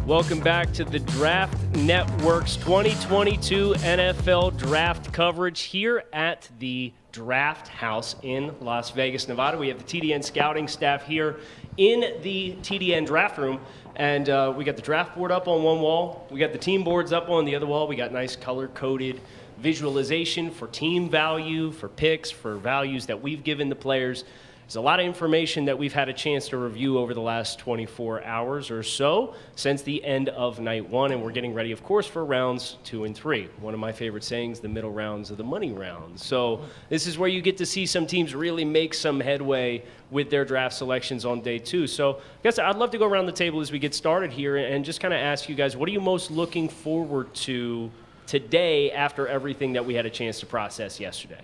Welcome back to the Draft Network's 2022 NFL Draft coverage here at the Draft House in Las Vegas, Nevada. We have the TDN scouting staff here in the TDN draft room, and we got the draft board up on one wall. We got the team boards up on the other wall. We got nice color-coded visualization for team value, for picks, for values that we've given the players. There's a lot of information that we've had a chance to review over the last 24 hours or so since the end of night one, and we're getting ready, of course, for rounds 2 and 3. One of my favorite sayings, the middle rounds of the money rounds. So this is where you get to see some teams really make some headway with their draft selections on day 2. So I guess I'd love to go around the table as we get started here and just kind of ask you guys, what are you most looking forward to today after everything that we had a chance to process yesterday?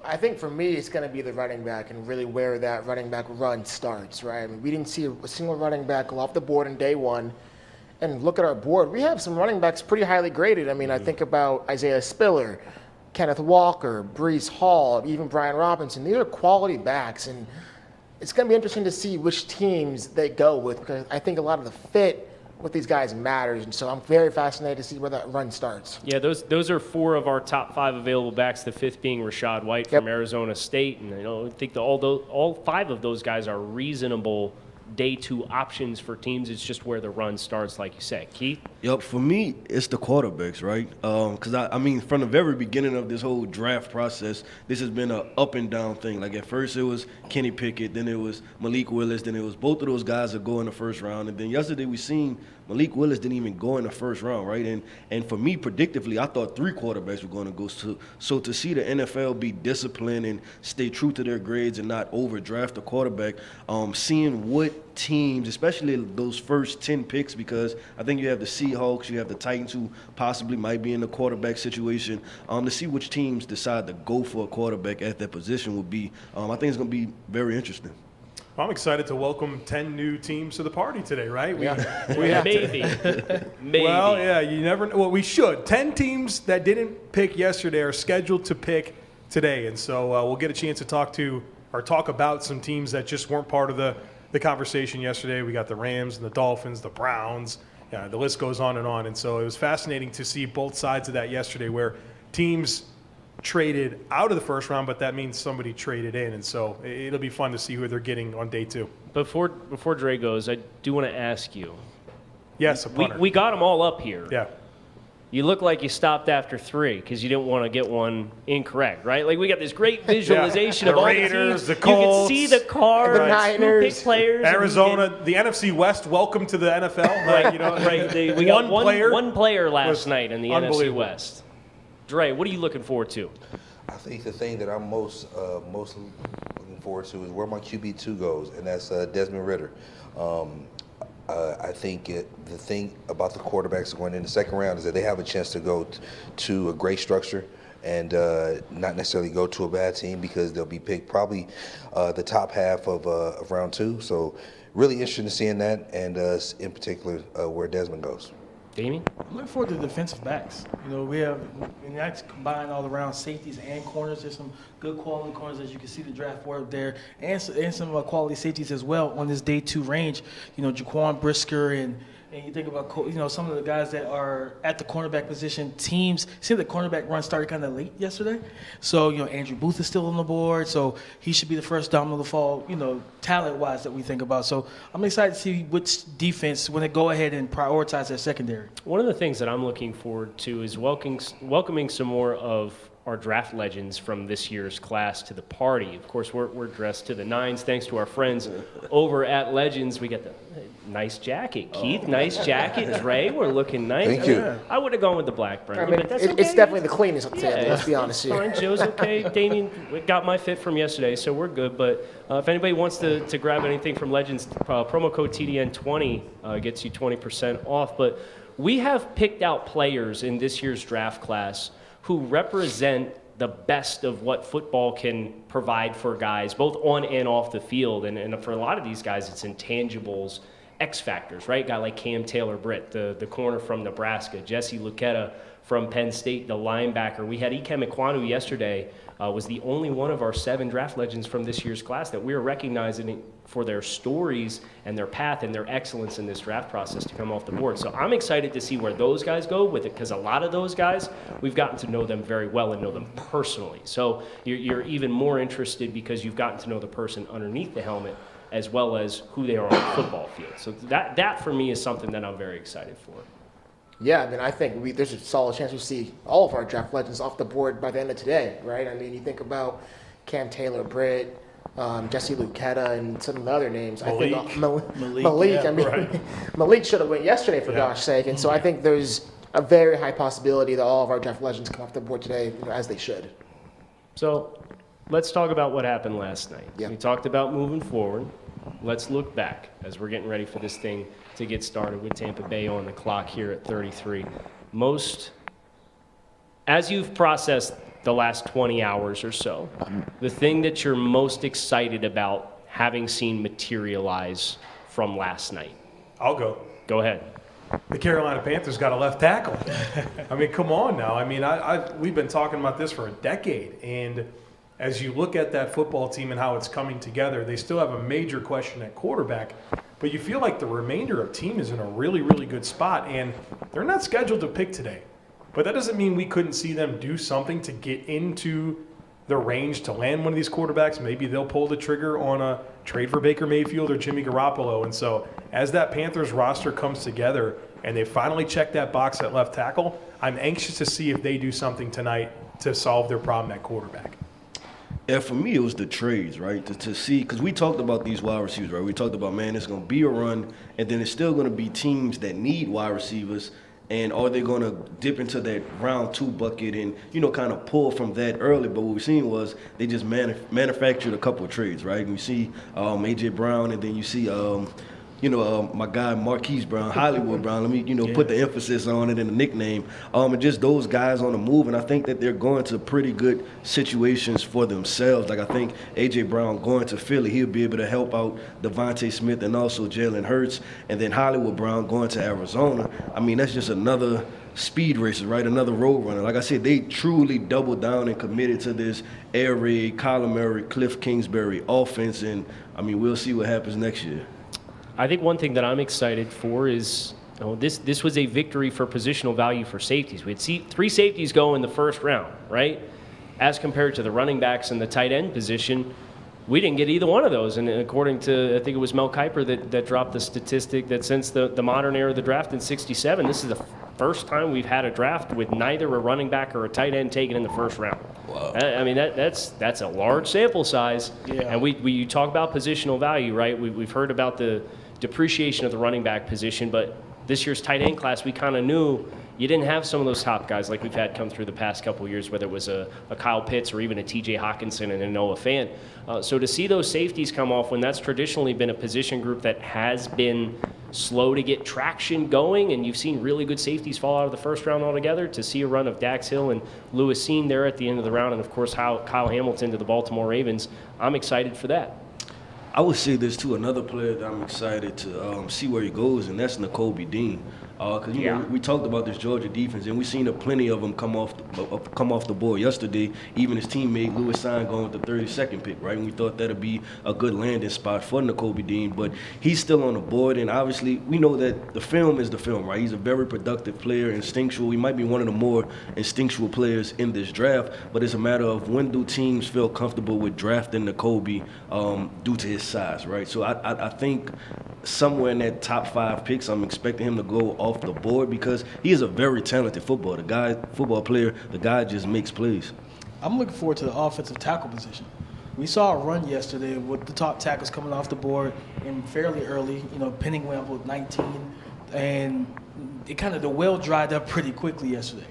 I think for me, it's going to be the running back and really where that running back run starts, right? I mean, we didn't see a single running back go off the board in day one. And look at our board. We have some running backs pretty highly graded. I mean, I think about Isaiah Spiller, Kenneth Walker, Breece Hall, even Brian Robinson. These are quality backs. And it's going to be interesting to see which teams they go with, because I think a lot of the fit with these guys matters, and so I'm very fascinated to see where that run starts. Yeah, those are 4 of our top 5 available backs, the 5th being Rachaad White from Arizona State, and I think all 5 of those guys are reasonable day 2 options for teams. It's just where the run starts, like you say. Keith? Yep, for me, it's the quarterbacks, right? Because, I mean, from the very beginning of this whole draft process, this has been an up and down thing. Like, at first it was Kenny Pickett, then it was Malik Willis, then it was both of those guys that go in the first round. And then yesterday we seen Malik Willis didn't even go in the first round, right? And for me, predictively, I thought 3 quarterbacks were going to go. So to see the NFL be disciplined and stay true to their grades and not overdraft a quarterback, seeing what teams, especially those first 10 picks, because I think you have the Seahawks, you have the Titans who possibly might be in the quarterback situation, to see which teams decide to go for a quarterback at that position would be, I think it's going to be very interesting. Well, I'm excited to welcome 10 new teams to the party today, right? We maybe. Maybe. Well, yeah, you never know. Well, we should. 10 teams that didn't pick yesterday are scheduled to pick today. And so we'll get a chance to talk about some teams that just weren't part of the conversation yesterday. We got the Rams and the Dolphins, the Browns. Yeah, the list goes on. And so it was fascinating to see both sides of that yesterday, where teams traded out of the first round, but that means somebody traded in. And so it'll be fun to see who they're getting on day 2. Before Dre goes, I do want to ask you. Yes, a punter. We got them all up here. Yeah. You look like you stopped after 3 because you didn't want to get one incorrect, right? Like, we got this great visualization of all Raiders, the the teams. Colts, you can see the cards, the Niners, pick players, Arizona, the NFC West. Welcome to the NFL. Right, right. We got one player last night in the NFC West. Dre, what are you looking forward to? I think the thing that I'm most looking forward to is where my QB2 goes, and that's Desmond Ridder. I think the thing about the quarterbacks going in the second round is that they have a chance to go to a great structure and not necessarily go to a bad team, because they'll be picked probably the top half of round 2. So really interested in seeing that, and in particular where Desmond goes. Damien? I'm looking forward to defensive backs. We have, and that's combined all around safeties and corners. There's some good quality corners, as you can see the draft board there, and some quality safeties as well on this day 2 range. Jaquan Brisker and And you think about, some of the guys that are at the cornerback position, teams, see the cornerback run started kind of late yesterday. So, Andrew Booth is still on the board, so he should be the first domino to fall, talent-wise that we think about. So I'm excited to see which defense, when they go ahead and prioritize their secondary. One of the things that I'm looking forward to is welcoming some more of our draft legends from this year's class to the party. Of course, we're dressed to the nines thanks to our friends over at Legends. We got the nice jacket. Keith, nice jacket. Dre, we're looking nice. Thank you. I would have gone with the black brand. I mean, but that's okay. it's definitely the cleanest on the table, let's be honest here. Fine, Joe's okay. Damien got my fit from yesterday, so we're good. But if anybody wants to grab anything from Legends, promo code TDN20 gets you 20% off. But we have picked out players in this year's draft class who represent the best of what football can provide for guys, both on and off the field. And for a lot of these guys, it's intangibles, X factors, right? Guy like Cam Taylor-Britt, the corner from Nebraska, Jesse Luketa from Penn State, the linebacker. We had Ikem Ekwonu yesterday, was the only one of our 7 draft legends from this year's class that we are recognizing for their stories and their path and their excellence in this draft process to come off the board. So I'm excited to see where those guys go with it, because a lot of those guys, we've gotten to know them very well and know them personally. So you're even more interested because you've gotten to know the person underneath the helmet as well as who they are on the football field. So that for me is something that I'm very excited for. Yeah, I mean, I think there's a solid chance we see all of our draft legends off the board by the end of today, right? I mean, you think about Cam Taylor-Britt, Jesse Luketa, and some of the other names. Malik. I think Malik. Yeah, I mean, right. Malik should have went yesterday, for gosh sake. And so I think there's a very high possibility that all of our draft legends come off the board today, as they should. So let's talk about what happened last night. Yeah. We talked about moving forward. Let's look back as we're getting ready for this thing to get started with Tampa Bay on the clock here at 33. As you've processed the last 20 hours or so, the thing that you're most excited about having seen materialize from last night? I'll go. Go ahead. The Carolina Panthers got a left tackle. I mean, come on now. I mean, we've been talking about this for a decade, and as you look at that football team and how it's coming together, they still have a major question at quarterback, but you feel like the remainder of team is in a really, really good spot, and they're not scheduled to pick today. But that doesn't mean we couldn't see them do something to get into the range to land one of these quarterbacks. Maybe they'll pull the trigger on a trade for Baker Mayfield or Jimmy Garoppolo. And so as that Panthers roster comes together and they finally check that box at left tackle, I'm anxious to see if they do something tonight to solve their problem at quarterback. Yeah, for me, it was the trades, right? To see, because we talked about these wide receivers, right? We talked about, man, it's going to be a run, and then it's still going to be teams that need wide receivers, and are they going to dip into that round 2 bucket and, kind of pull from that early? But what we've seen was they just manufactured a couple of trades, right? And you see A.J. Brown, and then you see my guy Marquise Brown, Hollywood Brown. Let me, put the emphasis on it in the nickname. And just those guys on the move, and I think that they're going to pretty good situations for themselves. Like I think A.J. Brown going to Philly, he'll be able to help out Devontae Smith and also Jalen Hurts. And then Hollywood Brown going to Arizona. I mean, that's just another speed racer, right? Another road runner. Like I said, they truly doubled down and committed to this Air Raid, Kyler Murray, Cliff Kingsbury offense. And, I mean, we'll see what happens next year. I think one thing that I'm excited for is this was a victory for positional value for safeties. We had 3 safeties go in the first round, right? As compared to the running backs and the tight end position, we didn't get either one of those. And according to, I think it was Mel Kiper that dropped the statistic that since the modern era of the draft in '67, this is the first time we've had a draft with neither a running back or a tight end taken in the first round. Wow. I mean, that's a large sample size. Yeah. And we talk about positional value, right? We've heard about the depreciation of the running back position, but this year's tight end class, we kind of knew you didn't have some of those top guys like we've had come through the past couple of years, whether it was a Kyle Pitts or even a TJ Hawkinson and a Noah Fant. So to see those safeties come off when that's traditionally been a position group that has been slow to get traction going, and you've seen really good safeties fall out of the first round altogether, to see a run of Dax Hill and Lewis Seen there at the end of the round, and of course Kyle Hamilton to the Baltimore Ravens, I'm excited for that. I would say this too, another player that I'm excited to see where he goes, and that's Nakobe Dean. Because we talked about this Georgia defense, and we've seen plenty of them come off the board yesterday. Even his teammate Lewis Sign going with the 32nd pick, right? And we thought that'd be a good landing spot for Nakobe Dean, but he's still on the board. And obviously, we know that the film is the film, right? He's a very productive player, instinctual. He might be one of the more instinctual players in this draft, but it's a matter of when do teams feel comfortable with drafting Nakobe due to his size, right? So I think somewhere in that top 5 picks, I'm expecting him to go off the board because he is a very talented football player. The guy just makes plays. I'm looking forward to the offensive tackle position. We saw a run yesterday with the top tackles coming off the board and fairly early. Penning went up with 19, and the well dried up pretty quickly yesterday.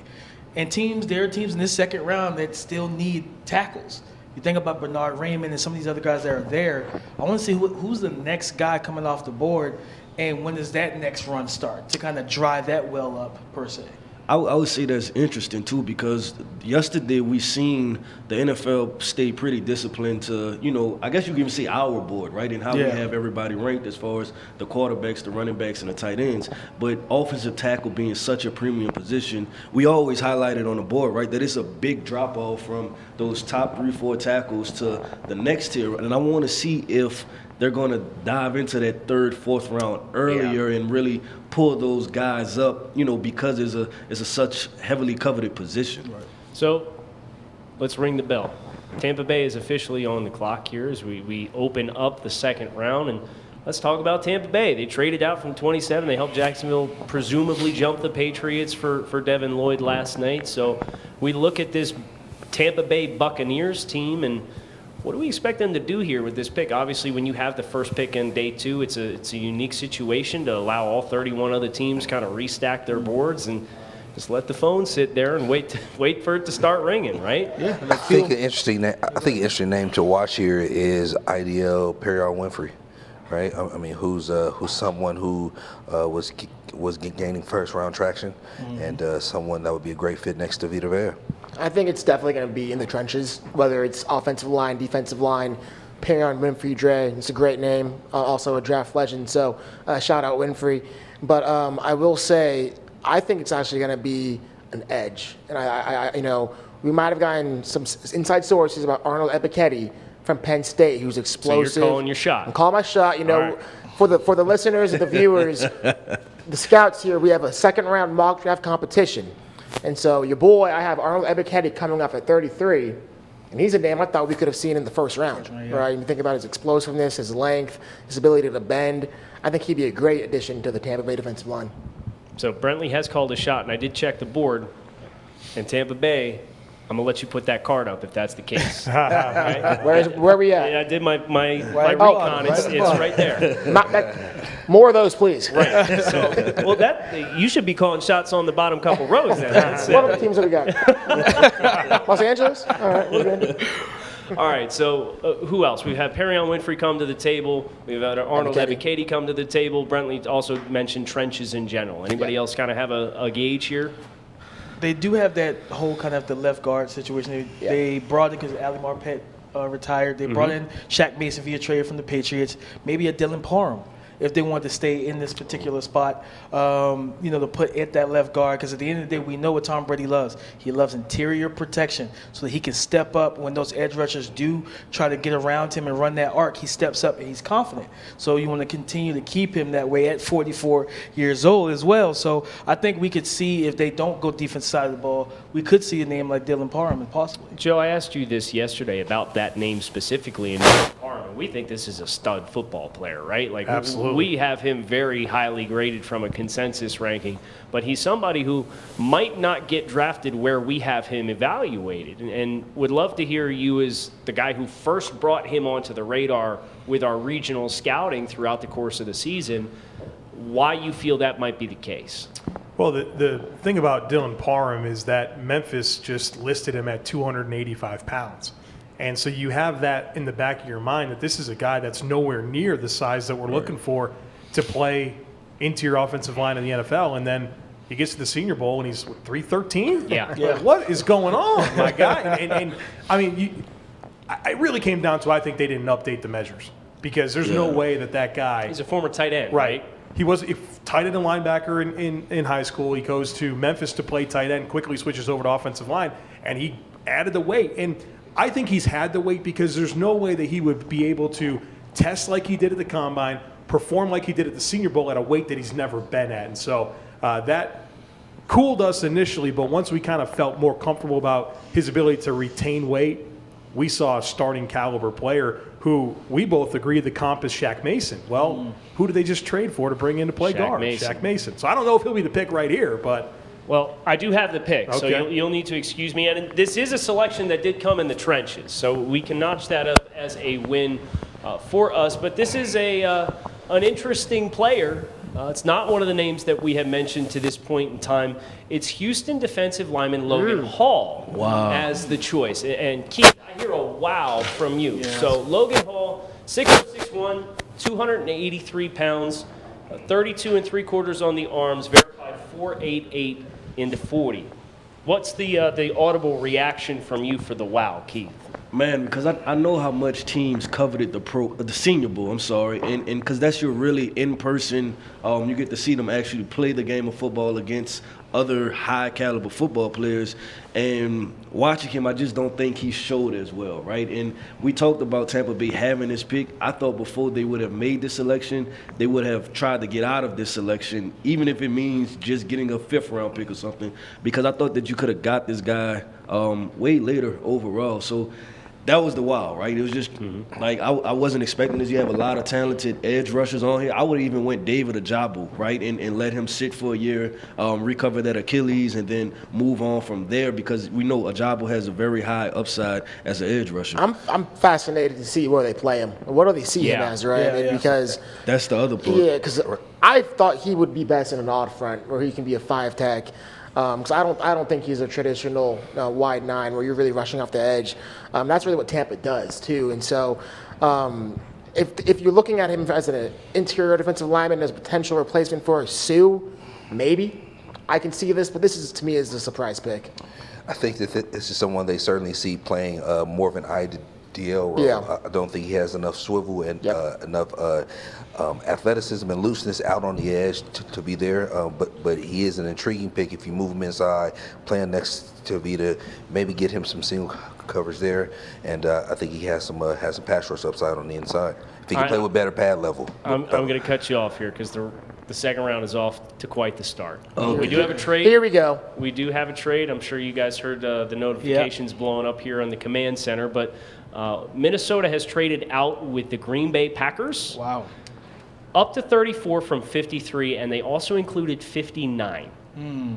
And there are teams in this second round that still need tackles. You think about Bernard Raymond and some of these other guys that are there. I want to see who's the next guy coming off the board, and when does that next run start to kind of dry that well up, per se. I would say that's interesting, too, because yesterday we seen the NFL stay pretty disciplined to, I guess you can even say our board, right, and how we have everybody ranked as far as the quarterbacks, the running backs, and the tight ends. But offensive tackle being such a premium position, we always highlighted on the board, right, that it's a big drop-off from those top 3-4 tackles to the next tier. And I want to see if they're going to dive into that 3rd, 4th round earlier and really pull those guys up, because it's a such heavily coveted position. Right. So let's ring the bell. Tampa Bay is officially on the clock here as we open up the second round. And let's talk about Tampa Bay. They traded out from 27. They helped Jacksonville presumably jump the Patriots for Devin Lloyd last night. So we look at this Tampa Bay Buccaneers team, and what do we expect them to do here with this pick? Obviously, when you have the first pick in day 2, it's a unique situation to allow all 31 other teams kind of restack their boards and just let the phone sit there and wait for it to start ringing, right? Yeah. I think an interesting name to watch here is IDL Perrion Winfrey, right? I mean, who's someone who was gaining first round traction, and someone that would be a great fit next to Vita Vea. I think it's definitely going to be in the trenches, whether it's offensive line, defensive line. Perrion Winfrey Dre, it's a great name, also a draft legend, so shout out Winfrey. But I will say, I think it's actually going to be an edge. And I we might have gotten some inside sources about Arnold Ebiketie from Penn State, who's explosive. So you're calling your shot. I'm calling my shot. Right. For the listeners and the viewers, the scouts here, we have a second round mock draft competition. And so your boy, I have Arnold Ebiketie coming up at 33, and he's a name I thought we could have seen in the first round. Right? You think about his explosiveness, his length, his ability to bend. I think he'd be a great addition to the Tampa Bay defensive line. So Brentley has called a shot, and I did check the board. And Tampa Bay, I'm going to let you put that card up if that's the case. Right? Where are we at? Yeah, I did my recon. It's right there. More of those, please. Right. So, you should be calling shots on the bottom couple rows then. What other teams have we got? Los Angeles? All right, we're good. All right, so who else? We've had Perrion Winfrey come to the table. We've had Arnold Ebiketie come to the table. Brentley also mentioned trenches in general. Anybody else kind of have a gauge here? They do have that whole kind of the left guard situation. They brought in, because Ali Marpet retired, they brought in Shaq Mason via trade from the Patriots, maybe a Dylan Parham if they want to stay in this particular spot, to put at that left guard. Because at the end of the day, we know what Tom Brady loves. He loves interior protection so that he can step up when those edge rushers do try to get around him and run that arc. He steps up and he's confident. So you want to continue to keep him that way at 44 years old as well. So I think we could see, if they don't go defense side of the ball, we could see a name like Dylan Parham possibly. Joe, I asked you this yesterday about that name specifically, and Dylan Parham, we think this is a stud football player, right? Like, absolutely. We have him very highly graded from a consensus ranking, but he's somebody who might not get drafted where we have him evaluated, and would love to hear you, as the guy who first brought him onto the radar with our regional scouting throughout the course of the season, why you feel that might be the case. Well, the thing about Dylan Parham is that Memphis just listed him at 285 pounds. And so you have that in the back of your mind, that this is a guy that's nowhere near the size that we're looking for to play interior offensive line in the NFL. And then he gets to the Senior Bowl and he's 313? Yeah. Like, what is going on, my guy? And I mean, it really came down to, I think they didn't update the measures, because there's no way that guy. He's a former tight end, right? he was a tight end and linebacker in high school. He goes to Memphis to play tight end, quickly switches over to offensive line, and he added the weight. And I think he's had the weight because there's no way that he would be able to test like he did at the Combine, perform like he did at the Senior Bowl at a weight that he's never been at. And so that cooled us initially, but once we kind of felt more comfortable about his ability to retain weight, we saw a starting caliber player who we both agree the comp is Shaq Mason. Well, who did they just trade for to bring in to play guard? Shaq Mason. So I don't know if he'll be the pick right here, but... Well, I do have the pick, okay. So you'll need to excuse me. And this is a selection that did come in the trenches, so we can notch that up as a win for us. But this is an interesting player. It's not one of the names that we have mentioned to this point in time. It's Houston defensive lineman Logan Hall as the choice. And Keith, I hear a wow from you. Yes. So Logan Hall, 6'6", 283 pounds, 32 3/4 on the arms, verified 4.88 into 40. What's the audible reaction from you for the wow, Keith? Man, because I know how much teams coveted the Senior Bowl, and because that's your really in-person, you get to see them actually play the game of football against other high-caliber football players, and watching him, I just don't think he showed as well, right? And we talked about Tampa Bay having this pick. I thought before they would have made this selection, they would have tried to get out of this selection, even if it means just getting a 5th-round pick or something, because I thought that you could have got this guy way later overall. So that was the wow, right? It was just like I wasn't expecting this. You have a lot of talented edge rushers on here. I would have even went David Ojabo, right, and let him sit for a year, recover that Achilles, and then move on from there because we know Ojabo has a very high upside as an edge rusher. I'm fascinated to see where they play him. What do they see him as, right? Because that's the other part. Yeah, because I thought he would be best in an odd front where he can be a 5-tech. Because I don't think he's a traditional wide 9 where you're really rushing off the edge. That's really what Tampa does too. And so, if you're looking at him as an interior defensive lineman as a potential replacement for Sue, maybe I can see this. But this is to me is a surprise pick. I think that this is someone they certainly see playing more of an ideal role. Yeah. I don't think he has enough swivel and enough athleticism and looseness out on the edge to be there. But he is an intriguing pick if you move him inside, playing next to Vita, maybe get him some single coverage there. And I think he has some pass rush upside on the inside. If he can play with better pad level. I'm going to cut you off here because the second round is off to quite the start. We do have a trade. Here we go. We do have a trade. I'm sure you guys heard the notifications blowing up here on the command center. But Minnesota has traded out with the Green Bay Packers. Wow. Up to 34 from 53, and they also included 59.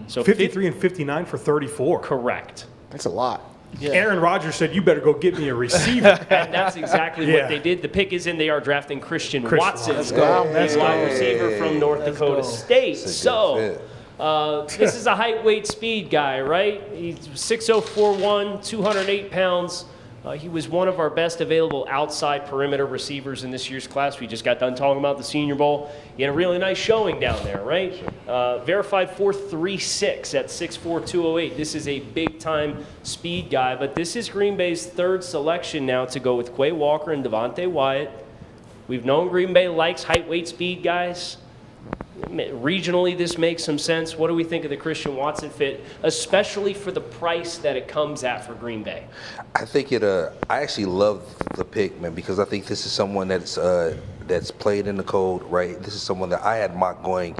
So 53 and 59 for 34. Correct. That's a lot. Yeah. Aaron Rodgers said, "You better go get me a receiver." And that's exactly what they did. The pick is in. They are drafting Christian Watson, Let's go. a wide receiver from North Dakota State. So this is a height, weight, speed guy, right? He's 6'0", 4'1", 208 pounds. He was one of our best available outside perimeter receivers in this year's class. We just got done talking about the Senior Bowl. He had a really nice showing down there, right? Verified 4.36 at 6'4", 208. This is a big-time speed guy, but this is Green Bay's 3rd selection now to go with Quay Walker and Devontae Wyatt. We've known Green Bay likes height, weight, speed guys. Regionally, this makes some sense. What do we think of the Christian Watson fit, especially for the price that it comes at for Green Bay? I think I actually love the pick, man, because I think this is someone that's played in the cold, right? This is someone that I had mocked going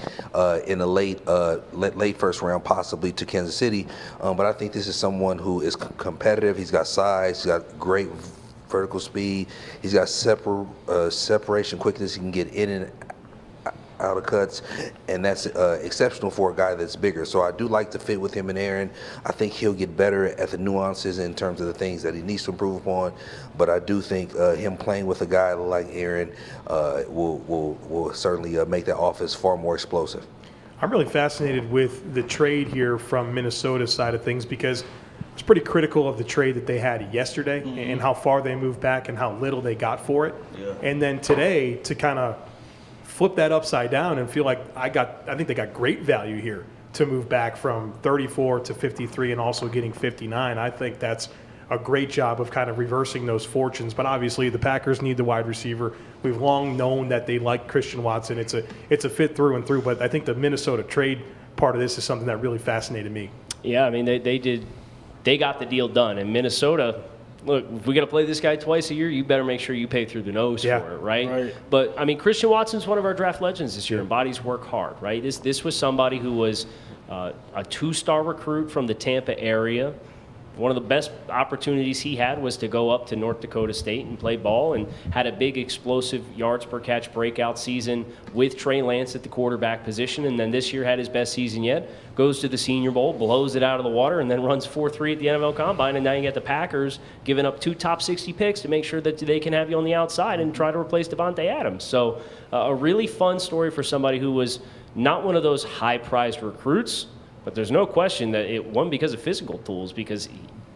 in a late 1st round, possibly to Kansas City. But I think this is someone who is competitive. He's got size. He's got great vertical speed. He's got separation quickness. He can get in and out of cuts, and that's exceptional for a guy that's bigger. So I do like to fit with him and Aaron. I think he'll get better at the nuances in terms of the things that he needs to improve upon. But I do think him playing with a guy like Aaron will certainly make that offense far more explosive. I'm really fascinated with the trade here from Minnesota's side of things because it's pretty critical of the trade that they had yesterday and how far they moved back and how little they got for it. Yeah. And then today to kind of flip that upside down and feel like I think they got great value here to move back from 34 to 53 and also getting 59. I think that's a great job of kind of reversing those fortunes. But obviously, the Packers need the wide receiver. We've long known that they like Christian Watson. It's a fit through and through. But I think the Minnesota trade part of this is something that really fascinated me. Yeah, I mean, they got the deal done. And Minnesota, look, if we got to play this guy twice a year, you better make sure you pay through the nose for it, right? But, I mean, Christian Watson's one of our draft legends this year, and bodies work hard, right? This was somebody who was a 2-star recruit from the Tampa area. One of the best opportunities he had was to go up to North Dakota State and play ball, and had a big explosive yards per catch breakout season with Trey Lance at the quarterback position, and then this year had his best season yet, goes to the Senior Bowl, blows it out of the water, and then runs 4.3 at the NFL Combine, and now you get the Packers giving up 2 top 60 picks to make sure that they can have you on the outside and try to replace Devontae Adams. So a really fun story for somebody who was not one of those high-priced recruits, but there's no question that it won because of physical tools, because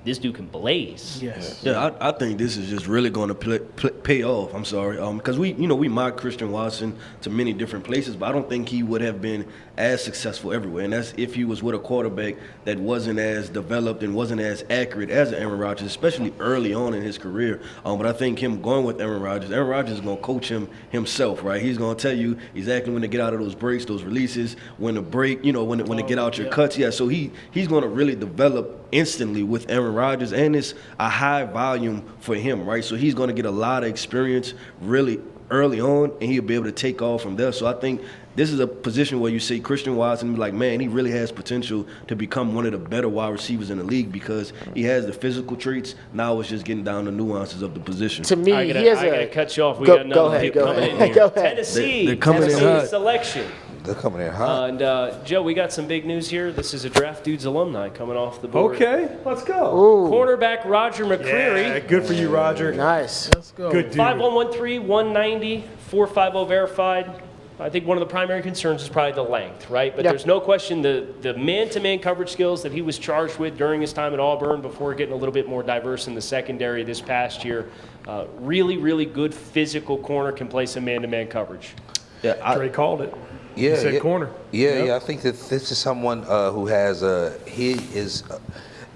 this dude can blaze. Yes. Yeah, I think this is just really going to pay off. I'm sorry, because we mock Christian Watson to many different places, but I don't think he would have been as successful everywhere. And that's if he was with a quarterback that wasn't as developed and wasn't as accurate as Aaron Rodgers, especially early on in his career. But I think him going with Aaron Rodgers is going to coach him himself, right? He's going to tell you exactly when to get out of those breaks, those releases, when to break, when to get out your cuts. Yeah, so he's going to really develop instantly with Aaron Rodgers, and it's a high volume for him, right? So he's going to get a lot of experience really early on, and he'll be able to take off from there. So I think this is a position where you see Christian Watson and be like, man, he really has potential to become one of the better wide receivers in the league because he has the physical traits. Now it's just getting down to nuances of the position. To me, I gotta cut you off. We Go got another ahead, pick go coming ahead. in here. Go ahead. Tennessee. They're coming in Tennessee hot. selection. They're coming in hot. And Joe, we got some big news here. This is a Draft Dudes alumni coming off the board. Okay, let's go. Ooh, Cornerback Roger McCreary. Yeah, good for you, Roger. nice. Let's go. Good dude. 5113, 190, 450 verified. I think one of the primary concerns is probably the length, right? But Yep. there's no question the man-to-man coverage skills that he was charged with during his time at Auburn before getting a little bit more diverse in the secondary this past year. Really, really good physical corner, can play some man-to-man coverage. Yeah, Dre called it. Yeah, He said corner. Yeah. I think that this is someone who has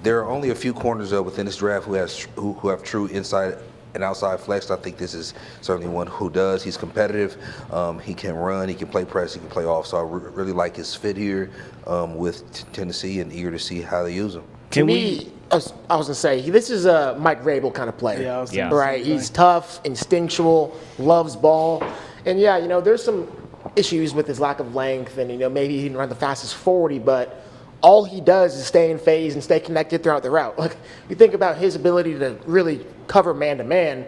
there are only a few corners within this draft who have true inside and outside flex. I think this is certainly one who does. He's competitive. He can run. He can play press. He can play off. So I really like his fit here with Tennessee, and eager to see how they use him. To me, I was going to say, this is a Mike Vrabel kind of player. Yeah, I was Yeah. Right, he's tough, instinctual, loves ball. And yeah, there's some issues with his lack of length, and maybe he didn't run the fastest 40, but all he does is stay in phase and stay connected throughout the route. Like, you think about his ability to really cover man-to-man,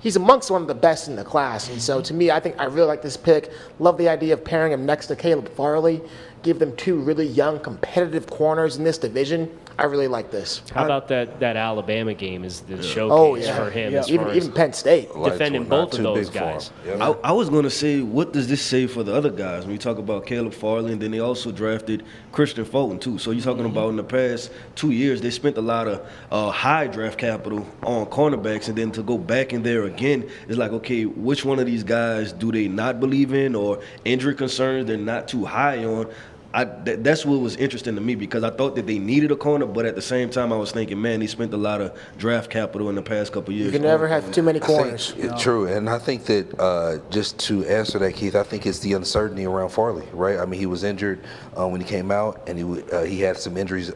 he's amongst one of the best in the class. And so to me, I really like this pick. Love the idea of pairing him next to Caleb Farley. Give them 2 really young, competitive corners in this division. I really like this. How about that Alabama game is the showcase for him as far as Even Penn State. defending Lights were not both of too those big for him. guys. Yep. I was going to say, what does this say for the other guys? When you talk about Caleb Farley, and then they also drafted Christian Fulton, too. So you're talking about in the past 2 years, they spent a lot of high draft capital on cornerbacks, and then to go back in there again, it's like, okay, which one of these guys do they not believe in, or injury concerns they're not too high on? That's what was interesting to me, because I thought that they needed a corner, but at the same time I was thinking, man, they spent a lot of draft capital in the past couple of years. You can never have too many corners. True, and I think that just to answer that, Keith, I think it's the uncertainty around Farley, right? I mean, he was injured when he came out, and he had some injuries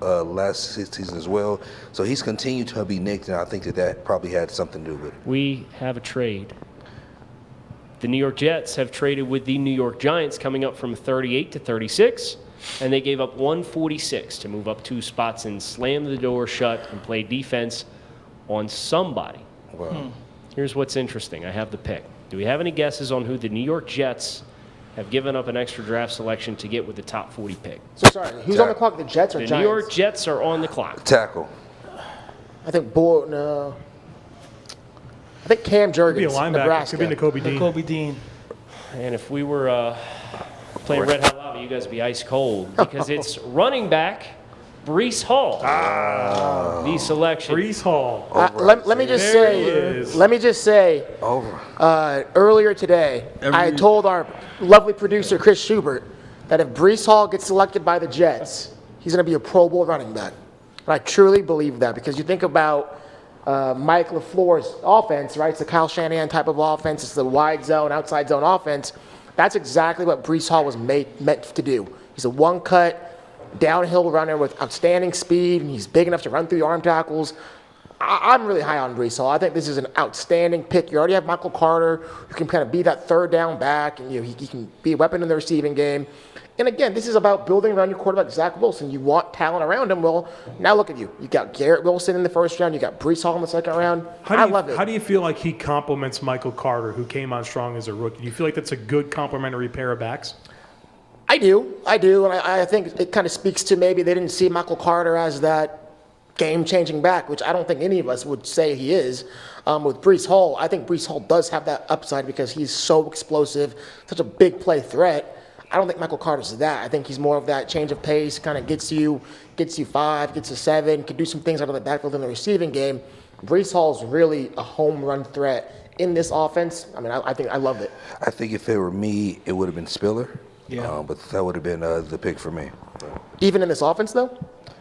last season as well. So he's continued to be nicked, and I think that probably had something to do with it. We have a trade. The New York Jets have traded with the New York Giants, coming up from 38 to 36, and they gave up 146 to move up 2 spots and slam the door shut and play defense on somebody. Wow. Here's what's interesting. I have the pick. Do we have any guesses on who the New York Jets have given up an extra draft selection to get with the top 40 pick? So sorry, who's on the clock, the Jets or The Giants? New York Jets are on the clock. Tackle. I think no. I think Cam Could be a Jurgens, linebacker. Nebraska. Could be Nakobe Dean. Kobe Dean. And if we were playing Red Hot Lava, you guys would be ice cold, because it's running back Breece Hall. The selection. Breece Hall. Let me just say, earlier today, I had told our lovely producer, Chris Schubert, that if Breece Hall gets selected by the Jets, he's going to be a Pro Bowl running back. And I truly believe that because you think about Mike LaFleur's offense, right? It's the Kyle Shanahan type of offense. It's the wide zone, outside zone offense. That's exactly what Breece Hall was meant to do. He's a one-cut, downhill runner with outstanding speed, and he's big enough to run through the arm tackles. I'm really high on Breece Hall. I think this is an outstanding pick. You already have Michael Carter, who can kind of be that third down back, and he can be a weapon in the receiving game. And again, this is about building around your quarterback, Zach Wilson. You want talent around him. Well, now look at you. You got Garrett Wilson in the first round. You got Breece Hall in the second round. I love it. How do you feel like he complements Michael Carter, who came on strong as a rookie? Do you feel like that's a good complementary pair of backs? I do, and I think it kind of speaks to maybe they didn't see Michael Carter as that game-changing back, which I don't think any of us would say he is. With Breece Hall, I think Breece Hall does have that upside because he's so explosive, such a big play threat. I don't think Michael Carter's that. I think he's more of that change of pace, kind of gets you 5, gets you 7, can do some things out of the backfield in the receiving game. Breece Hall's really a home run threat in this offense. I mean, I think I love it. I think if it were me, it would have been Spiller. Yeah. But that would have been the pick for me. Even in this offense, though?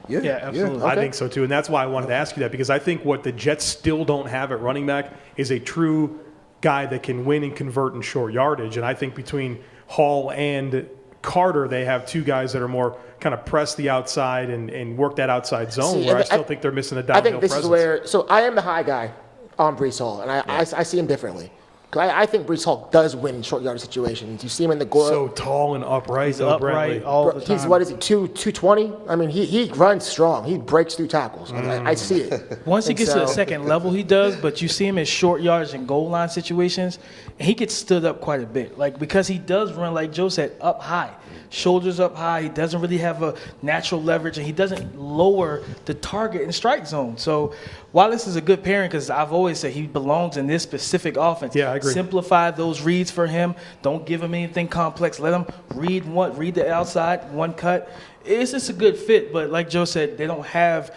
Yeah, absolutely. I think so too, and that's why I wanted to ask you that, because I think what the Jets still don't have at running back is a true guy that can win and convert in short yardage. And I think between Hall and Carter, they have two guys that are more kind of press the outside and work that outside zone. Where I still think they're missing a downhill presence. I think this is where. So I am the high guy on Breece Hall, and I see him differently. I think Breece Hall does win in short yardage situations. You see him in the goal. So tall and upright. He's upright all the time. He's, what is he, 220? I mean, he runs strong. He breaks through tackles. I see it. Once he gets to the second level, he does, but you see him in short yardage and goal line situations, and he gets stood up quite a bit. Like, because he does run, like Joe said, up high. Shoulders up high. He doesn't really have a natural leverage, and he doesn't lower the target and strike zone. So while this is a good pairing, because I've always said he belongs in this specific offense. Yeah, I agree. Simplify those reads for him. Don't give him anything complex. Let him read the outside, one cut. It's just a good fit, but like Joe said, they don't have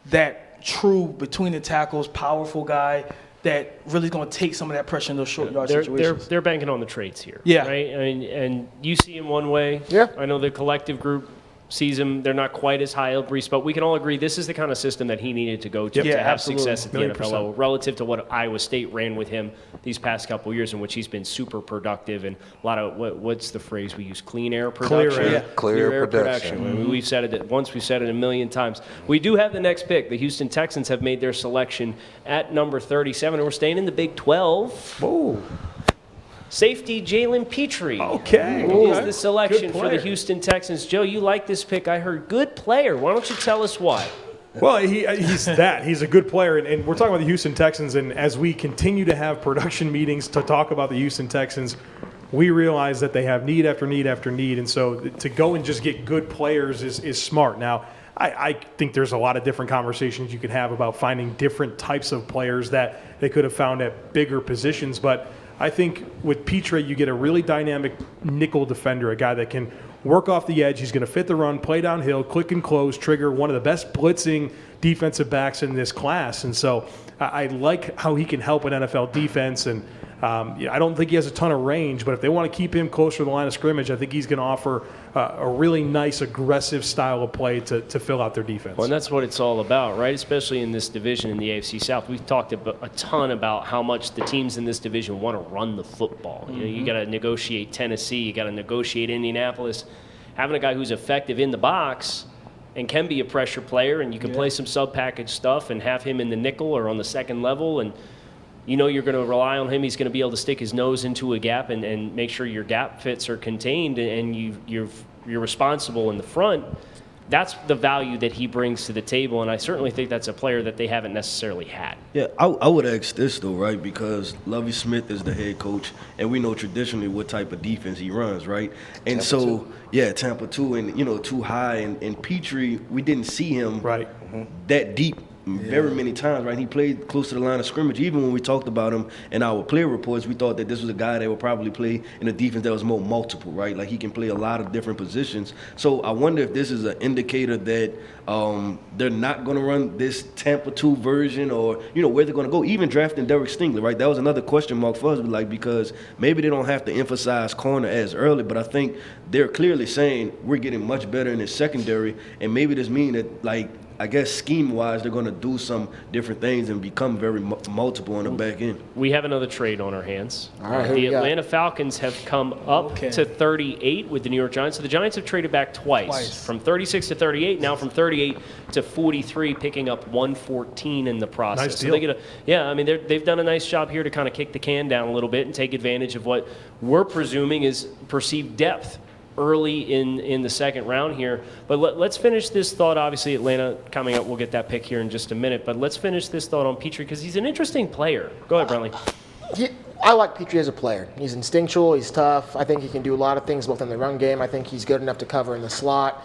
that true between the tackles, powerful guy that really is going to take some of that pressure in those short yard situations. They're banking on the traits here. Yeah. Right? I mean, and you see him one way. Yeah. I know the collective group sees him. They're not quite as high up Breece, but we can all agree this is the kind of system that he needed to go to Yeah, to have absolutely. success at the NFL 1,000,000%. level, relative to what Iowa State ran with him these past couple of years, in which he's been super productive and a lot of what's the phrase we use? Clean air production. Clear air. Yeah. Clear air production. I mean, we've said it once. We've said it a million times. We do have the next pick. The Houston Texans have made their selection at number 37, and we're staying in the Big 12. Whoa. Safety Jalen Pitre Okay. is the selection Good for the player. Houston Texans. Joe, you like this pick. I heard good player. Why don't you tell us why? Well, he's that. He's a good player, and we're talking about the Houston Texans, and as we continue to have production meetings to talk about the Houston Texans, we realize that they have need after need after need, and so to go and just get good players is smart. Now, I think there's a lot of different conversations you could have about finding different types of players that they could have found at bigger positions, but I think with Pitre, you get a really dynamic nickel defender, a guy that can work off the edge. He's going to fit the run, play downhill, click and close, trigger, one of the best blitzing defensive backs in this class. And so I like how he can help an NFL defense. And I don't think he has a ton of range, but if they want to keep him closer to the line of scrimmage, I think he's going to offer a really nice, aggressive style of play to fill out their defense. Well, and that's what it's all about, right? Especially in this division in the AFC South. We've talked a ton about how much the teams in this division want to run the football. You know, you got to negotiate Tennessee, you got to negotiate Indianapolis. Having a guy who's effective in the box and can be a pressure player, and you can play some sub-package stuff and have him in the nickel or on the second level, and you know you're going to rely on him. He's going to be able to stick his nose into a gap and make sure your gap fits are contained, and you're responsible in the front. That's the value that he brings to the table, and I certainly think that's a player that they haven't necessarily had. Yeah, I would ask this, though, right, because Lovie Smith is the head coach, and we know traditionally what type of defense he runs, right? And Tampa 2, and, too high. And Pitre, we didn't see him that deep very many times, right? He played close to the line of scrimmage. Even when we talked about him in our player reports, we thought that this was a guy that would probably play in a defense that was more multiple, right? Like he can play a lot of different positions. So I wonder if this is an indicator that they're not going to run this Tampa 2 version, or, where they're going to go. Even drafting Derek Stingley, right? That was another question mark for us, because maybe they don't have to emphasize corner as early, but I think they're clearly saying we're getting much better in the secondary, and maybe this means that, I guess scheme-wise, they're going to do some different things and become very multiple on the back end. We have another trade on our hands. All right, here the we go. Atlanta Falcons have come up to 38 with the New York Giants. So the Giants have traded back twice. From 36 to 38, now from 38 to 43, picking up 114 in the process. Nice deal. So they get they've done a nice job here to kind of kick the can down a little bit and take advantage of what we're presuming is perceived depth early in the second round here. But let's finish this thought. Obviously, Atlanta coming up. We'll get that pick here in just a minute. But let's finish this thought on Pitre because he's an interesting player. Go ahead, Brentley. I like Pitre as a player. He's instinctual. He's tough. I think he can do a lot of things both in the run game. I think he's good enough to cover in the slot.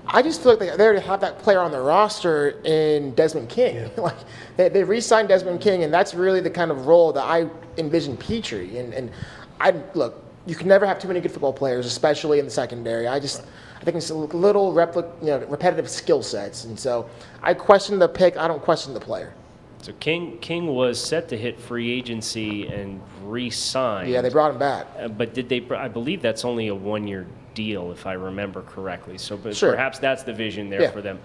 I just feel like they already have that player on their roster in Desmond King. Yeah. Like they re-signed Desmond King, and that's really the kind of role that I envision Pitre. And look, you can never have too many good football players, especially in the secondary. I think it's a little repetitive skill sets, and so I question the pick. I don't question the player. So King was set to hit free agency and re-sign. Yeah, they brought him back. But did they? I believe that's only a one-year deal, if I remember correctly. So Sure. perhaps that's the vision there for them.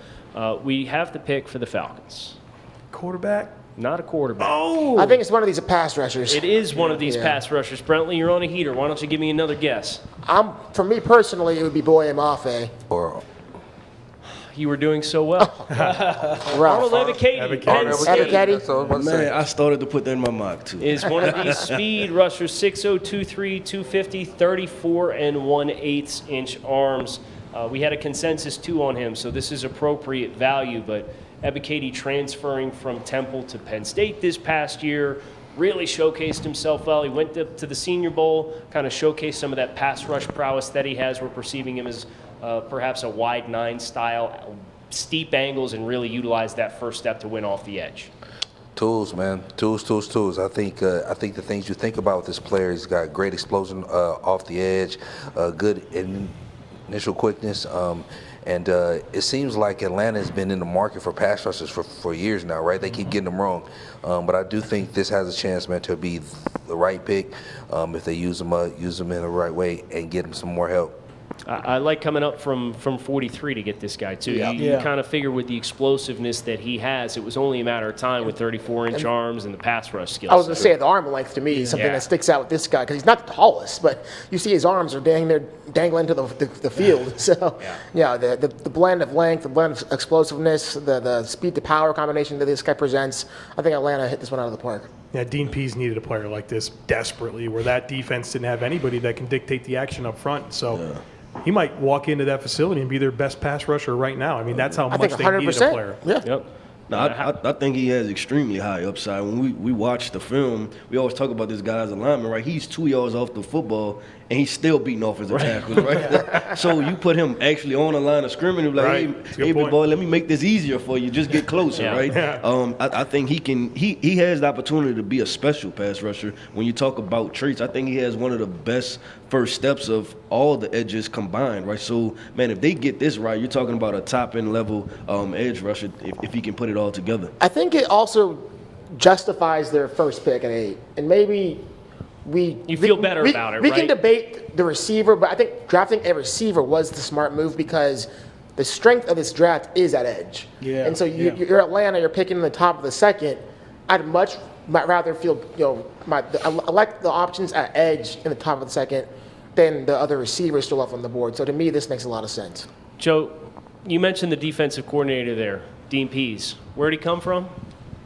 We have the pick for the Falcons. Quarterback? Not a quarterback. Oh! I think it's one of these pass rushers. It is one of these pass rushers. Brentley, you're on a heater. Why don't you give me another guess? For me personally, it would be Boye Mafe. Or You were doing so well. Arnold Ralph. Ebiketie, Penn State, Ebiketie. That's what I was about to say. Man, I started to put that in my mock, too. is one of these speed rushers, 6'0", 2'3", 250, 34 1/8 inch arms. We had a consensus 2 on him, so this is appropriate value. But Ebiketie transferring from Temple to Penn State this past year really showcased himself well. He went to the Senior Bowl, kind of showcased some of that pass rush prowess that he has. We're perceiving him as perhaps a wide 9 style, steep angles, and really utilize that first step to win off the edge. Tools, man. Tools. I think the things you think about with this player, he's got great explosion off the edge, good initial quickness, and it seems like Atlanta has been in the market for pass rushers for years now, right? They keep getting them wrong, but I do think this has a chance, man, to be the right pick if they use them in the right way and get them some more help. I like coming up from 43 to get this guy, too. Yeah. You kind of figure with the explosiveness that he has, it was only a matter of time with 34-inch arms and the pass rush skills. I was going to say the arm length to me is something that sticks out with this guy because he's not the tallest, but you see his arms are dangling to the field. So, the blend of length, the blend of explosiveness, the speed to power combination that this guy presents, I think Atlanta hit this one out of the park. Yeah, Dean Pease needed a player like this desperately, where that defense didn't have anybody that can dictate the action up front. So he might walk into that facility and be their best pass rusher right now. I mean, that's how much they needed a player. Yeah. Yep. No, I think he has extremely high upside. When we watch the film, we always talk about this guy as a lineman, right? He's 2 yards off the football, and he's still beating offensive tackles, right? So you put him actually on the line of scrimmage, and be like, hey big boy, let me make this easier for you. Just get closer, right? Yeah. I think he has the opportunity to be a special pass rusher. When you talk about traits, I think he has one of the best first steps of all the edges combined, right? So, man, if they get this right, you're talking about a top-end level edge rusher if he can put it all together. I think it also justifies their first pick at 8. And maybe You feel better about it, We right? can debate the receiver, but I think drafting a receiver was the smart move because the strength of this draft is at edge. Yeah, And so you're Atlanta, you're picking in the top of the second. I'd much rather feel, I like the options at edge in the top of the second than the other receivers still left on the board. So to me, this makes a lot of sense. Joe, you mentioned the defensive coordinator there, Dean Pease. Where did he come from?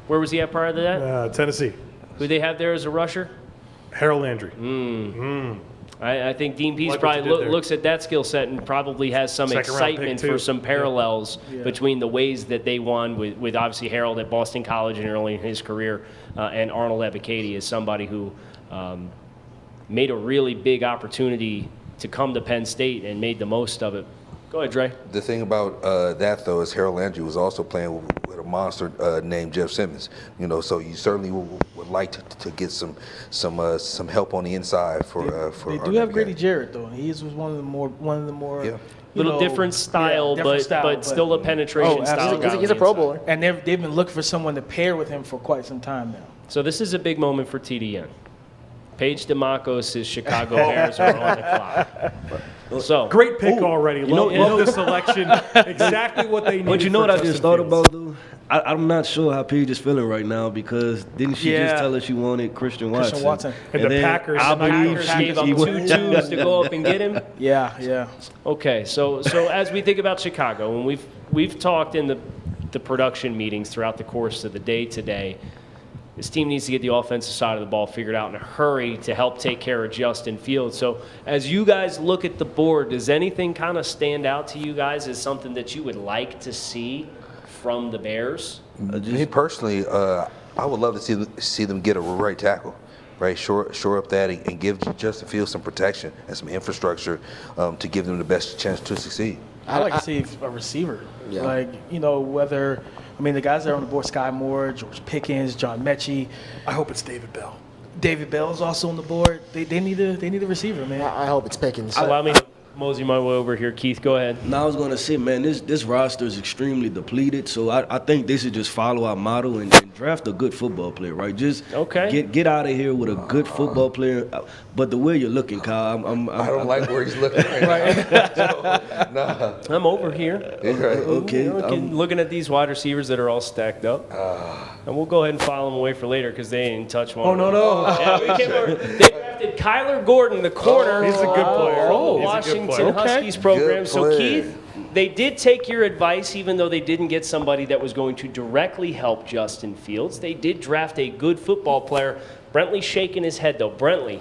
Where was he at prior to that? Tennessee. Who they have there as a rusher? Harold Landry. I think Dean Pease Like what probably you did there. looks at that skill set and probably has some Second round pick, excitement too. for some parallels between the ways that they won with obviously Harold at Boston College and early in his career, and Arnold Ebiketie as somebody who made a really big opportunity to come to Penn State and made the most of it. Go ahead, Dre. The thing about that, though, is Harold Landry was also playing with a monster named Jeff Simmons. So you certainly would like to get some help on the inside for. They do have Grady Jarrett though. He was one of the more. Yeah. Little different style, but still a penetration style. He's a Pro Bowler. And they've been looking for someone to pair with him for quite some time now. So this is a big moment for TDN. Paige DeMacos' Chicago Bears are on the clock. So Great pick Ooh, already. you know- Love the selection. Exactly what they need. But you know what I just thought about, though? I'm not sure how Paige is feeling right now because didn't she just tell us she wanted Christian Watson? And the then Packers. I believe Packers gave up she 2 twos to go up and get him. Yeah. Okay, so as we think about Chicago, and we've talked in the production meetings throughout the course of the day today, this team needs to get the offensive side of the ball figured out in a hurry to help take care of Justin Fields. So as you guys look at the board, does anything kind of stand out to you guys as something that you would like to see from the Bears? Me personally, I would love to see them get a right tackle, right? Shore up that and give Justin Fields some protection and some infrastructure to give them the best chance to succeed. I'd like to see a receiver. Yeah. Like, whether, the guys that are on the board, Skyy Moore, George Pickens, John Metchie. I hope it's David Bell. David Bell is also on the board. They need a receiver, man. I hope it's Pickens. Allow me to mosey my way over here. Keith, go ahead. Now I was gonna say, man, this roster is extremely depleted. So I think they should just follow our model and draft a good football player, right? Just get out of here with a good football player. But the way you're looking, Kyle, I don't like where he's looking right now. So, I'm over here. okay. Looking at these wide receivers that are all stacked up. And we'll go ahead and file them away for later because they ain't touch one. Oh, no. Yeah, we came over. They drafted Kyler Gordon, the corner. He's a good player. From the He's a Washington good player. Huskies program. Good So, player. Keith, they did take your advice, even though they didn't get somebody that was going to directly help Justin Fields. They did draft a good football player. Brentley's shaking his head, though. Brentley,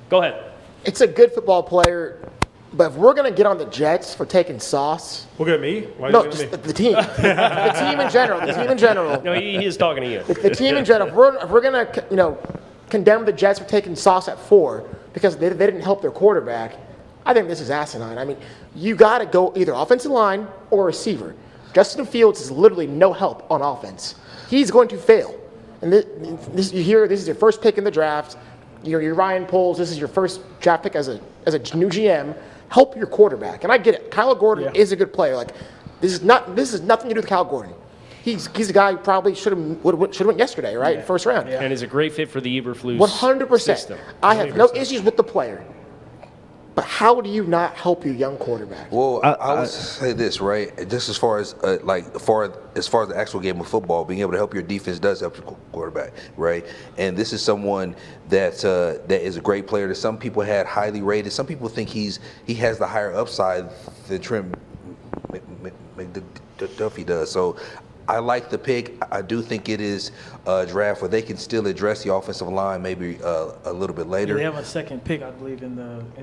go ahead. It's a good football player, but if we're going to get on the Jets for taking Sauce, Look at me. Why no, you looking just at me? the team. The team in general. The team in general. No, he is talking to you. The team in general. If we're going to, condemn the Jets for taking Sauce at 4 because they didn't help their quarterback, I think this is asinine. I mean, you got to go either offensive line or receiver. Justin Fields is literally no help on offense. He's going to fail. And this is your first pick in the draft. Your Ryan Poles. This is your first draft pick as a new GM. Help your quarterback. And I get it. Kyle Gordon is a good player. Like this is nothing to do with Kyle Gordon. He's a guy who probably should have went yesterday, right? First round. And is a great fit for the Eberflus 100%. system. I have no issues with the player. But how do you not help your young quarterback? Well, I would say this, right? Just as far as as far as the actual game of football, being able to help your defense does help your quarterback, right? And this is someone that is a great player that some people had highly rated. Some people think he has the higher upside than Trent McDuffie does. So I like the pick. I do think it is a draft where they can still address the offensive line maybe a little bit later. They have a second pick, I believe, in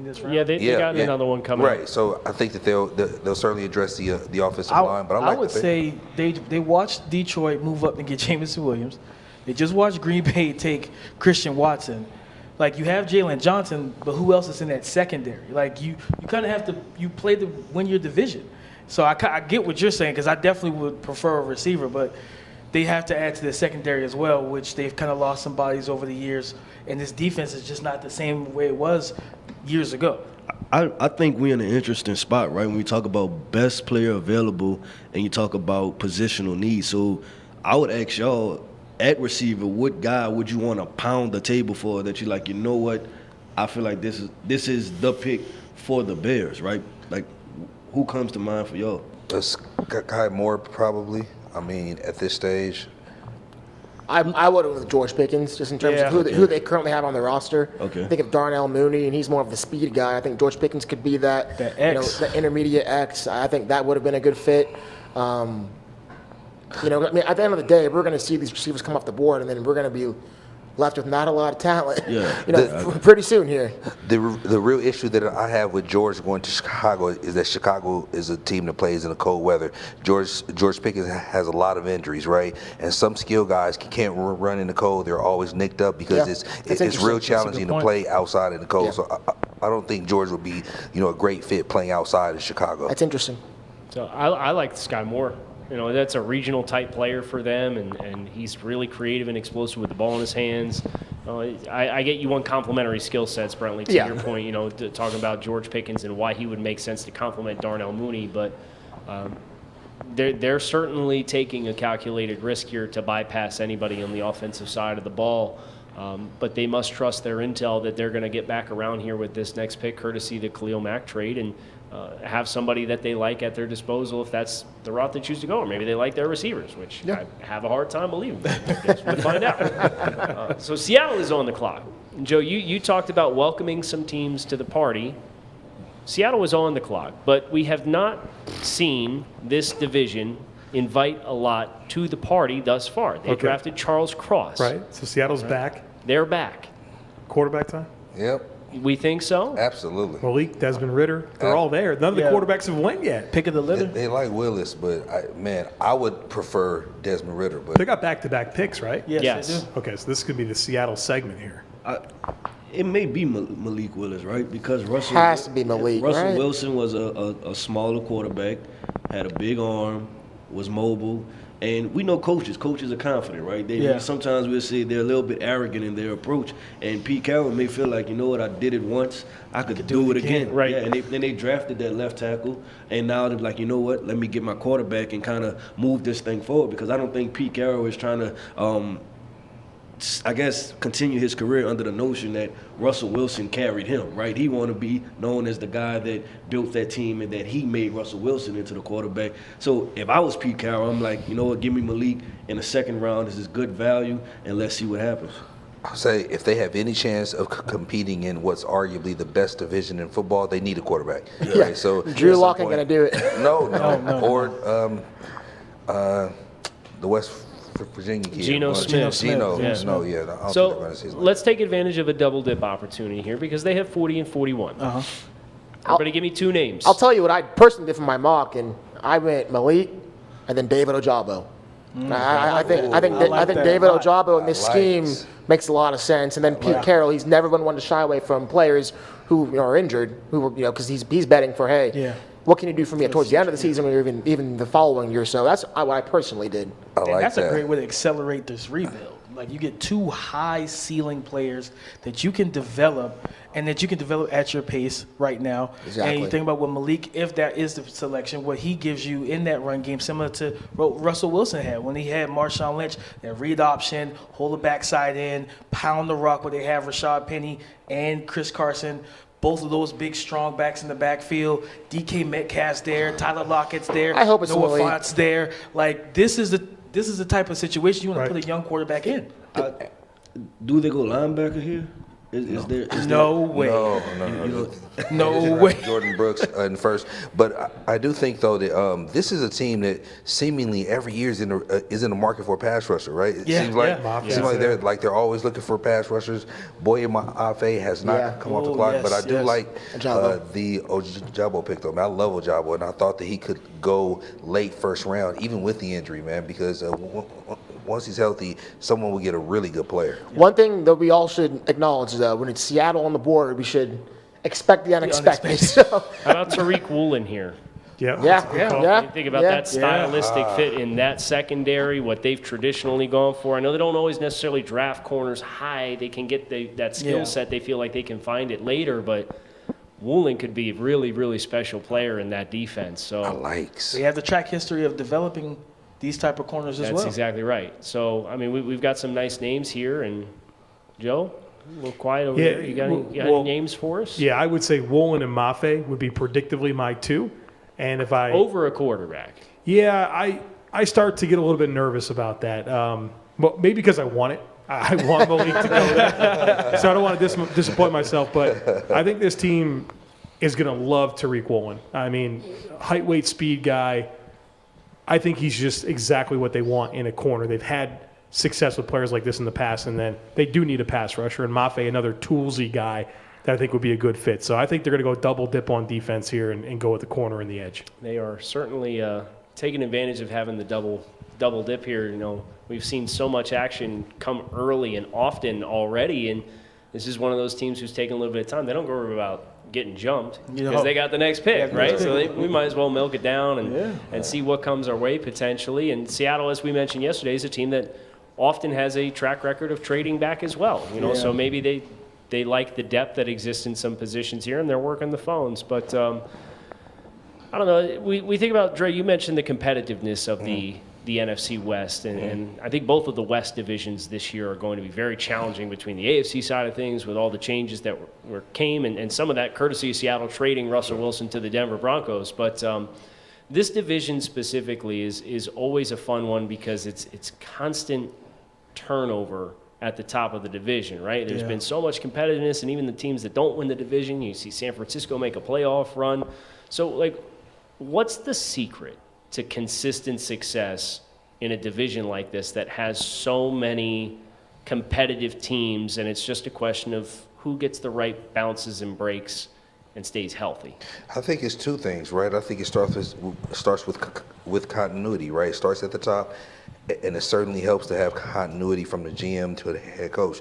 this round. Yeah, they got another one coming. Right. So I think that they'll certainly address the offensive line. But I would say they watched Detroit move up and get Jameson Williams. They just watched Green Bay take Christian Watson. Like, you have Jalen Johnson, but who else is in that secondary? Like, you kind of have to play to win your division. So I get what you're saying because I definitely would prefer a receiver, but they have to add to the secondary as well, which they've kind of lost some bodies over the years, and this defense is just not the same way it was years ago. I think we're in an interesting spot, right, when we talk about best player available and you talk about positional needs. So I would ask y'all, at receiver, what guy would you want to pound the table for that you're like, you know what, I feel like this is the pick for the Bears, right? Like, who comes to mind for y'all? Skyy Moore, probably. I mean, at this stage. I would have with George Pickens, just in terms of who they currently have on their roster. Okay. Think of Darnell Mooney, and he's more of the speed guy. I think George Pickens could be that X. the intermediate X. I think that would have been a good fit. At the end of the day, we're going to see these receivers come off the board, and then we're going to be left with not a lot of talent. Yeah. Pretty soon here. The real issue that I have with George going to Chicago is that Chicago is a team that plays in the cold weather. George Pickens has a lot of injuries, right? And some skill guys can't run in the cold. They're always nicked up because it's real challenging to play outside in the cold. Yeah. So I don't think George would be a great fit playing outside in Chicago. That's interesting. So I like Skyy Moore. That's a regional type player for them, and he's really creative and explosive with the ball in his hands. I get you one complementary skill sets, Brentley, to your point, talking about George Pickens and why he would make sense to complement Darnell Mooney, but they're certainly taking a calculated risk here to bypass anybody on the offensive side of the ball. But they must trust their intel that they're going to get back around here with this next pick, courtesy of the Khalil Mack trade, and have somebody that they like at their disposal if that's the route they choose to go. Or maybe they like their receivers, which I have a hard time believing. We'll find out. So Seattle is on the clock. Joe, you talked about welcoming some teams to the party. Seattle was on the clock, but we have not seen this division invite a lot to the party thus far. They drafted Charles Cross. Right. So Seattle's back. They're back. Quarterback time? Yep. We think so? Absolutely. Malik, Desmond Ritter, they're all there. None of the quarterbacks have went yet. Pick of the litter. They like Willis, but I would prefer Desmond Ritter. But They got back-to-back picks, right? Yes. They do. Okay, so this could be the Seattle segment here. It may be Malik Willis, right? Because Russell Has to be Malik, Russell right? Wilson was a smaller quarterback, had a big arm, was mobile, and we know coaches. Coaches are confident, right? Sometimes we'll say they're a little bit arrogant in their approach, and Pete Carroll may feel like, you know what, I did it once, I could do it again. Right. Yeah, and then they drafted that left tackle, and now they're like, you know what, let me get my quarterback and kind of move this thing forward, because I don't think Pete Carroll is trying to I guess, continue his career under the notion that Russell Wilson carried him, right? He want to be known as the guy that built that team and that he made Russell Wilson into the quarterback. So if I was Pete Carroll, I'm like, you know what, give me Malik in the second round. This is good value, and let's see what happens. I'll say if they have any chance of competing in what's arguably the best division in football, they need a quarterback. Yeah. Right? So Drew Lock ain't going to do it. No. Or the West Virginia kid. Geno Smith. Geno. Yeah. No, yeah. I don't think So they're gonna see his let's take advantage of a double dip opportunity here because they have 40 and 41. Everybody give me two names. I'll tell you what I personally did for my mock, and I went Malik and then David Ojabo. I think that David a lot. Ojabo in this I scheme like- makes a lot of sense. And then Pete Carroll, he's never been one to shy away from players who are injured, who were, because he's betting for, hey, what can you do for me towards the end of the season or even the following year? So that's what I personally did. I like That's that. a great way to accelerate this rebuild. Like you get two high ceiling players that you can develop and that you can develop at your pace right now. Exactly. And you think about what Malik, if that is the selection, what he gives you in that run game, similar to what Russell Wilson had when he had Marshawn Lynch, that read option, hold the backside in, pound the rock where they have Rashad Penny and Chris Carson. Both of those big, strong backs in the backfield. DK Metcalf's there. Tyler Lockett's there. I hope it's Noah Malik. Fant's there. Like, this is the type of situation you want to put a young quarterback in. Do they go linebacker here? Is there No way. No way. Jordan Brooks in first, but I do think though that this is a team that seemingly every year is in the market for a pass rusher, right? It seems like they're always looking for pass rushers. Boye Mafe has not come off the clock, but I do like the Ojabo pick though. Man, I love Ojabo, and I thought that he could go late first round, even with the injury, man, because once he's healthy, someone will get a really good player. One thing that we all should acknowledge, though, when it's Seattle on the board, we should expect the unexpected. So, How about Tariq Woolen here? yeah. You think about that stylistic fit in that secondary, what they've traditionally gone for. I know they don't always necessarily draft corners high. They can get that skill set. They feel like they can find it later, but Woolen could be a really, really special player in that defense. So They have the track history of developing these type of corners as well. That's exactly right. So, I mean, we've got some nice names here. And, Joe, a little quiet over there. You got any names for us? Yeah, I would say Woolen and Mafe would be predictably my two. And if I over a quarterback. Yeah, I start to get a little bit nervous about that. Well, maybe because I want it. I want Malik to go there. So I don't want to disappoint myself. But I think this team is going to love Tariq Woolen. I mean, height, weight, speed guy. I think he's just exactly what they want in a corner. They've had success with players like this in the past, and then they do need a pass rusher. And Mafe, another toolsy guy that I think would be a good fit. So I think they're going to go double dip on defense here and go with the corner and the edge. They are certainly taking advantage of having the double dip here. You know, we've seen so much action come early and often already, and this is one of those teams who's taking a little bit of time. They don't go about getting jumped because they got the next pick, right? So we might as well milk it down and see what comes our way potentially. And Seattle, as we mentioned yesterday, is a team that often has a track record of trading back as well. You know, so maybe they like the depth that exists in some positions here, and they're working the phones. But I don't know. We think about, Dre, you mentioned the competitiveness of the NFC West, and I think both of the West divisions this year are going to be very challenging between the AFC side of things with all the changes that came, and some of that courtesy of Seattle trading Russell Wilson to the Denver Broncos. But this division specifically is always a fun one because it's constant turnover at the top of the division, right? There's been so much competitiveness, and even the teams that don't win the division, you see San Francisco make a playoff run. So, like, what's the secret to consistent success in a division like this that has so many competitive teams, and it's just a question of who gets the right bounces and breaks and stays healthy? I think it's two things, right? I think it starts with continuity, right? It starts at the top, and it certainly helps to have continuity from the GM to the head coach.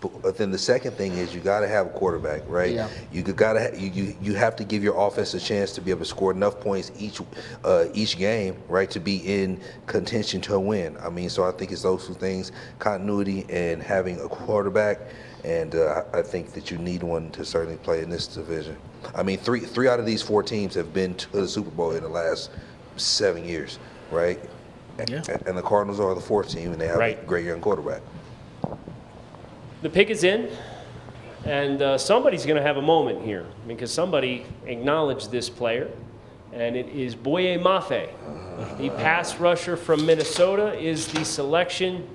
But then the second thing is you got to have a quarterback, right? Yeah. You have to give your offense a chance to be able to score enough points each game, right, to be in contention to win. I mean, so I think it's those two things: continuity and having a quarterback. And I think that you need one to certainly play in this division. I mean, three out of these 4 teams have been to the Super Bowl in the last 7 years, right? Yeah. And the Cardinals are the 4th team, and they have a great young quarterback. The pick is in, and somebody's going to have a moment here because somebody acknowledged this player, and it is Boye Mafe. The pass rusher from Minnesota is the selection.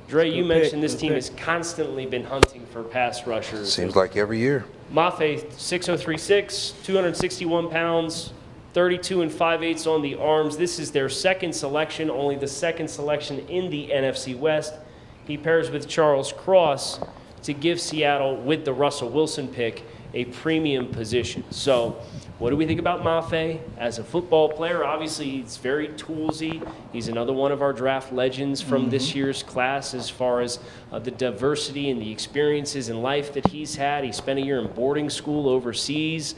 Dre, you mentioned this team has constantly been hunting for pass rushers. Seems like every year. Mafe, 6'0", 261 pounds, 32 5/8 on the arms. This is their second selection, only the second selection in the NFC West. He pairs with Charles Cross to give Seattle, with the Russell Wilson pick, a premium position. So what do we think about Mafe as a football player? Obviously, he's very toolsy. He's another one of our draft legends from this year's class as far as the diversity and the experiences in life that he's had. He spent a year in boarding school overseas.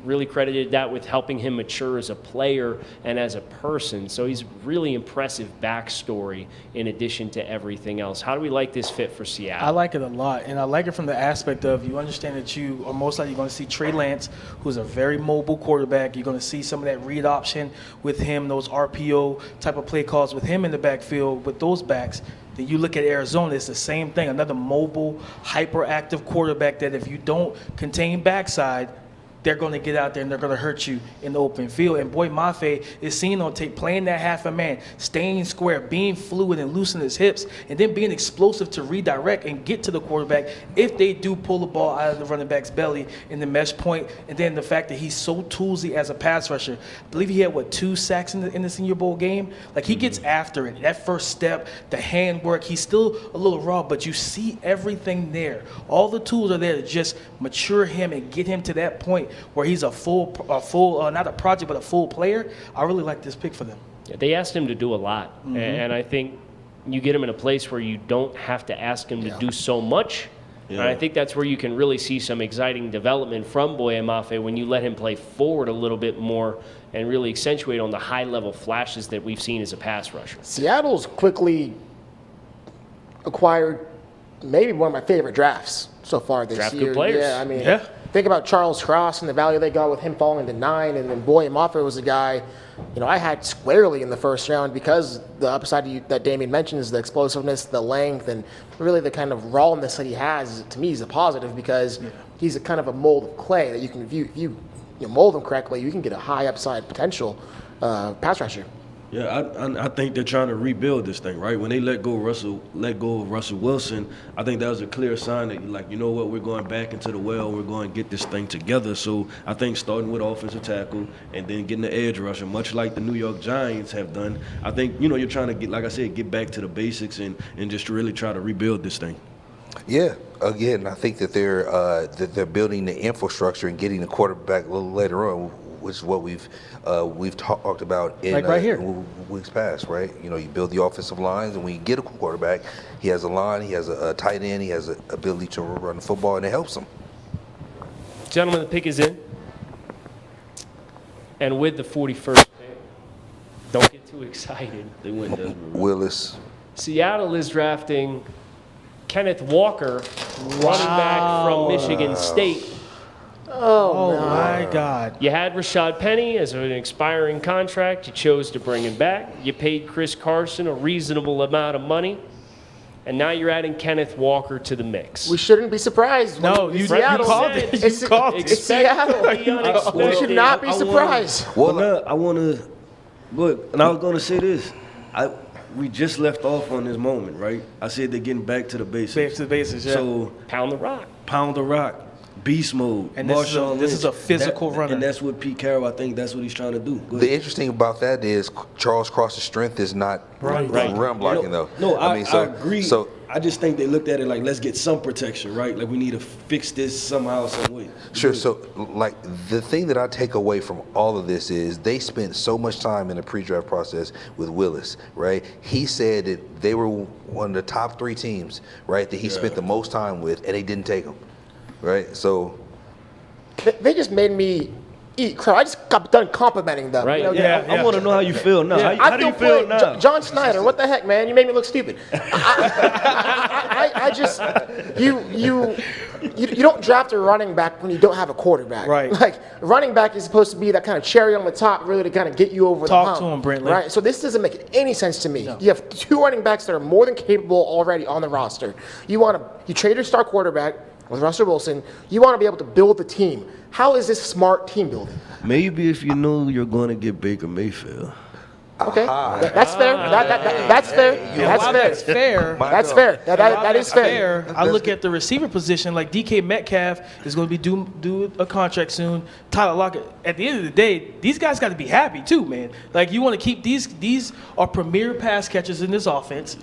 Really credited that with helping him mature as a player and as a person. So he's really impressive backstory in addition to everything else. How do we like this fit for Seattle? I like it a lot, and I like it from the aspect of you understand that you are most likely going to see Trey Lance, who's a very mobile quarterback. You're going to see some of that read option with him, those RPO type of play calls with him in the backfield with those backs. Then you look at Arizona, it's the same thing. Another mobile, hyperactive quarterback that if you don't contain backside, they're going to get out there and they're going to hurt you in the open field. And boy, Mafe is seen on tape playing that half a man, staying square, being fluid and loosening his hips, and then being explosive to redirect and get to the quarterback if they do pull the ball out of the running back's belly in the mesh point. And then the fact that he's so toolsy as a pass rusher. I believe he had, 2 sacks in the Senior Bowl game? Like, he gets after it. That first step, the handwork, he's still a little raw, but you see everything there. All the tools are there to just mature him and get him to that point where he's a full, not a project, but a full player. I really like this pick for them. Yeah, they asked him to do a lot, and I think you get him in a place where you don't have to ask him to do so much. Yeah. And I think that's where you can really see some exciting development from Boye Mafe when you let him play forward a little bit more and really accentuate on the high-level flashes that we've seen as a pass rusher. Seattle's quickly acquired maybe one of my favorite drafts so far this year. Draft good players. Yeah, I mean, think about Charles Cross and the value they got with him falling to 9, and then Boye Mafe was a guy, I had squarely in the first round because the upside that Damien mentioned is the explosiveness, the length, and really the kind of rawness that he has. To me, is a positive because he's a kind of a mold of clay that you can, if you mold him correctly, you can get a high upside potential pass rusher. Yeah, I think they're trying to rebuild this thing, right? When they let go of Russell Wilson, I think that was a clear sign that, we're going back into the well, we're going to get this thing together. So I think starting with offensive tackle and then getting the edge rusher, much like the New York Giants have done, I think, you're trying to get, like I said, get back to the basics and just really try to rebuild this thing. Yeah, again, I think that they're building the infrastructure and getting the quarterback a little later on, which is what we've talked about in right here. Weeks past, right? You build the offensive lines, and when you get a quarterback, he has a line, he has a tight end, he has an ability to run the football, and it helps him. Gentlemen, the pick is in. And with the 41st pick, don't get too excited. They win Desmond Willis. Seattle is drafting Kenneth Walker, running back from Michigan State. Oh my God. You had Rashad Penny as an expiring contract. You chose to bring him back. You paid Chris Carson a reasonable amount of money. And now you're adding Kenneth Walker to the mix. We shouldn't be surprised. No, It's you Seattle. called it. It's, You called it's it. Seattle. We should not be surprised. I want to look, and I was going to say this. We just left off on this moment, right? I said they're getting back to the basics. Back to the basics, yeah. So Pound the rock. pound the rock, beast mode. And this is a physical runner. And that's what Pete Carroll, I think that's what he's trying to do. Go The ahead. interesting about that is Charles Cross's strength is not run blocking, though. No, I so, agree. So I just think they looked at it like, let's get some protection, right? Like we need to fix this somehow, some way. Sure. So, like, the thing that I take away from all of this is they spent so much time in the pre-draft process with Willis, right? He said that they were one of the top 3 teams, right, that he spent the most time with, and they didn't take them, right? So They just made me eat crap. I just got done complimenting them. Right. You know, Yeah, I want to know how you feel now. Yeah. How do you feel now? John Snyder, what the heck, man? You made me look stupid. I just you don't draft a running back when you don't have a quarterback. Right. Like running back is supposed to be that kind of cherry on the top, really to kind of get you over the hump. Talk to him, Brentley. Right. So this doesn't make any sense to me. No. You have 2 running backs that are more than capable already on the roster. You trade your star quarterback with Russell Wilson. You want to be able to build the team. How is this smart team building? Maybe if you know you're going to get Baker Mayfield. Okay, that's fair. That's fair. That's While fair. that's fair. That's fair. That is fair. I look at the receiver position, like DK Metcalf is going to be due a contract soon. Tyler Lockett. At the end of the day, these guys got to be happy too, man. Like you want to keep these are premier pass catchers in this offense.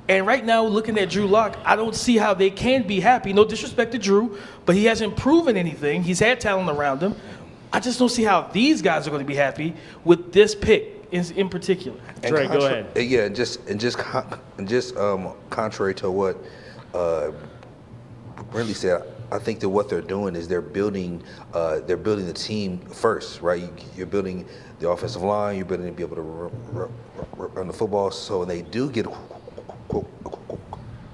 And right now, looking at Drew Lock, I don't see how they can be happy. No disrespect to Drew, but he hasn't proven anything. He's had talent around him. I just don't see how these guys are going to be happy with this pick in particular. Trey, go ahead. Yeah, contrary to what Brentley said, I think that what they're doing is they're building the team first, right? You're building the offensive line. You're building to be able to run the football. So when they do get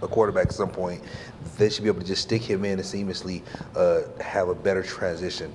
a quarterback at some point, they should be able to just stick him in and seamlessly have a better transition,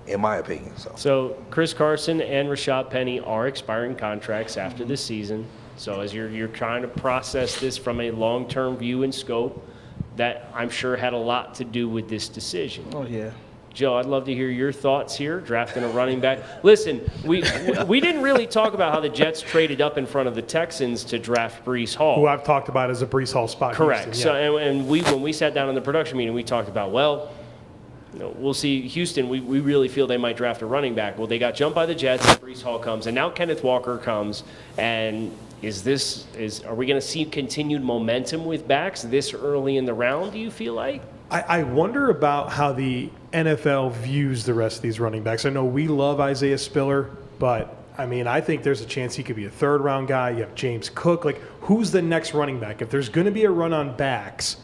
in my opinion. So Chris Carson and Rashad Penny are expiring contracts after this season. So as you're trying to process this from a long-term view and scope, that I'm sure had a lot to do with this decision. Oh, yeah. Joe, I'd love to hear your thoughts here, drafting a running back. Listen, we didn't really talk about how the Jets traded up in front of the Texans to draft Breece Hall. Who I've talked about as a Breece Hall spot. Correct. Houston, yeah. So, and when we sat down in the production meeting, we talked about, we'll see Houston. We really feel they might draft a running back. Well, they got jumped by the Jets. Breece Hall comes, and now Kenneth Walker comes. And are we going to see continued momentum with backs this early in the round? Do you feel like? I wonder about how the NFL views the rest of these running backs. I know we love Isaiah Spiller, but I mean, I think there's a chance he could be a 3rd-round guy. You have James Cook. Like, who's the next running back? If there's going to be a run on backs,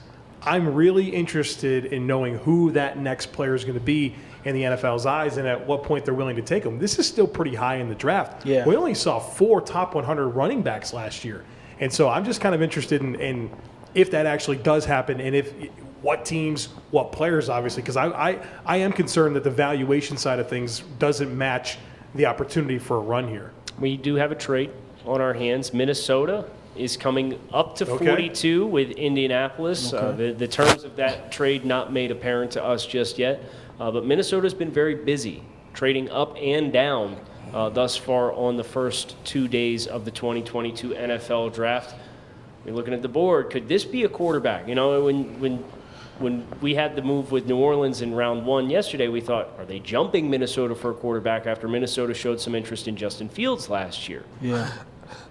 I'm really interested in knowing who that next player is going to be in the NFL's eyes and at what point they're willing to take them. This is still pretty high in the draft. Yeah. We only saw 4 top 100 running backs last year. And so I'm just kind of interested in if that actually does happen and what teams, what players, obviously, because I am concerned that the valuation side of things doesn't match the opportunity for a run here. We do have a trade on our hands. Minnesota is coming up to 42 with Indianapolis. The terms of that trade not made apparent to us just yet. But Minnesota's been very busy trading up and down thus far on the first 2 days of the 2022 NFL Draft. You're looking at the board. Could this be a quarterback? You know, when we had the move with New Orleans in round 1 yesterday, we thought, are they jumping Minnesota for a quarterback after Minnesota showed some interest in Justin Fields last year? Yeah.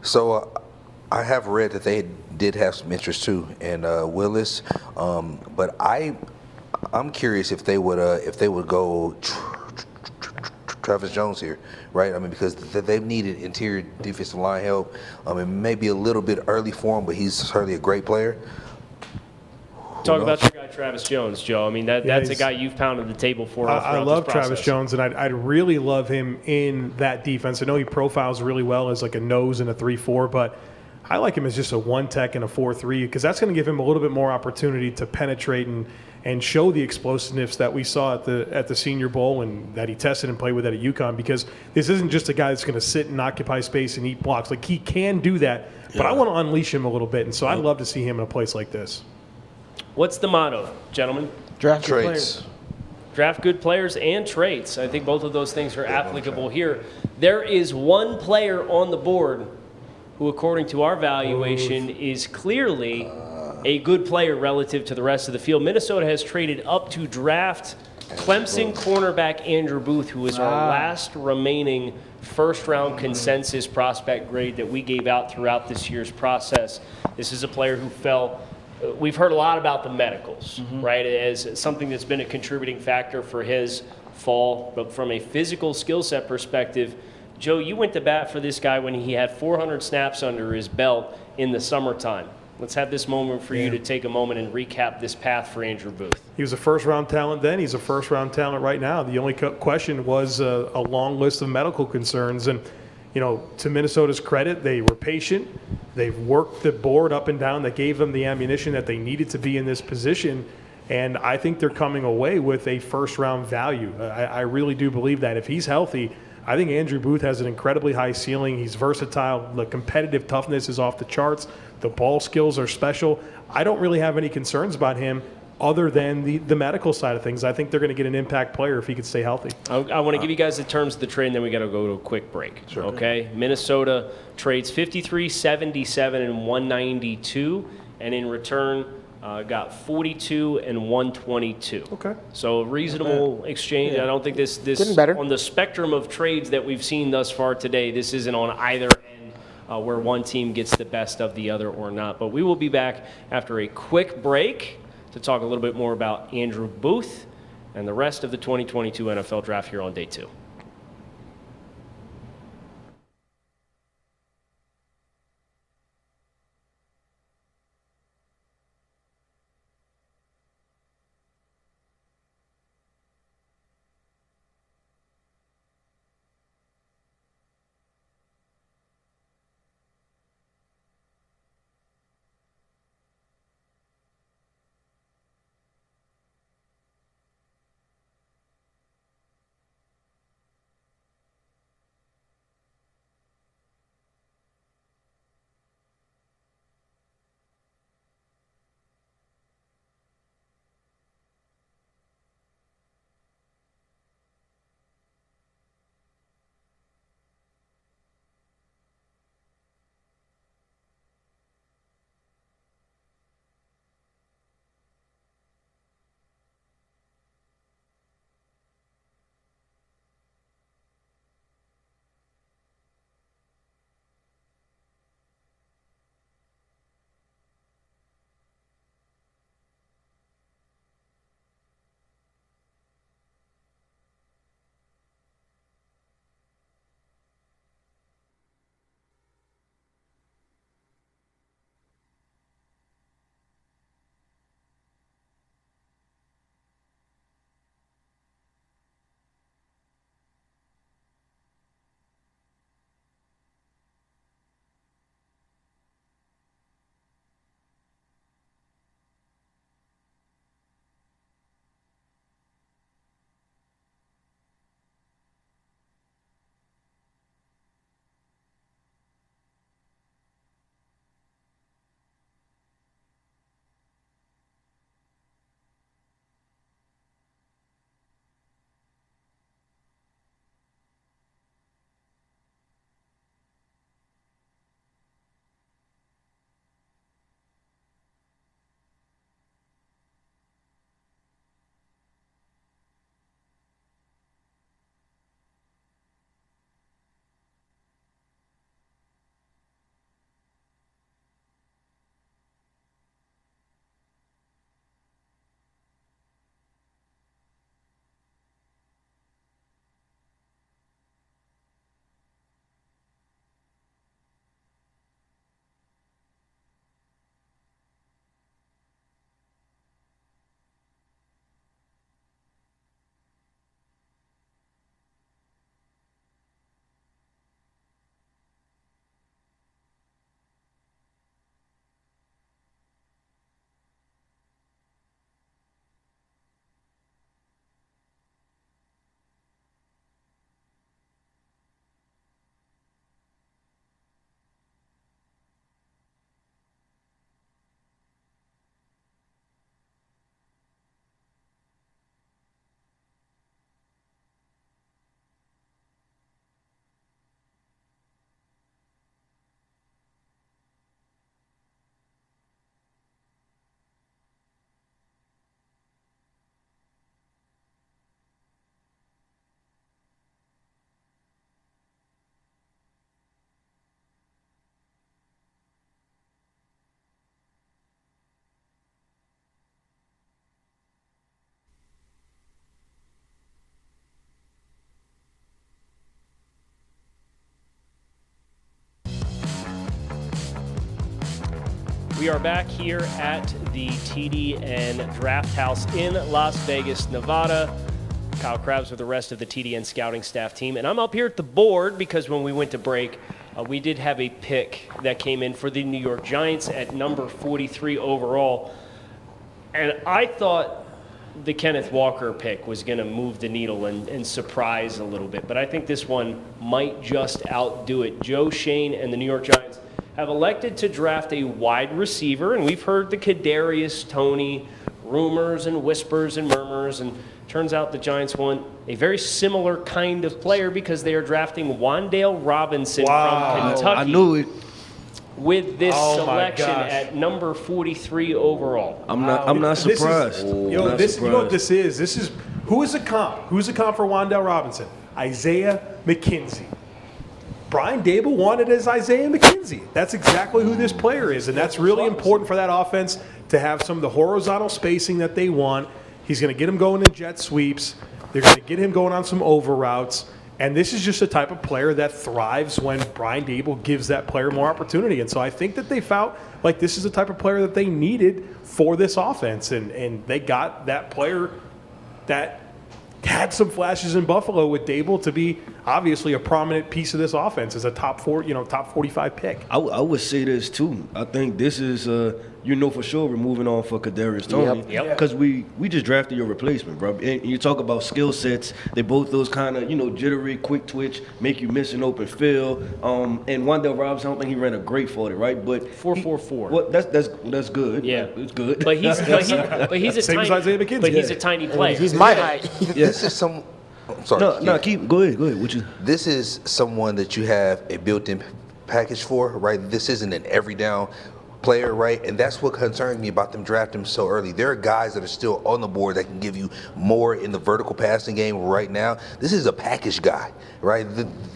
So I have read that they did have some interest too in Willis, but I'm curious if they would go Travis Jones here, right? I mean, because they've needed interior defensive line help. It may be a little bit early for him, but he's certainly a great player. Talk about your guy Travis Jones, Joe. I mean, that's a guy you've pounded the table for. I love Travis Jones, and I'd really love him in that defense. I know he profiles really well as like a nose and a 3-4, but I like him as just a 1 tech and a 4-3 because that's going to give him a little bit more opportunity to penetrate and show the explosiveness that we saw at the Senior Bowl and that he tested and played with at UConn, because this isn't just a guy that's going to sit and occupy space and eat blocks. Like, he can do that, but I want to unleash him a little bit, and so I'd love to see him in a place like this. What's the motto, gentlemen? Draft good Traits. players. Draft good players and traits. I think both of those things are applicable here. There is one player on the board who, according to our valuation, is clearly a good player relative to the rest of the field. Minnesota has traded up to draft Clemson cornerback Andrew Booth, who is our last remaining first-round consensus prospect grade that we gave out throughout this year's process. This is a player who fell. We've heard a lot about the medicals, right, as something that's been a contributing factor for his fall. But from a physical skill set perspective, Joe, you went to bat for this guy when he had 400 snaps under his belt in the summertime. Let's have this moment for you to take a moment and recap this path for Andrew Booth. He was a first-round talent then. He's a first-round talent right now. The only question was a long list of medical concerns. And, you know, to Minnesota's credit, they were patient. They've worked the board up and down that gave them the ammunition that they needed to be in this position. And I think they're coming away with a first-round value. I really do believe that. If he's healthy, I think Andrew Booth has an incredibly high ceiling. He's versatile. The competitive toughness is off the charts. The ball skills are special. I don't really have any concerns about him other than the medical side of things. I think they're going to get an impact player if he could stay healthy. I want to give you guys the terms of the trade, and then we got to go to a quick break. Sure. Okay? Minnesota trades 53, 77, and 192, and in return got 42 and 122. Okay. So a reasonable exchange. I don't think this Getting better. on the spectrum of trades that we've seen thus far today, this isn't on either end where one team gets the best of the other or not. But we will be back after a quick break to talk a little bit more about Andrew Booth and the rest of the 2022 NFL Draft here on day 2. We are back here at the TDN Draft House in Las Vegas, Nevada. Kyle Krabs with the rest of the TDN scouting staff team. And I'm up here at the board because when we went to break, we did have a pick that came in for the New York Giants at number 43 overall. And I thought the Kenneth Walker pick was going to move the needle and surprise a little bit. But I think this one might just outdo it. Joe Schoen and the New York Giants have elected to draft a wide receiver, and we've heard the Kadarius Toney rumors and whispers and murmurs, and turns out the Giants want a very similar kind of player because they are drafting Wan'Dale Robinson from Kentucky. I knew it. With this selection at number 43 overall. I'm not surprised. You know what this is? This is who is a comp? Who's a comp for Wan'Dale Robinson? Isaiah McKenzie. Brian Dable wanted as Isaiah McKenzie. That's exactly who this player is, and that's really important for that offense to have some of the horizontal spacing that they want. He's going to get him going in jet sweeps. They're going to get him going on some over routes. And this is just a type of player that thrives when Brian Dable gives that player more opportunity. And so I think that they felt like this is the type of player that they needed for this offense. And they got that player that had some flashes in Buffalo with Dable to be obviously a prominent piece of this offense as a top 45 pick. I would say this too. I think this is for sure we're moving on for Kadarius Toney because we just drafted your replacement, bro. And you talk about skill sets. They both those kind of jittery, quick twitch, make you miss an open field. And Wan'Dale Robinson, I don't think he ran a great 40, right? But 4.44. Well, that's good. Yeah, it's good. But he's a same as Isaiah McKenzie. But he's a tiny player. He's my height. This is some. I'm sorry. Go ahead. This is someone that you have a built-in package for, right? This isn't an every down player, right? And that's what concerns me about them drafting him so early. There are guys that are still on the board that can give you more in the vertical passing game right now. This is a package guy, right?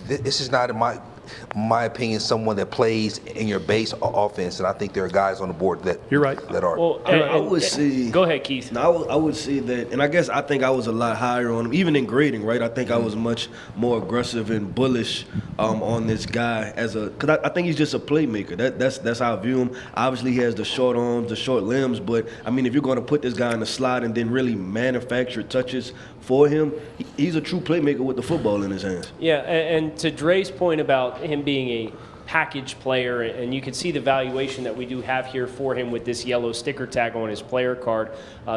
This is not, in my opinion, someone that plays in your base offense, and I think there are guys on the board that you're right that are. Well, I would say. Go ahead, Keith. No, I would say that, and I think I was a lot higher on him, even in grading, right? I think I was much more aggressive and bullish on this guy because I think he's just a playmaker. That's how I view him. Obviously, he has the short arms, the short limbs, but I mean, if you're going to put this guy in the slot and then really manufacture touches for him, he's a true playmaker with the football in his hands. Yeah, and to Dre's point about him being a package player, and you can see the valuation that we do have here for him with this yellow sticker tag on his player card.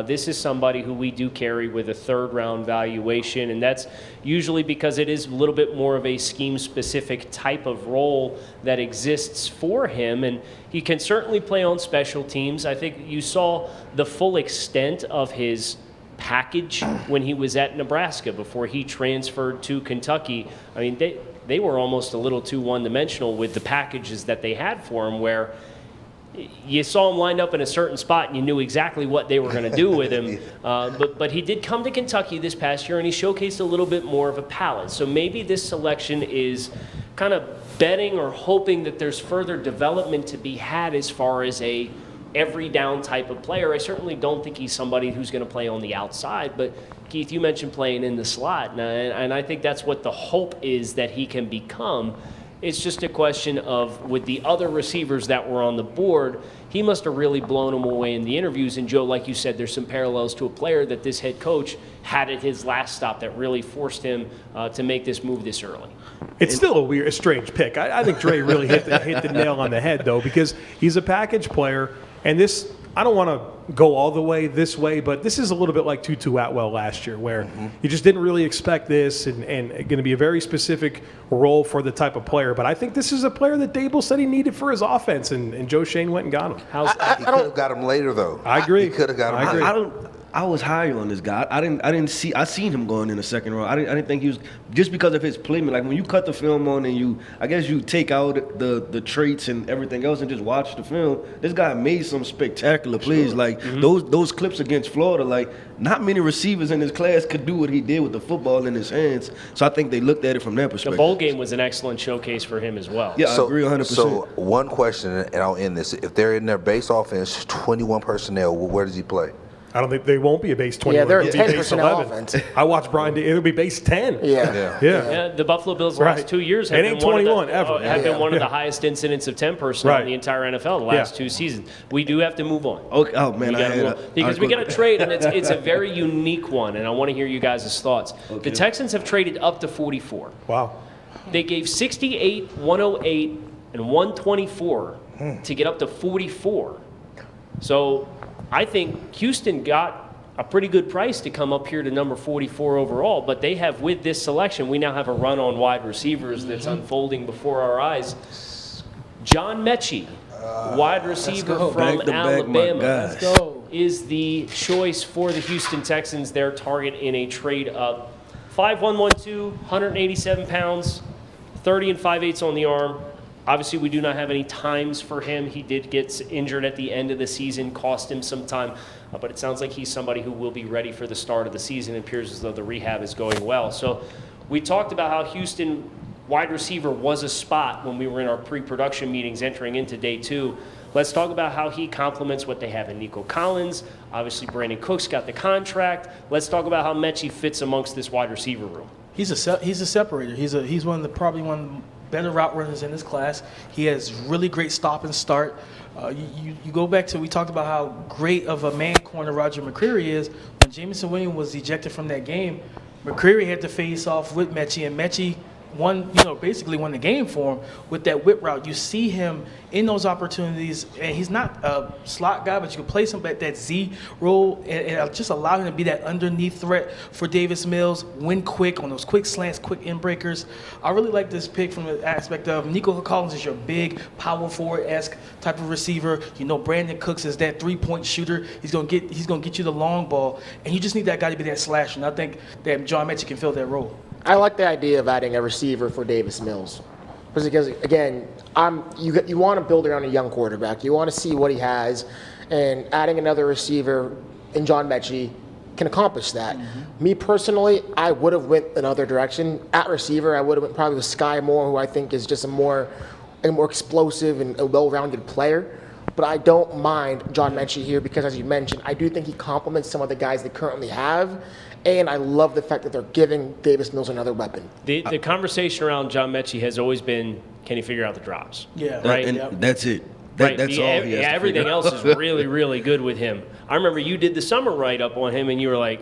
This is somebody who we do carry with a third-round valuation, and that's usually because it is a little bit more of a scheme-specific type of role that exists for him, and he can certainly play on special teams. I think you saw the full extent of his package when he was at Nebraska before he transferred to Kentucky. I mean, they were almost a little too one-dimensional with the packages that they had for him, where you saw him lined up in a certain spot and you knew exactly what they were going to do with him. But he did come to Kentucky this past year and he showcased a little bit more of a palette. So maybe this selection is kind of betting or hoping that there's further development to be had as far as a every down type of player. I certainly don't think he's somebody who's going to play on the outside, but Keith, you mentioned playing in the slot, and I think that's what the hope is that he can become. It's just a question of, with the other receivers that were on the board, he must have really blown them away in the interviews. And Joe, like you said, there's some parallels to a player that this head coach had at his last stop that really forced him to make this move this early. It's still a strange pick. I think Dre really hit the nail on the head, though, because he's a package player. And this, I don't want to go all the way this way, but this is a little bit like Tutu Atwell last year, where you just didn't really expect this and going to be a very specific role for the type of player. But I think this is a player that Dable said he needed for his offense, and Joe Schoen went and got him. He could have got him later, though. I agree. He could have got him later. I was higher on this guy. I seen him going in the second round. I didn't think he was, just because of his playmaking. Like when you cut the film on and I guess you take out the traits and everything else and just watch the film. This guy made some spectacular plays. Like those clips against Florida. Like not many receivers in his class could do what he did with the football in his hands. So I think they looked at it from that perspective. The bowl game was an excellent showcase for him as well. Yeah, I agree 100%. So one question, and I'll end this: if they're in their base offense, 21 personnel, where does he play? I don't think they won't be a base 21. Yeah, they're a It'll be 10 base personnel 11. offense. I watched Brian. It'll be base 10. Yeah. Yeah. The Buffalo Bills the Right. last 2 years have It been ain't one of 21 the, ever. have been one of Yeah. the highest incidents of 10 personnel in Right. the entire NFL the last 2 seasons. We do have to move on. Okay. Oh man, We gotta move on. Because we got to trade, and it's a very unique one, and I want to hear you guys' thoughts. Okay. The Texans have traded up to 44. Wow. They gave 68, 108, and 124 to get up to 44. So I think Houston got a pretty good price to come up here to number 44 overall, but they have, with this selection, we now have a run on wide receivers that's unfolding before our eyes. John Metchie, wide receiver go. from Back to back, my Alabama, guys. Let's go. is the choice for the Houston Texans, their target in a trade up. 5'1", 187 pounds, 30 5/8 on the arm. Obviously, we do not have any times for him. He did get injured at the end of the season, cost him some time. But it sounds like he's somebody who will be ready for the start of the season. It appears as though the rehab is going well. So we talked about how Houston wide receiver was a spot when we were in our pre-production meetings entering into day 2. Let's talk about how he complements what they have in Nico Collins. Obviously, Brandon Cooks got the contract. Let's talk about how Metchie fits amongst this wide receiver room. He's a separator. He's probably one of the better route runners in this class. He has really great stop and start. You go back to, we talked about how great of a man corner Roger McCreary is. When Jameson Williams was ejected from that game, McCreary had to face off with Metchie, and Metchie basically won the game for him with that whip route. You see him in those opportunities, and he's not a slot guy, but you can place him at that Z role and just allow him to be that underneath threat for Davis Mills, win quick on those quick slants, quick in breakers. I really like this pick from the aspect of Nico Collins is your big power forward-esque type of receiver. Brandon Cooks is that three-point shooter. He's gonna get you the long ball, and you just need that guy to be that slasher. And I think that John Metchie can fill that role. I like the idea of adding a receiver for Davis Mills. Because, again, you want to build around a young quarterback. You want to see what he has, and adding another receiver in John Metchie can accomplish that. Mm-hmm. Me personally, I would have went another direction. At receiver, I would have went probably with Skyy Moore, who I think is just a more explosive and a well-rounded player. But I don't mind John Metchie here because, as you mentioned, I do think he complements some of the guys they currently have. And I love the fact that they're giving Davis Mills another weapon. The conversation around John Metchie has always been, can he figure out the drops? Yeah. Right? And that's it. Right. That's all he has to everything figure else out. is really, really good with him. I remember you did the summer write-up on him, and you were like,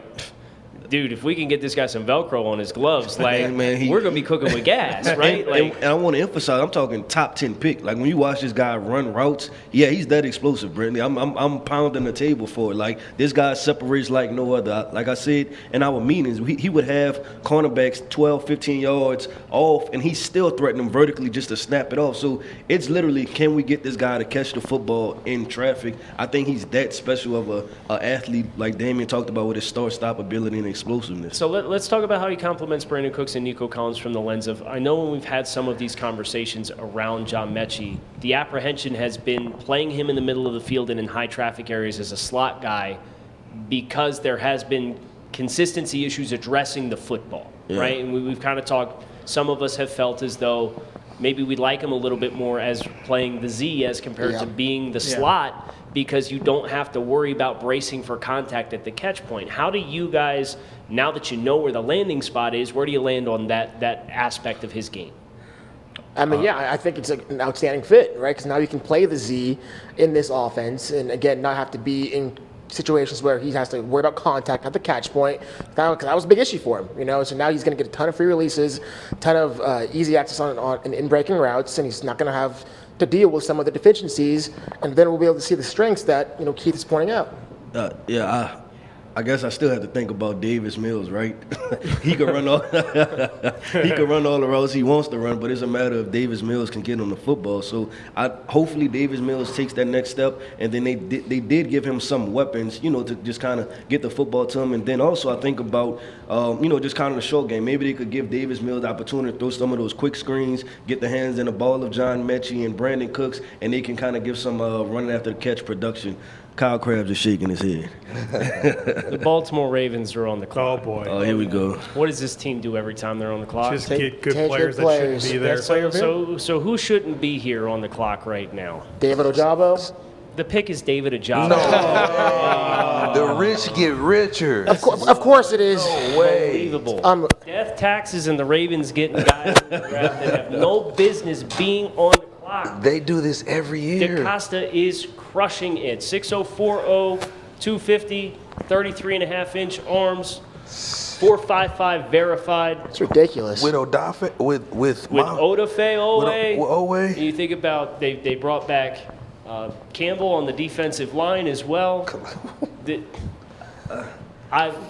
dude, if we can get this guy some Velcro on his gloves, like, Man, we're going to be cooking with gas, right? And I want to emphasize, I'm talking top 10 pick. Like when you watch this guy run routes, yeah, he's that explosive, Brittany. I'm pounding the table for it. Like this guy separates like no other. Like I said in our meetings, he would have cornerbacks 12, 15 yards off, and he's still threatening them vertically just to snap it off. So it's literally, can we get this guy to catch the football in traffic? I think he's that special of a athlete, like Damian talked about with his start-stop ability and explosiveness. So let's talk about how he complements Brandon Cooks and Nico Collins from the lens of, I know when we've had some of these conversations around John Metchie, the apprehension has been playing him in the middle of the field and in high traffic areas as a slot guy because there has been consistency issues addressing the football, right? And we've kind of talked, some of us have felt as though maybe we'd like him a little bit more as playing the Z as compared to being the slot, because you don't have to worry about bracing for contact at the catch point. How do you guys, now that you know where the landing spot is, where do you land on that aspect of his game? I mean, I think it's an outstanding fit, right? Because now you can play the Z in this offense, and again, not have to be in situations where he has to worry about contact at the catch point. Because that was a big issue for him, So now he's going to get a ton of free releases, ton of easy access in breaking routes, and he's not going to have to deal with some of the deficiencies. And then we'll be able to see the strengths that Keith is pointing out. I guess I still have to think about Davis Mills, right? He could run all the routes he wants to run, but it's a matter of Davis Mills can get on the football. So hopefully Davis Mills takes that next step, and then they did give him some weapons, to just kind of get the football to him. And then also I think about, just kind of the short game. Maybe they could give Davis Mills the opportunity to throw some of those quick screens, get the hands in the ball of John Metchie and Brandon Cooks, and they can kind of give some running after the catch production. Kyle Krabs is shaking his head. The Baltimore Ravens are on the clock. Oh, boy. Oh, here we go. What does this team do every time they're on the clock? Just get good take players your that shouldn't players. be there. So who shouldn't be here on the clock right now? David Ojabo. The pick is David Ojabo. No. The rich get richer. Of course it is. No way. Unbelievable. Death taxes and the Ravens getting guys in the draft that have no business being on the clock. They do this every year. DaCosta is crushing it. 6'0", 250, 33.5-inch arms, 4.55 verified. It's ridiculous. With Odafe, with Odafe Owe. Owe. You think about they brought back Campbell on the defensive line as well.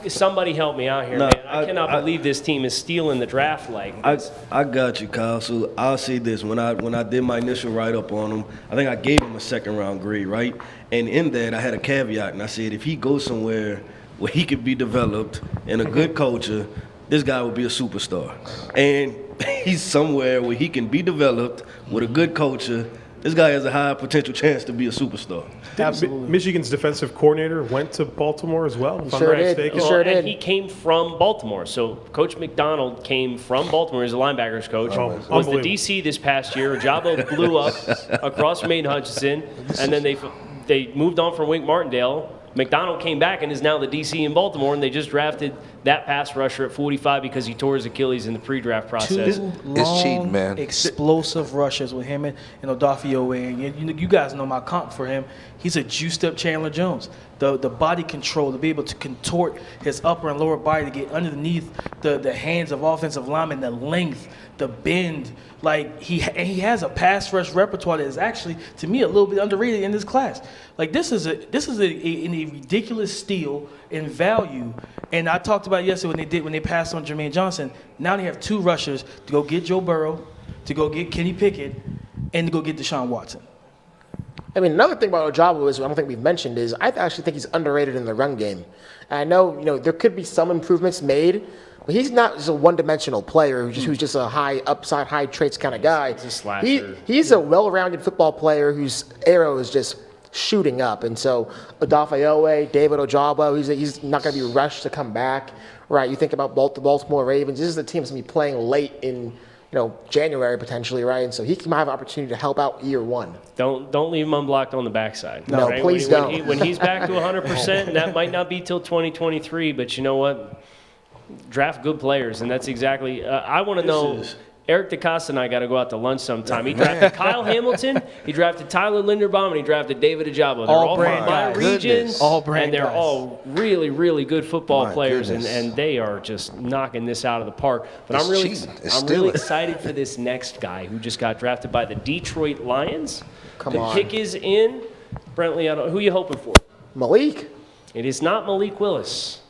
Somebody help me out here, man. I cannot believe this team is stealing the draft like this. I got you, Kyle. So I'll say this. When I did my initial write-up on him, I think I gave him a second-round grade, right? And in that, I had a caveat, and I said if he goes somewhere where he could be developed and a good culture, this guy would be a superstar. And he's somewhere where he can be developed with a good culture. This guy has a high potential chance to be a superstar. Absolutely. Michigan's defensive coordinator went to Baltimore as well, if I'm not mistaken. Sure did. And he came from Baltimore. So Coach McDonald came from Baltimore. He's a linebackers coach. Was the DC this past year. Ojabo blew up across Maine Hutchinson, and then they moved on from Wink Martindale. McDonald came back and is now the DC in Baltimore, and they just drafted that pass rusher at 45 because he tore his Achilles in the pre-draft process. It's cheating, man. Explosive rushers with him and Odafe Owe. And you guys know my comp for him. He's a juiced-up Chandler Jones. The body control, to be able to contort his upper and lower body to get underneath the hands of offensive linemen, the length, the bend. Like he has a pass rush repertoire that is actually, to me, a little bit underrated in this class. Like this is a ridiculous steal in value. And I talked about it yesterday when they passed on Jermaine Johnson. Now they have two rushers to go get Joe Burrow, to go get Kenny Pickett, and to go get Deshaun Watson. I mean, another thing about Ojabo is, I don't think we've mentioned, is I actually think he's underrated in the run game. And I know, there could be some improvements made, but he's not just a one-dimensional player who's just a high upside, high traits kind of guy. He's a slasher. He's a well-rounded football player whose arrow is just shooting up. And so Odafe Owe, David Ojabo, he's not going to be rushed to come back. Right? You think about the Baltimore Ravens. This is the team that's going to be playing late in January potentially, right? And so he might have an opportunity to help out year one. Don't leave him unblocked on the backside. No, right? please don't. When he's back to 100%, and that might not be till 2023, but you know what? Draft good players, and that's exactly. I want to know. Eric DaCosta and I got to go out to lunch sometime. He drafted Kyle Hamilton, he drafted Tyler Linderbaum, and he drafted David Ojabo. They're all from my region, and they're all really, really good football players, and they are just knocking this out of the park. But I'm really excited for this next guy who just got drafted by the Detroit Lions. The pick is in. Brentley, who are you hoping for? Malik. It is not Malik Willis.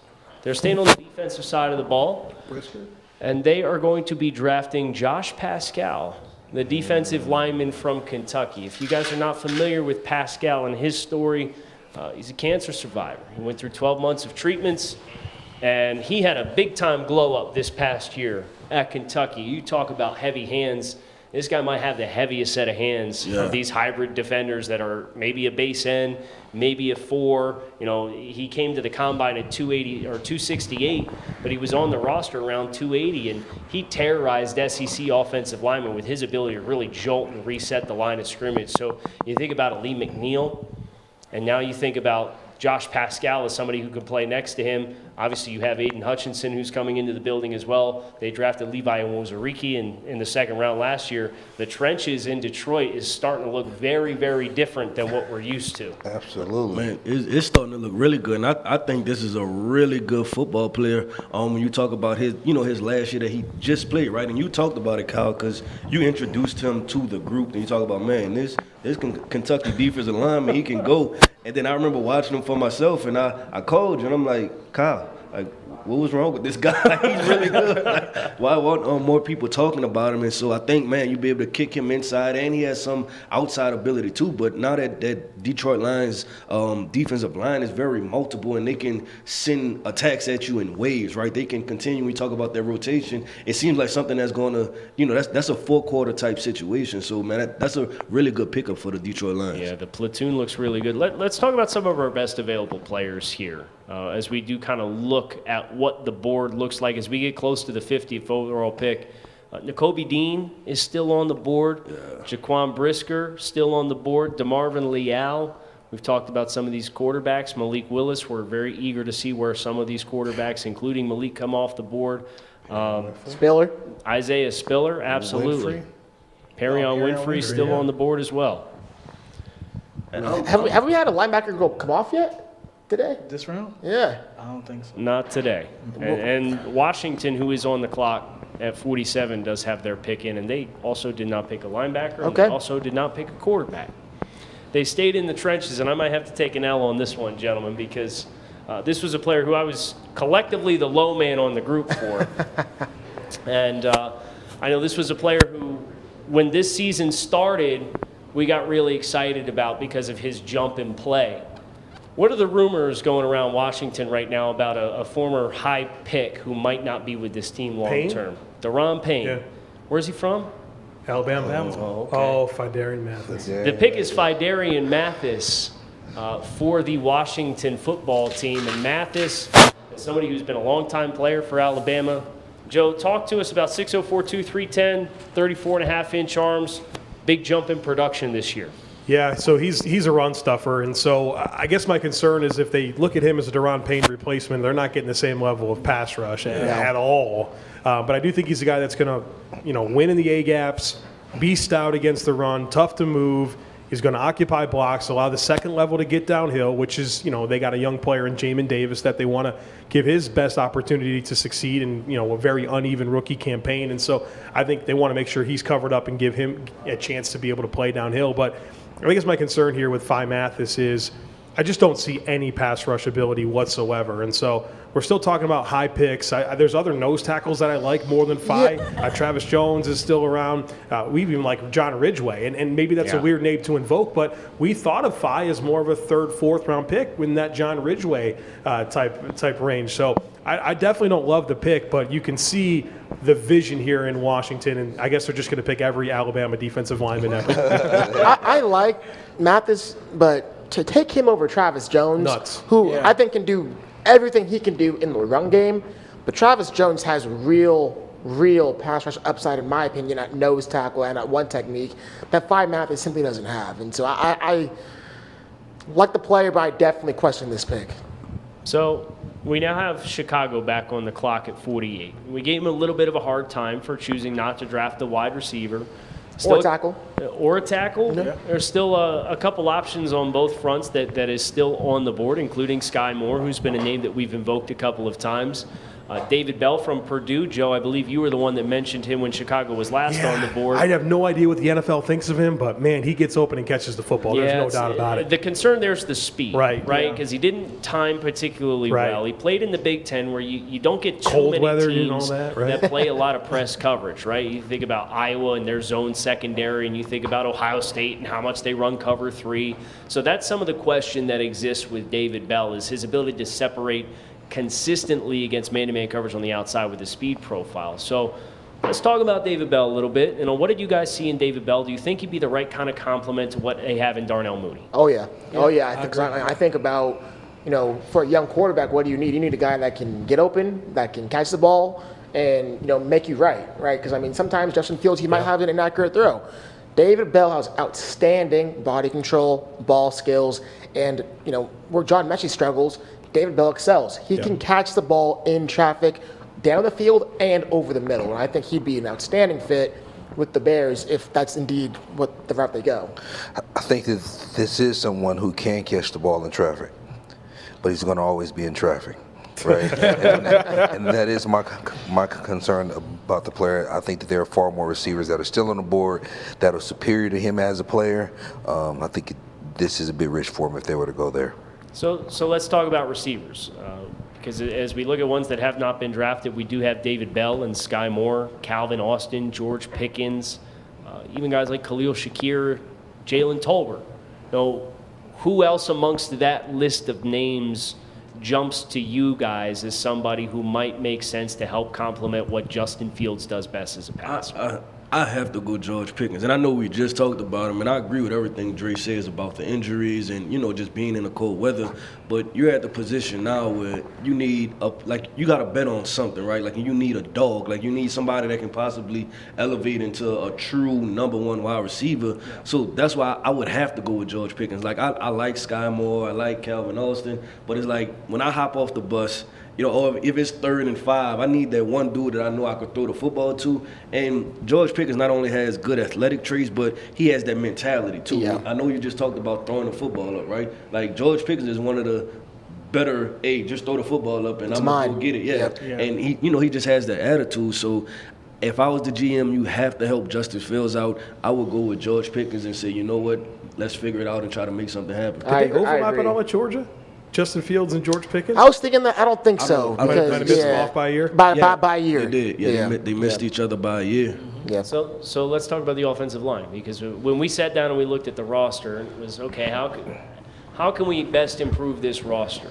They're staying on the defensive side of the ball. Brisker. And they are going to be drafting Josh Pascal, the defensive lineman from Kentucky. If you guys are not familiar with Pascal and his story, he's a cancer survivor. He went through 12 months of treatments, and he had a big-time glow-up this past year at Kentucky. You talk about heavy hands. This guy might have the heaviest set of hands of these hybrid defenders that are maybe a base end, maybe a 4. He came to the combine at 280 or 268, but he was on the roster around 280, and he terrorized SEC offensive linemen with his ability to really jolt and reset the line of scrimmage. So you think about Lee McNeil, and now you think about Josh Pascal as somebody who could play next to him. Obviously, you have Aiden Hutchinson, who's coming into the building as well. They drafted Levi Onwuzurike in the second round last year. The trenches in Detroit is starting to look very, very different than what we're used to. Absolutely. Man, it's starting to look really good. And I think this is a really good football player. When you talk about his last year that he just played, right? And you talked about it, Kyle, because you introduced him to the group. And you talk about, man, this Kentucky defensive lineman, he can go. And then I remember watching him for myself, and I called you, and I'm like, Kyle, what was wrong with this guy? He's really good. Why weren't more people talking about him? And so I think, man, you'll be able to kick him inside, and he has some outside ability too. But now that Detroit Lions defensive line is very multiple, and they can send attacks at you in waves, right? They can continually talk about their rotation. It seems like something that's going to, that's a 4-quarter type situation. So, man, that's a really good pickup for the Detroit Lions. Yeah, the platoon looks really good. Let's talk about some of our best available players here. As we do kind of look at what the board looks like as we get close to the 50th overall pick. Nakobe Dean is still on the board. Yeah. Jaquan Brisker still on the board. DeMarvin Leal, We've talked about some of these quarterbacks. Malik Willis, we're very eager to see where some of these quarterbacks, including Malik, come off the board. Spiller. Isaiah Spiller, absolutely. Perrion Winfrey still on the board as well. Have we had a linebacker come off yet today? This round? Yeah. I don't think so. Not today. And Washington, who is on the clock at 47, does have their pick in, and they also did not pick a linebacker. And they also did not pick a quarterback. They stayed in the trenches, and I might have to take an L on this one, gentlemen, because this was a player who I was collectively the low man on the group for. And I know this was a player who, when this season started, we got really excited about because of his jump in play. What are the rumors going around Washington right now about a former high pick who might not be with this team long term? Daron Payne. Yeah. Where's he from? Alabama. Fidarian Mathis. The pick is Fidarian Mathis for the Washington football team. And Mathis is somebody who's been a long-time player for Alabama. Joe, talk to us about 6'0", 310, 34.5-inch arms. Big jump in production this year. Yeah, so he's a run stuffer, and so I guess my concern is if they look at him as a Daron Payne replacement, they're not getting the same level of pass rush at all. But I do think he's a guy that's going to, win in the A gaps, be stout against the run, tough to move. He's going to occupy blocks, allow the second level to get downhill, which is, they got a young player in Jamin Davis that they want to give his best opportunity to succeed in, a very uneven rookie campaign. And so I think they want to make sure he's covered up and give him a chance to be able to play downhill. But I guess my concern here with Phi Mathis is I just don't see any pass rush ability whatsoever. And so we're still talking about high picks. There's other nose tackles that I like more than Phi. Travis Jones is still around. We even like John Ridgeway. And maybe that's a weird name to invoke, but we thought of Phi as more of a third, fourth round pick in that John Ridgeway type range. So I definitely don't love the pick, but you can see the vision here in Washington, and I guess they're just going to pick every Alabama defensive lineman ever. I like Mathis, but to take him over Travis Jones, who I think can do everything he can do in the run game, but Travis Jones has real pass rush upside, in my opinion, at nose tackle and at one technique that Phi Mathis simply doesn't have. And so I like the player, but I definitely question this pick. So we now have Chicago back on the clock at 48. We gave him a little bit of a hard time for choosing not to draft a wide receiver. Or a tackle. Or a tackle. Yeah. There's still a couple options on both fronts that is still on the board, including Skyy Moore, who's been a name that we've invoked a couple of times. David Bell from Purdue. Joe, I believe you were the one that mentioned him when Chicago was last on the board. I have no idea what the NFL thinks of him, but, man, he gets open and catches the football. There's no doubt about it. The concern there is the speed, right? Yeah. Because he didn't time particularly well. He played in the Big Ten where you don't get too many weather, teams that play a lot of press coverage, right? You think about Iowa and their zone secondary, and you think about Ohio State and how much they run cover 3. So that's some of the question that exists with David Bell is his ability to separate consistently against man-to-man coverage on the outside with his speed profile. So let's talk about David Bell a little bit. What did you guys see in David Bell? Do you think he'd be the right kind of complement to what they have in Darnell Mooney? Oh, yeah. I think about, for a young quarterback, what do you need? You need a guy that can get open, that can catch the ball, and, make you right? Because, sometimes Justin Fields, he might have an inaccurate throw. David Bell has outstanding body control, ball skills, and, where John Metchie struggles, David Bell excels. He can catch the ball in traffic, down the field, and over the middle. And I think he'd be an outstanding fit with the Bears if that's indeed what the route they go. I think that this is someone who can catch the ball in traffic, but he's going to always be in traffic, right? and that is my concern about the player. I think that there are far more receivers that are still on the board that are superior to him as a player. I think this is a bit rich for him if they were to go there. So let's talk about receivers. Because as we look at ones that have not been drafted, we do have David Bell and Skyy Moore, Calvin Austin, George Pickens, even guys like Khalil Shakir, Jalen Tolbert. Who else amongst that list of names jumps to you guys as somebody who might make sense to help complement what Justin Fields does best as a passer? I have to go George Pickens. And I know we just talked about him, and I agree with everything Dre says about the injuries and, just being in the cold weather. But you're at the position now where you need, you got to bet on something, right? Like, you need a dog. Like, you need somebody that can possibly elevate into a true number one wide receiver. So that's why I would have to go with George Pickens. Like, I like Skyy Moore. I like Calvin Austin. But it's like, when I hop off the bus, or if it's 3rd and 5, I need that one dude that I know I could throw the football to. And George Pickens not only has good athletic traits, but he has that mentality too. Yeah. I know you just talked about throwing the football up, right? Like, George Pickens is one of the better, hey, just throw the football up and I'm going to go get it. Yeah. Yep. Yeah. And he just has that attitude. So if I was the GM, you have to help Justin Fields out. I would go with George Pickens and say, you know what, let's figure it out and try to make something happen. Did they overlap agree. at all at Georgia? Justin Fields and George Pickens? I was thinking that. I don't think so. I don't- because, Might have missed them off by a year? By a year. They did. Yeah, they missed each other by a year. Yeah. So let's talk about the offensive line, because when we sat down and we looked at the roster, it was, okay, how can we best improve this roster?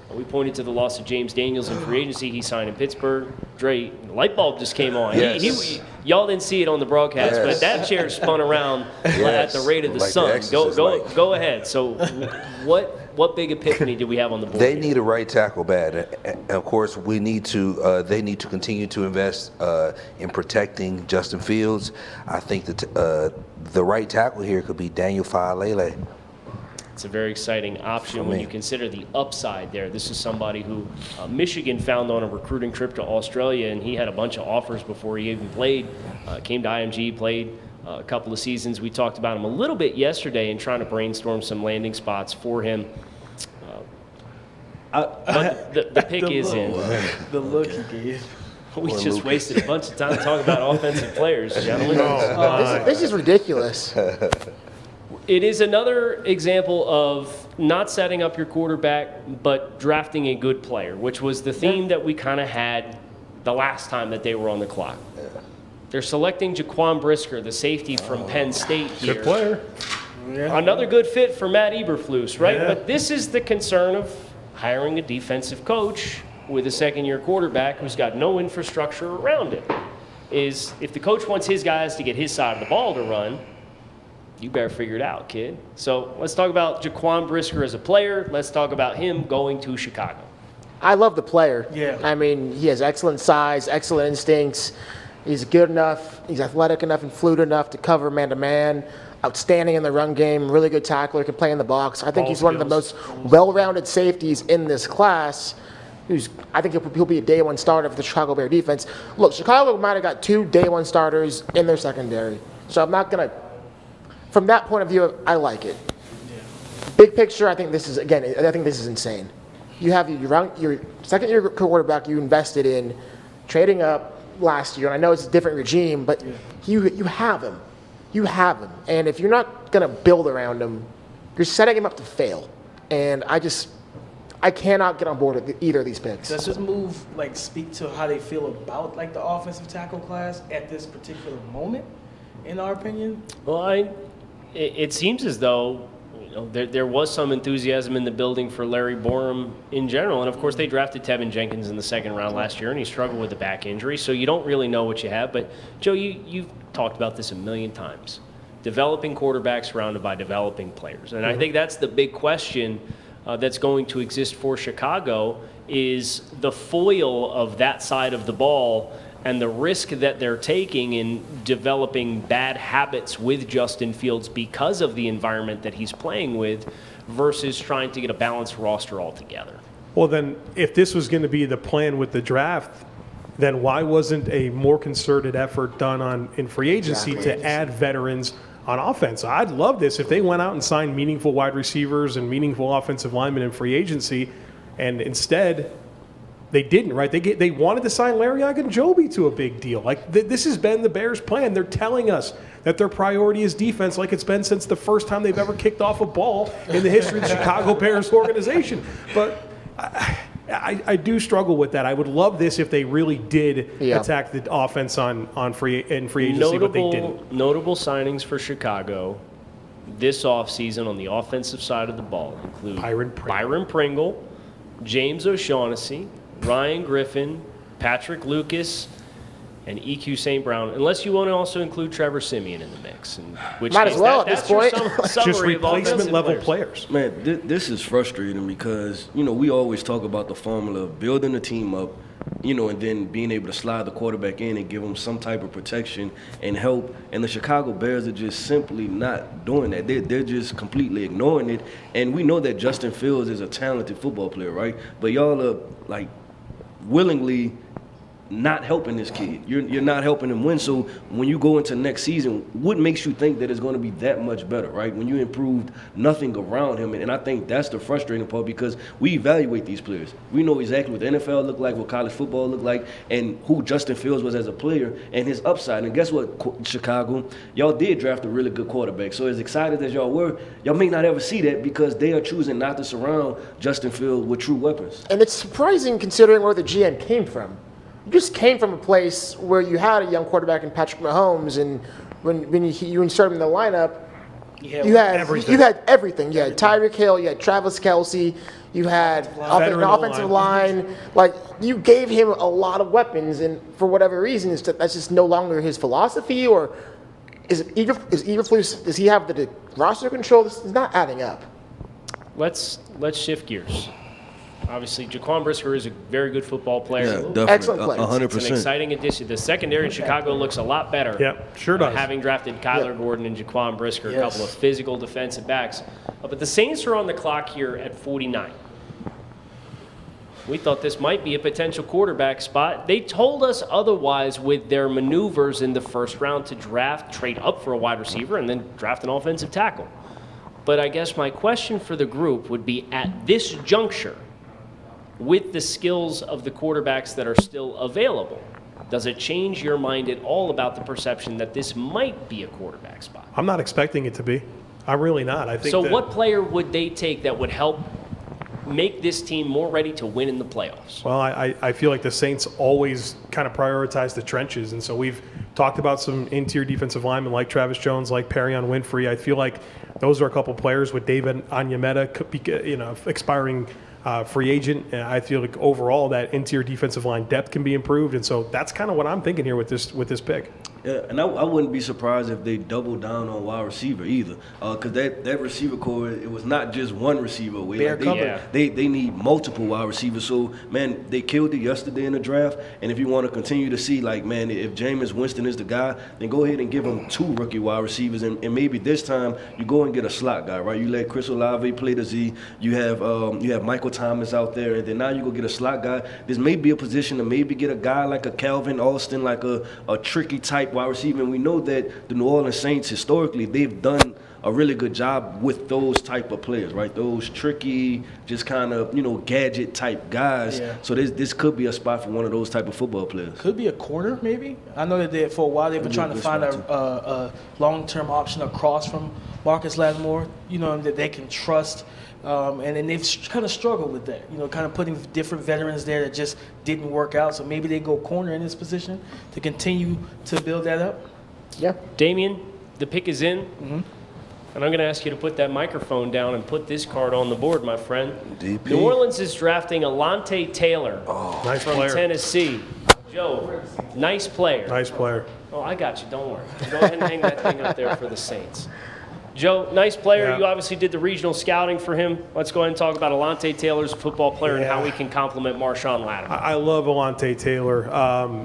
We pointed to the loss of James Daniels in free agency. He signed in Pittsburgh. Dre, the light bulb just came on. Yes. Y'all didn't see it on the broadcast, Yes. but that chair spun around Yes. at the rate of the Like the sun. Exorcist, Go ahead. So what big epiphany do we have on the board? They here? need a right tackle bad, and of course we need to. They need to continue to invest in protecting Justin Fields. I think that the right tackle here could be Daniel Faalele. It's a very exciting option when you consider the upside there. This is somebody who Michigan found on a recruiting trip to Australia, and he had a bunch of offers before he even played. Came to IMG, played a couple of seasons. We talked about him a little bit yesterday and trying to brainstorm some landing spots for him. But the pick is in. The look he gave. We just wasted a bunch of time talking about offensive players, gentlemen. This is ridiculous. It is another example of not setting up your quarterback, but drafting a good player, which was the theme that we kind of had the last time that they were on the clock. They're selecting Jaquan Brisker, the safety from Penn State here. Good player. Another good fit for Matt Eberflus, right? Yeah. But this is the concern of hiring a defensive coach with a second-year quarterback who's got no infrastructure around him. Is if the coach wants his guys to get his side of the ball to run, you better figure it out, kid. So let's talk about Jaquan Brisker as a player. Let's talk about him going to Chicago. I love the player. Yeah. I mean, he has excellent size, excellent instincts. He's good enough. He's athletic enough and fluid enough to cover man-to-man. Outstanding in the run game. Really good tackler. Can play in the box. I think Ball he's one of the skills. most well-rounded safeties in this class. I think he'll be a day one starter for the Chicago Bear defense. Look, Chicago might have got 2 day one starters in their secondary. So I'm not going to. From that point of view, I like it. Big picture, I think this is insane. You have your second-year quarterback you invested in, trading up last year, and I know it's a different regime, but you have him. You have him. And if you're not going to build around him, you're setting him up to fail. And I cannot get on board with either of these picks. Does this move speak to how they feel about the offensive tackle class at this particular moment, in our opinion? Well, it seems as though there was some enthusiasm in the building for Larry Borum in general. And, of course, they drafted Tevin Jenkins in the second round last year, and he struggled with a back injury. So you don't really know what you have. But, Joe, you've talked about this a million times. Developing quarterbacks surrounded by developing players. And I think that's the big question that's going to exist for Chicago is the foil of that side of the ball and the risk that they're taking in developing bad habits with Justin Fields because of the environment that he's playing with versus trying to get a balanced roster altogether. Well, then, if this was going to be the plan with the draft, then why wasn't a more concerted effort done in free agency to add veterans on offense? I'd love this if they went out and signed meaningful wide receivers and meaningful offensive linemen in free agency, and instead they didn't, right? They wanted to sign Larry Ogunjobi to a big deal. This has been the Bears' plan. They're telling us that their priority is defense, like it's been since the first time they've ever kicked off a ball in the history of the Chicago Bears organization. But I do struggle with that. I would love this if they really did attack the offense in free agency, but they didn't. Notable signings for Chicago this offseason on the offensive side of the ball include Byron Pringle, James O'Shaughnessy, Ryan Griffin, Patrick Lucas. and EQ St. Brown, unless you want to also include Trevor Siemian in the mix. Which Might as well at this point. Just replacement level players. Man, this is frustrating because, we always talk about the formula of building a team up, and then being able to slide the quarterback in and give them some type of protection and help. And the Chicago Bears are just simply not doing that. They're just completely ignoring it. And we know that Justin Fields is a talented football player, right? But y'all are, willingly not helping this kid. You're not helping him win. So when you go into next season, what makes you think that it's going to be that much better, right? When you improved nothing around him. And I think that's the frustrating part because we evaluate these players. We know exactly what the NFL looked like, what college football looked like, and who Justin Fields was as a player and his upside. And guess what, Chicago? Y'all did draft a really good quarterback. So as excited as y'all were, y'all may not ever see that because they are choosing not to surround Justin Fields with true weapons. And it's surprising considering where the GM came from. You just came from a place where you had a young quarterback in Patrick Mahomes, and when you insert him in the lineup, you had everything. You had Tyreek Hill, you had Travis Kelce, you had an offensive line. You gave him a lot of weapons, and for whatever reason, that's just no longer his philosophy. Or is Eberflus? Does he have the roster control? This is not adding up. Let's shift gears. Obviously, Jaquan Brisker is a very good football player. Yeah, definitely. Excellent player. 100%. It's an exciting addition. The secondary in Chicago looks a lot better. Yep, sure does. Having drafted Kyler Gordon and Jaquan Brisker, a couple of physical defensive backs. But the Saints are on the clock here at 49. We thought this might be a potential quarterback spot. They told us otherwise with their maneuvers in the first round to trade up for a wide receiver, and then draft an offensive tackle. But I guess my question for the group would be, at this juncture, with the skills of the quarterbacks that are still available, does it change your mind at all about the perception that this might be a quarterback spot? I'm not expecting it to be. I'm really not. I think so. What player would they take that would help make this team more ready to win in the playoffs? Well, I feel like the Saints always kind of prioritize the trenches, and so we've talked about some interior defensive linemen like Travis Jones, like Perrion Winfrey. I feel like those are a couple players with David Onyemata, expiring free agent. And I feel like overall that interior defensive line depth can be improved, and so that's kind of what I'm thinking here with this pick. Yeah, and I wouldn't be surprised if they doubled down on wide receiver either, because that receiver core, it was not just one receiver. They need multiple wide receivers. So, man, they killed it yesterday in the draft, and if you want to continue to see, if Jameis Winston is the guy, then go ahead and give him 2 rookie wide receivers, and maybe this time you go and get a slot guy, right? You let Chris Olave play the Z. You have Michael Thomas out there, and then now you go get a slot guy. This may be a position to maybe get a guy like a Calvin Austin, like a tricky type wide receiver. And we know that the New Orleans Saints, historically, they've done a really good job with those type of players, right? Those tricky, just kind of, gadget type guys. Yeah. So this could be a spot for one of those type of football players. Could be a corner, maybe. I know that for a while they've been trying to find a long-term option across from Marcus Lattimore, that they can trust. And then they've kind of struggled with that, kind of putting different veterans there that just didn't work out. So maybe they go corner in this position to continue to build that up. Yeah. Damien, the pick is in. Mm-hmm. And I'm going to ask you to put that microphone down and put this card on the board, my friend. DP. New Orleans is drafting Alontae Taylor from Tennessee. Joe, nice player. Nice player. Oh, I got you. Don't worry. Go ahead and hang that thing up there for the Saints. Joe, nice player. Yeah. You obviously did the regional scouting for him. Let's go ahead and talk about Alontae Taylor's football player and how we can complement Marshawn Lattimore. I love Alontae Taylor.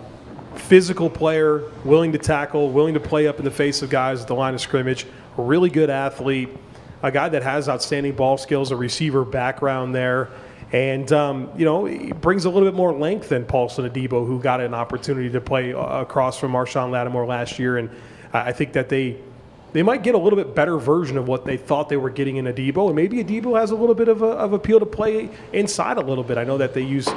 Physical player, willing to tackle, willing to play up in the face of guys at the line of scrimmage. A really good athlete, a guy that has outstanding ball skills, a receiver background there. And, he brings a little bit more length than Paulson Adebo, who got an opportunity to play across from Marshawn Lattimore last year. And I think that they might get a little bit better version of what they thought they were getting in Adebo, and maybe Adebo has a little bit of appeal to play inside a little bit. I know that they use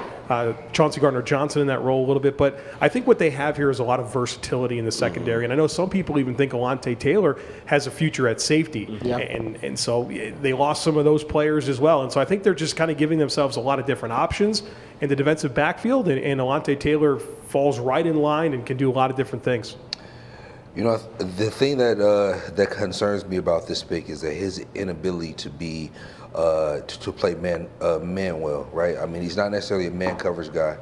Chauncey Gardner-Johnson in that role a little bit, but I think what they have here is a lot of versatility in the secondary, and I know some people even think Alontae Taylor has a future at safety, and so they lost some of those players as well, and so I think they're just kind of giving themselves a lot of different options in the defensive backfield, and Alontae Taylor falls right in line and can do a lot of different things. You know, the thing that that concerns me about this pick is that his inability to be to play man well, right? I mean, he's not necessarily a man coverage guy,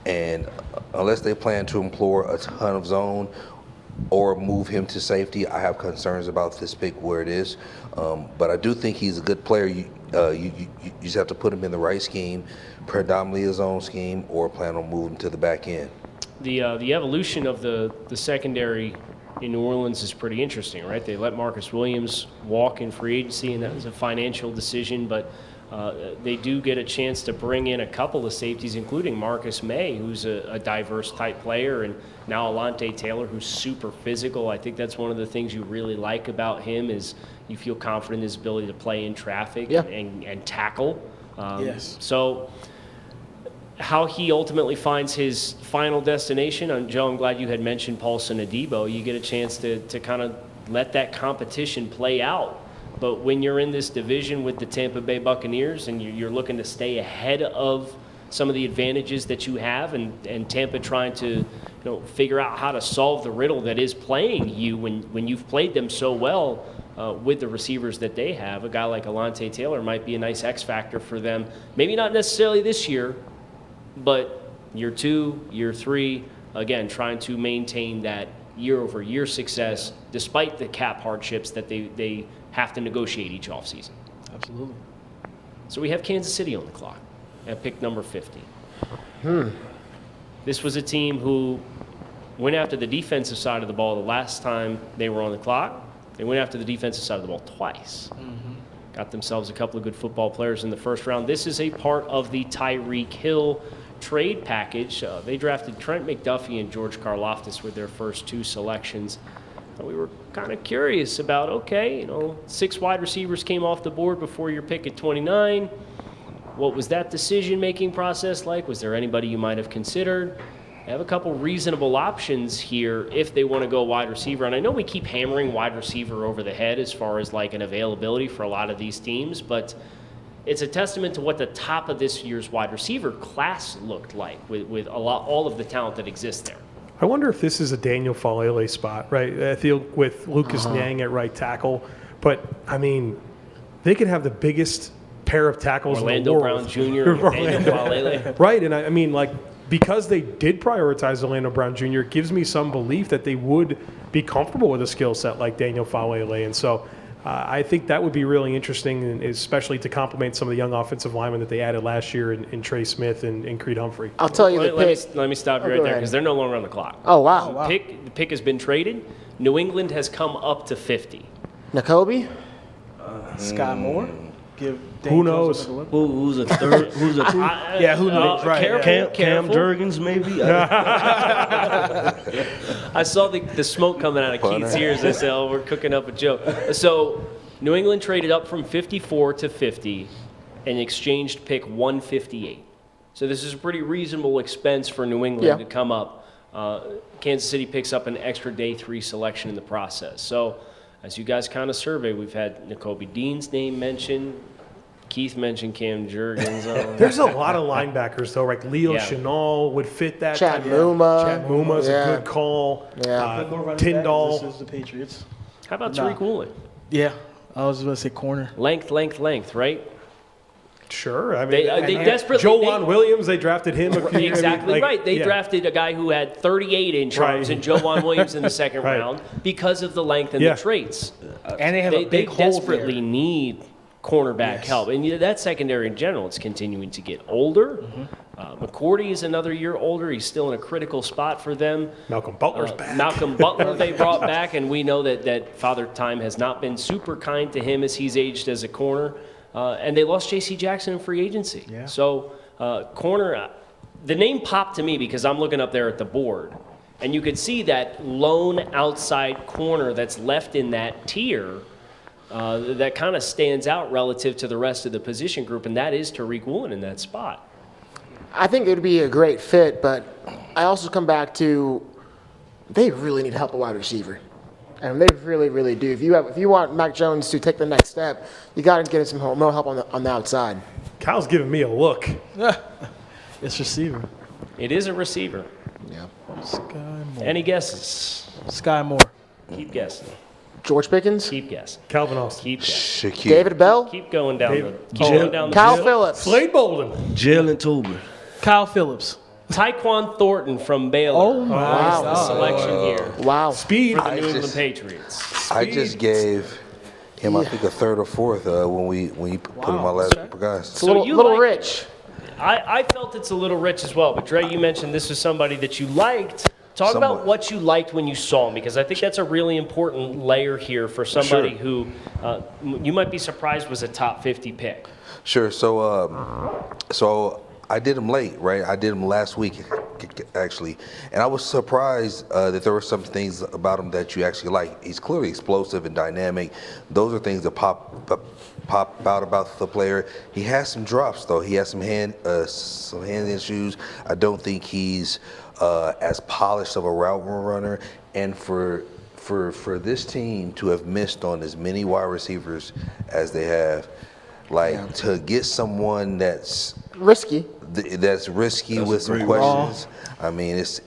and unless they plan to employ a ton of zone or move him to safety, I have concerns about this pick where it is. But I do think he's a good player. You just have to put him in the right scheme, predominantly a zone scheme, or plan on moving to the back end. The evolution of the secondary in New Orleans is pretty interesting, right? They let Marcus Williams walk in free agency, and that was a financial decision, but they do get a chance to bring in a couple of safeties, including Marcus May, who's a diverse type player, and now Alontae Taylor, who's super physical. I think that's one of the things you really like about him is you feel confident in his ability to play in traffic and tackle. Yes. So how he ultimately finds his final destination, Joe, I'm glad you had mentioned Paulson Adebo. You get a chance to kind of let that competition play out. But when you're in this division with the Tampa Bay Buccaneers and you're looking to stay ahead of some of the advantages that you have, and Tampa trying to figure out how to solve the riddle that is playing you when you've played them so well with the receivers that they have, a guy like Alontae Taylor might be a nice X factor for them. Maybe not necessarily this year, but year 2, year 3, again, trying to maintain that year-over-year success despite the cap hardships that they have to negotiate each offseason. Absolutely. So we have Kansas City on the clock at pick number 50. This was a team who went after the defensive side of the ball the last time they were on the clock. They went after the defensive side of the ball twice. Got themselves a couple of good football players in the first round. This is a part of the Tyreek Hill trade package. They drafted Trent McDuffie and George Karlaftis with their first 2 selections. We were kind of curious about, 6 wide receivers came off the board before your pick at 29. What was that decision-making process like? Was there anybody you might have considered? They have a couple reasonable options here if they want to go wide receiver. And I know we keep hammering wide receiver over the head as far as like an availability for a lot of these teams, but it's a testament to what the top of this year's wide receiver class looked like with all of the talent that exists there. I wonder if this is a Daniel Falele spot, right? I feel with Lucas Niang at right tackle. But, I mean, they could have the biggest pair of tackles Orlando in the world. Brown Jr. and Daniel Falele. Right, and I mean, like, because they did prioritize Orlando Brown Jr., it gives me some belief that they would be comfortable with a skill set like Daniel Falele. And so I think that would be really interesting, especially to complement some of the young offensive linemen that they added last year in Trey Smith and Creed Humphrey. I'll tell you the pick. Let me stop you right there because they're no longer on the clock. Oh, wow. The pick has been traded. New England has come up to 50. Nakobe? Skyy Moore. Give Who knows? Who's a third? Who's a Yeah, who knows? Right. Careful, Cam Jurgens maybe? I saw the smoke coming out of Keith's ears. I said, we're cooking up a joke. So New England traded up from 54 to 50 and exchanged pick 158. So this is a pretty reasonable expense for New England to come up. Kansas City picks up an extra day 3 selection in the process. So as you guys kind of survey, we've had Nakobe Dean's name mentioned. Keith mentioned Cam Jurgens. There's a lot of linebackers, though. Like Leo Chenal would fit that. Chad Muma. Chad Muma's a good call. Tyndall. This is the Patriots. How about Tariq Woolen? Yeah, I was going to say corner. Length, right? Sure. I mean, They desperately. Joejuan Williams, they drafted him. Exactly right. They drafted a guy who had 38-inch arms and Joejuan Williams in the second round because of the length and the traits. And they have a big hole there. They desperately need cornerback help. And that secondary in general, it's continuing to get older. McCourty is another year older. He's still in a critical spot for them. Malcolm Butler's back. Malcolm Butler they brought back, and we know that Father Time has not been super kind to him as he's aged as a corner. And they lost J.C. Jackson in free agency. Yeah. So corner, the name popped to me because I'm looking up there at the board. And you could see that lone outside corner that's left in that tier that kind of stands out relative to the rest of the position group, and that is Tariq Woolen in that spot. I think it would be a great fit, but I also come back to they really need help at wide receiver. And they really, really do. If you want Mac Jones to take the next step, you got to get him some more help on the outside. Kyle's giving me a look. It's receiver. It is a receiver. Yeah. Skyy Moore. Any guesses? Skyy Moore. Keep guessing. George Pickens. Keep guessing. Calvin Austin. Keep guessing. Shaquille. David Bell. Keep going down David- the Kyle field. Phillips. Slade Bolden. Jalen Tolbert. Kyle Phillips. Tyquan Thornton from Baylor. Oh, my Wow. The selection here Wow. Speed. for the New I England just- Patriots. I just gave him, I think, a third or fourth when you put in my last group of guys. It's a little, you little like- rich. I felt it's a little rich as well. But Dre, you mentioned this was somebody that you liked. Talk about Somewhat. what you liked when you saw him, because I think that's a really important layer here for somebody Sure. who you might be surprised was a top 50 pick. Sure. So I did him late, right? I did him last week, actually, and I was surprised that there were some things about him that you actually like. He's clearly explosive and dynamic. Those are things that pop out about the player. He has some drops though. He has some hand issues. I don't think he's as polished of a route runner, and for this team to have missed on as many wide receivers as they have, to get someone that's Risky. risky with some great questions. I mean, it's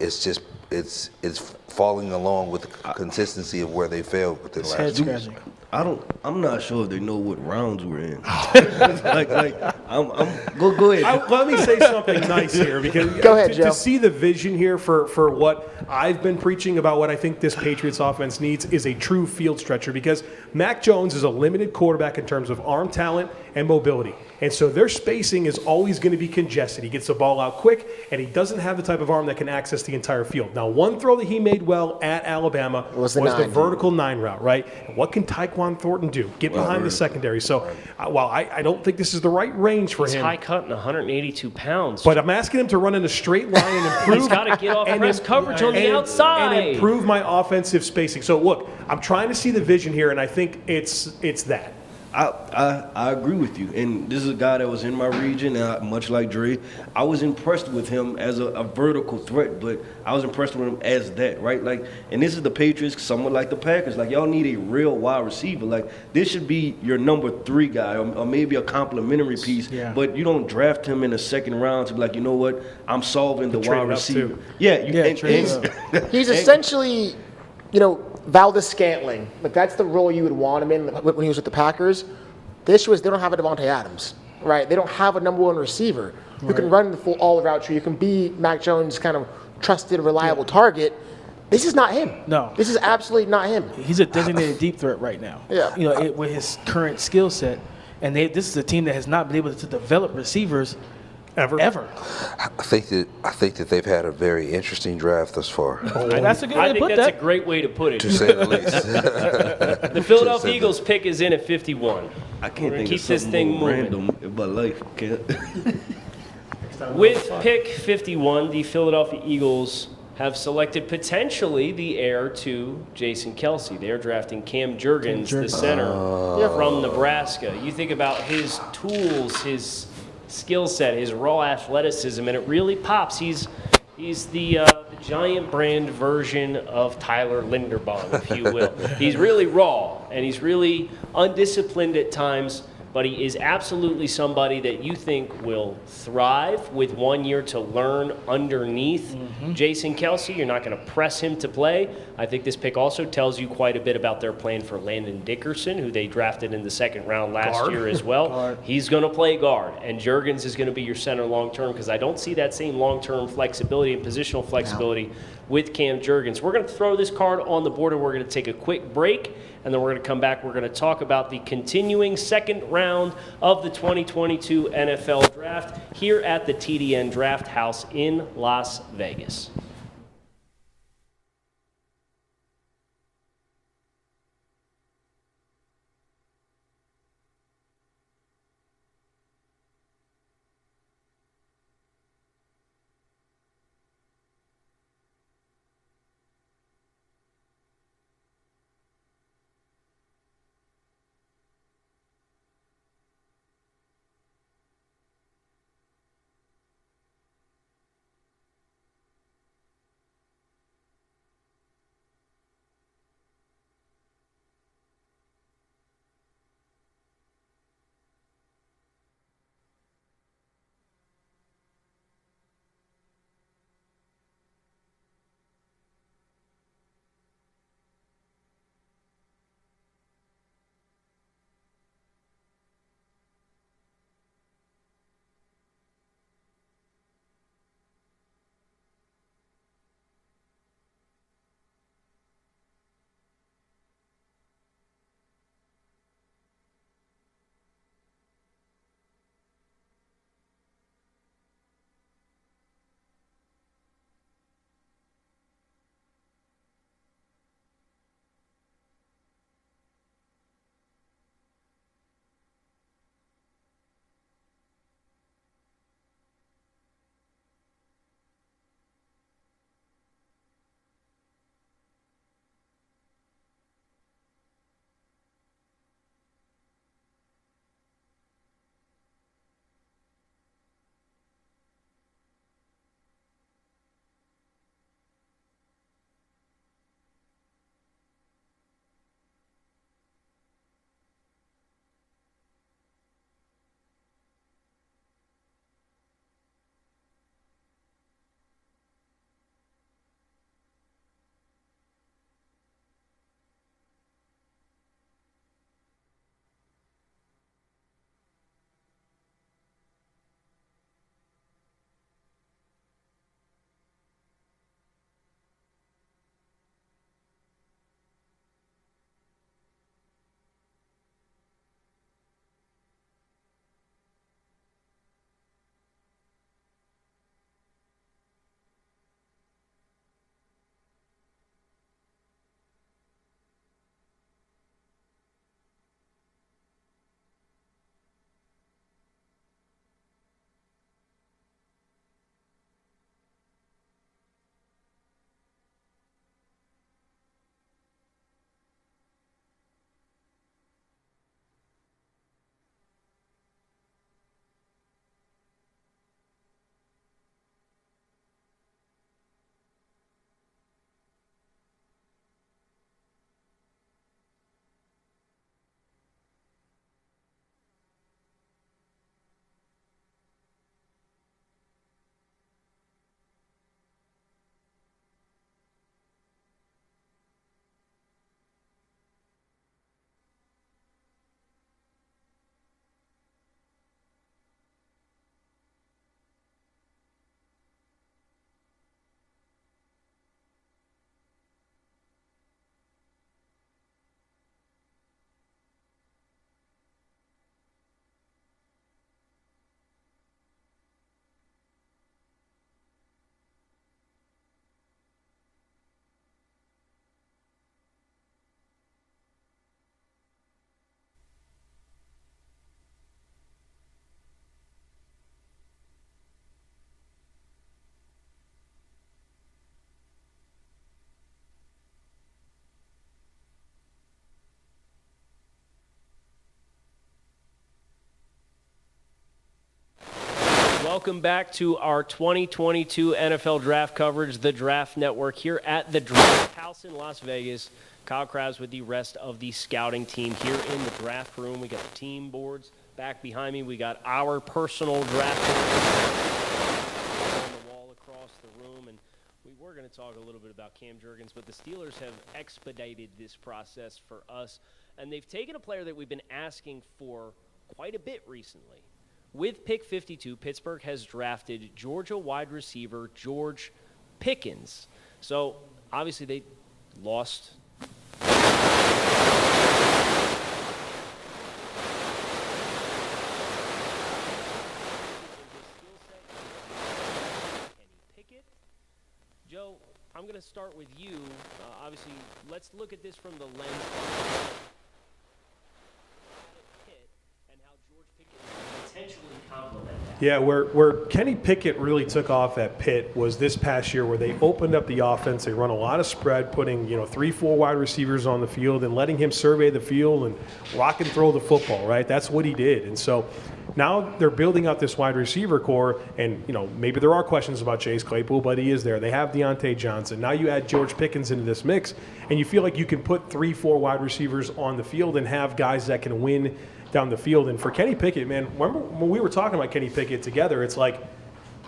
falling along with the consistency of where they failed within the Head last 2 years. scratching. I'm not sure if they know what rounds we're in. Go ahead. Let me say something nice here, because Go ahead, to Joe. see the vision here for what I've been preaching about what I think this Patriots offense needs is a true field stretcher, because Mac Jones is a limited quarterback in terms of arm talent and mobility. And so their spacing is always going to be congested. He gets the ball out quick, and he doesn't have the type of arm that can access the entire field. Now, one throw that he made well at Alabama Was the the 9. vertical 9 route, right? And what can Tyquan Thornton do? Get behind the secondary. So, while I don't think this is the right range for He's him, high cut and 182 pounds. but I'm asking him to run in a straight line and improve. He's got to get off and press im- coverage on the and- outside. and improve my offensive spacing. So look, I'm trying to see the vision here, and I think it's that. I agree with you, and this is a guy that was in my region, and much like Dre, I was impressed with him as a vertical threat, but I was impressed with him as that, right? Like, and this is the Patriots, somewhat like the Packers. Like, y'all need a real wide receiver. Like, this should be your number 3 guy, or maybe a complimentary piece. Yeah. But you don't draft him in the second round to be like, you know what? I'm solving the trade wide up, receiver. too. Yeah, trade He's essentially, Valdez Scantling. Like, that's the role you would want him in when he was with the Packers. The issue is they don't have a Devontae Adams, right? They don't have a number 1 receiver who can run the full all route tree. You can be Mac Jones' kind of trusted, reliable target. This is not him. No. This is absolutely not him. He's a designated deep threat right now. Yeah. With his current skill set, and this is a team that has not been able to develop receivers Ever. I think that they've had a very interesting draft thus far, That's a good way I to think put that's that. a great way to put it. to say the least. The Philadelphia Eagles pick is in at 51. I can't We're gonna think keep of this something thing more moving. random in my life. With pick 51, the Philadelphia Eagles have selected potentially the heir to Jason Kelce. They're drafting Cam Jurgens, the center from Nebraska. You think about his tools, his skill set, his raw athleticism, and it really pops. He's the giant brand version of Tyler Linderbaum, if you will. He's really raw, and he's really undisciplined at times, but he is absolutely somebody that you think will thrive with 1 year to learn underneath Jason Kelce. You're not going to press him to play. I think this pick also tells you quite a bit about their plan for Landon Dickerson, who they drafted in the second round last year as well. He's going to play guard, and Jurgens is going to be your center long term, because I don't see that same long-term flexibility and positional flexibility with Cam Jurgens. We're going to throw this card on the board, and we're going to take a quick break, and then we're going to come back. We're going to talk about the continuing second round of the 2022 NFL Draft here at the TDN Draft House in Las Vegas. welcome back to our 2022 NFL Draft coverage, the Draft Network, here at the Draft House in Las Vegas. Kyle Krabs with the rest of the scouting team here in the draft room. We got the team boards back behind me. We got our personal draft board on the wall across the room. And we were going to talk a little bit about Cam Jurgens, but the Steelers have expedited this process for us. And they've taken a player that we've been asking for quite a bit recently. With pick 52, Pittsburgh has drafted Georgia wide receiver George Pickens. So, obviously, they lost. Joe, I'm going to start with you. Obviously, let's look at this from the lens of Pitt and how George Pickens can potentially complement that. Yeah, where Kenny Pickett really took off at Pitt was this past year, where they opened up the offense. They run a lot of spread, putting 3-4 wide receivers on the field and letting him survey the field and rock and throw the football. Right, that's what he did. And so now they're building up this wide receiver core, and maybe there are questions about Chase Claypool, but he is there. They have Deontay Johnson. Now you add George Pickens into this mix, and you feel like you can put 3-4 wide receivers on the field and have guys that can win down the field. And for Kenny Pickett, man, remember when we were talking about Kenny Pickett together, it's like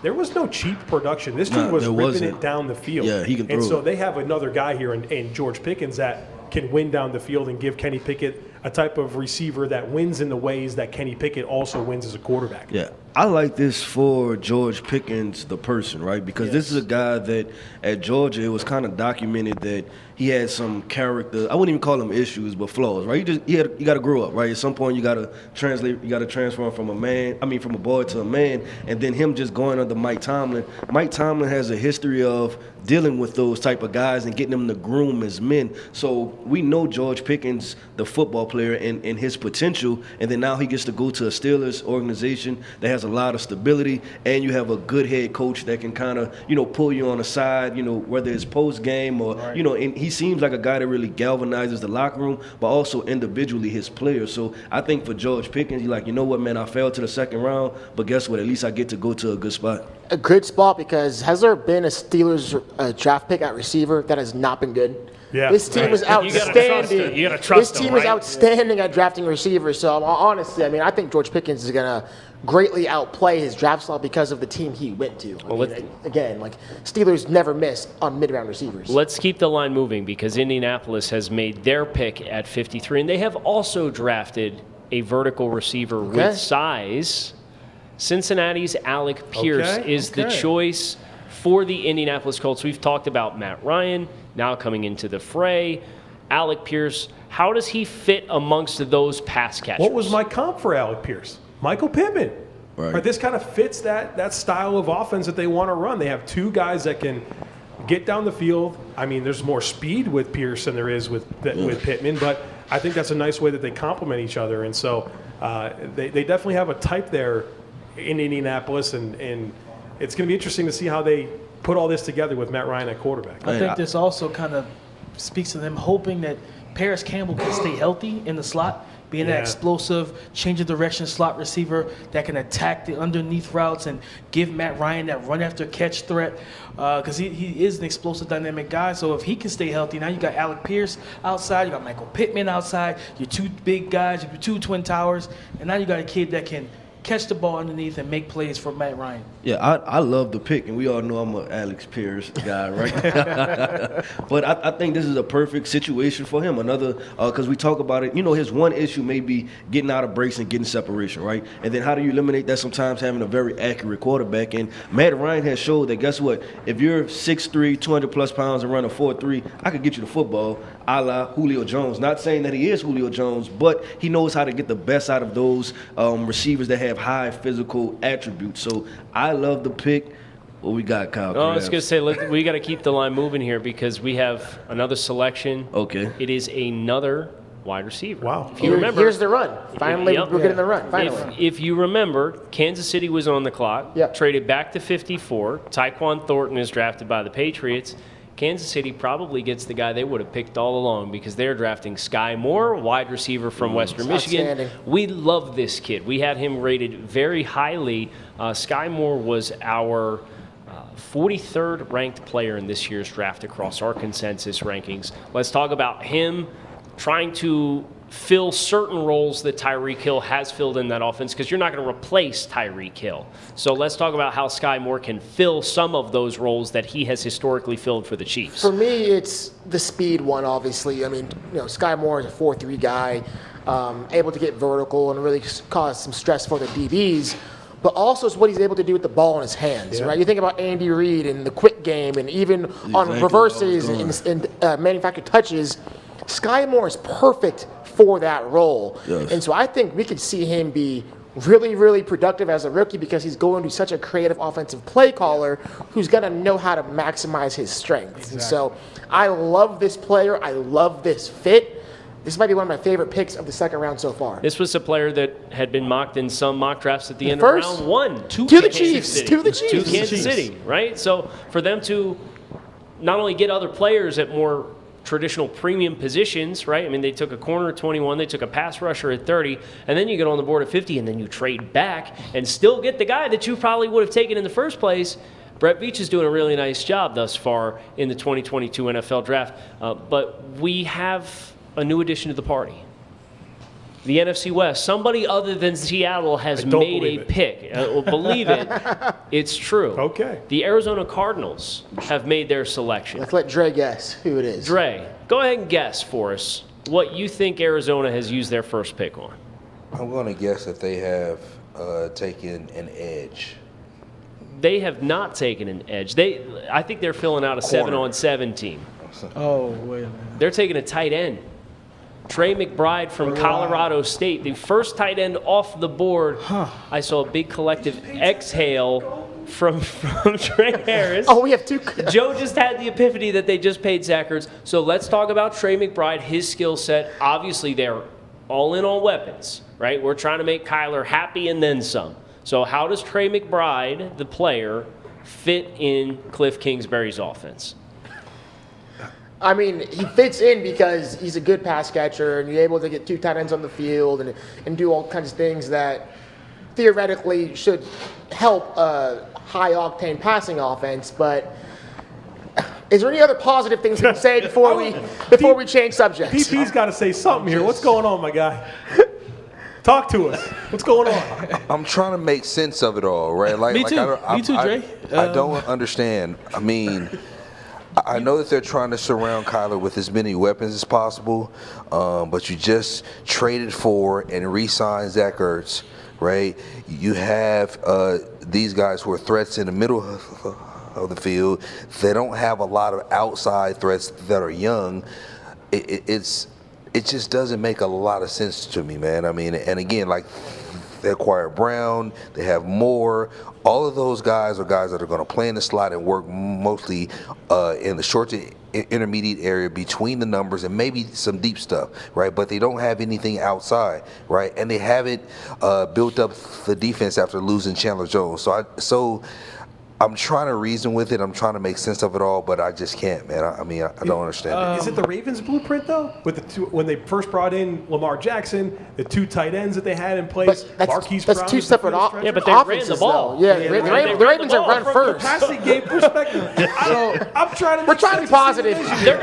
there was no cheap production. This dude was ripping it down the field. Yeah, he can throw. And so they have another guy here in George Pickens that can win down the field and give Kenny Pickett a type of receiver that wins in the ways that Kenny Pickett also wins as a quarterback. Yeah, I like this for George Pickens, the person, right? Because this is a guy that at Georgia, it was kind of documented that he had some character. I wouldn't even call them issues, but flaws, right? You got to grow up, right? At some point, you got to transform from a boy to a man, and then him just going under Mike Tomlin. Mike Tomlin has a history of dealing with those type of guys and getting them to groom as men. So we know George Pickens, the football player, and his potential, and then now he gets to go to a Steelers organization that has a lot of stability, and you have a good head coach that can kind of, pull you on the side, whether it's post game or, and he seems like a guy that really galvanizes the locker room, but also individually his players. So I think for George Pickens, he's like, you know what, man, I fell to the second round, but guess what? At least I get to go to a good spot. A good spot, because has there been a Steelers draft pick at receiver that has not been good? Yeah, this team is outstanding. You gotta trust this team them, is outstanding at drafting receivers. So honestly, I think George Pickens is going to greatly outplay his draft slot because of the team he went to. Again, Steelers never miss on mid-round receivers. Let's keep the line moving, because Indianapolis has made their pick at 53, and they have also drafted a vertical receiver with size. Cincinnati's Alec Pierce is the choice for the Indianapolis Colts. We've talked about Matt Ryan now coming into the fray. Alec Pierce, how does he fit amongst those pass catchers? What was my comp for Alec Pierce? Michael Pittman. Right. This kind of fits that style of offense that they want to run. They have two guys that can get down the field. I mean, there's more speed with Pierce than there is with Pittman, but I think that's a nice way that they complement each other. And so they definitely have a type there in Indianapolis, and it's going to be interesting to see how they put all this together with Matt Ryan at quarterback. I think this also kind of speaks to them hoping that Paris Campbell can stay healthy in the slot, being that explosive, change of direction slot receiver that can attack the underneath routes and give Matt Ryan that run after catch threat, because he is an explosive, dynamic guy. So if he can stay healthy, now you got Alec Pierce outside, you got Michael Pittman outside, your two big guys, your two twin towers, and now you got a kid that can catch the ball underneath and make plays for Matt Ryan. Yeah, I love the pick, and we all know I'm an Alex Pierce guy, right? But I think this is a perfect situation for him. Another, because we talk about it, his one issue may be getting out of breaks and getting separation, right? And then how do you eliminate that? Sometimes having a very accurate quarterback. And Matt Ryan has showed that, guess what? If you're 6'3", 200-plus pounds and run a 4.3, I could get you the football, a la Julio Jones. Not saying that he is Julio Jones, but he knows how to get the best out of those receivers that have high physical attributes. So I love the pick. What we got, Kyle? I was going to say, we got to keep the line moving here, because we have another selection. Okay. It is another wide receiver. Wow. If you remember, here's the run. Finally, we're getting the run. Finally. If you remember, Kansas City was on the clock, traded back to 54. Tyquan Thornton is drafted by the Patriots. Kansas City probably gets the guy they would have picked all along because they're drafting Skyy Moore, wide receiver from Western Michigan. We love this kid. We had him rated very highly. Skyy Moore was our 43rd ranked player in this year's draft across our consensus rankings. Let's talk about him trying to fill certain roles that Tyreek Hill has filled in that offense, because you're not going to replace Tyreek Hill. So let's talk about how Skyy Moore can fill some of those roles that he has historically filled for the Chiefs. For me, it's the speed one, obviously. I mean, Skyy Moore is a 4.3 guy, able to get vertical and really cause some stress for the DBs. But also it's what he's able to do with the ball in his hands, right? You think about Andy Reid and the quick game, and even on reverses and manufactured touches, Skyy Moore is perfect for that role. Yes. And so I think we could see him be really, really productive as a rookie because he's going to be such a creative offensive play caller who's going to know how to maximize his strengths. Exactly. And so I love this player. I love this fit. This might be one of my favorite picks of the second round so far. This was a player that had been mocked in some mock drafts at the end of round one. To the Chiefs. To Kansas City, right? So for them to not only get other players at more traditional premium positions, right? I mean, they took a corner at 21, they took a pass rusher at 30, and then you get on the board at 50, and then you trade back and still get the guy that you probably would have taken in the first place. Brett Veach is doing a really nice job thus far in the 2022 NFL Draft. But we have a new addition to the party. The NFC West. Somebody other than Seattle has made a pick. Believe it. It's true. Okay. The Arizona Cardinals have made their selection. Let's let Dre guess who it is. Dre, go ahead and guess for us what you think Arizona has used their first pick on. I'm going to guess that they have taken an edge. They have not taken an edge. I think they're filling out a 7-on-7 team. Oh, wait a minute. They're taking a tight end. Trey McBride from Colorado State, the first tight end off the board. I saw a big collective exhale from Trey Harris. Oh, we have two. Joe just had the epiphany that they just paid Zach Ertz. So let's talk about Trey McBride, his skill set. Obviously, they're all in on weapons, right? We're trying to make Kyler happy and then some. So how does Trey McBride, the player, fit in Cliff Kingsbury's offense? I mean, he fits in because he's a good pass catcher, and you're able to get two tight ends on the field and do all kinds of things that theoretically should help a high-octane passing offense. But is there any other positive things we can say before we change subjects? PP's got to say something here. What's going on, my guy? Talk to us. What's going on? I'm trying to make sense of it all, right? Me too, Dre. I don't understand. I mean, I know that they're trying to surround Kyler with as many weapons as possible, but you just traded for and re-signed Zach Ertz, right? You have these guys who are threats in the middle of the field. They don't have a lot of outside threats that are young. It just doesn't make a lot of sense to me, man. I mean, and again, like, they acquired Brown, they have Moore. All of those guys are guys that are going to play in the slot and work mostly in the short to intermediate area between the numbers and maybe some deep stuff, right? But they don't have anything outside, right? And they haven't built up the defense after losing Chandler Jones. So I'm trying to reason with it. I'm trying to make sense of it all, but I just can't, man. I mean, I don't understand it. Is it the Ravens' blueprint, though? With the two, when they first brought in Lamar Jackson, the two tight ends that they had in place, that's two separate offenses. Yeah, but they ran the ball. Yeah, the Ravens are run first. From the passing game perspective, I'm trying to. We're trying to be positive. They're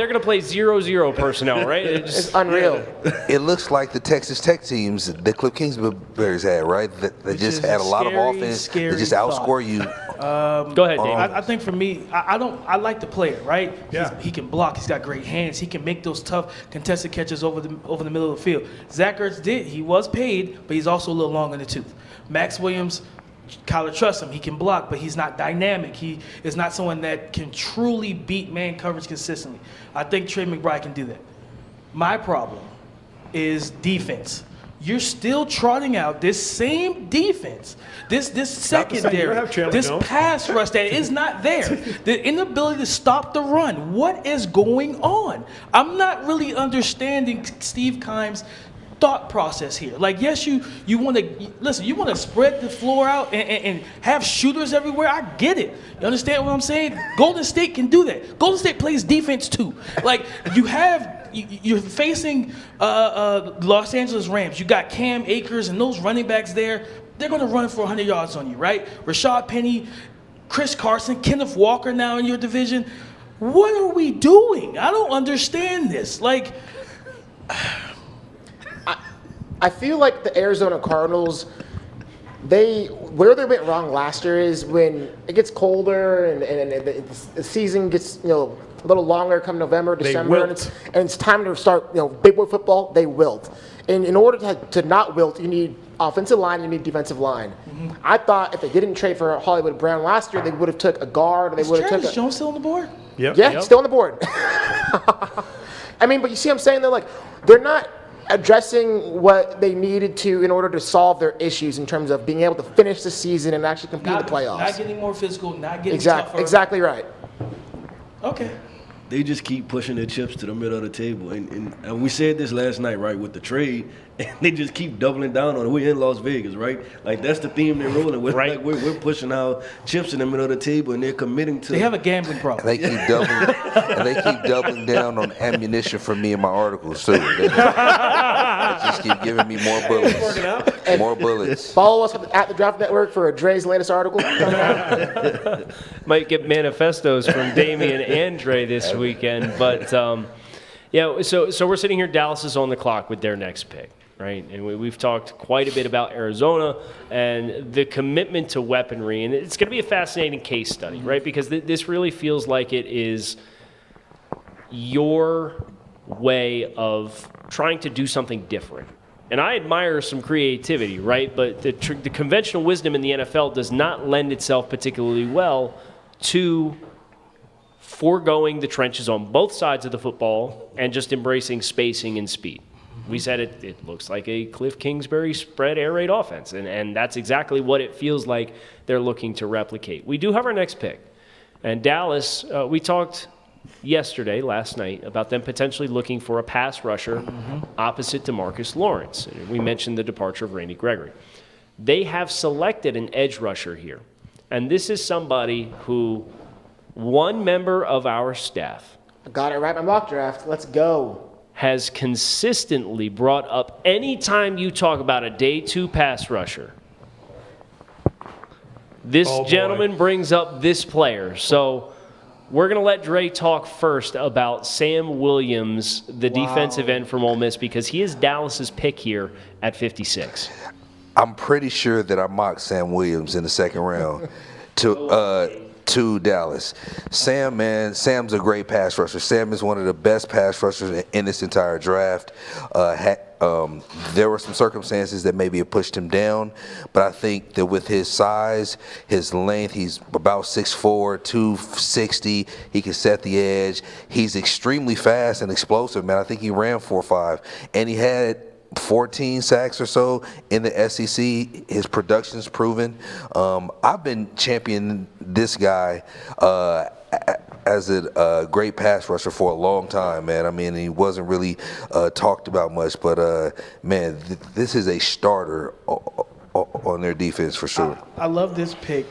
gonna play 0-0 personnel, right? It's unreal. It looks like the Texas Tech teams that Cliff Kingsbury's had, right? That just had a lot of offense. They just outscore you. Go ahead, Dave. I think for me, I like the player, right? Yeah. He can block. He's got great hands. He can make those tough contested catches over the middle of the field. Zach Ertz did. He was paid, but he's also a little long in the tooth. Max Williams, Kyler trusts him. He can block, but he's not dynamic. He is not someone that can truly beat man coverage consistently. I think Trey McBride can do that. My problem is defense. You're still trotting out this same defense, this secondary, this pass rush that is not there. The inability to stop the run. What is going on? I'm not really understanding Steve Keim's thought process here. Like, yes, you want to listen. You want to spread the floor out and have shooters everywhere. I get it. You understand what I'm saying? Golden State can do that. Golden State plays defense too. Like, you're facing Los Angeles Rams. You got Cam Akers and those running backs there. They're going to run for 100 yards on you, right? Rashad Penny, Chris Carson, Kenneth Walker now in your division. What are we doing? I don't understand this. Like, I feel like the Arizona Cardinals, where they went wrong last year is when it gets colder and the season gets a little longer come November, December, and it's time to start big boy football. They wilt, and in order to not wilt, you need offensive line, you need defensive line. Mm-hmm. I thought if they didn't trade for Hollywood Brown last year, they would have took a guard. Or they would have took. Is Jones still on the board? Yep. Yeah, still on the board. I mean, but you see what I'm saying? They're not addressing what they needed to in order to solve their issues in terms of being able to finish the season and actually compete in the playoffs. Not getting more physical, not getting tougher. Exactly right. Okay. They just keep pushing their chips to the middle of the table. And we said this last night, right, with the trade, and they just keep doubling down on it. We're in Las Vegas, right? Like, that's the theme they're rolling with. Right. Like, we're pushing our chips in the middle of the table, and they're committing to. They have a gambling problem. And they keep doubling down on ammunition for me in my articles, too. They just keep giving me more bullets. More bullets. Follow us at the Draft Network for Dre's latest article. Might get manifestos from Damian and Dre this weekend. But, so we're sitting here. Dallas is on the clock with their next pick, right? And we've talked quite a bit about Arizona and the commitment to weaponry. And it's going to be a fascinating case study, right? Because this really feels like it is your way of trying to do something different. And I admire some creativity, right? But the conventional wisdom in the NFL does not lend itself particularly well to foregoing the trenches on both sides of the football and just embracing spacing and speed. We said it looks like a Cliff Kingsbury spread air raid offense, and that's exactly what it feels like they're looking to replicate. We do have our next pick. And Dallas, we talked last night, about them potentially looking for a pass rusher opposite DeMarcus Lawrence. We mentioned the departure of Randy Gregory. They have selected an edge rusher here. And this is somebody who one member of our staff Got it right, my mock draft. Let's go. Has consistently brought up anytime you talk about a day 2 pass rusher. This gentleman brings up this player. So we're going to let Dre talk first about Sam Williams, the defensive end from Ole Miss, because he is Dallas's pick here at 56. I'm pretty sure that I mocked Sam Williams in the second round to Dallas. Sam's a great pass rusher. Sam is one of the best pass rushers in this entire draft. There were some circumstances that maybe have pushed him down, but I think that with his size, his length, he's about 6'4", 260. He can set the edge. He's extremely fast and explosive, man. I think he ran 4.5, and he had 14 sacks or so in the SEC. His production's proven. I've been championing this guy as a great pass rusher for a long time, man. I mean, he wasn't really talked about much, but man, this is a starter on their defense for sure. I love this pick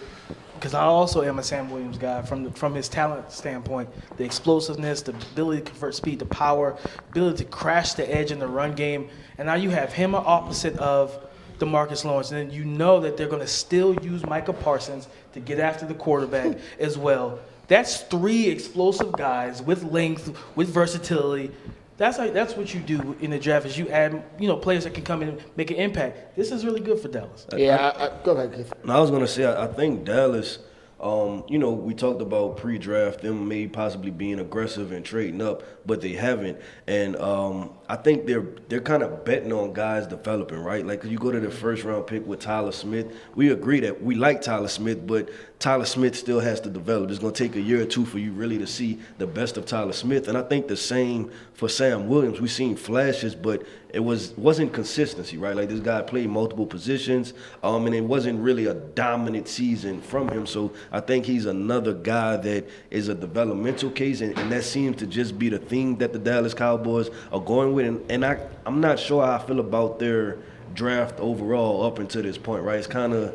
because I also am a Sam Williams guy from his talent standpoint. The explosiveness, the ability to convert speed to power, ability to crash the edge in the run game. And now you have him opposite of DeMarcus Lawrence. And then you know that they're going to still use Micah Parsons to get after the quarterback as well. That's 3 explosive guys with length, with versatility. That's what you do in the draft is you add, players that can come in and make an impact. This is really good for Dallas. Yeah, go ahead, Keith. I was going to say, I think Dallas, we talked about pre-draft, them maybe possibly being aggressive and trading up, but they haven't. And I think they're kind of betting on guys developing, right? Like, you go to the first-round pick with Tyler Smith. We agree that we like Tyler Smith, but Tyler Smith still has to develop. It's going to take a year or two for you really to see the best of Tyler Smith. And I think the same for Sam Williams. We've seen flashes, but it wasn't consistency, right? Like, this guy played multiple positions, and it wasn't really a dominant season from him. So I think he's another guy that is a developmental case, and that seems to just be the thing that the Dallas Cowboys are going with. And I'm not sure how I feel about their draft overall up until this point, right? It's kind of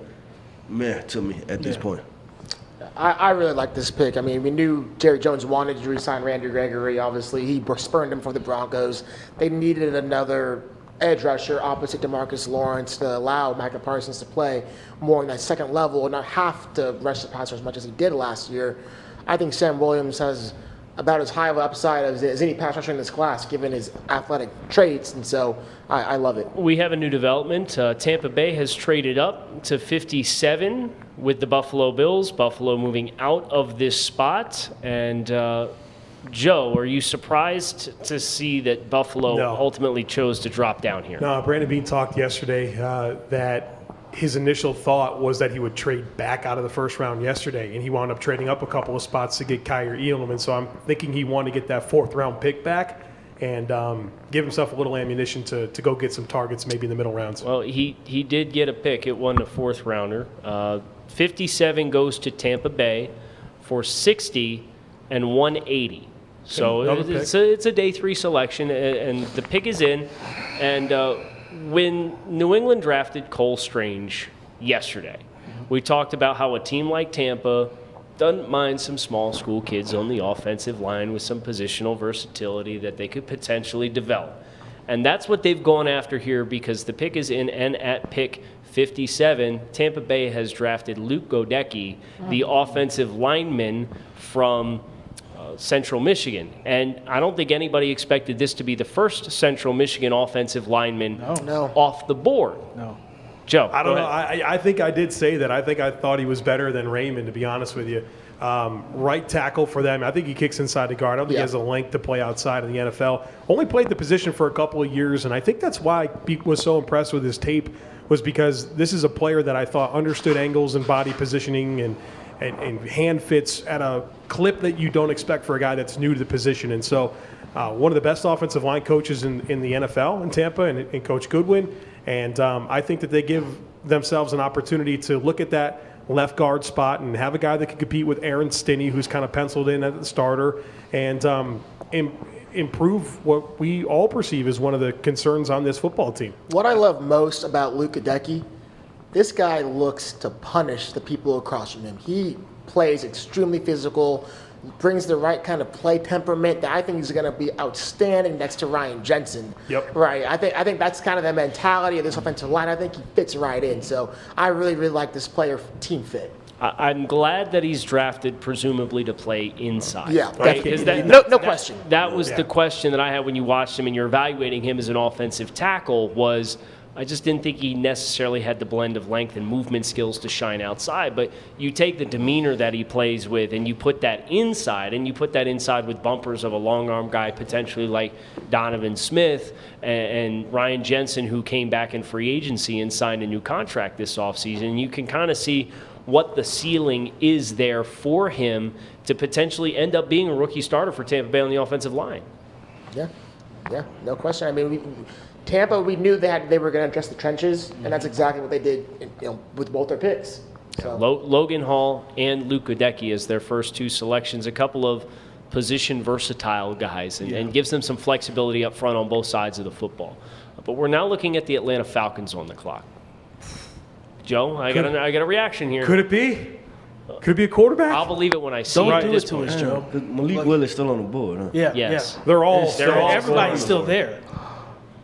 meh to me at this point. I really like this pick. I mean, we knew Jerry Jones wanted to re-sign Randy Gregory. Obviously, he spurned him for the Broncos. They needed another edge rusher opposite DeMarcus Lawrence to allow Micah Parsons to play more in that second level and not have to rush the passer as much as he did last year. I think Sam Williams has about as high of an upside as any pass rusher in this class, given his athletic traits, and so I love it. We have a new development. Tampa Bay has traded up to 57 with the Buffalo Bills. Buffalo moving out of this spot. And Joe, are you surprised to see that Buffalo ultimately chose to drop down here? No, Brandon Beane talked yesterday that his initial thought was that he would trade back out of the first round yesterday, and he wound up trading up a couple of spots to get Kyer Elam. And so I'm thinking he wanted to get that fourth-round pick back and give himself a little ammunition to go get some targets maybe in the middle rounds. Well, he did get a pick. It won a fourth-rounder. 57 goes to Tampa Bay for 60 and 180. So it's a day 3 selection, and the pick is in. And when New England drafted Cole Strange yesterday, we talked about how a team like Tampa doesn't mind some small school kids on the offensive line with some positional versatility that they could potentially develop. And that's what they've gone after here, because the pick is in, and at pick 57, Tampa Bay has drafted Luke Goedeke, the offensive lineman from Central Michigan. And I don't think anybody expected this to be the first Central Michigan offensive lineman off the board. No. Joe, I don't know. I think I did say that. I think I thought he was better than Raymond, to be honest with you. Right tackle for them. I think he kicks inside the guard. I don't think he has a length to play outside in the NFL. Only played the position for a couple of years, and I think that's why I was so impressed with his tape, was because this is a player that I thought understood angles and body positioning and hand fits at a clip that you don't expect for a guy that's new to the position. And so one of the best offensive line coaches in the NFL in Tampa, and Coach Goodwin. And I think that they give themselves an opportunity to look at that left guard spot and have a guy that can compete with Aaron Stinney, who's kind of penciled in at the starter, and improve what we all perceive as one of the concerns on this football team. What I love most about Luke Goedeke, this guy looks to punish the people across from him. He plays extremely physical, brings the right kind of play temperament that I think is going to be outstanding next to Ryan Jensen. Yep. Right. I think that's kind of the mentality of this offensive line. I think he fits right in. So I really, really like this player team fit. I'm glad that he's drafted presumably to play inside. Yeah, right? No question. That was the question that I had when you watched him and you're evaluating him as an offensive tackle. Was I just didn't think he necessarily had the blend of length and movement skills to shine outside. But you take the demeanor that he plays with and you put that inside, and you put that inside with bumpers of a long arm guy potentially like Donovan Smith and Ryan Jensen, who came back in free agency and signed a new contract this offseason. You can kind of see what the ceiling is there for him to potentially end up being a rookie starter for Tampa Bay on the offensive line. Yeah, no question. I mean, Tampa, we knew they were going to address the trenches, and that's exactly what they did with both their picks. So. Logan Hall and Luke Goedeke as their first 2 selections, a couple of position versatile guys, and gives them some flexibility up front on both sides of the football. But we're now looking at the Atlanta Falcons on the clock. Joe, I got a reaction here. Could it be? Could it be a quarterback? I'll believe it when I see it. Don't do it to us, Joe. Malik Willis still on the board, huh? Yeah. Yes. They're all Everybody's still there.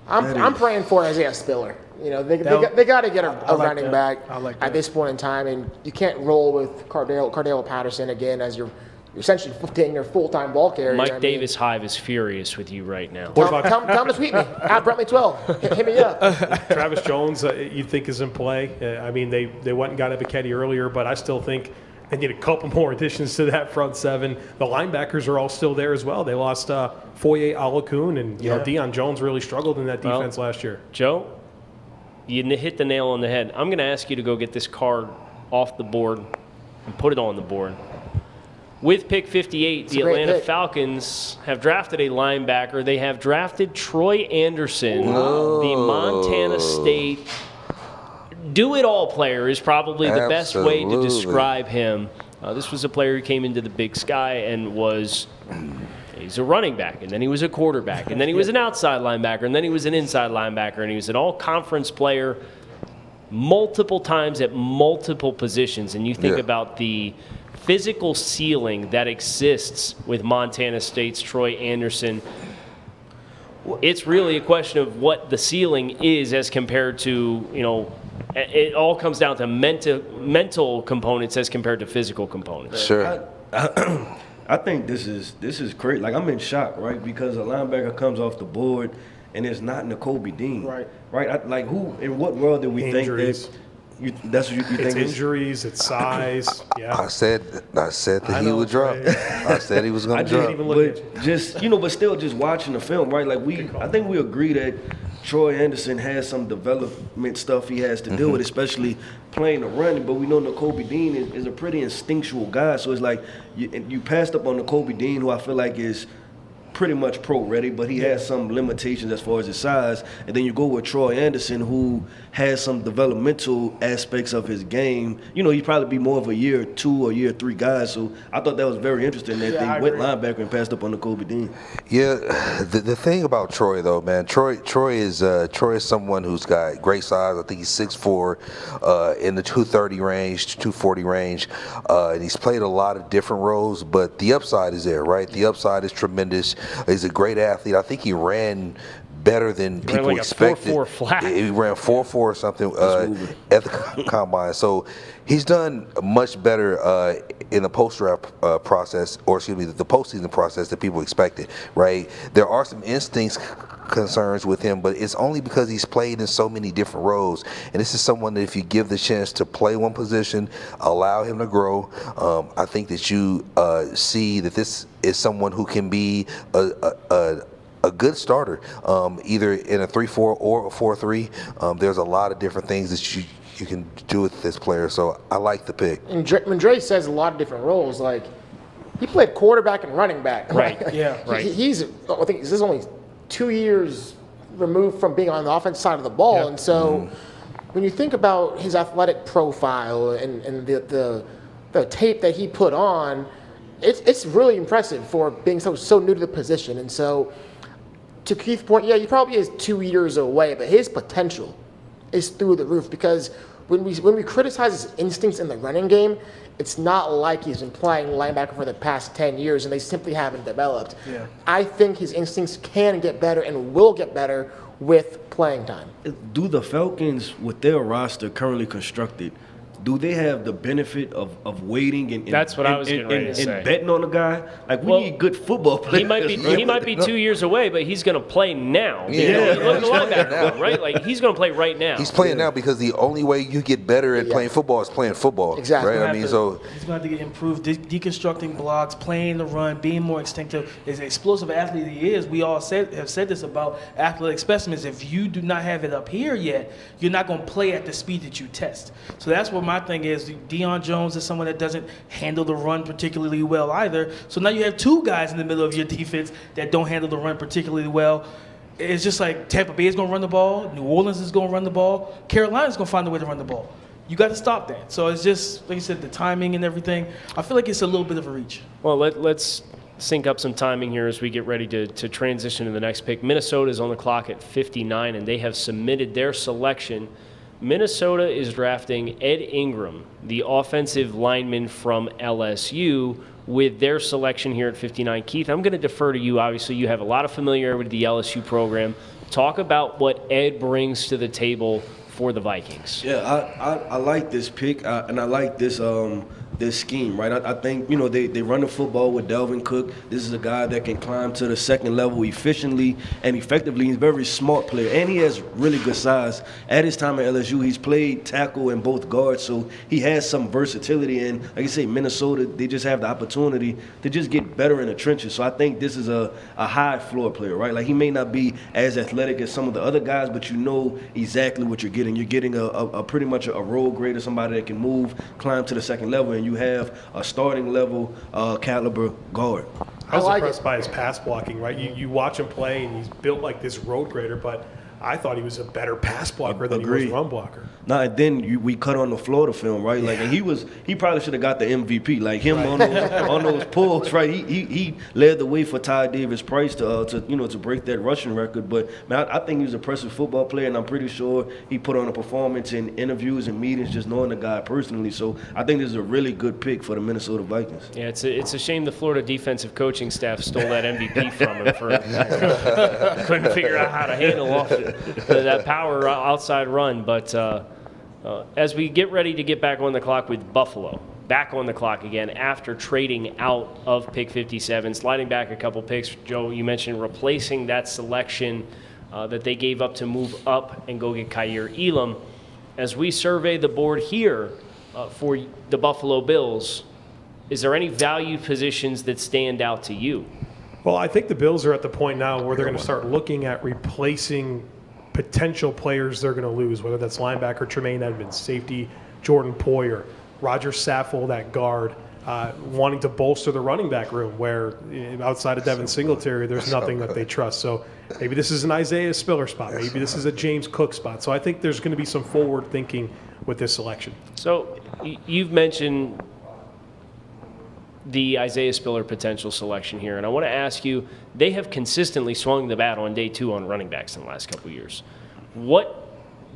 I'm praying for Isaiah Spiller. You know, they got to get a running back at this point in time, and you can't roll with Cardale Patterson again as you're essentially taking your full-time ball carrier. Mike Davis Hive is furious with you right now. Tell him to tweet me at Brentley12. Hit me up. Travis Jones, you think is in play? I mean, they went and got Ebiketie earlier, but I still think they need a couple more additions to that front 7. The linebackers are all still there as well. They lost Foye Alakun, and Deion Jones really struggled in that defense last year. Joe, you hit the nail on the head. I'm going to ask you to go get this card off the board and put it on the board. With pick 58, the a great Atlanta pick. Falcons have drafted a linebacker. They have drafted Troy Anderson, the Montana State do-it-all player is probably the best way to describe him. This was a player who came into the Big Sky and he's a running back, and then he was a quarterback, and then he was an outside linebacker, and then he was an inside linebacker, and he was an all-conference player multiple times at multiple positions. And you think about the physical ceiling that exists with Montana State's Troy Anderson. It's really a question of what the ceiling is as compared to, it all comes down to mental components as compared to physical components. Sure. I think this is great. Like, I'm in shock, right? Because a linebacker comes off the board and it's not Nakobe Dean. Right? Who, in what world did we Injuries. think that? That's what you think? It's injuries, it's size. Yeah. I said that he would drop. I said he was going to drop. But still, just watching the film, right? I think we agree that Troy Anderson has some development stuff he has to deal with, especially playing the run. But we know Nakobe Dean is a pretty instinctual guy. So it's like you passed up on Nakobe Dean, who I feel like is pretty much pro-ready, but he has some limitations as far as his size. And then you go with Troy Anderson, who has some developmental aspects of his game. He'd probably be more of a year 2 or year 3 guy. So I thought that was very interesting that they went linebacker and passed up on Nakobe Dean. Yeah, the thing about Troy though, man, Troy is someone who's got great size. I think he's 6'4", in the 230 range, 240 range, and he's played a lot of different roles. But the upside is there, right? The upside is tremendous. He's a great athlete. I think he ran better than people expected. He ran 4.4 flat. He ran 4.4 or something at the combine. So he's done much better in the post-draft process, or excuse me, the postseason process that people expected, right? There are some instincts concerns with him, but it's only because he's played in so many different roles. And this is someone that if you give the chance to play one position, allow him to grow, I think that you see that this is someone who can be a good starter, either in a 3-4 or a 4-3. There's a lot of different things that you can do with this player, so I like the pick. And when Dre says a lot of different roles, like he played quarterback and running back. Right. Yeah. Right. I think this is only 2 years removed from being on the offensive side of the ball, and so when you think about his athletic profile and the tape that he put on, it's really impressive for being so new to the position. And so, to Keith's point, he probably is 2 years away, but his potential is through the roof, because when we criticize his instincts in the running game, it's not like he's been playing linebacker for the past 10 years and they simply haven't developed. Yeah. I think his instincts can get better and will get better with playing time. Do the Falcons, with their roster currently constructed, do they have the benefit of waiting and That's what I was getting ready to say. betting on a guy? Like, we need good football players. He might be 2 years away, but he's going to play now. Look at the linebacker, right? Like, he's going to play right now. He's playing now because the only way you get better at playing football is playing football. Exactly. Right? He's going to have to get improved, deconstructing blocks, playing the run, being more instinctive. As an explosive athlete he is, we all have said this about athletic specimens. If you do not have it up here yet, you're not going to play at the speed that you test. So that's what my thing is. Deion Jones is someone that doesn't handle the run particularly well either. So now you have 2 guys in the middle of your defense that don't handle the run particularly well. It's just like Tampa Bay is going to run the ball, New Orleans is going to run the ball, Carolina's going to find a way to run the ball. You got to stop that. So it's just, like you said, the timing and everything. I feel like it's a little bit of a reach. Well, let's sync up some timing here as we get ready to transition to the next pick. Minnesota is on the clock at 59, and they have submitted their selection. Minnesota is drafting Ed Ingram, the offensive lineman from LSU, with their selection here at 59. Keith, I'm going to defer to you. Obviously, you have a lot of familiarity with the LSU program. Talk about what Ed brings to the table for the Vikings. Yeah, I like this pick, and I like this scheme, right? I think, they run the football with Dalvin Cook. This is a guy that can climb to the second level efficiently and effectively. He's a very smart player, and he has really good size. At his time at LSU, he's played tackle and both guards, so he has some versatility. And like I say, Minnesota, they just have the opportunity to just get better in the trenches. So I think this is a high floor player, right? Like, he may not be as athletic as some of the other guys, but you know exactly what you're getting. You're getting a pretty much a role grader, somebody that can move, climb to the second level, and when you have a starting level caliber guard. I was like impressed it. by his pass blocking, right? You watch him play, and he's built like this road grader, but I thought he was a better pass blocker than he was Agreed. run blocker. Nah, and then we cut on the Florida film, right? Like, and he probably should have got the MVP. Like him on those pulls, right? He led the way for Ty Davis Price to break that rushing record. But man, I think he was an impressive football player, and I'm pretty sure he put on a performance in interviews and meetings, just knowing the guy personally. So I think this is a really good pick for the Minnesota Vikings. Yeah, it's a shame the Florida defensive coaching staff stole that MVP from him for couldn't figure out how to handle off that power outside run. But as we get ready to get back on the clock with Buffalo, back on the clock again after trading out of pick 57, sliding back a couple picks. Joe, you mentioned replacing that selection that they gave up to move up and go get Kaiir Elam. As we survey the board here for the Buffalo Bills, is there any valued positions that stand out to you? Well, I think the Bills are at the point now where they're going to start looking at replacing potential players they're going to lose, whether that's linebacker Tremaine Edmonds, safety Jordan Poyer, Roger Saffold at guard, wanting to bolster the running back room where outside of Devin Singletary, there's nothing that they trust. So maybe this is an Isaiah Spiller spot. Maybe this is a James Cook spot. So I think there's going to be some forward thinking with this selection. So you've mentioned the Isaiah Spiller potential selection here, and I want to ask you, they have consistently swung the bat on day two on running backs in the last couple of years. What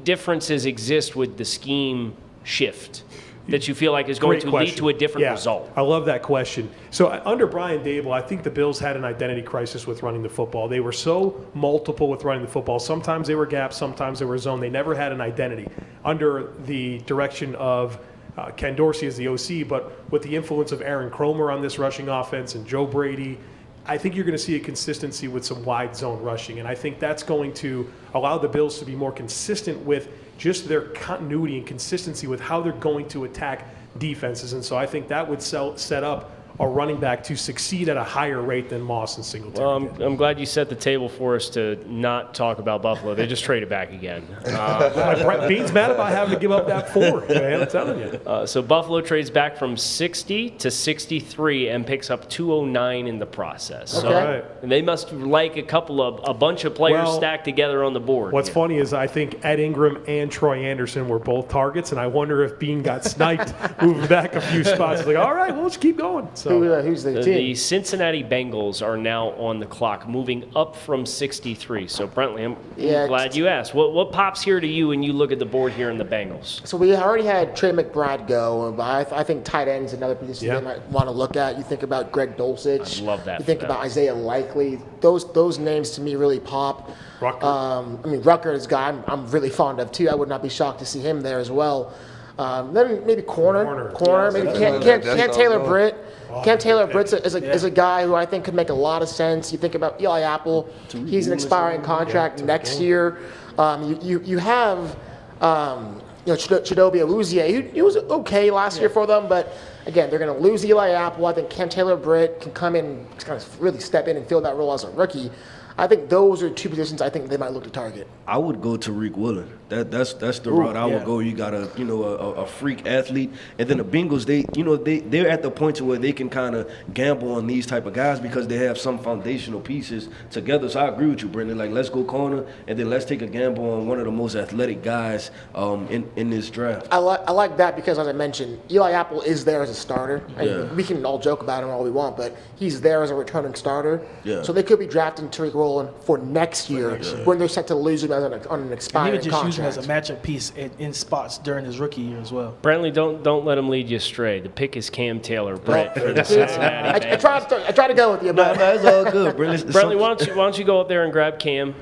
differences exist with the scheme shift that you feel like is going to lead to a different result? I love that question. So under Brian Dable, I think the Bills had an identity crisis with running the football. They were so multiple with running the football. Sometimes they were gaps, sometimes they were zone. They never had an identity. Under the direction of Ken Dorsey as the OC, but with the influence of Aaron Kromer on this rushing offense and Joe Brady, I think you're going to see a consistency with some wide zone rushing. And I think that's going to allow the Bills to be more consistent with just their continuity and consistency with how they're going to attack defenses. And so I think that would set up a running back to succeed at a higher rate than Moss and Singletary. Well, I'm glad you set the table for us to not talk about Buffalo. They just traded back again. Bean's mad about having to give up that 4, man, I'm telling you. So Buffalo trades back from 60 to 63 and picks up 209 in the process. Okay. So Right. and they must like a bunch of players stacked together on the board. What's funny is I think Ed Ingram and Troy Anderson were both targets, and I wonder if Bean got sniped moving back a few spots. It's like, all right, well, let's keep going. So. Who's the team? The Cincinnati Bengals are now on the clock, moving up from 63. So, Brentley, I'm glad you asked. What pops here to you when you look at the board here in the Bengals? So we already had Trey McBride go. I think tight end is another position they might want to look at. You think about Greg Dulcich. I love that. You think about Isaiah Likely. Those names to me really pop. Rucker. Rucker is a guy I'm really fond of too. I would not be shocked to see him there as well. Then maybe corner. Maybe Cam Taylor Britt. Cam Taylor Britt is a guy who I think could make a lot of sense. You think about Eli Apple. He's an expiring contract next year. You have Chidobe Awuzie. He was okay last year for them, but again, they're going to lose Eli Apple. I think Cam Taylor Britt can come in, kind of really step in and fill that role as a rookie. I think those are two positions I think they might look to target. I would go Tariq Woolen. That's the route I would go. You got a freak athlete, and then the Bengals they're at the point to where they can kind of gamble on these type of guys because they have some foundational pieces together. So I agree with you, Brendan. Like, let's go corner, and then let's take a gamble on one of the most athletic guys in this draft. I like that because, as I mentioned, Eli Apple is there as a starter. And we can all joke about him all we want, but he's there as a returning starter. Yeah. So they could be drafting Tariq Woolen for next year when they're set to lose him on an expiring And he would just contract. use him as a matchup piece in spots during his rookie year as well. Brantley, don't let him lead you astray. The pick is Cam Taylor Britt for the Cincinnati I try to go with you, but It's all good, Brantley, why don't you go up there and grab Cam?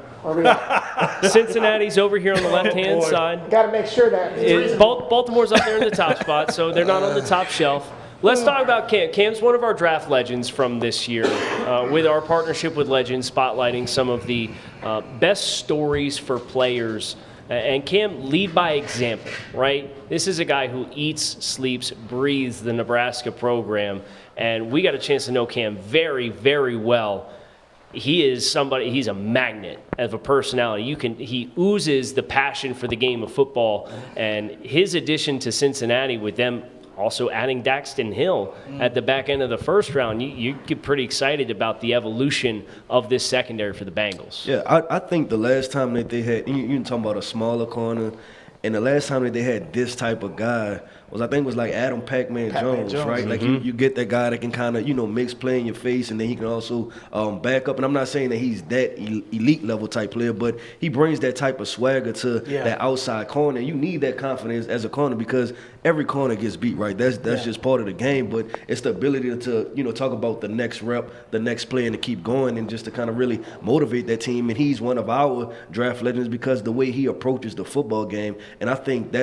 Cincinnati's over here on the left-hand side. got to make sure that Baltimore's up there in the top spot, so they're not on the top shelf. Let's talk about Cam. Cam's one of our draft legends from this year, with our partnership with Legends, spotlighting some of the best stories for players. And Cam, lead by example, right? This is a guy who eats, sleeps, breathes the Nebraska program, and we got a chance to know Cam very, very well. He's a magnet of a personality. He oozes the passion for the game of football, and his addition to Cincinnati with them also adding Daxton Hill at the back end of the first round, you get pretty excited about the evolution of this secondary for the Bengals. Yeah, I think the last time that they had, you're talking about a smaller corner, and the last time that they had this type of guy was, I think, was like Adam Pac-Man Jones, right? Like you get that guy that can kind of, mix play in your face, and then he can also back up. And I'm not saying that he's that elite level type player, but he brings that type of swagger to that outside corner. You need that confidence as a corner because every corner gets beat, right? That's just part of the game. But it's the ability to talk about the next rep, the next play, and to keep going, and just to kind of really motivate that team. And he's one of our draft legends because the way he approaches the football game, and I think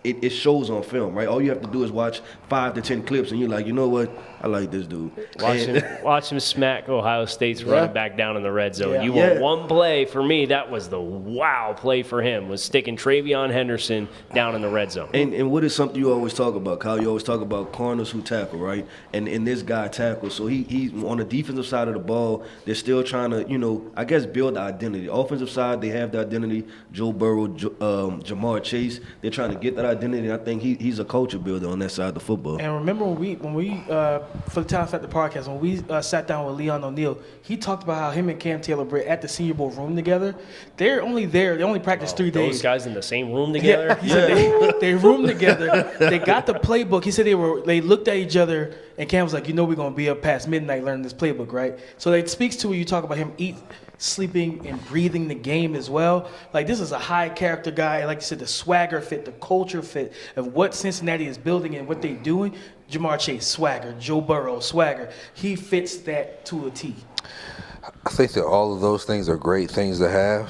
it shows on film, right? All you have to do is watch 5 to 10 clips, and you're like, you know what? I like this dude. Watch him smack Ohio State's running back down in the red zone. You want one play. For me, that was the wow play for him, was sticking Travion Henderson down in the red zone. And what is something you always talk about, Kyle? You always talk about corners who tackle, right? And this guy tackles. So he's on the defensive side of the ball. They're still trying to, I guess, build the identity. Offensive side, they have the identity. Joe Burrow, Jamar Chase. They're trying to get that identity. And I think he's a culture builder on that side of the football. And remember when we for the Talent Factor podcast, when we sat down with Leon O'Neal, he talked about how him and Cam Taylor-Britt at the Senior Bowl room together. They're only there. They only practice 3 days. Those guys in the same room together? He said they roomed together. They got the playbook. He said they looked at each other, and Cam was like, we're going to be up past midnight learning this playbook, right? So it speaks to when you talk about him sleeping and breathing the game as well. Like, this is a high character guy. Like you said, the swagger fit, the culture fit of what Cincinnati is building and what they're doing. Jamar Chase, swagger. Joe Burrow, swagger. He fits that to a T. I think that all of those things are great things to have.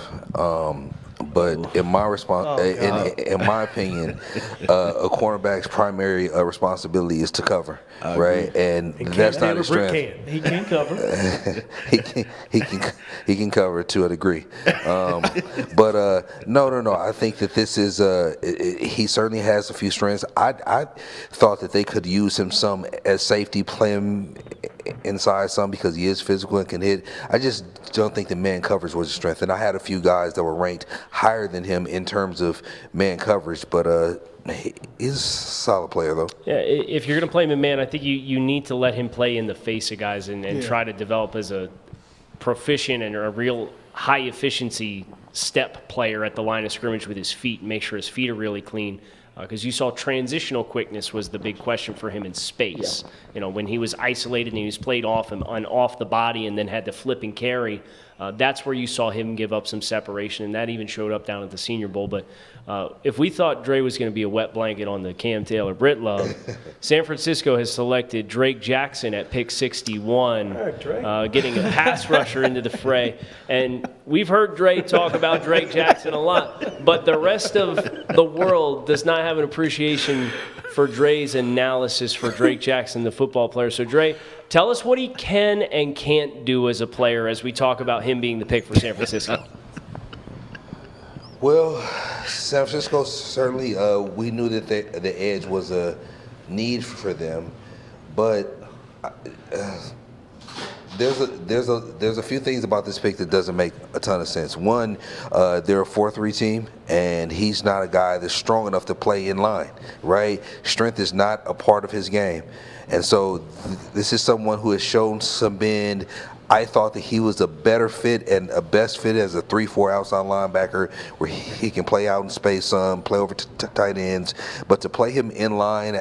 But in my in my opinion, a cornerback's primary responsibility is to cover, right? And that's not his strength. He can cover. he can cover to a degree. But no. I think that this is he certainly has a few strengths. I thought that they could use him some as safety, play him inside some because he is physical and can hit. I just don't think the man coverage was a strength. And I had a few guys that were ranked higher than him in terms of man coverage, but he's a solid player, though. Yeah, if you're going to play him in man, I think you need to let him play in the face of guys and try to develop as a proficient and a real high-efficiency step player at the line of scrimmage with his feet, make sure his feet are really clean. Because you saw transitional quickness was the big question for him in space. Yeah. When he was isolated and he was played off the body and then had to flip and carry, that's where you saw him give up some separation, and that even showed up down at the Senior Bowl. But if we thought Dre was going to be a wet blanket on the Cam Taylor-Britt love, San Francisco has selected Drake Jackson at pick 61, getting a pass rusher into the fray. And we've heard Dre talk about Drake Jackson a lot, but the rest of the world does not have an appreciation for Dre's analysis for Drake Jackson, the football player. So, Dre, tell us what he can and can't do as a player as we talk about him being the pick for San Francisco. Well, San Francisco certainly, we knew that the edge was a need for them, but there's a few things about this pick that doesn't make a ton of sense. One, they're a 4-3 team, and he's not a guy that's strong enough to play in line, right? Strength is not a part of his game. And so this is someone who has shown some bend. I thought that he was a better fit and a best fit as a 3-4 outside linebacker where he can play out in space some, play over tight ends. But to play him in line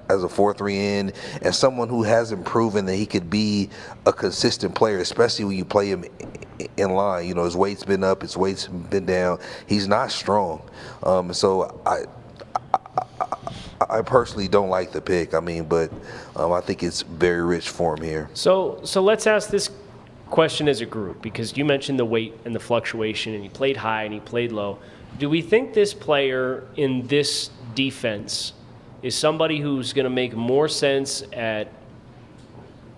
as a 4-3 end and someone who hasn't proven that he could be a consistent player, especially when you play him in line. His weight's been up, his weight's been down. He's not strong. So I personally don't like the pick. But I think it's very rich for him here. So let's ask this question as a group, because you mentioned the weight and the fluctuation, and he played high and he played low. Do we think this player in this defense is somebody who's going to make more sense at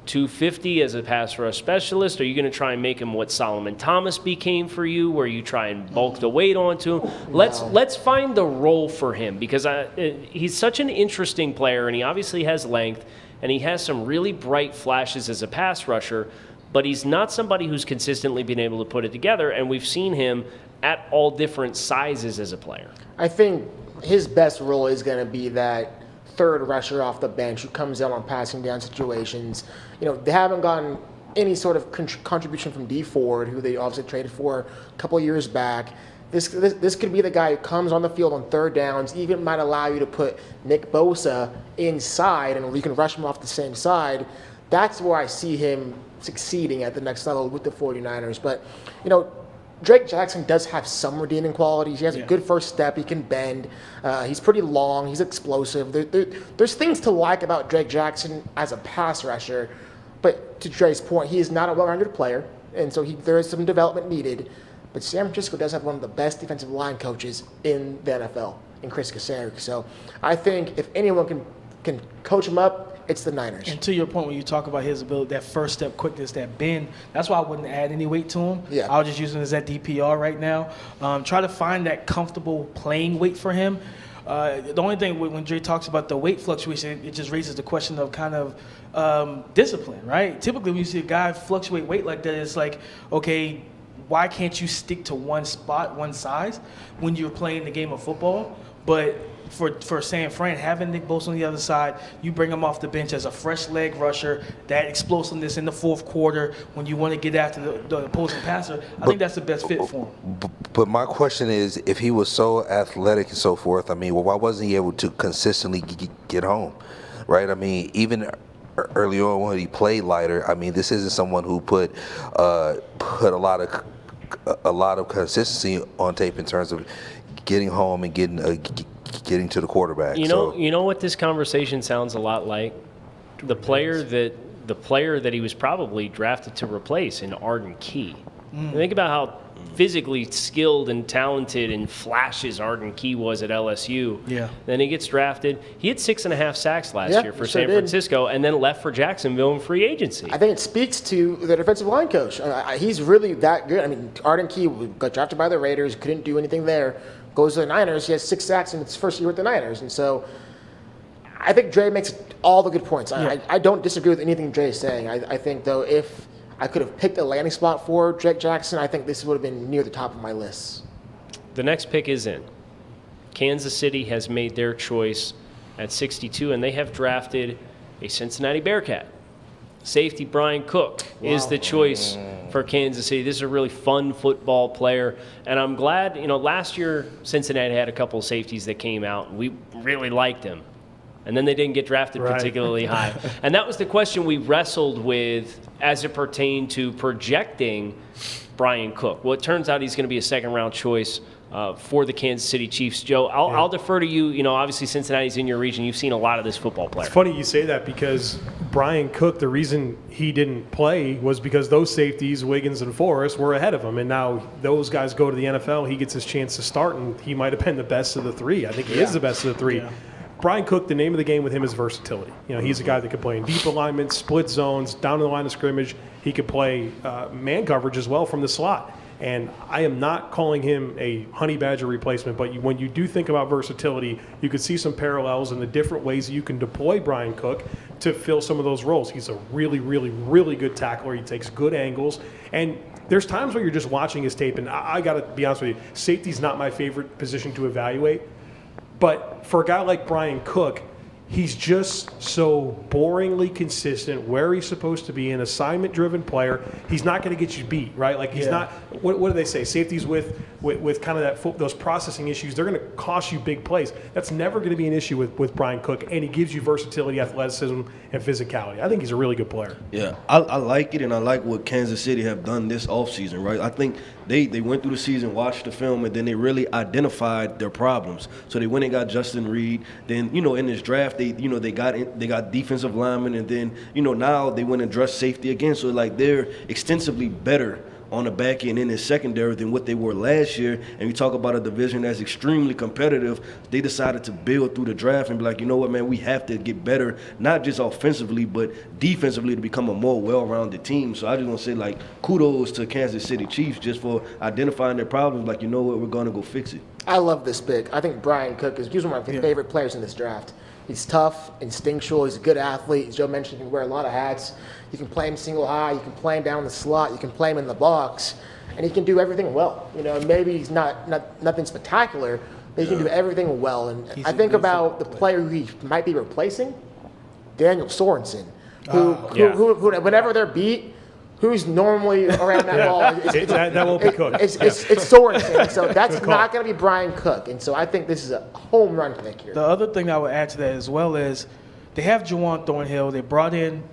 250 as a pass rush specialist? Are you going to try and make him what Solomon Thomas became for you, where you try and bulk the weight onto him? Let's find the role for him, because he's such an interesting player, and he obviously has length, and he has some really bright flashes as a pass rusher, but he's not somebody who's consistently been able to put it together, and we've seen him at all different sizes as a player. I think his best role is going to be that third rusher off the bench who comes in on passing down situations. They haven't gotten any sort of contribution from D Ford, who they obviously traded for a couple of years back. This could be the guy who comes on the field on third downs, even might allow you to put Nick Bosa inside and you can rush him off the same side. That's where I see him succeeding at the next level with the 49ers. But, Drake Jackson does have some redeeming qualities. He has a good first step. He can bend. He's pretty long. He's explosive. There's things to like about Drake Jackson as a pass rusher. But to Dre's point, he is not a well-rounded player, and so there is some development needed. But San Francisco does have one of the best defensive line coaches in the NFL, in Chris Cassari. So I think if anyone can coach him up, it's the Niners. And to your point, when you talk about his ability, that first step quickness, that bend, that's why I wouldn't add any weight to him. Yeah. I'll just use him as that DPR right now. Try to find that comfortable playing weight for him. The only thing when Dre talks about the weight fluctuation, it just raises the question of kind of discipline, right? Typically, when you see a guy fluctuate weight like that, it's like, okay, why can't you stick to one spot, one size, when you're playing the game of football? But for San Fran, having Nick Bosa on the other side, you bring him off the bench as a fresh leg rusher, that explosiveness in the fourth quarter when you want to get after the opposing passer, I think that's the best fit for him. But my question is, if he was so athletic and so forth, why wasn't he able to consistently get home, right? Even early on when he played lighter, this isn't someone who put a lot of consistency on tape in terms of getting home and getting to the quarterback. You know what this conversation sounds a lot like? The player that he was probably drafted to replace in Arden Key. Think about how physically skilled and talented and flashes Arden Key was at LSU. Yeah. Then he gets drafted. He had 6.5 sacks last year for San did. Francisco, and then left for Jacksonville in free agency. I think it speaks to the defensive line coach. He's really that good. Arden Key got drafted by the Raiders, couldn't do anything there. Goes to the Niners. He has 6 sacks in his first year with the Niners. And so I think Dre makes all the good points. I don't disagree with anything Dre is saying. I think, though, if I could have picked a landing spot for Drake Jackson, I think this would have been near the top of my list. The next pick is in. Kansas City has made their choice at 62, and they have drafted a Cincinnati Bearcat. Safety Brian Cook is the choice for Kansas City. This is a really fun football player, and I'm glad, last year Cincinnati had a couple of safeties that came out, and we really liked them. And then they didn't get drafted particularly high. And that was the question we wrestled with as it pertained to projecting Brian Cook. Well, it turns out he's going to be a second-round choice for the Kansas City Chiefs. Joe, I'll defer to you. Obviously Cincinnati's in your region. You've seen a lot of this football player. It's funny you say that because Brian Cook, the reason he didn't play was because those safeties, Wiggins and Forrest, were ahead of him. And now those guys go to the NFL. He gets his chance to start, and he might have been the best of the three. I think he is the best of the three. Yeah. Brian Cook, the name of the game with him is versatility. He's a guy that can play in deep alignments, split zones, down to the line of scrimmage. He could play man coverage as well from the slot. And I am not calling him a honey badger replacement, but when you do think about versatility, you could see some parallels in the different ways that you can deploy Brian Cook to fill some of those roles. He's a really, really, really good tackler. He takes good angles. And there's times where you're just watching his tape, and I got to be honest with you, safety's not my favorite position to evaluate. But for a guy like Brian Cook, he's just so boringly consistent where he's supposed to be, an assignment-driven player. He's not going to get you beat, right? Like he's not. What do they say? Safeties with kind of those processing issues, they're going to cost you big plays. That's never going to be an issue with Brian Cook, and he gives you versatility, athleticism, and physicality. I think he's a really good player. Yeah, I like it, and I like what Kansas City have done this offseason, right? I think they went through the season, watched the film, and then they really identified their problems. So they went and got Justin Reed. Then, in this draft, they got defensive linemen, and then, now they went and dressed safety again. So, they're extensively better on the back end in his secondary than what they were last year. And we talk about a division that's extremely competitive. They decided to build through the draft and be like, you know what, man, we have to get better, not just offensively, but defensively to become a more well-rounded team. So I just want to say, kudos to Kansas City Chiefs just for identifying their problems. You know what, we're going to go fix it. I love this pick. I think Brian Cook he's one of my favorite players in this draft. He's tough, instinctual. He's a good athlete. As Joe mentioned, he can wear a lot of hats. You can play him single high. You can play him down in the slot. You can play him in the box. And he can do everything well. Maybe he's not nothing spectacular, They can do everything well. And He's I a think good about the football player who he might be replacing, Daniel Sorensen, who Yeah. whenever they're beat, who's normally around that ball. That won't be Cook. It's Sorensen, so that's call. not going to be Brian Cook. And so I think this is a home run pick here. The other thing I would add to that as well is they have Juwan Thornhill. They brought in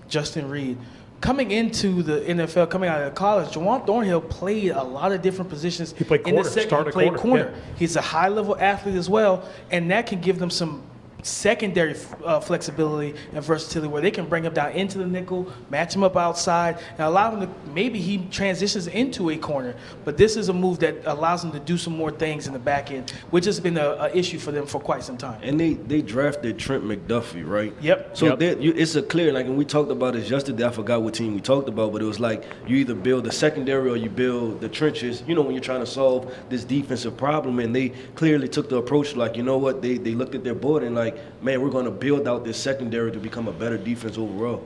Justin Reed. Coming into the NFL, coming out of college, Juwan Thornhill played a lot of different positions. He played in the corner, second. started He played corner, corner. yeah. He's a high-level athlete as well, and that can give them some secondary flexibility and versatility where they can bring him down into the nickel, match him up outside, and allow him to, maybe he transitions into a corner. But this is a move that allows him to do some more things in the back end, which has been an issue for them for quite some time. And they drafted Trent McDuffie, right? Yep. So it's a clear, like, and we talked about this yesterday. I forgot what team we talked about, but it was like you either build the secondary or you build the trenches, when you're trying to solve this defensive problem. And they clearly took the approach, like, you know what, they looked at their board and like, man, we're going to build out this secondary to become a better defense overall.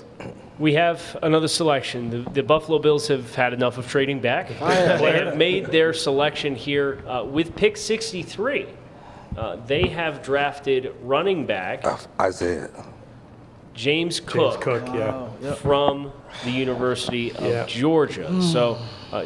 We have another selection. The Buffalo Bills have had enough of trading back. They have made their selection here with pick 63. They have drafted running back Isaiah. James Cook, from the University of Georgia. So,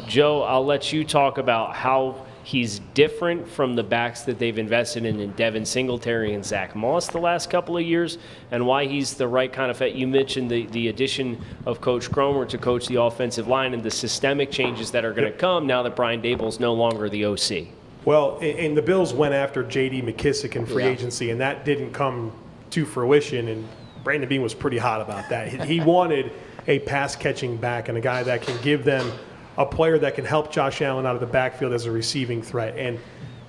Joe, I'll let you talk about how he's different from the backs that they've invested in Devin Singletary and Zach Moss the last couple of years, and why he's the right kind of fit. You mentioned the addition of Coach Cromer to coach the offensive line and the systemic changes that are going to come now that Brian Daboll's no longer the OC. Well, and the Bills went after J.D. McKissick in free agency, and that didn't come to fruition, and Brandon Beane was pretty hot about that. He wanted a pass-catching back and a guy that can give them a player that can help Josh Allen out of the backfield as a receiving threat. And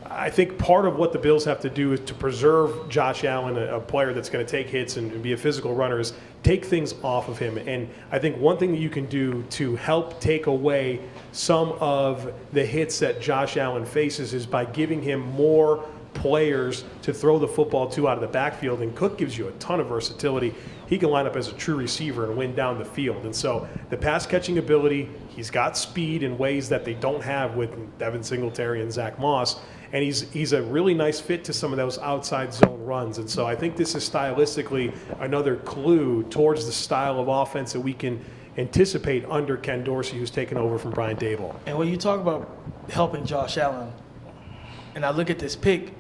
I think part of what the Bills have to do is to preserve Josh Allen, a player that's going to take hits and be a physical runner, is take things off of him. And I think one thing that you can do to help take away some of the hits that Josh Allen faces is by giving him more players to throw the football to out of the backfield. And Cook gives you a ton of versatility. He can line up as a true receiver and win down the field. And so the pass catching ability, he's got speed in ways that they don't have with Devin Singletary and Zach Moss. And he's a really nice fit to some of those outside zone runs. And so I think this is stylistically another clue towards the style of offense that we can anticipate under Ken Dorsey, who's taken over from Brian Daboll. And when you talk about helping Josh Allen, and I look at this pick,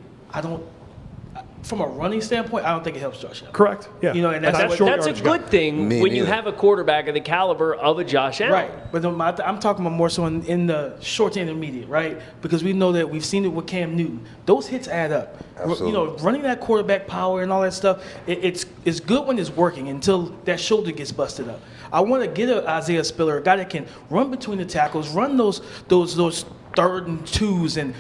from a running standpoint, I don't think it helps Josh Allen. Correct. Yeah. And that's That's a good thing when you have a quarterback of the caliber of a Josh Allen. Right, but I'm talking about more so in the short to intermediate, right? Because we know that we've seen it with Cam Newton. Those hits add up. Absolutely. Running that quarterback power and all that stuff, it's good when it's working until that shoulder gets busted up. I want to get an Isaiah Spiller, a guy that can run between the tackles, run those third and twos, and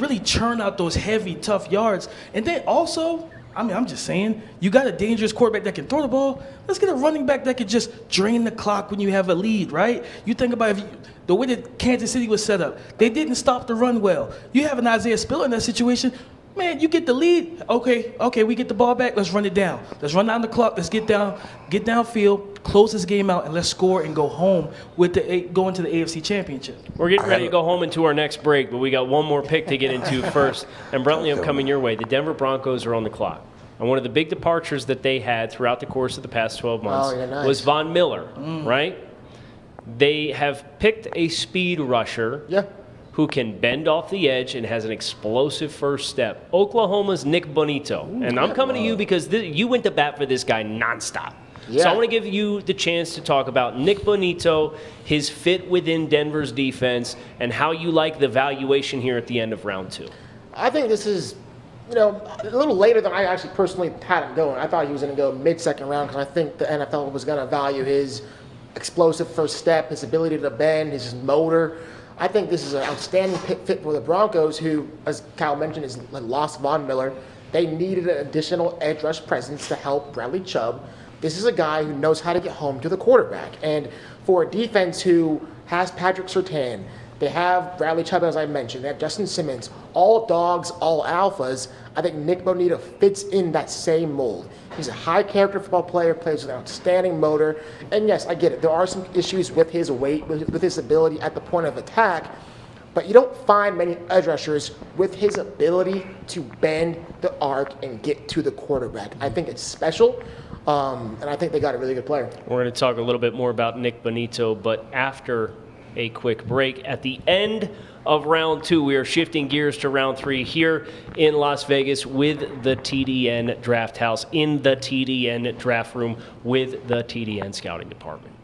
really churn out those heavy, tough yards. And then also, I'm just saying, you got a dangerous quarterback that can throw the ball. Let's get a running back that can just drain the clock when you have a lead, right? You think about the way that Kansas City was set up. They didn't stop the run well. You have an Isaiah Spiller in that situation. Man, you get the lead. Okay, we get the ball back. Let's run it down. Let's run down the clock. Let's get downfield, close this game out, and let's score and go home go into the AFC Championship. We're getting ready to go home into our next break, but we got one more pick to get into first. And Brentley, I'm coming your way. The Denver Broncos are on the clock. And one of the big departures that they had throughout the course of the past 12 months was Von Miller, right? They have picked a speed rusher. Yeah. Who can bend off the edge and has an explosive first step. Oklahoma's Nick Bonito. And I'm coming to you because you went to bat for this guy nonstop. Yeah. So I want to give you the chance to talk about Nick Bonito, his fit within Denver's defense, and how you like the valuation here at the end of round 2. I think this is, a little later than I actually personally had him going. I thought he was going to go mid-second round because I think the NFL was going to value his explosive first step, his ability to bend, his motor. I think this is an outstanding fit for the Broncos, who, as Kyle mentioned, is lost Von Miller. They needed an additional edge rush presence to help Bradley Chubb. This is a guy who knows how to get home to the quarterback. And for a defense who has Patrick Surtain, they have Bradley Chubb, as I mentioned, they have Justin Simmons, all dogs, all alphas. I think Nick Bonito fits in that same mold. He's a high-character football player, plays with an outstanding motor. And yes, I get it. There are some issues with his weight, with his ability at the point of attack. but you don't find many edge rushers with his ability to bend the arc and get to the quarterback. I think it's special, and I think they got a really good player. We're going to talk a little bit more about Nick Bonito, but after a quick break. At the end of round 2, we are shifting gears to round 3 here in Las Vegas with the TDN Draft House, in the TDN Draft Room with the TDN Scouting Department.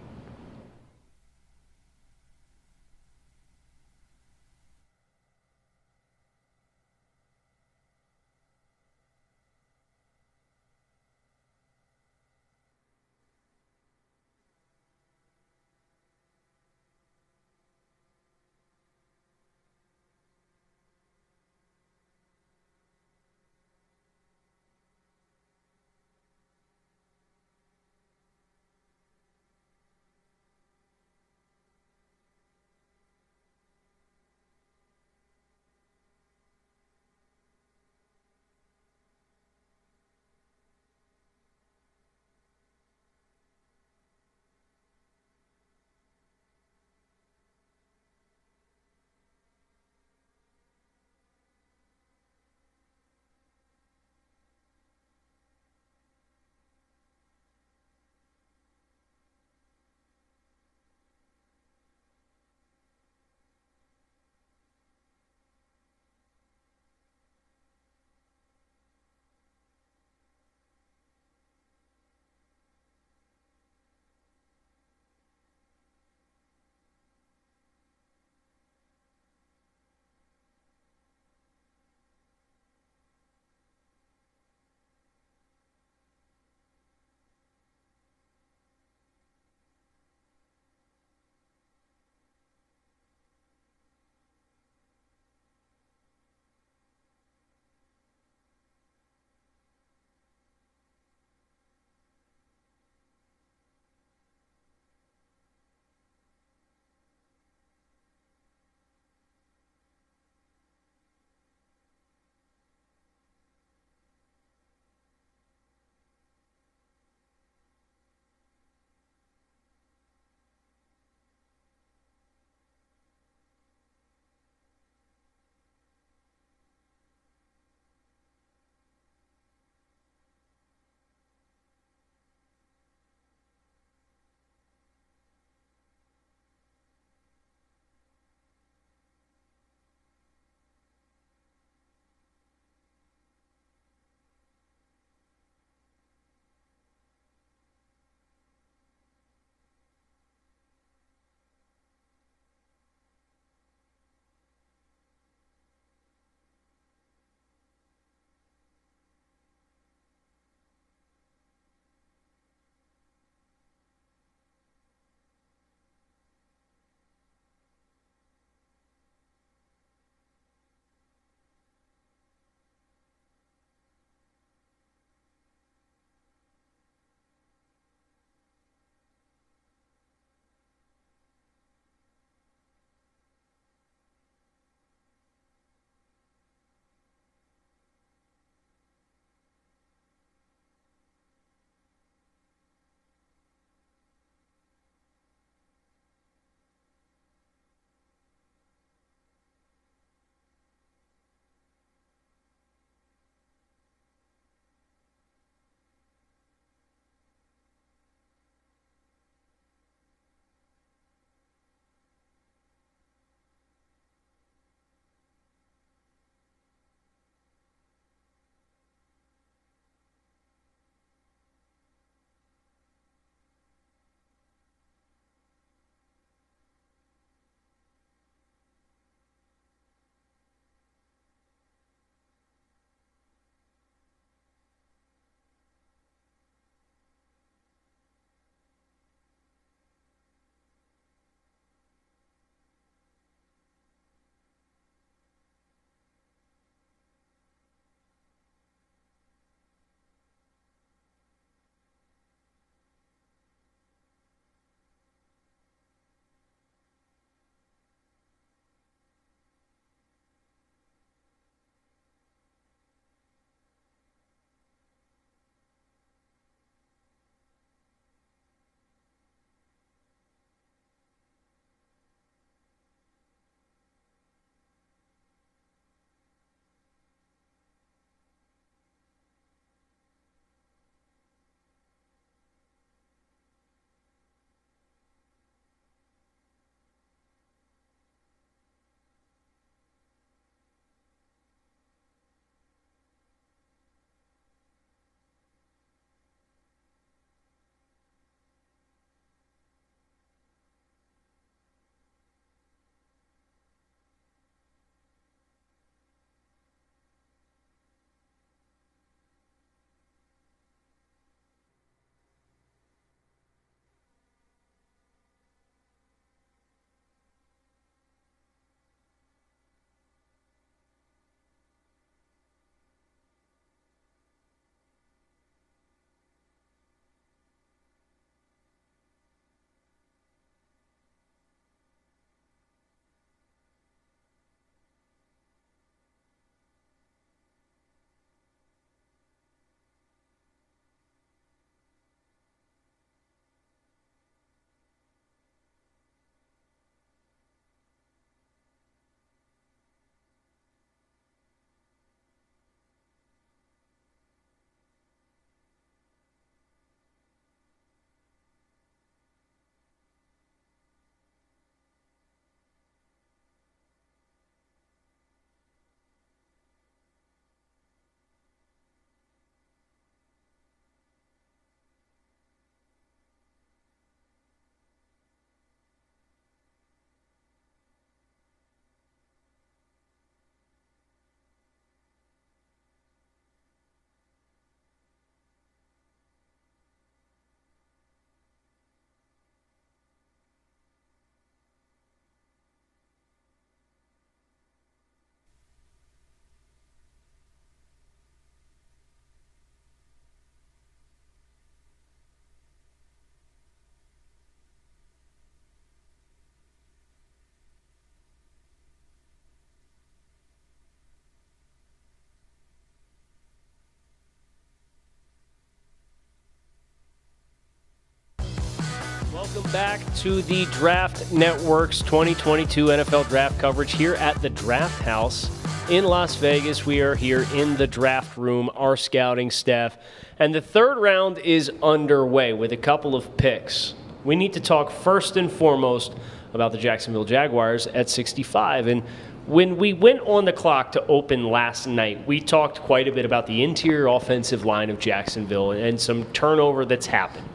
Welcome back to the Draft Network's 2022 NFL Draft coverage here at the Draft House in Las Vegas. We are here in the draft room, our scouting staff, and the third round is underway with a couple of picks. We need to talk first and foremost about the Jacksonville Jaguars at 65. And when we went on the clock to open last night, we talked quite a bit about the interior offensive line of Jacksonville and some turnover that's happened.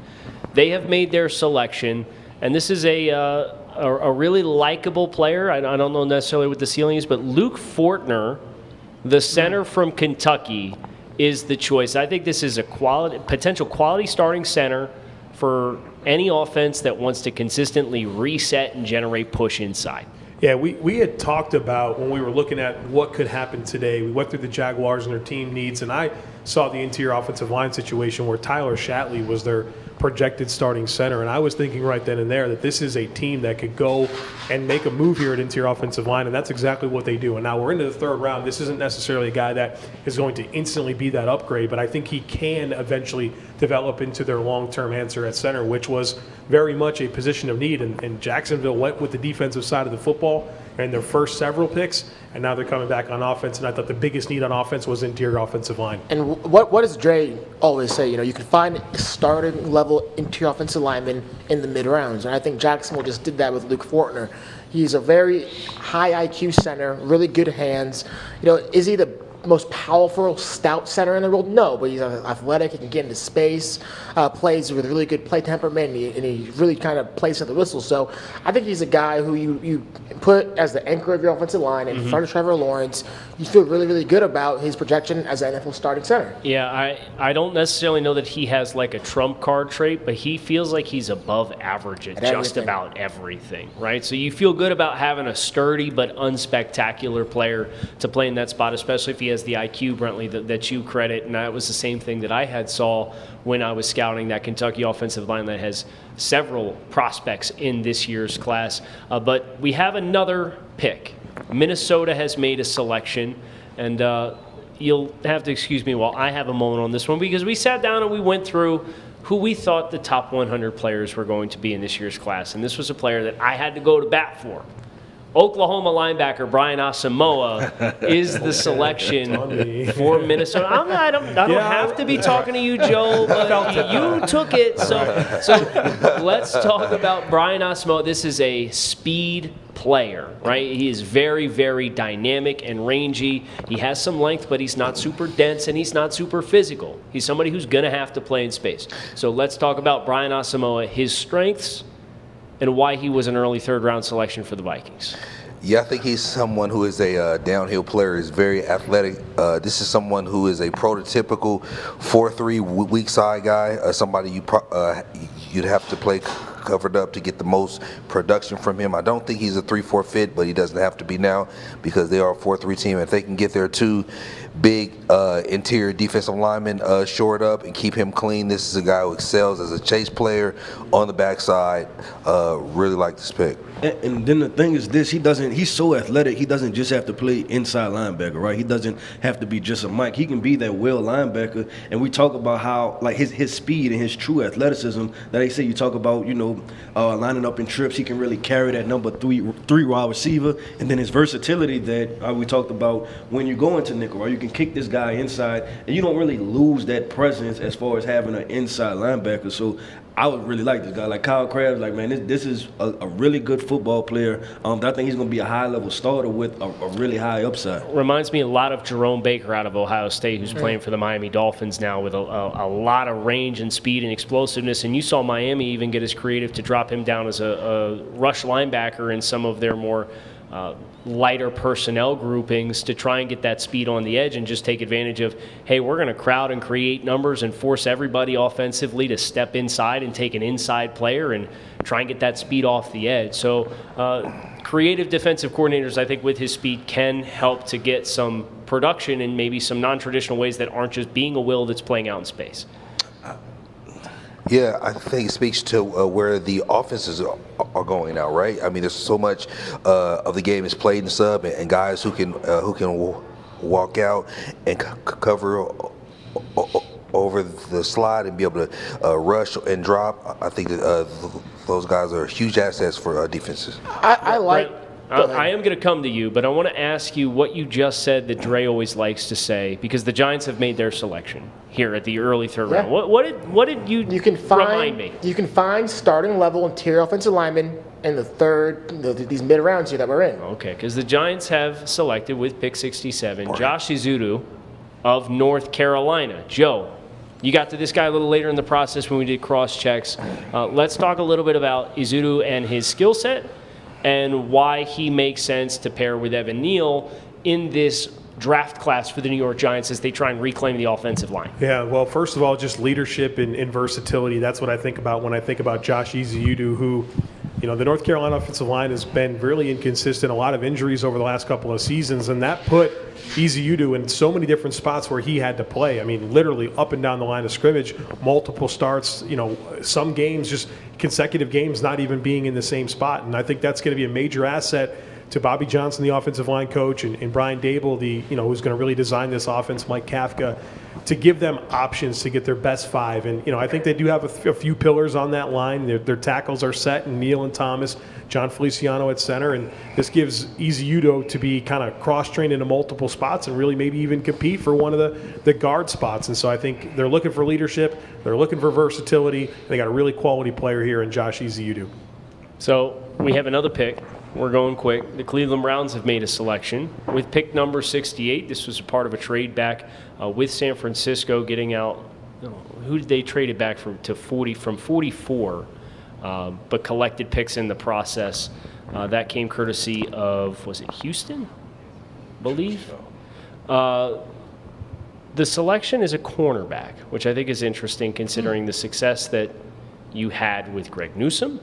They have made their selection, and this is a really likable player. I don't know necessarily what the ceiling is, but Luke Fortner, the center from Kentucky, is the choice. I think this is a potential quality starting center for any offense that wants to consistently reset and generate push inside. Yeah, we had talked about when we were looking at what could happen today. We went through the Jaguars and their team needs, and I saw the interior offensive line situation where Tyler Shatley was their projected starting center, and I was thinking right then and there that this is a team that could go and make a move here at interior offensive line, and that's exactly what they do. And now we're into the third round. This isn't necessarily a guy that is going to instantly be that upgrade, but I think he can eventually develop into their long-term answer at center, which was very much a position of need. And Jacksonville went with the defensive side of the football in their first several picks, and now they're coming back on offense, and I thought the biggest need on offense was interior offensive line. And what does Dre always say? You know, you can find starting level interior offensive linemen in the mid rounds, and I think Jacksonville just did that with Luke Fortner. He's a very high IQ center, really good hands. You know, is he the most powerful, stout center in the world? No, but he's athletic. He can get into space, plays with really good play temperament, and he really kind of plays at the whistle. So I think he's a guy who you put as the anchor of your offensive line in front of Trevor Lawrence. You feel really, really good about his projection as an NFL starting center. Yeah, I don't necessarily know that he has like a trump card trait, but he feels like he's above average at just about everything, right? So you feel good about having a sturdy but unspectacular player to play in that spot, especially if he has the IQ, Brentley, that you credit. And that was the same thing that I had saw when I was scouting that Kentucky offensive line that has several prospects in this year's class. But we have another pick. Minnesota has made a selection, and you'll have to excuse me while I have a moment on this one, because we sat down and we went through who we thought the top 100 players were going to be in this year's class. And this was a player that I had to go to bat for. Oklahoma linebacker Brian Asamoah is the selection for Minnesota. I don't have to be talking to you, Joe, but you took it. So let's talk about Brian Asamoah. This is a speed player, right? He is very, very dynamic and rangy. He has some length, but he's not super dense and he's not super physical. He's somebody who's going to have to play in space. So let's talk about Brian Asamoah, his strengths, and why he was an early third-round selection for the Vikings. Yeah, I think he's someone who is a downhill player. He's very athletic. This is someone who is a prototypical 4-3 weak side guy, somebody you'd have to play covered up to get the most production from him. I don't think he's a 3-4 fit, but he doesn't have to be now because they are a 4-3 team. If they can get their two big interior defensive linemen shored up and keep him clean, this is a guy who excels as a chase player on the backside. Really like this pick. And then the thing is this, he's so athletic, he doesn't just have to play inside linebacker, right? He doesn't have to be just a Mike. He can be that will linebacker. And we talk about how, like, his speed and his true athleticism that they say you talk about, lining up in trips, he can really carry that number three wide receiver. And then his versatility that we talked about when you go into nickel, right? You can kick this guy inside, and you don't really lose that presence as far as having an inside linebacker. So I would really like this guy. Like Kyle Krabs, like, man, this is a really good football player. I think he's going to be a high-level starter with a really high upside. Reminds me a lot of Jerome Baker out of Ohio State, who's playing for the Miami Dolphins now with a lot of range and speed and explosiveness. And you saw Miami even get as creative to drop him down as a rush linebacker in some of their more lighter personnel groupings to try and get that speed on the edge and just take advantage of, hey, we're going to crowd and create numbers and force everybody offensively to step inside and take an inside player and try and get that speed off the edge. So creative defensive coordinators, I think, with his speed can help to get some production in maybe some non-traditional ways that aren't just being a will that's playing out in space. Yeah, I think it speaks to where the offenses are going now, right? I mean, there's so much of the game is played in sub, and guys who can walk out and cover over the slide and be able to rush and drop. I think that those guys are huge assets for defenses. I like. I am going to come to you, but I want to ask you what you just said that Dre always likes to say, because the Giants have made their selection here at the early third round. What did you remind me? You can find starting level interior offensive linemen in these mid rounds here that we're in. Okay, because the Giants have selected with pick 67 Josh Ezeudu of North Carolina. Joe, you got to this guy a little later in the process when we did cross checks. Let's talk a little bit about Ezeudu and his skill set, and why he makes sense to pair with Evan Neal in this draft class for the New York Giants as they try and reclaim the offensive line. Yeah, well, first of all, just leadership and versatility. That's what I think about when I think about Josh Ezeudu, who, the North Carolina offensive line has been really inconsistent, a lot of injuries over the last couple of seasons, and that put Ezeudu in so many different spots where he had to play. I mean, literally up and down the line of scrimmage, multiple starts, some games, just consecutive games not even being in the same spot. And I think that's going to be a major asset to Bobby Johnson, the offensive line coach, and Brian Dable, who's going to really design this offense, Mike Kafka, to give them options to get their best five. And, I think they do have a few pillars on that line. Their tackles are set, and Neal and Thomas, John Feliciano at center. And this gives Ezeudu to be kind of cross-trained into multiple spots and really maybe even compete for one of the guard spots. And so I think they're looking for leadership. They're looking for versatility. They got a really quality player here in Josh Ezeudu. So we have another pick. We're going quick. The Cleveland Browns have made a selection with pick number 68. This was a part of a trade back with San Francisco, getting out. Who did they trade it back from 44, but collected picks in the process. That came courtesy of, was it Houston? I believe. The selection is a cornerback, which I think is interesting considering the success that you had with Greg Newsome.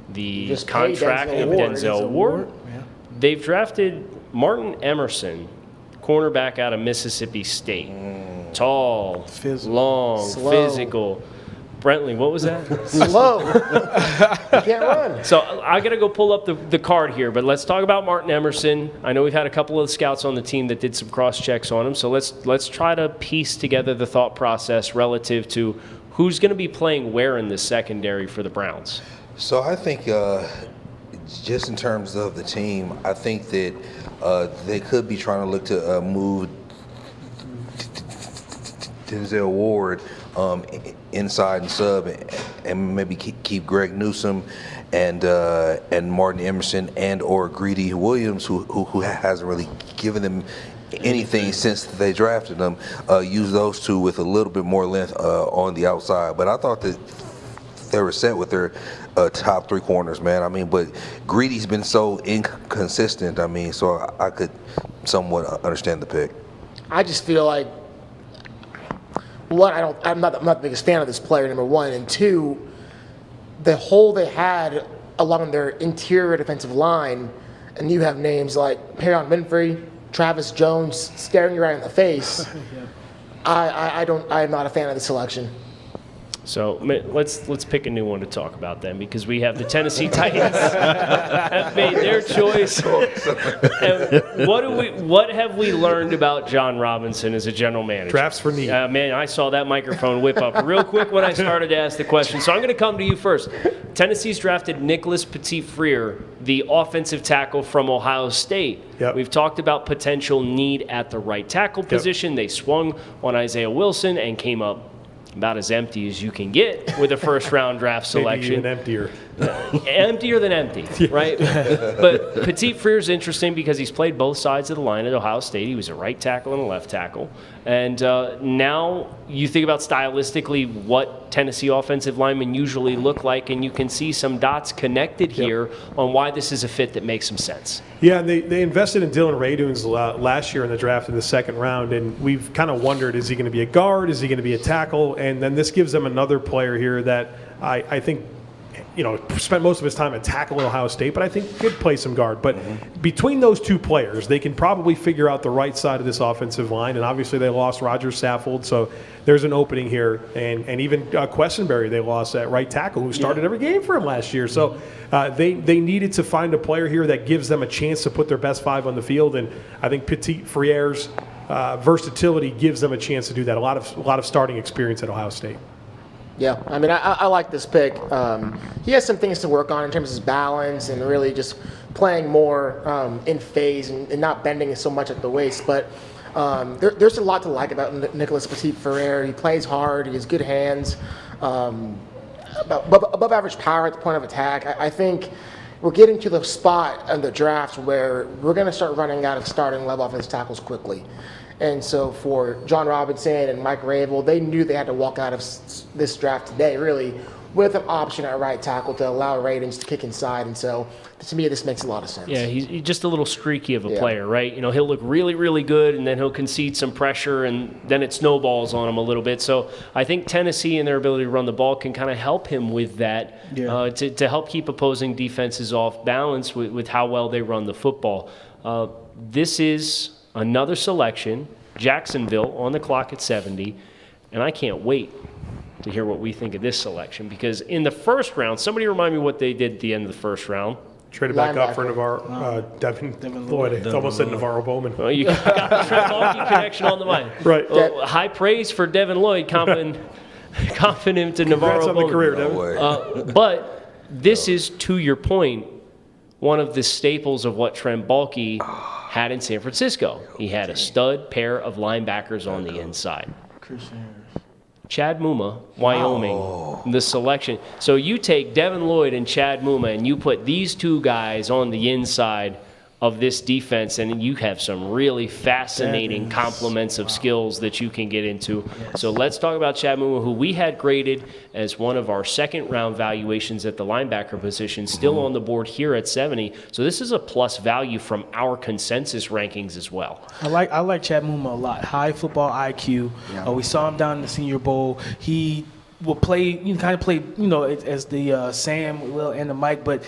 The Just contract of Denzel Ward. Yeah. They've drafted Martin Emerson, cornerback out of Mississippi State. Tall, long, Slow. physical. Brentley, what was that? Slow. You can't run. So I got to go pull up the card here, but let's talk about Martin Emerson. I know we've had a couple of scouts on the team that did some cross checks on him, so let's try to piece together the thought process relative to who's going to be playing where in the secondary for the Browns. So I think just in terms of the team, I think that they could be trying to look to move Denzel Ward inside and sub, and maybe keep Greg Newsome and Martin Emerson and or Greedy Williams, who hasn't really given them anything since they drafted them. Use those two with a little bit more length on the outside. But I thought that they were set with their top three corners, man. I mean, but Greedy's been so inconsistent. I mean, so I could somewhat understand the pick. I just feel like, one, I'm not the biggest fan of this player, number one, and two, the hole they had along their interior defensive line, and you have names like Parham, Winfrey, Travis Jones staring you right in the face. I'm not a fan of the selection. So let's pick a new one to talk about then, because we have the Tennessee Titans have made their choice. And what have we learned about John Robinson as a general manager? Drafts for need. Man, I saw that microphone whip up real quick when I started to ask the question. So I'm going to come to you first. Tennessee's drafted Nicholas Petit-Frere, the offensive tackle from Ohio State. Yep. We've talked about potential need at the right tackle position. They swung on Isaiah Wilson and came up about as empty as you can get with a first-round draft selection. Maybe even emptier. Emptier than empty, right? But Petit-Frere is interesting because he's played both sides of the line at Ohio State. He was a right tackle and a left tackle. And now you think about stylistically what Tennessee offensive linemen usually look like, and you can see some dots connected here on why this is a fit that makes some sense. Yeah, they invested in Dylan Raduns last year in the draft in the second round, and we've kind of wondered, is he going to be a guard? Is he going to be a tackle? And then this gives them another player here that I think, spent most of his time at tackle at Ohio State, but I think could play some guard. But between those two players, they can probably figure out the right side of this offensive line. And obviously they lost Roger Saffold, so there's an opening here. And even Quessenberry they lost at right tackle, who started every game for him last year. So they needed to find a player here that gives them a chance to put their best five on the field. And I think Petit-Frere's versatility gives them a chance to do that. A lot of starting experience at Ohio State. Yeah, I mean, I like this pick. He has some things to work on in terms of his balance and really just playing more in phase and not bending so much at the waist. But there's a lot to like about Nicholas Petit-Frere. He plays hard. He has good hands. Above average power at the point of attack. I think we're getting to the spot in the draft where we're going to start running out of starting level offensive tackles quickly. And so for John Robinson and Mike Rabel, they knew they had to walk out of this draft today, really, with an option at right tackle to allow Radens to kick inside. And so to me, this makes a lot of sense. Yeah, he's just a little streaky of a player, right? You know, he'll look really, really good, and then he'll concede some pressure, and then it snowballs on him a little bit. So I think Tennessee and their ability to run the ball can kind of help him with that to help keep opposing defenses off balance with how well they run the football. This is another selection, Jacksonville on the clock at 70, and I can't wait to hear what we think of this selection, because in the first round, somebody remind me what they did at the end of the first round. Traded back up for Devin Lloyd. I almost said Navarro Bowman. Well, you got the Trent Baalke connection on the mind. Right. High praise for Devin Lloyd, comping him to Navarro Congrats on the career, Devin. But this is, to your point, one of the staples of what Trent Baalke had in San Francisco. He had a stud pair of linebackers on the inside. Chad Muma, Wyoming, the selection. So you take Devin Lloyd and Chad Muma and you put these two guys on the inside of this defense, and you have some really fascinating complements of skills that you can get into. Yes. So let's talk about Chad Muma, who we had graded as one of our second-round valuations at the linebacker position, still on the board here at 70. So this is a plus value from our consensus rankings as well. I like Chad Muma a lot. High football IQ. Yeah. We saw him down in the Senior Bowl. He will play, as the Sam, Will, and the Mike, but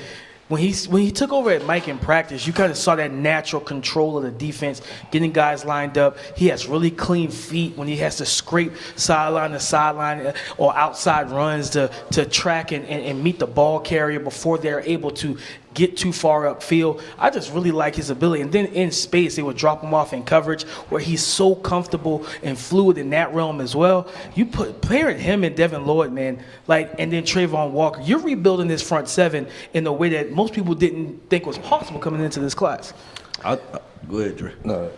when he took over at Mike in practice, you kind of saw that natural control of the defense, getting guys lined up. He has really clean feet when he has to scrape sideline to sideline or outside runs to track and meet the ball carrier before they're able to get too far upfield. I just really like his ability. And then in space, they would drop him off in coverage where he's so comfortable and fluid in that realm as well. You pairing him and Devin Lloyd, man, and then Trayvon Walker, you're rebuilding this front seven in a way that most people didn't think was possible coming into this class. Go ahead, Dre. No,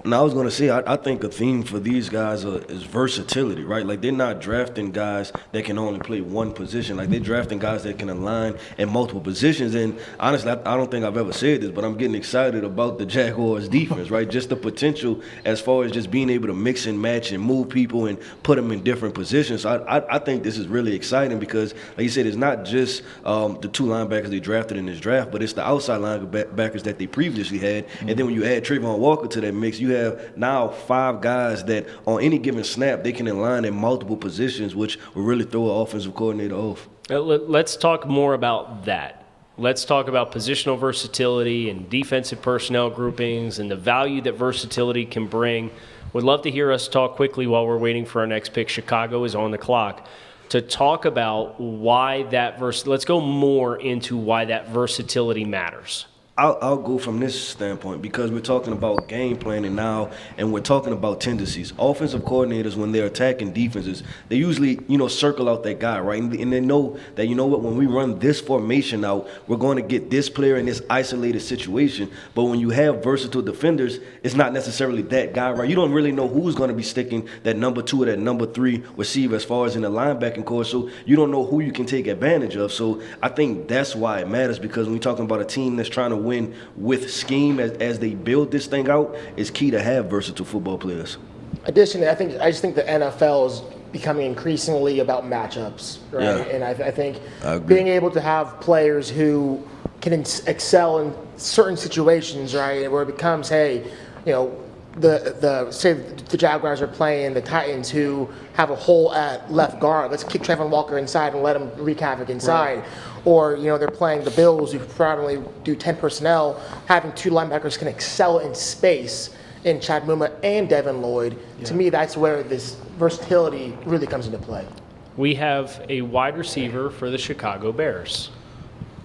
I was going to say, I think a theme for these guys is versatility, right? Like, they're not drafting guys that can only play one position. Like, they're drafting guys that can align in multiple positions. And honestly, I don't think I've ever said this, but I'm getting excited about the Jaguars' defense, right? Just the potential as far as just being able to mix and match and move people and put them in different positions. So I think this is really exciting because, like you said, it's not just the two linebackers they drafted in this draft, but it's the outside linebackers that they previously had. And then when you add Trayvon Walker to that mix, you have now 5 guys that on any given snap, they can align in multiple positions, which will really throw an offensive coordinator off. Let's talk more about that. Let's talk about positional versatility and defensive personnel groupings and the value that versatility can bring. Would love to hear us talk quickly while we're waiting for our next pick. Chicago is on the clock. To talk about why that let's go more into why that versatility matters. I'll go from this standpoint because we're talking about game planning now and we're talking about tendencies. Offensive coordinators, when they're attacking defenses, they usually, circle out that guy, right? And they know that, when we run this formation out, we're going to get this player in this isolated situation. But when you have versatile defenders, it's not necessarily that guy, right? You don't really know who's going to be sticking that number 2 or that number 3 receiver as far as in the linebacking core. So you don't know who you can take advantage of. So I think that's why it matters, because when you're talking about a team that's trying to win with scheme as they build this thing out, it's key to have versatile football players. Additionally, I just think the NFL is becoming increasingly about matchups, right? Yeah. And I think being able to have players who can excel in certain situations, right, where it becomes, hey, say the Jaguars are playing the Titans, who have a hole at left guard. Let's kick Trayvon Walker inside and let him wreak havoc inside. Right. Or, they're playing the Bills, who probably do 10 personnel. Having 2 linebackers can excel in space in Chad Muma and Devin Lloyd. Yeah. To me, that's where this versatility really comes into play. We have a wide receiver for the Chicago Bears.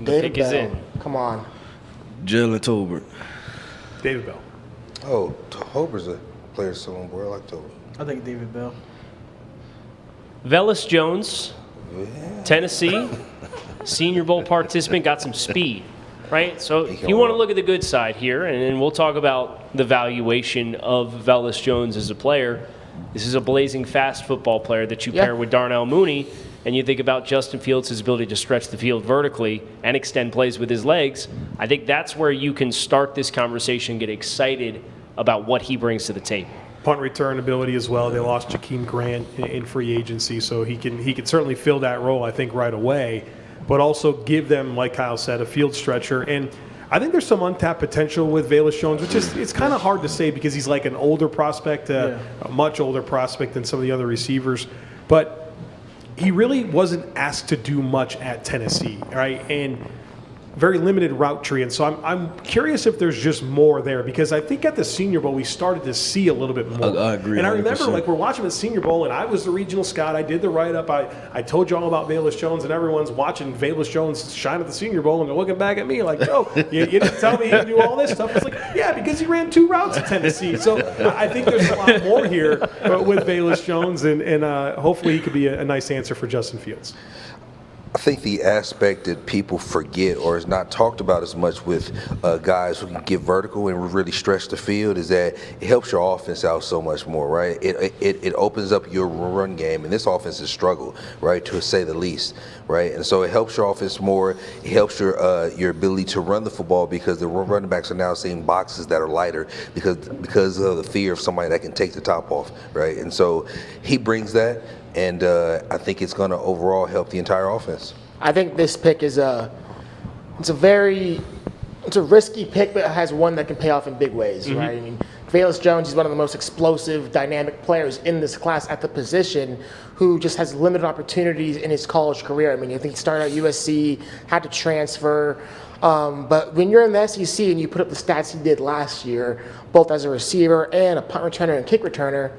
The pick is in. Come on. Jalen Tolbert. David Bell. Oh, Tolbert's a players still on board. I like Tolbert. I think David Bell. Velus Jones, Tennessee, Senior Bowl participant, got some speed, right? So if you want to look at the good side here, and then we'll talk about the valuation of Velus Jones as a player. This is a blazing fast football player that you pair with Darnell Mooney, and you think about Justin Fields' ability to stretch the field vertically and extend plays with his legs. I think that's where you can start this conversation, get excited about what he brings to the table. Punt return ability as well. They lost Jakeem Grant in free agency, so he can certainly fill that role, I think, right away, but also give them, like Kyle said, a field stretcher. And I think there's some untapped potential with Velus Jones, which is it's kind of hard to say because he's like an older prospect, a much older prospect than some of the other receivers. But he really wasn't asked to do much at Tennessee, right? And very limited route tree. And so I'm curious if there's just more there, because I think at the Senior Bowl we started to see a little bit more. I agree. And I 100%. remember, like, we're watching the Senior Bowl, and I was the regional scout. I did the write-up. I told you all about Velus Jones, and everyone's watching Velus Jones shine at the Senior Bowl, and they're looking back at me like, "Oh, you didn't tell me he could do all this stuff." It's like, yeah, because he ran 2 routes at Tennessee. So I think there's a lot more here with Velus Jones, and hopefully he could be a nice answer for Justin Fields. I think the aspect that people forget or is not talked about as much with guys who can get vertical and really stretch the field is that it helps your offense out so much more, right? It opens up your run game, and this offense has struggled, right, to say the least, right? And so it helps your offense more. It helps your ability to run the football because the running backs are now seeing boxes that are lighter because of the fear of somebody that can take the top off, right? And so he brings that. And I think it's going to overall help the entire offense. I think this pick is a risky pick, but it has one that can pay off in big ways, right? I mean, Velus Jones is one of the most explosive, dynamic players in this class at the position, who just has limited opportunities in his college career. I mean, I think he started at USC, had to transfer. But when you're in the SEC and you put up the stats he did last year, both as a receiver and a punt returner and kick returner,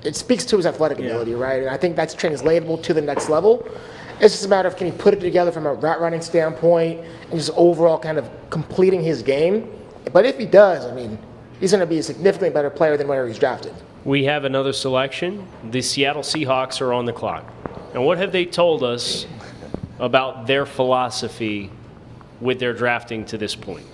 it speaks to his athletic ability, right? And I think that's translatable to the next level. It's just a matter of, can he put it together from a route running standpoint and just overall kind of completing his game. But if he does, I mean, he's going to be a significantly better player than where he's drafted. We have another selection. The Seattle Seahawks are on the clock. And what have they told us about their philosophy with their drafting to this point?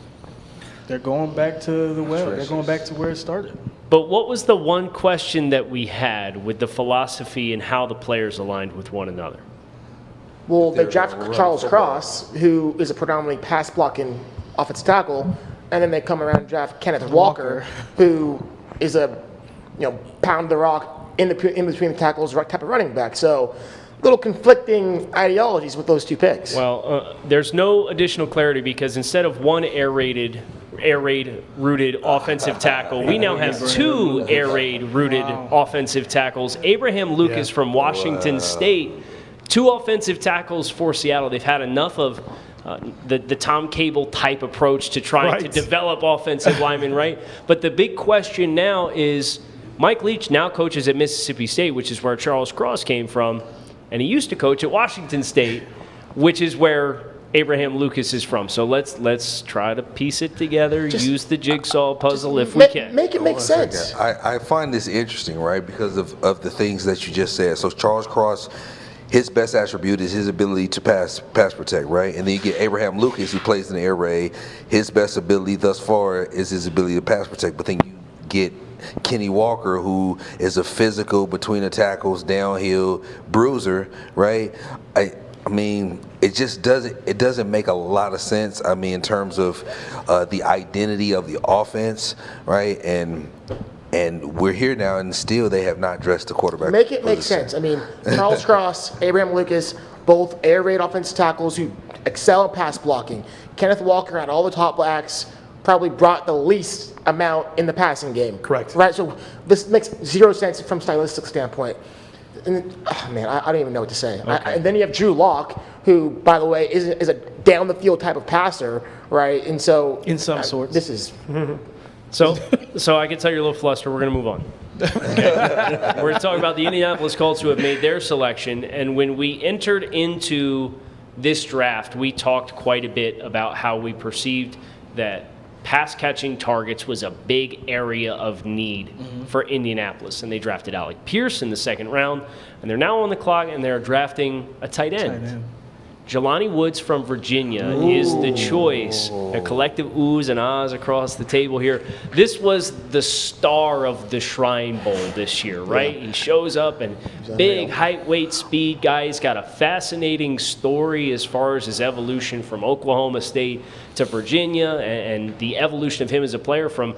They're going back to the well. They're going back to where it started. But what was the one question that we had with the philosophy and how the players aligned with one another? Well, they drafted Charles Cross, who is a predominantly pass-blocking offensive tackle, and then they come around and draft Kenneth Walker, who is a pound the rock in between the tackles type of running back. So little conflicting ideologies with those two picks. Well, there's no additional clarity because instead of one air raid rooted offensive tackle, we now have 2 air raid rooted offensive tackles. Abraham Lucas from Washington State, 2 offensive tackles for Seattle. They've had enough of the Tom Cable type approach to trying to develop offensive linemen, right? But the big question now is Mike Leach now coaches at Mississippi State, which is where Charles Cross came from, and he used to coach at Washington State, which is where Abraham Lucas is from. So let's try to piece it together, use the jigsaw puzzle if we can. Make it make sense. I find this interesting, right, because of the things that you just said. So Charles Cross, his best attribute is his ability to pass protect, right? And then you get Abraham Lucas, who plays in the air raid. His best ability thus far is his ability to pass protect. But then you get Kenny Walker, who is a physical between the tackles, downhill bruiser, right? I mean, it just doesn't make a lot of sense. I mean, in terms of the identity of the offense, right? And we're here now, and still they have not dressed the quarterback. Make it make sense. I mean, Charles Cross, Abraham Lucas, both air raid offensive tackles who excel in pass blocking. Kenneth Walker had all the top backs, probably brought the least amount in the passing game. Correct. Right. So this makes zero sense from a stylistic standpoint. And, I don't even know what to say. Okay. And then you have Drew Lock, who, by the way, is a down the field type of passer, right? And so in some sorts, this is. So I can tell you're a little flustered. We're going to move on. Okay. We're going to talk about the Indianapolis Colts, who have made their selection. And when we entered into this draft, we talked quite a bit about how we perceived that pass-catching targets was a big area of need for Indianapolis, and they drafted Alec Pierce in the second round, and they're now on the clock, and they're drafting a tight end. Jelani Woods from Virginia is the choice. A collective oohs and ahs across the table here. This was the star of the Shrine Bowl this year, right? He shows up and big height, weight, speed guy. He's got a fascinating story as far as his evolution from Oklahoma State to Virginia and the evolution of him as a player from,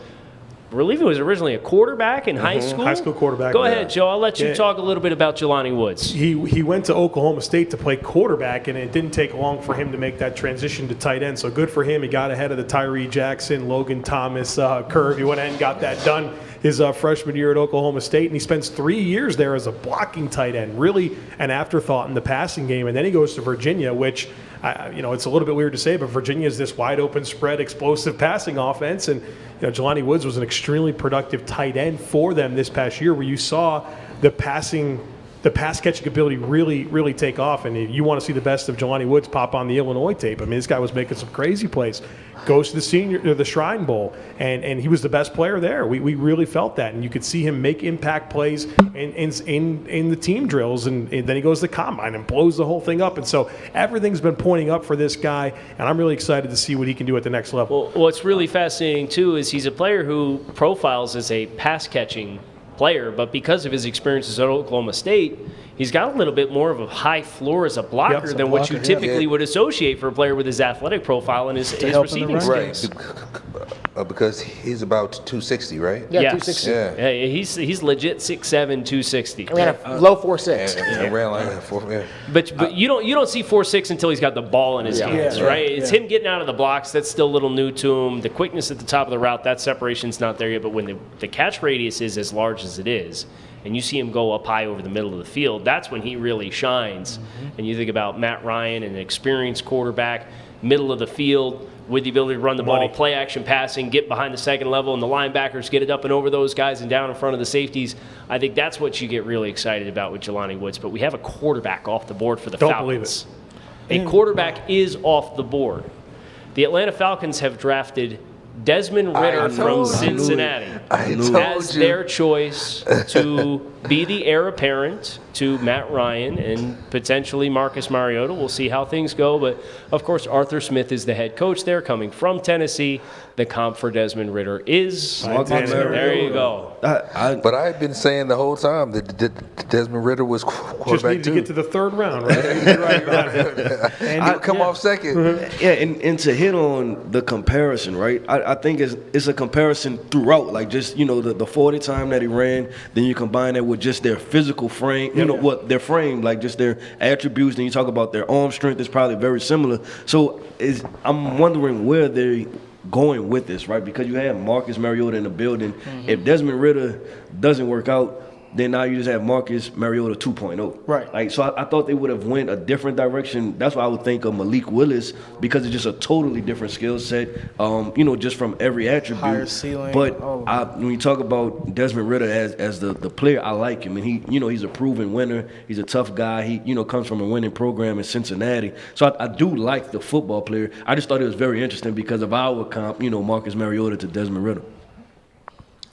I believe he was originally a quarterback in high school. High school quarterback. Go ahead, Joe. I'll let you talk a little bit about Jelani Woods. He went to Oklahoma State to play quarterback, and it didn't take long for him to make that transition to tight end. So good for him. He got ahead of the Tyree Jackson, Logan Thomas curve. He went ahead and got that done his freshman year at Oklahoma State, and he spends 3 years there as a blocking tight end, really an afterthought in the passing game. And then he goes to Virginia, which it's a little bit weird to say, but Virginia is this wide open spread, explosive passing offense. And Jelani Woods was an extremely productive tight end for them this past year, where you saw the pass catching ability really take off. And if you want to see the best of Jelani Woods, pop on the Illinois tape. I mean, this guy was making some crazy plays. Goes to the Shrine Bowl, and he was the best player there. We really felt that, and you could see him make impact plays in the team drills, and then he goes to the combine and blows the whole thing up. And so everything's been pointing up for this guy, and I'm really excited to see what he can do at the next level. Well, what's really fascinating too is he's a player who profiles as a pass catching player, but because of his experiences at Oklahoma State, he's got a little bit more of a high floor as a blocker than what you typically would associate for a player with his athletic profile and his receiving skills. Because he's about 260, right? Yeah, yes. 260. Yeah, he's legit 6'7", 260. I ran a low 4'6". And ran like 4. Yeah. But you don't see 4'6" until he's got the ball in his hands, right? It's him getting out of the blocks. That's still a little new to him. The quickness at the top of the route, that separation's not there yet. But when the catch radius is as large as it is, and you see him go up high over the middle of the field, that's when he really shines. And you think about Matt Ryan, an experienced quarterback, middle of the field, with the ability to run the ball, play action passing, get behind the second level, and the linebackers get it up and over those guys and down in front of the safeties. I think that's what you get really excited about with Jelani Woods. But we have a quarterback off the board for the Falcons. A quarterback is off the board. The Atlanta Falcons have drafted Desmond Ritter from Cincinnati as their choice to be the heir apparent to Matt Ryan and potentially Marcus Mariota. We'll see how things go. But, of course, Arthur Smith is the head coach there, coming from Tennessee. The comp for Desmond Ritter is there you go. But I've been saying the whole time that Desmond Ritter was quarterback just needed to get to the third round, right? And he'll come off second. Yeah, and to hit on the comparison, right? I think it's a comparison throughout. Like just, the 40 time that he ran, then you combine that with just their physical frame, what their frame, like just their attributes. Then you talk about their arm strength is probably very similar. So I'm wondering where they're going with this, right? Because you have Marcus Mariota in the building. If Desmond Ritter doesn't work out, then now you just have Marcus Mariota 2.0. Right. Like, so I thought they would have went a different direction. That's why I would think of Malik Willis, because it's just a totally different skill set, just from every attribute. Higher ceiling. But when you talk about Desmond Ritter as the player, I like him. And he's a proven winner. He's a tough guy. He, comes from a winning program in Cincinnati. So I do like the football player. I just thought it was very interesting because of our comp, Marcus Mariota to Desmond Ritter.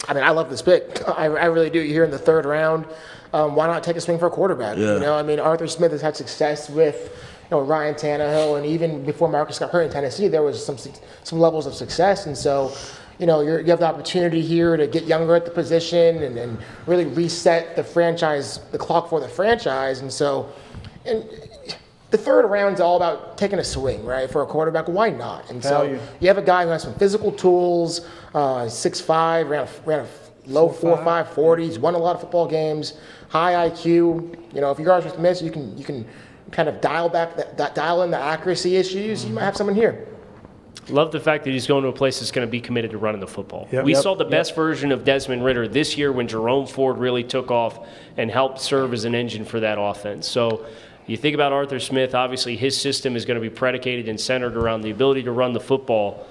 I mean, I love this pick. I really do. You're here in the third round. Why not take a swing for a quarterback? Yeah. Arthur Smith has had success with, Ryan Tannehill, and even before Marcus got hurt in Tennessee, there was some levels of success. And so, you have the opportunity here to get younger at the position and really reset the clock for the franchise. And so, the third round's all about taking a swing, right? For a quarterback, why not? And so you have a guy who has some physical tools, 6'5", ran a low 4.5 40. He's won a lot of football games, high IQ. If you're Arthur Smith, you can kind of dial in the accuracy issues. You might have someone here. Love the fact that he's going to a place that's going to be committed to running the football. We saw the best version of Desmond Ritter this year when Jerome Ford really took off and helped serve as an engine for that offense. So you think about Arthur Smith, obviously his system is going to be predicated and centered around the ability to run the football.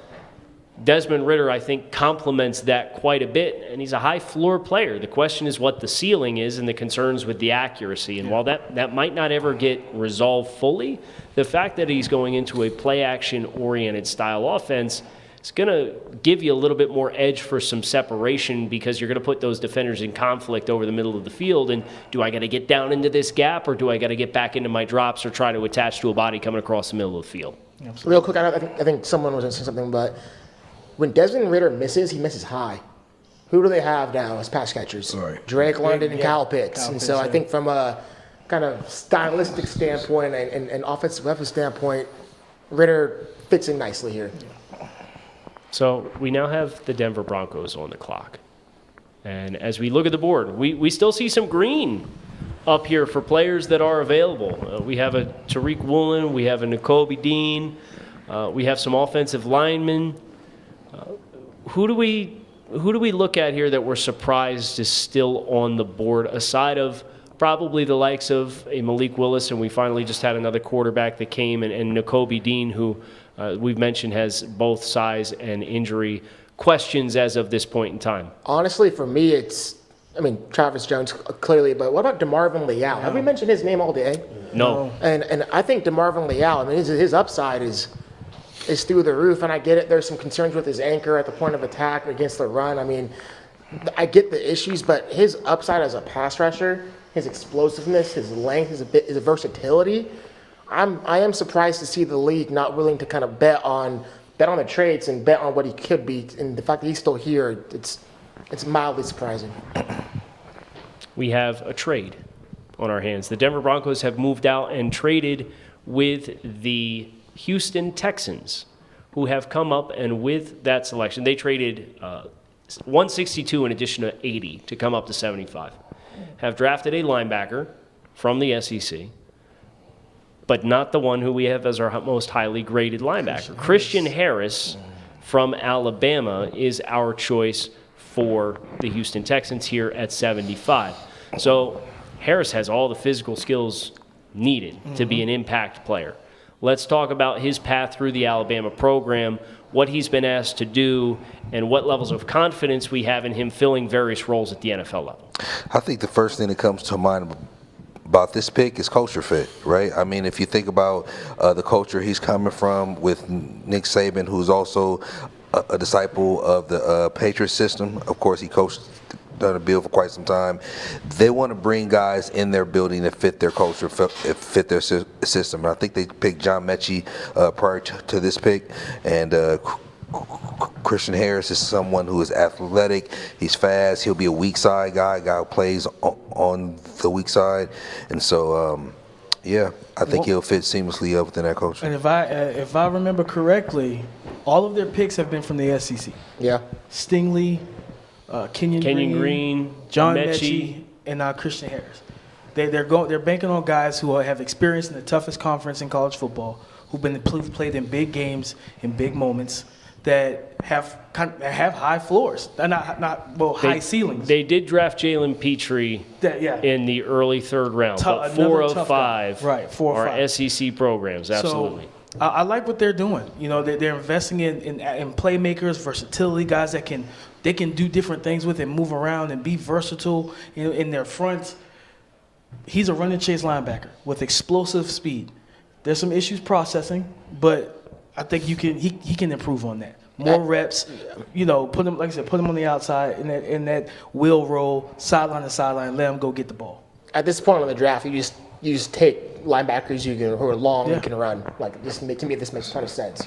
Desmond Ritter, I think, complements that quite a bit, and he's a high-floor player. The question is what the ceiling is and the concerns with the accuracy. And while that might not ever get resolved fully, the fact that he's going into a play-action-oriented style offense it's going to give you a little bit more edge for some separation because you're going to put those defenders in conflict over the middle of the field. And do I got to get down into this gap, or do I got to get back into my drops or try to attach to a body coming across the middle of the field? Absolutely. Real quick, I think someone was going to say something, but when Desmond Ridder misses, he misses high. Who do they have now as pass catchers? Right. Drake London and Kyle Pitts. Kyle And so Pitts, I think from a kind of stylistic standpoint and offensive weapon standpoint, Ridder fits in nicely here. So we now have the Denver Broncos on the clock. And as we look at the board, we still see some green up here for players that are available. We have a Tariq Woolen. We have a Nakobe Dean. We have some offensive linemen. Who do we look at here that we're surprised is still on the board, aside of probably the likes of a Malik Willis, and we finally just had another quarterback that came, and Nakobe Dean, who we've mentioned has both size and injury questions as of this point in time? Honestly, for me, Travis Jones clearly, but what about DeMarvin Leal? Have we mentioned his name all day? No. And I think DeMarvin Leal, his upside is through the roof, and I get it. There's some concerns with his anchor at the point of attack against the run. I get the issues, but his upside as a pass rusher, his explosiveness, his length, his versatility, I am surprised to see the league not willing to kind of bet on the traits and bet on what he could be. And the fact that he's still here, it's mildly surprising. We have a trade on our hands. The Denver Broncos have moved out and traded with the Houston Texans, who have come up, and with that selection, they traded 162 in addition to 80 to come up to 75. Have drafted a linebacker from the SEC, but not the one who we have as our most highly graded linebacker. Christian Harris from Alabama is our choice for the Houston Texans here at 75. So Harris has all the physical skills needed to be an impact player. Let's talk about his path through the Alabama program, what he's been asked to do, and what levels of confidence we have in him filling various roles at the NFL level. I think the first thing that comes to mind about this pick is culture fit, right? If you think about the culture he's coming from with Nick Saban, who's also a disciple of the Patriot system. Of course, he coached done a bill for quite some time. They want to bring guys in their building that fit their culture, fit their system. And I think they picked John Metchie prior to this pick. And Christian Harris is someone who is athletic. He's fast. He'll be a weak side guy who plays on the weak side. And so, I think he'll fit seamlessly up within that culture. And if I remember correctly, all of their picks have been from the SEC. Yeah. Stingley, Kenyon Green, John Metchie, and Christian Harris. They're banking on guys who have experience in the toughest conference in college football, who've been played in big games, in big moments, that have high floors, high ceilings. They did draft Jalen Pitre in the early third round, but 4 of 5 are SEC programs. Absolutely. So, I like what they're doing. They're investing in playmakers, versatility, guys that can do different things with and move around and be versatile in their front. He's a run and chase linebacker with explosive speed. There's some issues processing, but I think he can improve on that. More reps, put him on the outside in that wheel roll, sideline to sideline, let him go get the ball. At this point in the draft, you just take linebackers who are long and can run. To me, this makes a ton of sense.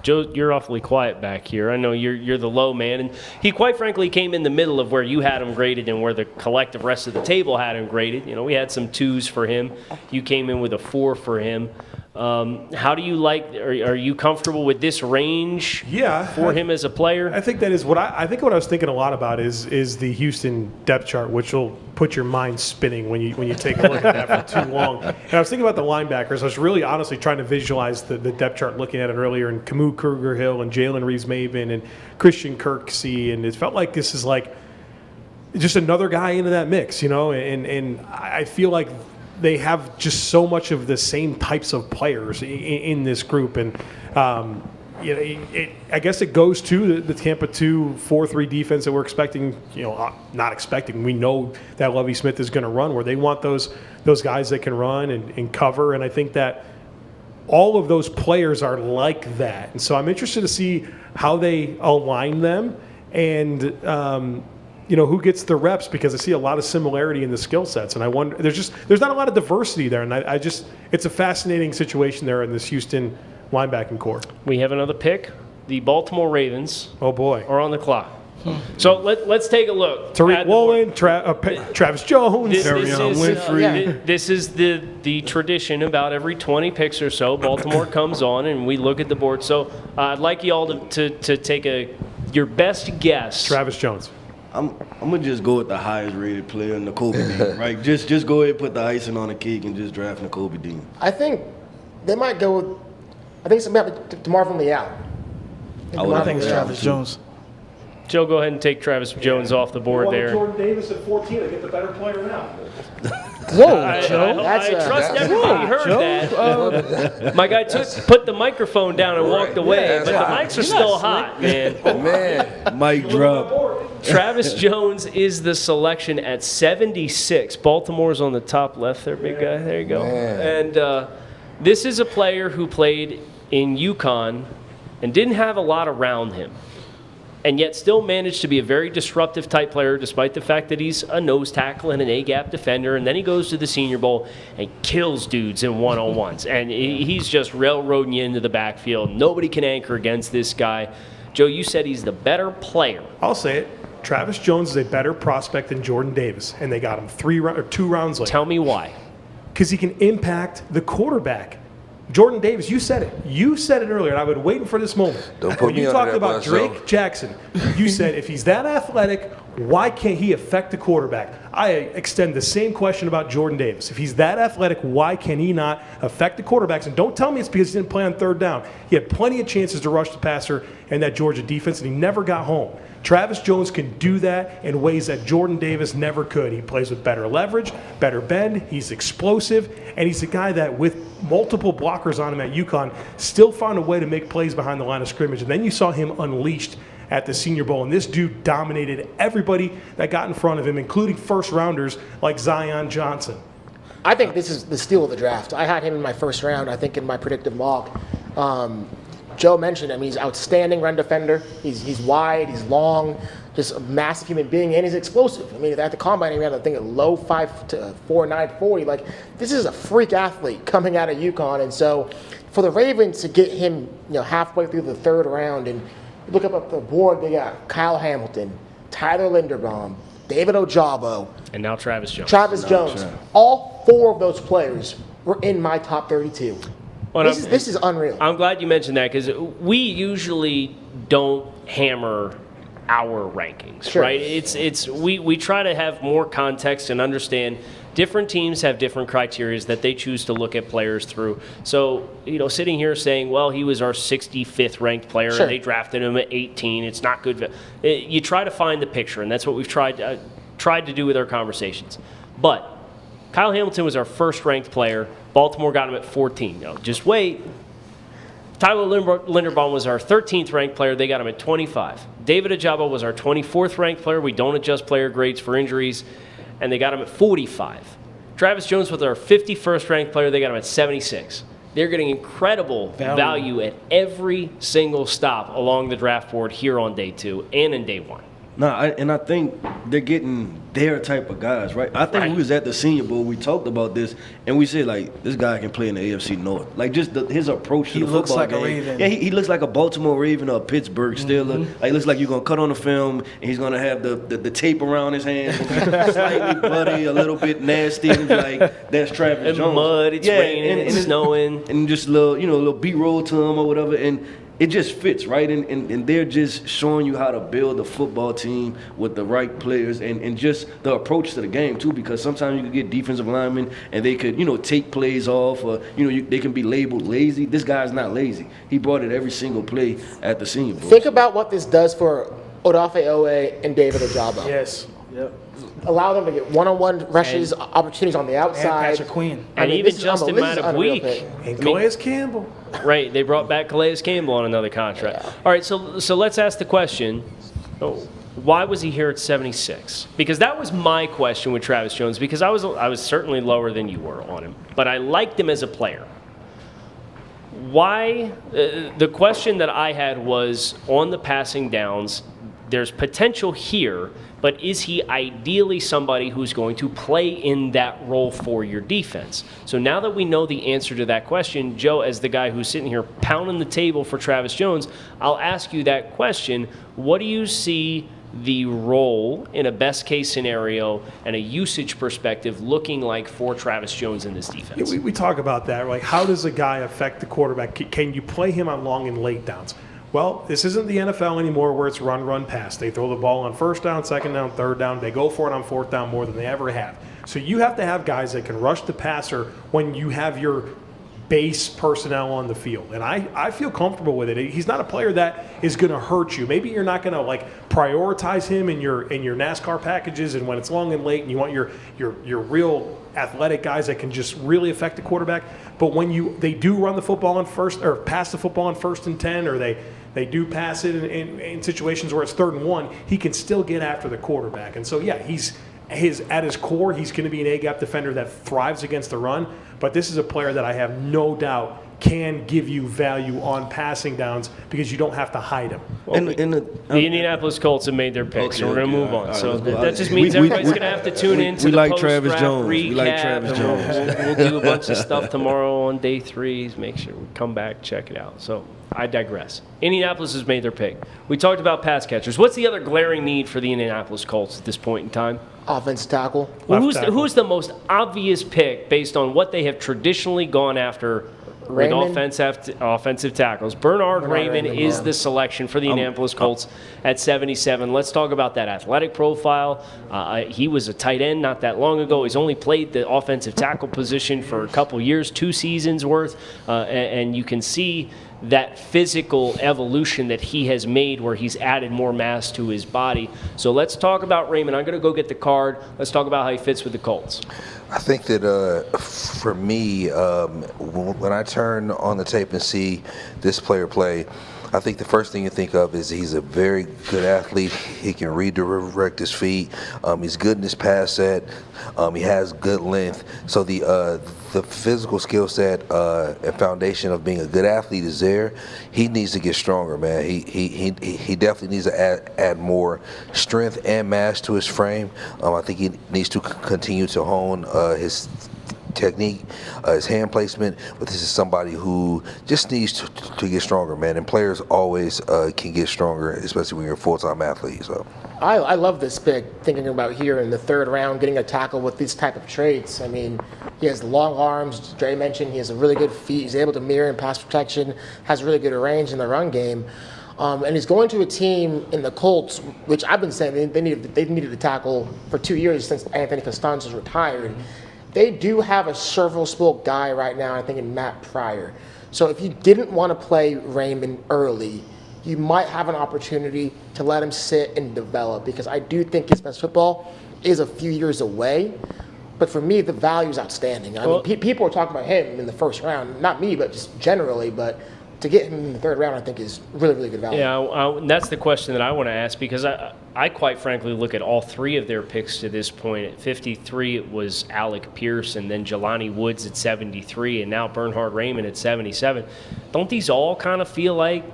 Joe, you're awfully quiet back here. I know you're the low man, and he quite frankly came in the middle of where you had him graded and where the collective rest of the table had him graded. We had some 2s for him. You came in with a 4 for him. How do you like? Are you comfortable with this range? For him as a player. I think that is what I think. What I was thinking a lot about is the Houston depth chart, which will put your mind spinning when you take a look at that for too long. And I was thinking about the linebackers. I was really honestly trying to visualize the depth chart, looking at it earlier, and Camus Kruger-Hill and Jalen Reeves-Maven and Christian Kirksey, and it felt like this is like just another guy into that mix, and I feel like they have just so much of the same types of players in this group. And, I guess it goes to the Tampa 2 4-3 defense that we're expecting, not expecting. We know that Lovie Smith is going to run, where they want those guys that can run and cover. And I think that all of those players are like that. And so I'm interested to see how they align them and, who gets the reps, because I see a lot of similarity in the skill sets. And I wonder, there's not a lot of diversity there. And it's a fascinating situation there in this Houston linebacking core. We have another pick. The Baltimore Ravens Oh, boy. are on the clock. So let's take a look. Tariq Woolen, Travis Jones. This is the tradition. About every 20 picks or so, Baltimore comes on and we look at the board. So I'd like you all to take your best guess. Travis Jones. I'm gonna just go with the highest rated player in the Kobe Dean, right? Just go ahead and put the icing on the cake and just draft the Kobe Dean. I think they might go with, I think it's about to Marvin Leal. I think it's Travis Jones. Joe, go ahead and take Travis Jones off the board there. Jordan Davis at 14. I get the better player now. Whoa, Joe. I trust everybody heard that. My guy put the microphone down and walked away, but the mics are still hot, man. Man. Mic drop. Travis Jones is the selection at 76. Baltimore's on the top left there, big guy. There you go. Man. And this is a player who played in UConn and didn't have a lot around him, and yet still managed to be a very disruptive type player despite the fact that he's a nose tackle and an A-gap defender. And then he goes to the Senior Bowl and kills dudes in one-on-ones. And he's just railroading you into the backfield. Nobody can anchor against this guy. Joe, you said he's the better player. I'll say it. Travis Jones is a better prospect than Jordan Davis, and they got him 2 rounds later. Tell me why. Because he can impact the quarterback. Jordan Davis, you said it. You said it earlier, and I've been waiting for this moment. Don't put when me you under talked that about bus, Drake Joe. Jackson, you said if he's that athletic, why can't he affect the quarterback? I extend the same question about Jordan Davis. If he's that athletic, why can he not affect the quarterbacks? And don't tell me it's because he didn't play on third down. He had plenty of chances to rush the passer in that Georgia defense, and he never got home. Travis Jones can do that in ways that Jordan Davis never could. He plays with better leverage, better bend, he's explosive, and he's a guy that with multiple blockers on him at UConn still found a way to make plays behind the line of scrimmage. And then you saw him unleashed at the Senior Bowl, and this dude dominated everybody that got in front of him, including first-rounders like Zion Johnson. I think this is the steal of the draft. I had him in my first round, I think, in my predictive mock. Joe mentioned him. He's outstanding run defender. He's wide. He's long. Just a massive human being, and he's explosive. I mean, at the combine, he ran, I think, a low 5'4", 940. Like, this is a freak athlete coming out of UConn. And so, for the Ravens to get him, halfway through the third round, and you look up the board, they got Kyle Hamilton, Tyler Linderbaum, David Ojabo, And now Travis Jones. Travis Jones. All 4 of those players were in my top 32. Well, This is unreal. I'm glad you mentioned that because we usually don't hammer our rankings, Sure. right? We try to have more context and understand different teams have different criteria that they choose to look at players through. So, sitting here saying, well, he was our 65th ranked player Sure. and they drafted him at 18, it's not good. You try to find the picture, and that's what we've tried to do with our conversations. But Kyle Hamilton was our first ranked player. Baltimore got him at 14. No, just wait. Tyler Linderbaum was our 13th ranked player. They got him at 25. David Ojabo was our 24th ranked player. We don't adjust player grades for injuries, and they got him at 45. Travis Jones was our 51st ranked player. They got him at 76. They're getting incredible value at every single stop along the draft board here on day 2 and in day 1. I think they're getting their type of guys, right? I think we was at the Senior Bowl, we talked about this, and we said, like, this guy can play in the AFC North. Like, just his approach to the football looks like game. a Raven. Yeah, he looks like a Baltimore Raven or a Pittsburgh Steeler. Like, looks like you're going to cut on the film, and he's going to have the tape around his hands, slightly bloody, a little bit nasty, and like, that's Travis And Jones. mud, it's raining, it's snowing. And just a little B-roll to him or whatever, and it just fits, right? And they're just showing you how to build a football team with the right players and just the approach to the game, too, because sometimes you can get defensive linemen and they could, take plays off or, they can be labeled lazy. This guy's not lazy. He brought it every single play at the Senior Bowl. Think about what this does for Odafe Owe and David Ojabo. Yes. Yep. Allow them to get one-on-one rushes, opportunities on the And outside. Patrick Queen. And even Justin Matabweek. And Calais Campbell. Right, they brought back Calais Campbell on another contract. Yeah. All right, so let's ask the question, why was he here at 76? Because that was my question with Travis Jones, because I was certainly lower than you were on him, but I liked him as a player. why the question that I had was on the passing downs, there's potential here, but is he ideally somebody who's going to play in that role for your defense? So now that we know the answer to that question, Joe, as the guy who's sitting here pounding the table for Travis Jones, I'll ask you that question. What do you see the role in a best case scenario and a usage perspective looking like for Travis Jones in this defense? We talk about that. Like, how does a guy affect the quarterback? Can you play him on long and late downs? Well, this isn't the NFL anymore where it's run, pass. They throw the ball on first down, second down, third down. They go for it on fourth down more than they ever have. So you have to have guys that can rush the passer when you have your base personnel on the field. And I feel comfortable with it. He's not a player that is going to hurt you. Maybe you're not going to like prioritize him in your NASCAR packages and when it's long and late and you want your real athletic guys that can just really affect the quarterback. But when they do run the football on first or pass the football on 1st and 10 or they do pass it in situations where it's 3rd and 1, he can still get after the quarterback. And so, yeah, at his core, he's going to be an A-gap defender that thrives against the run. But this is a player that I have no doubt can give you value on passing downs because you don't have to hide him. Well, the Indianapolis Colts have made their picks, so we're going to move on. So that just means everybody's going to have to tune in to the post-draft recap. We like Travis Jones. We'll do a bunch of stuff tomorrow on day 3. Make sure we come back, check it out. So I digress. Indianapolis has made their pick. We talked about pass catchers. What's the other glaring need for the Indianapolis Colts at this point in time? Offensive tackle. Well, who's the most obvious pick based on what they have traditionally gone after with offensive tackles? Bernhard Raimann is the selection for the Indianapolis Colts at 77. Let's talk about that athletic profile. He was a tight end not that long ago. He's only played the offensive tackle position for a couple years, 2 seasons worth, and you can see that physical evolution that he has made where he's added more mass to his body. So let's talk about Raimann. I'm going to go get the card. Let's talk about how he fits with the Colts. I think that for me, when I turn on the tape and see this player play, I think the first thing you think of is he's a very good athlete. He can redirect his feet. He's good in his pass set. He has good length. So the physical skill set and foundation of being a good athlete is there. He needs to get stronger, man. He definitely needs to add more strength and mass to his frame. I think he needs to continue to hone his technique, his hand placement, but this is somebody who just needs to get stronger, man. And players always can get stronger, especially when you're a full-time athlete. So I love this pick, thinking about here in the 3rd round, getting a tackle with these type of traits. I mean, he has long arms. Dre mentioned he has a really good feet. He's able to mirror in pass protection, has really good range in the run game. And he's going to a team in the Colts, which I've been saying they needed a tackle for 2 years since Anthony Costanzo's retired. They do have a serviceable guy right now, I think, in Matt Pryor. So if you didn't want to play Raimann early, you might have an opportunity to let him sit and develop, because I do think his best football is a few years away. But for me, the value is outstanding. I mean, people are talking about him in the 1st round, not me, but just generally. But to get him in the 3rd round, I think is really, really good value. Yeah, that's the question that I want to ask, because I quite frankly look at all 3 of their picks to this point. At 53, it was Alec Pierce, and then Jelani Woods at 73, and now Bernhard Raimann at 77. Don't these all kind of feel like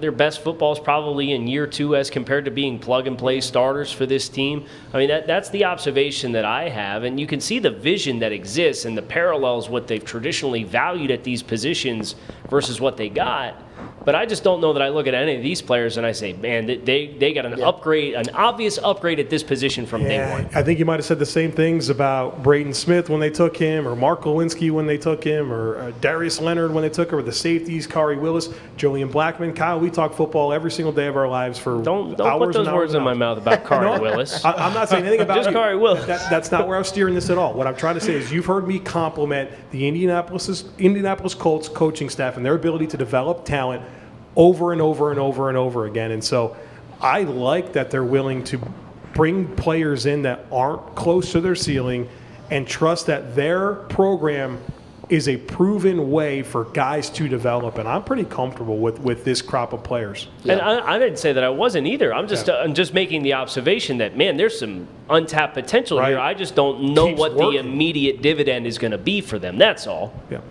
their best football is probably in year 2 as compared to being plug-and-play starters for this team? I mean, that's the observation that I have, and you can see the vision that exists and the parallels, what they've traditionally valued at these positions versus what they got. But I just don't know that I look at any of these players and I say, man, they got an upgrade, an obvious upgrade at this position from day one. I think you might have said the same things about Braden Smith when they took him, or Mark Lewinsky when they took him, or Darius Leonard when they took him, or the safeties, Kari Willis, Julian Blackman. Kyle, we talk football every single day of our lives for don't hours put those words in my mouth about Kari Willis. I'm not saying anything about just Kari Willis. That's not where I'm steering this at all. What I'm trying to say is you've heard me compliment the Indianapolis Colts coaching staff and their ability to develop talent over and over and over and over again. And so I like that they're willing to bring players in that aren't close to their ceiling and trust that their program is a proven way for guys to develop. And I'm pretty comfortable with this crop of players. And I didn't say that I wasn't either. I'm just making the observation that, man, there's some untapped potential here. I just don't know what the immediate dividend is going to be for them. That's all. Yeah.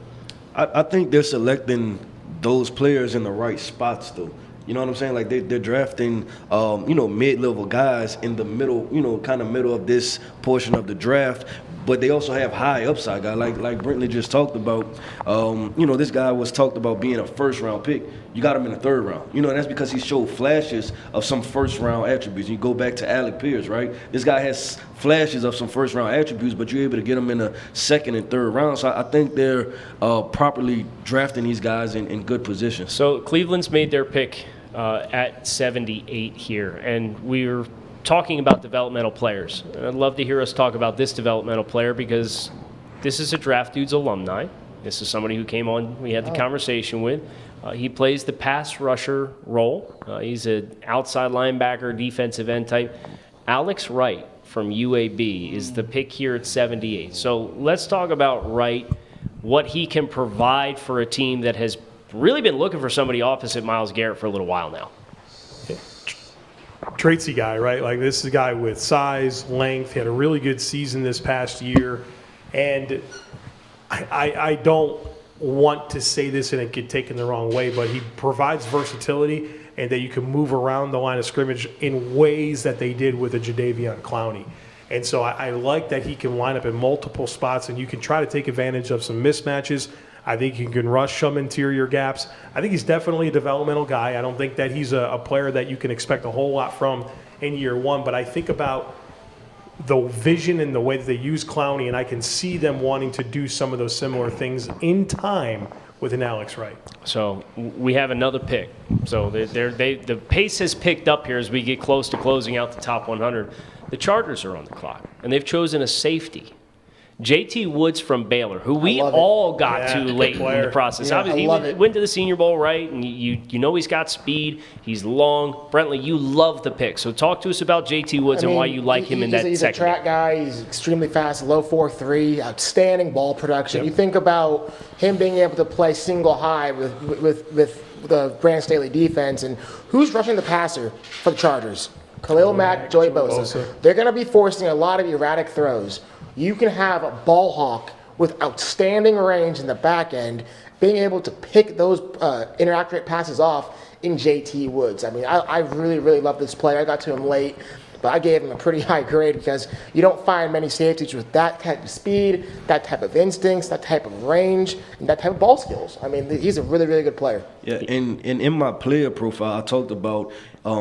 I think they're selecting those players in the right spots, though. You know what I'm saying? Like they're drafting, mid-level guys in the middle, kind of middle of this portion of the draft. But they also have high upside guys, like Brentley just talked about. This guy was talked about being a first-round pick. You got him in the third round. And that's because he showed flashes of some first-round attributes. You go back to Alec Pierce, right? This guy has flashes of some first-round attributes, but you're able to get him in the second and third round. So I think they're properly drafting these guys in good positions. So Cleveland's made their pick at 78 here, and we're talking about developmental players. I'd love to hear us talk about this developmental player because this is a Draft Dudes alumni. This is somebody who came on, we had the conversation with. He plays the pass rusher role. He's an outside linebacker, defensive end type. Alex Wright from UAB is the pick here at 78. So let's talk about Wright, what he can provide for a team that has really been looking for somebody opposite Myles Garrett for a little while now. Traitsy guy, right? Like this is a guy with size, length. He had a really good season this past year, and I don't want to say this and it get taken the wrong way, but he provides versatility and that you can move around the line of scrimmage in ways that they did with a Jadeveon Clowney. And so I like that he can line up in multiple spots and you can try to take advantage of some mismatches. I think you can rush some interior gaps. I think he's definitely a developmental guy. I don't think that he's a player that you can expect a whole lot from in year one, but I think about the vision and the way that they use Clowney, and I can see them wanting to do some of those similar things in time with an Alex Wright. So we have another pick. So the pace has picked up here as we get close to closing out the top 100. The Chargers are on the clock, and they've chosen a safety. J.T. Woods from Baylor, who we all got to late in the process. Yeah, Obviously, he went to the Senior Bowl, right? And you know he's got speed. He's long. Brentley, you love the pick. So talk to us about J.T. Woods and why you like him in that second. He's a track guy. He's extremely fast, low 4.3, outstanding ball production. You think about him being able to play single high with the Brandon Staley defense, and who's rushing the passer for the Chargers? Khalil Mack, Joey Bosa. They're going to be forcing a lot of erratic throws. You can have a ball hawk with outstanding range in the back end, being able to pick those inaccurate passes off in J.T. Woods. I mean, I really, really love this player. I got to him late, but I gave him a pretty high grade because you don't find many safeties with that type of speed, that type of instincts, that type of range, and that type of ball skills. I mean, he's a really, really good player. Yeah, and in my player profile, I talked about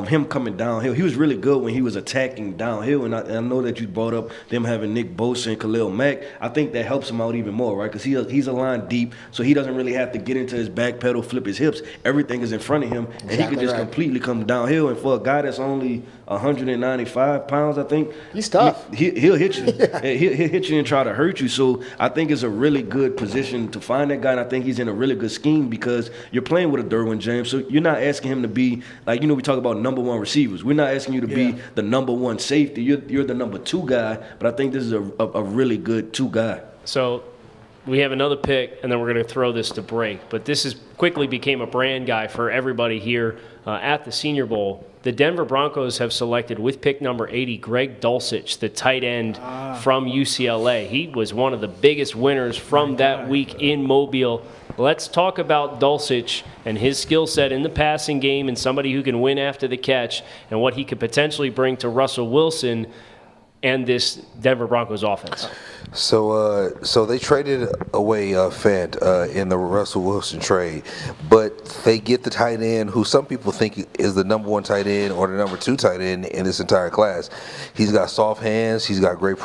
him coming downhill. He was really good when he was attacking downhill, and I know that you brought up them having Nick Bosa and Khalil Mack. I think that helps him out even more, right? Because he's a line deep, so he doesn't really have to get into his back pedal, flip his hips. Everything is in front of him, and he can just completely come downhill. And for a guy that's only 195 pounds, I think he's tough. He'll hit you. He'll hit you and try to hurt you. So I think it's a really good position to find that guy, and I think he's in a really good scheme because you're playing with a Derwin James, so you're not asking him to be like, we talk about number one receivers. We're not asking you to be the number one safety. You're the number two guy, but I think this is a really good two guy. So we have another pick, and then we're going to throw this to break. But this quickly became a brand guy for everybody here at the Senior Bowl. The Denver Broncos have selected with pick number 80, Greg Dulcich, the tight end from UCLA. He was one of the biggest winners from that week in Mobile. Let's talk about Dulcich and his skill set in the passing game and somebody who can win after the catch and what he could potentially bring to Russell Wilson and this Denver Broncos offense. So they traded away Fant in the Russell Wilson trade, but they get the tight end who some people think is the number one tight end or the number two tight end in this entire class. He's got soft hands. He's got great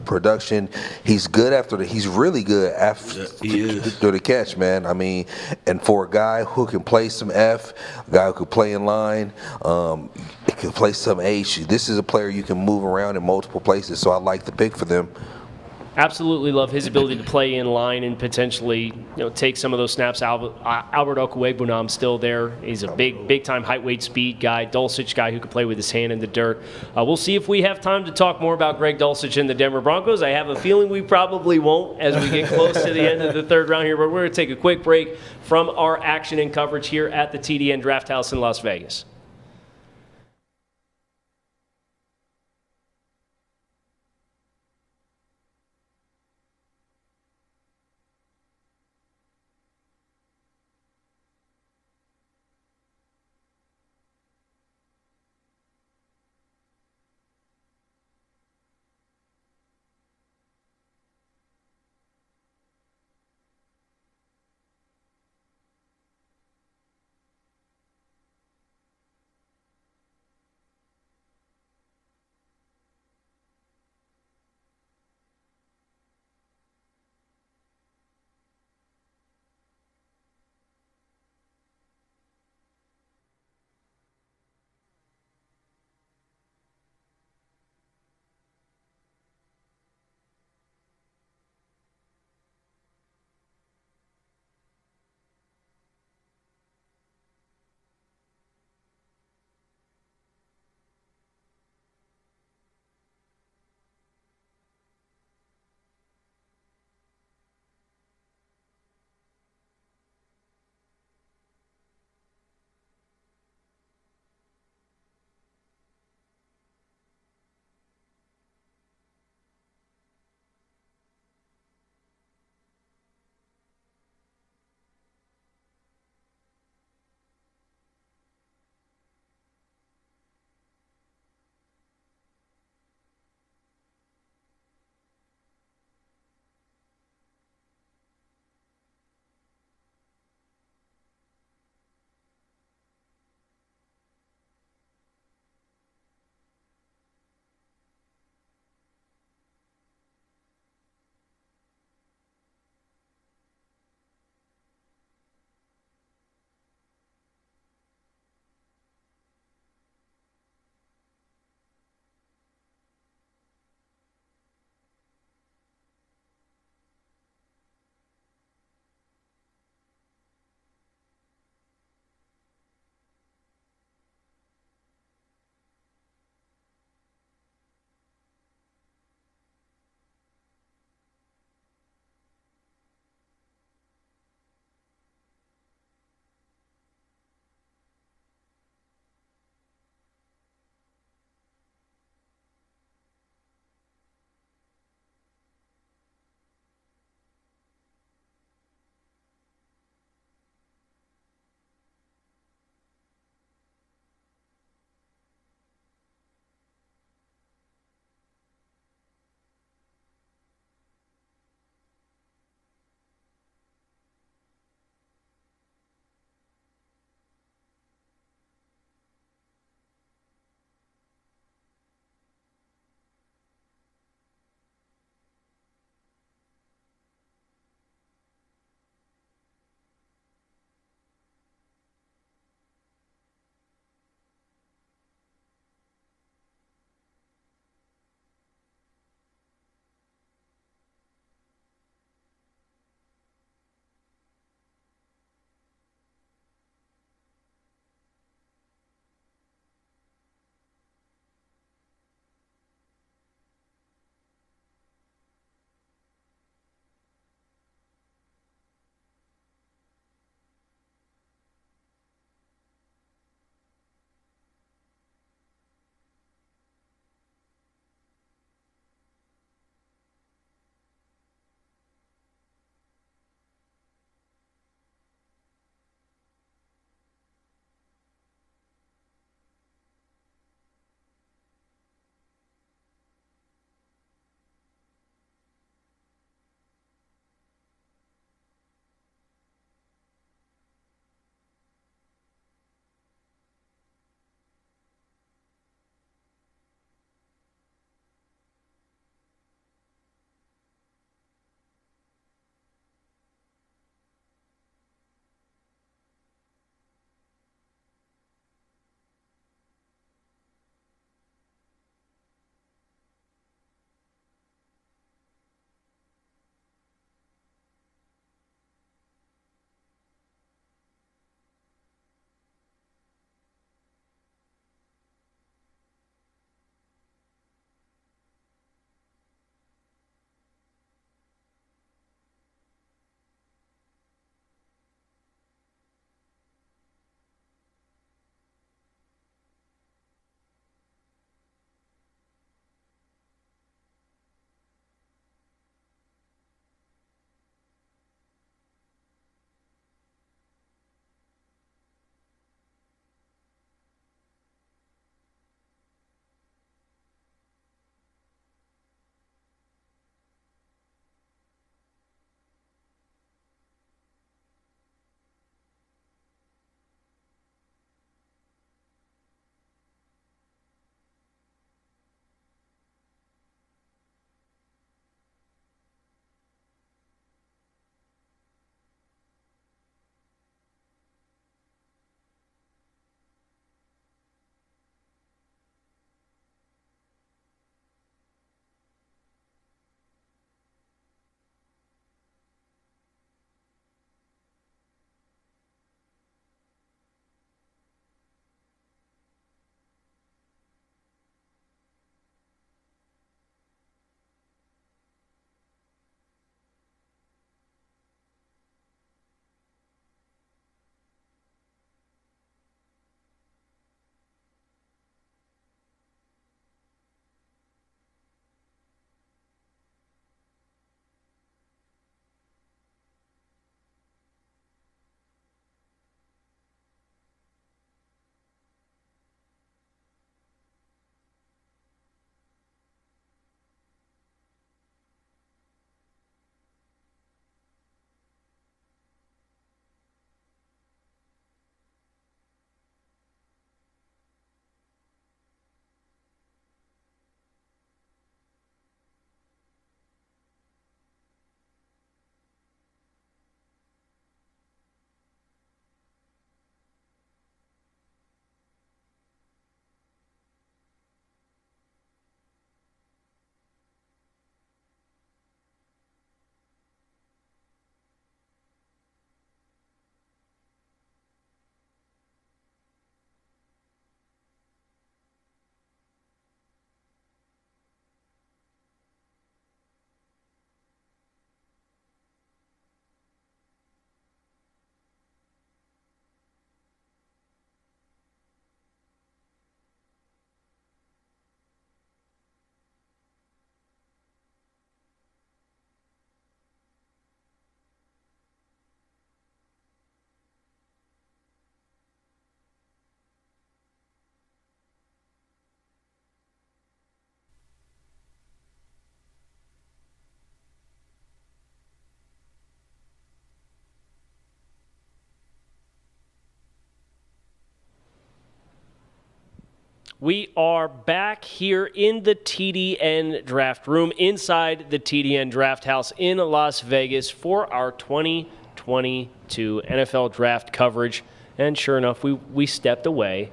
production. He's good he's really good after the catch, man. I mean, and for a guy who can play some a guy who can play in line, can play some H, this is a player you can move around in multiple places, so I like the pick for them. Absolutely love his ability to play in line and potentially take some of those snaps. Albert Okwuegbunam still there. He's a big time height, weight, speed guy. Dulcich guy who can play with his hand in the dirt. We'll see if we have time to talk more about Greg Dulcich and the Denver Broncos. I have a feeling we probably won't as we get close to the end of the third round here. But we're going to take a quick break from our action and coverage here at the TDN Draft House in Las Vegas. We are back here in the TDN draft room, inside the TDN draft house in Las Vegas for our 2022 NFL draft coverage. And sure enough, we stepped away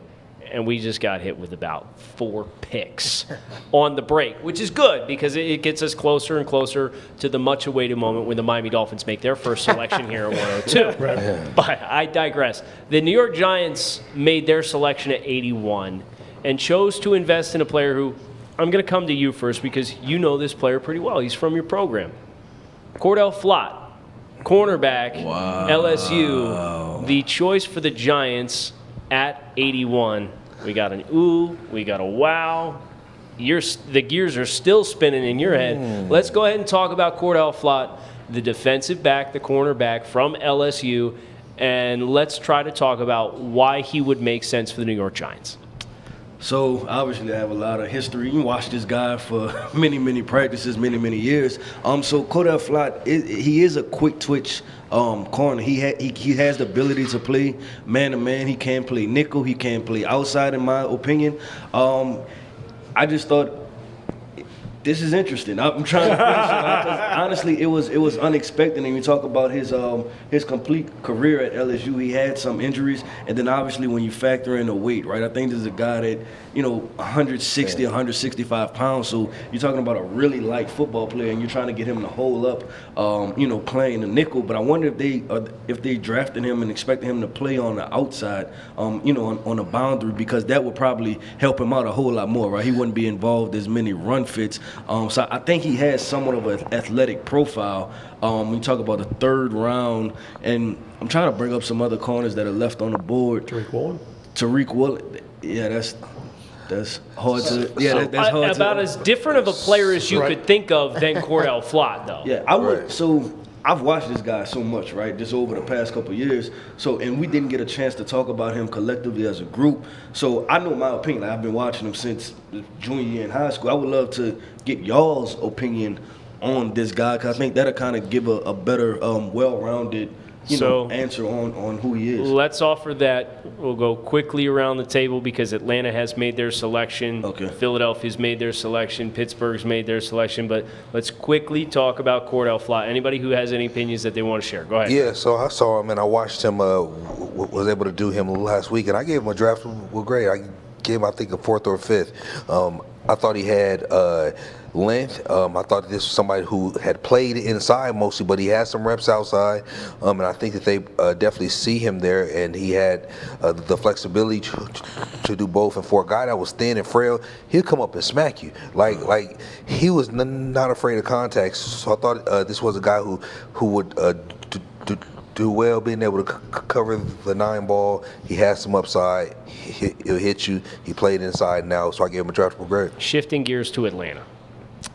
and we just got hit with about 4 picks on the break, which is good because it gets us closer and closer to the much-awaited moment when the Miami Dolphins make their first selection here at 102. Right. Yeah. But I digress. The New York Giants made their selection at 81 and chose to invest in a player who, I'm going to come to you first because you know this player pretty well. He's from your program. Cordell Flott, cornerback, LSU, the choice for the Giants at 81. We got an ooh, we got a wow. The gears are still spinning in your head. Let's go ahead and talk about Cordell Flott, the defensive back, the cornerback from LSU, and let's try to talk about why he would make sense for the New York Giants. So obviously I have a lot of history. You watch this guy for many practices, many years. So Cordell Flott, he is a quick twitch corner. He has the ability to play man to man. He can play nickel. He can play outside, in my opinion. I just thought this is interesting. I'm trying to finish it out 'cause honestly, it was unexpected. And you talk about his complete career at LSU, he had some injuries, and then obviously when you factor in the weight, right? I think this is a guy that 160, 165 pounds. So you're talking about a really light football player, and you're trying to get him to hold up, playing the nickel. But I wonder if they drafted him and expected him to play on the outside, on the boundary, because that would probably help him out a whole lot more, right? He wouldn't be involved as many run fits. So I think he has somewhat of an athletic profile. We talk about the 3rd round, and I'm trying to bring up some other corners that are left on the board. Tariq Woolen. Yeah, that's hard to. Yeah, that's hard to. About as different of a player as you could think of than Cordell Flott, though. Yeah, I would. So I've watched this guy so much, right, just over the past couple of years. So, and we didn't get a chance to talk about him collectively as a group. So I know my opinion. I've been watching him since junior year in high school. I would love to get y'all's opinion on this guy, because I think that'll kind of give a better, well-rounded answer on who he is. Let's offer that. We'll go quickly around the table because Atlanta has made their selection. Okay. Philadelphia's made their selection. Pittsburgh's made their selection. But let's quickly talk about Cordell Flott. Anybody who has any opinions that they want to share, go ahead. Yeah, so I saw him and I watched him, was able to do him last week, and I gave him a draft grade. I gave him, I think, a 4th or 5th. I thought he had length. I thought this was somebody who had played inside mostly, but he had some reps outside. And I think that they definitely see him there, and he had the flexibility to do both. And for a guy that was thin and frail, he'll come up and smack you. Like he was not afraid of contact. So I thought this was a guy who would do well being able to cover the 9 ball. He has some upside. He'll hit you. He played inside and out, so I gave him a draftable grade. Shifting gears to Atlanta.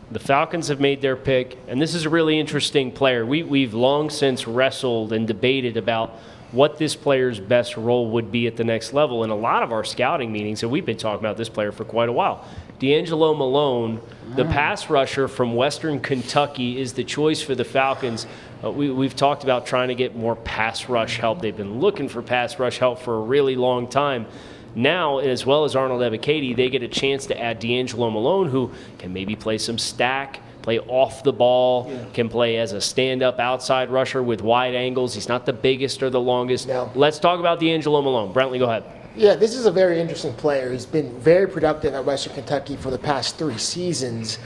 The Falcons have made their pick, and this is a really interesting player. We've long since wrestled and debated about what this player's best role would be at the next level. In a lot of our scouting meetings, and we've been talking about this player for quite a while. D'Angelo Malone, the pass rusher from Western Kentucky, is the choice for the Falcons. We've talked about trying to get more pass rush help. They've been looking for pass rush help for a really long time. Now, as well as Arnold Ebiketie, they get a chance to add D'Angelo Malone, who can maybe play some stack, play off the ball, can play as a stand-up outside rusher with wide angles. He's not the biggest or the longest. No. Let's talk about D'Angelo Malone. Brentley, go ahead. Yeah, this is a very interesting player. He's been very productive at Western Kentucky for the past 3 seasons.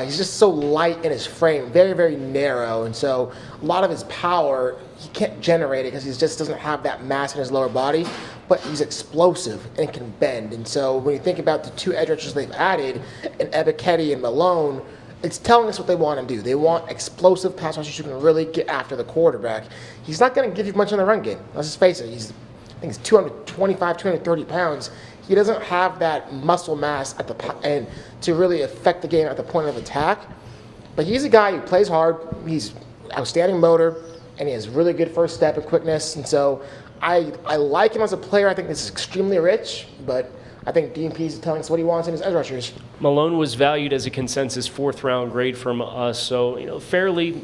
He's just so light in his frame, very narrow, and so a lot of his power, he can't generate it because he just doesn't have that mass in his lower body, but he's explosive and can bend. And so when you think about the 2 edge rushers they've added, in Ebiketie and Malone, it's telling us what they want to do. They want explosive pass rushers who can really get after the quarterback. He's not going to give you much in the run game. Let's just face it. I think he's 225, 230 pounds. He doesn't have that muscle mass at the end to really affect the game at the point of attack. But he's a guy who plays hard. He's outstanding motor, and he has really good first step and quickness. And so I like him as a player. I think this is extremely rich, but I think DMP is telling us what he wants in his edge rushers. Malone was valued as a consensus 4th round grade from us, so fairly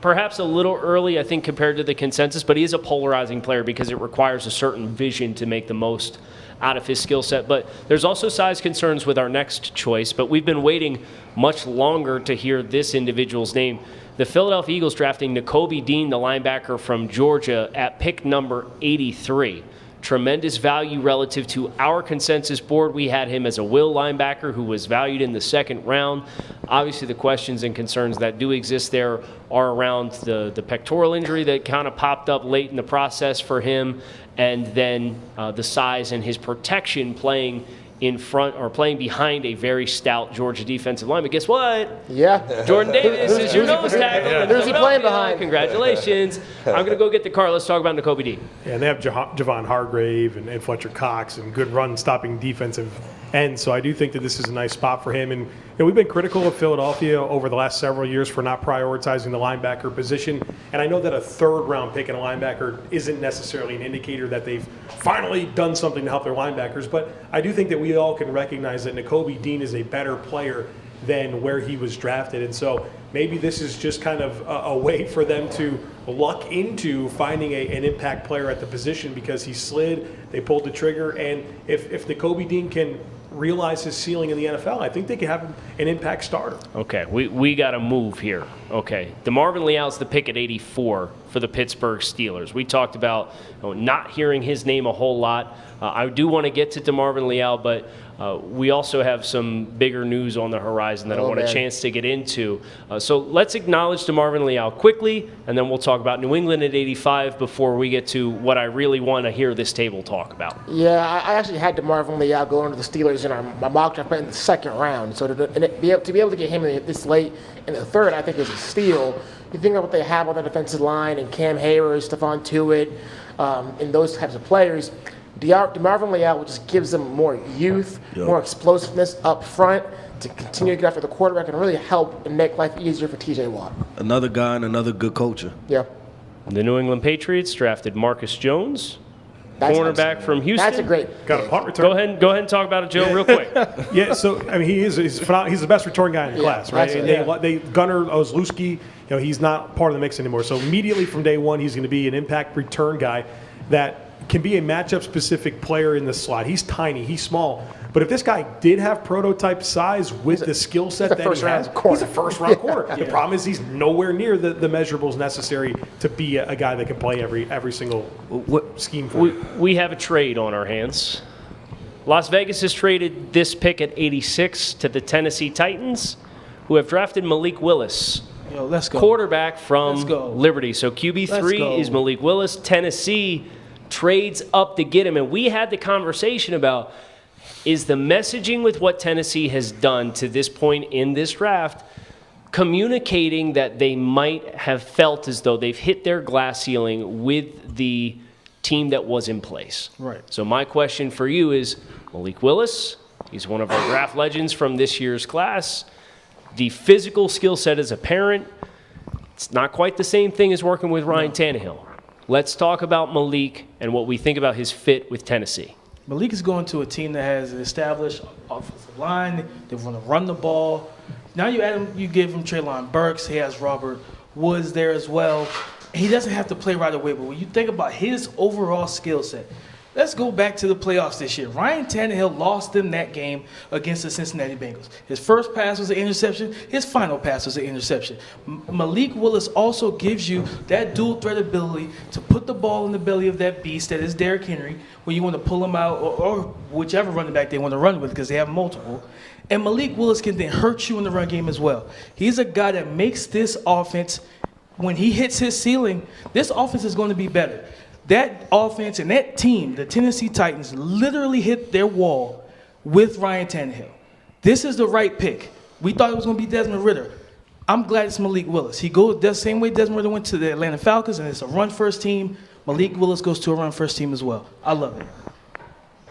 perhaps a little early, I think, compared to the consensus, but he is a polarizing player because it requires a certain vision to make the most out of his skill set. But there's also size concerns with our next choice, but we've been waiting much longer to hear this individual's name. The Philadelphia Eagles drafting Nakobe Dean, the linebacker from Georgia, at pick number 83. Tremendous value relative to our consensus board. We had him as a will linebacker who was valued in the second round. Obviously, the questions and concerns that do exist there are around the pectoral injury that kind of popped up late in the process for him, and then the size and his protection playing in front or playing behind a very stout Georgia defensive line. But guess what? Yeah. Jordan Davis is your nose tackle. Who's he playing behind? Congratulations. I'm going to go get the car. Let's talk about Nakobe Dean. Yeah, and they have Javon Hargrave and Fletcher Cox and good run-stopping defensive ends. So I do think that this is a nice spot for him. And we've been critical of Philadelphia over the last several years for not prioritizing the linebacker position. And I know that a third-round pick in a linebacker isn't necessarily an indicator that they've finally done something to help their linebackers. But I do think that we all can recognize that Nakobe Dean is a better player than where he was drafted. And so maybe this is just kind of a way for them to luck into finding an impact player at the position because he slid, they pulled the trigger, and if Nakobe Dean can realize his ceiling in the NFL, I think they can have an impact starter. Okay, we got to move here. Okay, DeMarvin Leal's the pick at 84 for the Pittsburgh Steelers. We talked about not hearing his name a whole lot. I do want to get to DeMarvin Leal, but we also have some bigger news on the horizon that I want a chance to get into. So let's acknowledge DeMarvin Leal quickly, and then we'll talk about New England at 85 before we get to what I really want to hear this table talk about. Yeah, I actually had DeMarvin Leal going to the Steelers in my mock draft in the second round. So to be able to get him this late in the third, I think is a steal. You think about what they have on the defensive line and Cam Hayward, Stephon Tuitt, and those types of players. DeMarvin Leal just gives them more youth, more explosiveness up front to continue to get after the quarterback and really help and make life easier for TJ Watt. Another guy and another good culture. Yeah. The New England Patriots drafted Marcus Jones, cornerback from Houston. That's a great. Got a punt return. Go ahead and talk about it, Joe, real quick. Yeah, so I mean, he's the best return guy in the class, right? And they Gunnar Olszewski, he's not part of the mix anymore. So immediately from day one, he's going to be an impact return guy that can be a matchup-specific player in the slot. He's tiny, he's small. But if this guy did have prototype size with the skill set that he has, he's a first-round corner. The problem is he's nowhere near the measurables necessary to be a guy that can play every single scheme for you. We have a trade on our hands. Las Vegas has traded this pick at 86 to the Tennessee Titans, who have drafted Malik Willis. Let's go. Quarterback from Let's go. Liberty. So QB3 is Malik Willis. Tennessee trades up to get him. And we had the conversation about, is the messaging with what Tennessee has done to this point in this draft communicating that they might have felt as though they've hit their glass ceiling with the team that was in place? Right. So my question for you is, Malik Willis, he's one of our draft legends from this year's class. The physical skill set is apparent. It's not quite the same thing as working with Ryan Tannehill. Let's talk about Malik and what we think about his fit with Tennessee. Malik is going to a team that has an established offensive line. They want to run the ball. Now you give him Treylon Burks. He has Robert Woods there as well. He doesn't have to play right away, but when you think about his overall skill set, let's go back to the playoffs this year. Ryan Tannehill lost them that game against the Cincinnati Bengals. His first pass was an interception. His final pass was an interception. Malik Willis also gives you that dual threat ability to put the ball in the belly of that beast that is Derrick Henry when you want to pull him out or whichever running back they want to run with because they have multiple. And Malik Willis can then hurt you in the run game as well. He's a guy that makes this offense, when he hits his ceiling, this offense is going to be better. That offense and that team, the Tennessee Titans, literally hit their wall with Ryan Tannehill. This is the right pick. We thought it was going to be Desmond Ridder. I'm glad it's Malik Willis. He goes the same way Desmond Ridder went to the Atlanta Falcons, and it's a run-first team. Malik Willis goes to a run-first team as well. I love it.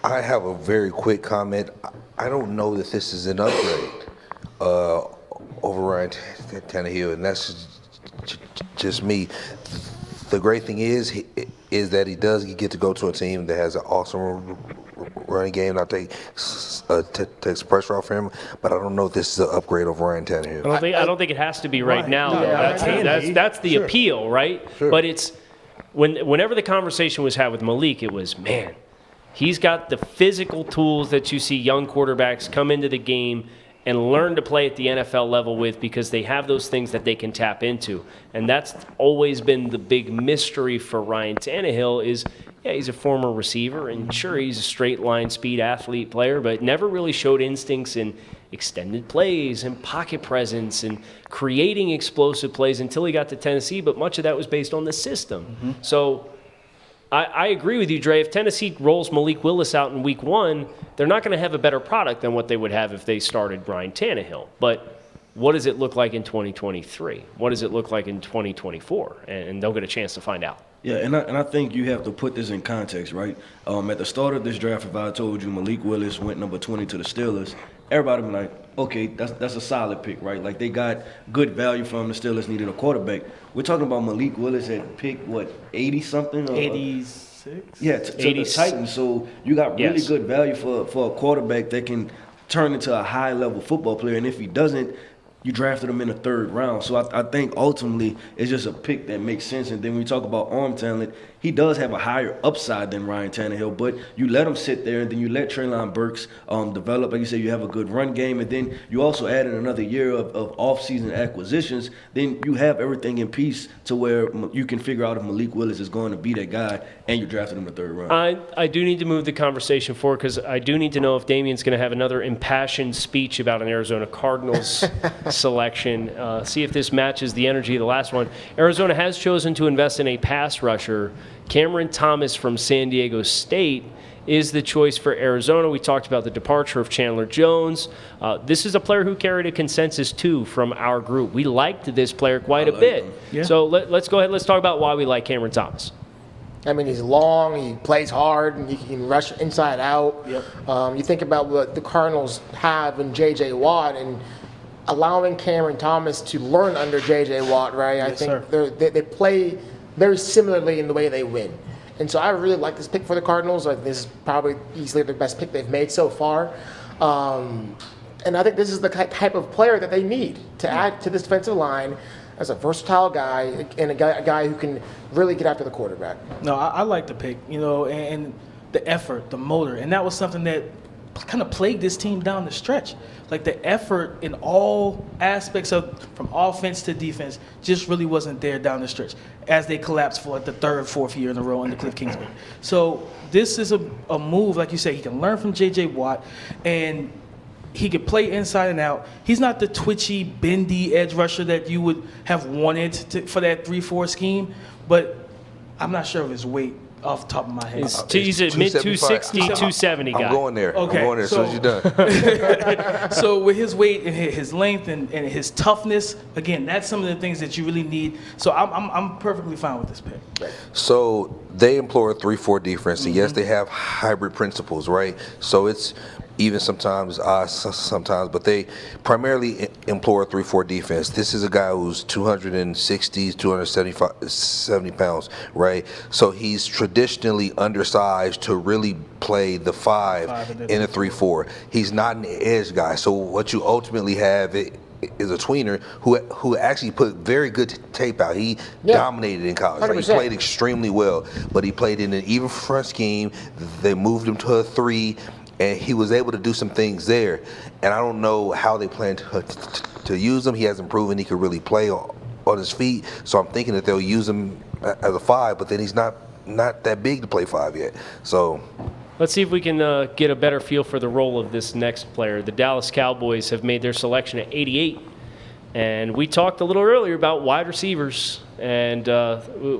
I have a very quick comment. I don't know that this is an upgrade over Ryan Tannehill, and that's just me. The great thing is that he does get to go to a team that has an awesome running game. I think takes pressure off him. But I don't know if this is an upgrade over Ryan Tannehill. I don't think it has to be right now. No, though. That's the appeal, right? Sure. But it's whenever the conversation was had with Malik, it was, man, he's got the physical tools that you see young quarterbacks come into the game and learn to play at the NFL level with, because they have those things that they can tap into. And that's always been the big mystery for Ryan Tannehill is, yeah, he's a former receiver, and sure, he's a straight line speed athlete player, but never really showed instincts in extended plays and pocket presence and creating explosive plays until he got to Tennessee, but much of that was based on the system. So I agree with you, Dre. If Tennessee rolls Malik Willis out in week 1, they're not going to have a better product than what they would have if they started Ryan Tannehill. But what does it look like in 2023? What does it look like in 2024? And they'll get a chance to find out. Yeah, and I think you have to put this in context, right? At the start of this draft, if I told you Malik Willis went number 20 to the Steelers, everybody would be like, okay, that's a solid pick, right? Like, they got good value from the Steelers needed a quarterback. We're talking about Malik Willis at pick, 80-something? 86? Yeah, to the Titans. So you got really good value for a quarterback that can turn into a high-level football player. And if he doesn't, you drafted him in the 3rd round. So I think ultimately it's just a pick that makes sense. And then when you talk about arm talent, he does have a higher upside than Ryan Tannehill, but you let him sit there, and then you let Treylon Burks develop. Like you said, you have a good run game, and then you also add in another year of off-season acquisitions. Then you have everything in peace to where you can figure out if Malik Willis is going to be that guy, and you drafted him in the 3rd round. I do need to move the conversation forward, because I do need to know if Damian's going to have another impassioned speech about an Arizona Cardinals selection. See if this matches the energy of the last one. Arizona has chosen to invest in a pass rusher. Cameron Thomas from San Diego State is the choice for Arizona. We talked about the departure of Chandler Jones. This is a player who carried a consensus, too, from our group. We liked this player quite a bit. Yeah. So let's go ahead. Let's talk about why we like Cameron Thomas. I mean, he's long, he plays hard, and he can rush inside out. Yep. You think about what the Cardinals have in J.J. Watt, and allowing Cameron Thomas to learn under J.J. Watt, right? Yes, I think they play very similarly in the way they win. And so I really like this pick for the Cardinals. I think this is probably easily the best pick they've made so far. And I think this is the type of player that they need to add to this defensive line as a versatile guy and a guy who can really get after the quarterback. No, I like the pick, and the effort, the motor. And that was something that kind of plagued this team down the stretch. Like, the effort in all aspects from offense to defense just really wasn't there down the stretch as they collapsed for the 3rd, 4th year in a row under Cliff Kingsbury. So this is a move, like you say, he can learn from J.J. Watt, and he could play inside and out. He's not the twitchy, bendy edge rusher that you would have wanted for that 3-4 scheme, but I'm not sure of his weight off the top of my head. He's a mid-260, 270 guy. I'm going there. Okay, I'm going there as soon as you're done. So with his weight and his length and his toughness, again, that's some of the things that you really need. So I'm perfectly fine with this pick. So they employ a 3-4 defense. And yes, they have hybrid principles, right? So it's even sometimes, but they primarily employ a 3-4 defense. This is a guy who's 260, 270 pounds, right? So he's traditionally undersized to really play the 5 in a 3-4. He's not an edge guy. So what you ultimately have is a tweener who actually put very good tape out. He dominated in college. Right? He played extremely well, but he played in an even front scheme. They moved him to a 3. And he was able to do some things there. And I don't know how they plan to use him. He hasn't proven he could really play on his feet. So I'm thinking that they'll use him as a 5, but then he's not that big to play 5 yet. So let's see if we can get a better feel for the role of this next player. The Dallas Cowboys have made their selection at 88. And we talked a little earlier about wide receivers. And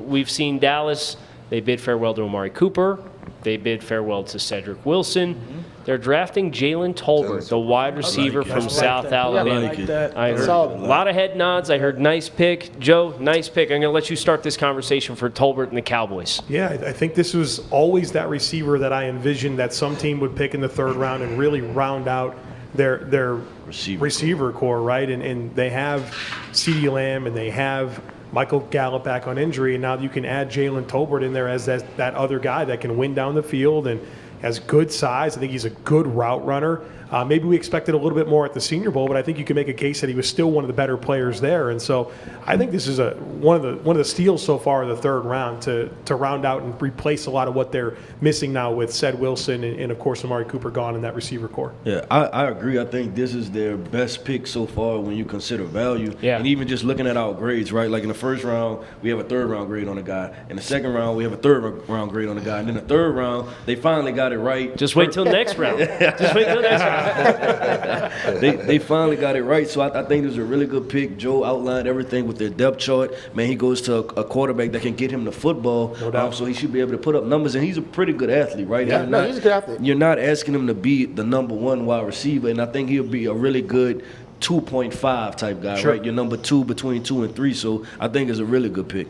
we've seen Dallas. They bid farewell to Amari Cooper. They bid farewell to Cedric Wilson. They're drafting Jalen Tolbert, the wide receiver from South Alabama. I heard a lot of head nods. I heard nice pick. Joe, nice pick. I'm going to let you start this conversation for Tolbert and the Cowboys. Yeah, I think this was always that receiver that I envisioned that some team would pick in the 3rd round and really round out their receiver core, right? And they have CeeDee Lamb and they have Michael Gallup back on injury, and now you can add Jalen Tolbert in there as that other guy that can win down the field and has good size. I think he's a good route runner. Maybe we expected a little bit more at the Senior Bowl, but I think you can make a case that he was still one of the better players there. And so I think this is one of the steals so far of the third round to round out and replace a lot of what they're missing now with Ced Wilson and of course, Amari Cooper gone in that receiver core. Yeah, I agree. I think this is their best pick so far when you consider value. Yeah. And even just looking at our grades, right? Like in the first round, we have a third round grade on a guy. In the second round, we have a third round grade on a guy. And in the third round, they finally got it right. Just wait till next round. Just wait till next round. They finally got it right. So I think this is a really good pick. Joe outlined everything with their depth chart. Man, he goes to a quarterback that can get him the football. No doubt. So he should be able to put up numbers. And he's a pretty good athlete, right? Yeah, no, he's a good athlete. You're not asking him to be the number one wide receiver. And I think he'll be a really good 2.5 type guy, Sure. right? You're number 2 between 2 and 3. So I think it's a really good pick.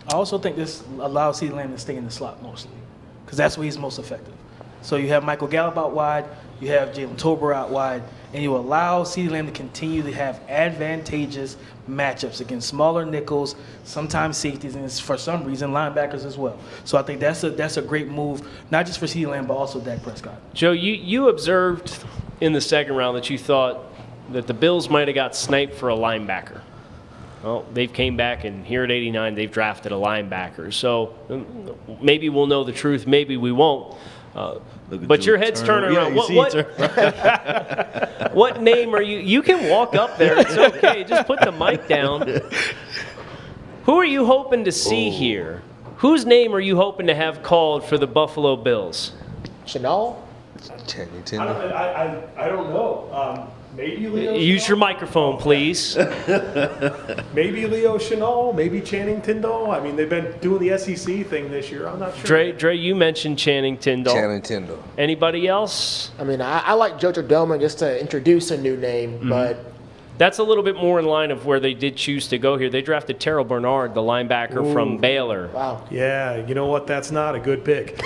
I also think this allows CeeDee Lamb to stay in the slot mostly because that's where he's most effective. So you have Michael Gallup out wide, you have Jalen Tolbert out wide, and you allow CeeDee Lamb to continue to have advantageous matchups against smaller nickels, sometimes safeties, and for some reason linebackers as well. So I think that's a great move, not just for CeeDee Lamb, but also Dak Prescott. Joe, you observed in the second round that you thought that the Bills might have got sniped for a linebacker. Well, they've came back, and here at 89, they've drafted a linebacker. So maybe we'll know the truth, maybe we won't. But your head's turning around. What name are you? You can walk up there. It's okay. Just put the mic down. Who are you hoping to see here? Whose name are you hoping to have called for the Buffalo Bills? Chanel? Channing I Tindall. don't know. Maybe Leo Use your microphone, please. Maybe Leo Chenal, maybe Channing Tindall. I mean, they've been doing the SEC thing this year. I'm not sure. Dre, you mentioned Channing Tindall. Channing Tindall. Anybody else? I mean, I like Jojo Doman just to introduce a new name, but That's a little bit more in line of where they did choose to go here. They drafted Terrell Bernard, the linebacker from Baylor. wow. Yeah, you know what? That's not a good pick.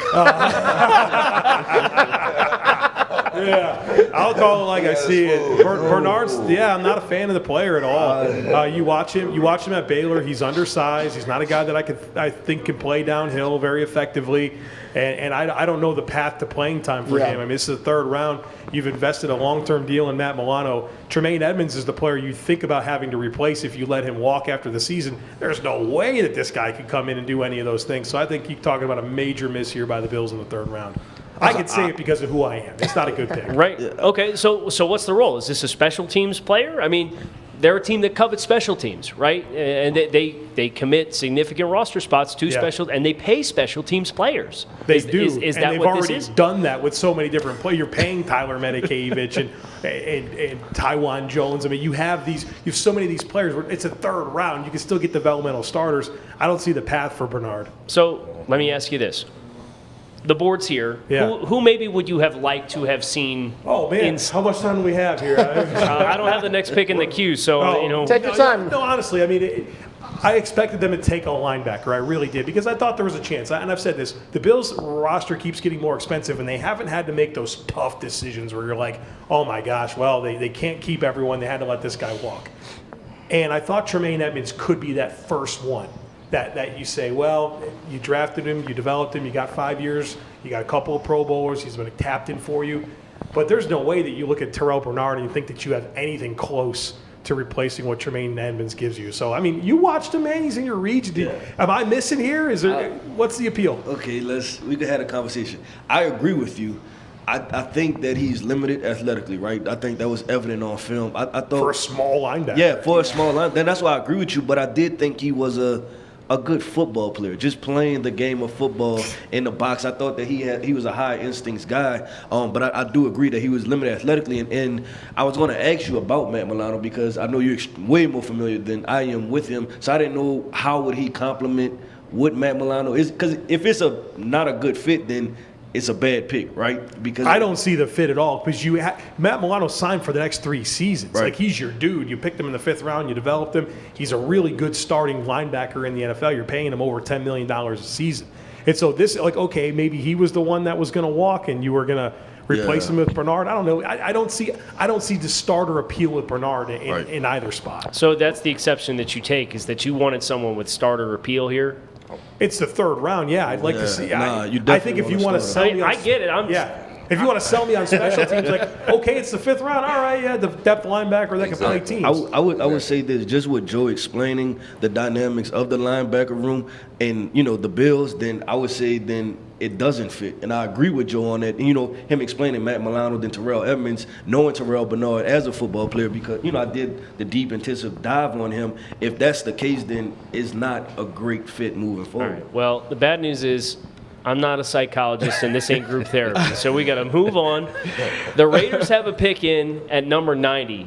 Yeah, I'll call it like I see it. Bernard's, I'm not a fan of the player at all. You watch him at Baylor. He's undersized. He's not a guy that I think can play downhill very effectively. And I don't know the path to playing time for him. I mean, this is the third round. You've invested a long-term deal in Matt Milano. Tremaine Edmonds is the player you think about having to replace if you let him walk after the season. There's no way that this guy could come in and do any of those things. So I think you're talking about a major miss here by the Bills in the third round. I could say it because of who I am. It's not a good pick. Right. Okay, so what's the role? Is this a special teams player? I mean, they're a team that covets special teams, right? And they commit significant roster spots to special, and they pay special teams players. They do. Is and that they've what already this is? done that with so many different players. You're paying Tyler Medikevich and Tywan Jones. I mean, you have so many of these players. It's a third round. You can still get developmental starters. I don't see the path for Bernard. So let me ask you this. The board's here. Yeah. Who maybe would you have liked to have seen? Oh, man. How much time do we have here? I don't have the next pick in the queue, so Take your time. No, honestly, I mean, I expected them to take a linebacker. I really did, because I thought there was a chance. And I've said this. The Bills' roster keeps getting more expensive, and they haven't had to make those tough decisions where you're like, oh, my gosh, well, they can't keep everyone. They had to let this guy walk. And I thought Tremaine Edmonds could be that first one. That you say, well, you drafted him, you developed him, you got 5 years, you got a couple of Pro Bowlers, he's been a captain for you. But there's no way that you look at Terrell Bernard and you think that you have anything close to replacing what Tremaine Edmonds gives you. So, I mean, you watched him, man. He's in your reach. Am I missing here? What's the appeal? Okay, we could have a conversation. I agree with you. I think that he's limited athletically, right? I think that was evident on film. I thought For a small linebacker. Yeah, for a small line. Then that's why I agree with you. But I did think he was a good football player, just playing the game of football in the box. I thought that he was a high instincts guy, but I do agree that he was limited athletically. And I was going to ask you about Matt Milano because I know you're way more familiar than I am with him. So I didn't know how would he complement what Matt Milano is. Because if it's not a good fit, then it's a bad pick, right? Because I don't see the fit at all because Matt Milano signed for the next 3 seasons. Right. Like, he's your dude. You picked him in the 5th round. You developed him. He's a really good starting linebacker in the NFL. You're paying him over $10 million a season. And so this, like, okay, maybe he was the one that was going to walk and you were going to replace him with Bernard. I don't know. I don't see the starter appeal with Bernard in either spot. So that's the exception that you take, is that you wanted someone with starter appeal here? It's the 3rd round. Yeah, I'd like to see. Nah, you I think if you want to sell me, I get it. If you want to sell me on special teams, like, okay, it's the 5th round. All right, yeah, the depth linebacker that can play teams. I would say this, just with Joe explaining the dynamics of the linebacker room and, the Bills, then I would say then it doesn't fit. And I agree with Joe on that. And, him explaining Matt Milano, then Terrell Edmonds, knowing Terrell Bernard as a football player because, I did the deep, intensive dive on him. If that's the case, then it's not a great fit moving forward. All right. Well, the bad news is I'm not a psychologist, and this ain't group therapy, so we got to move on. The Raiders have a pick in at number 90,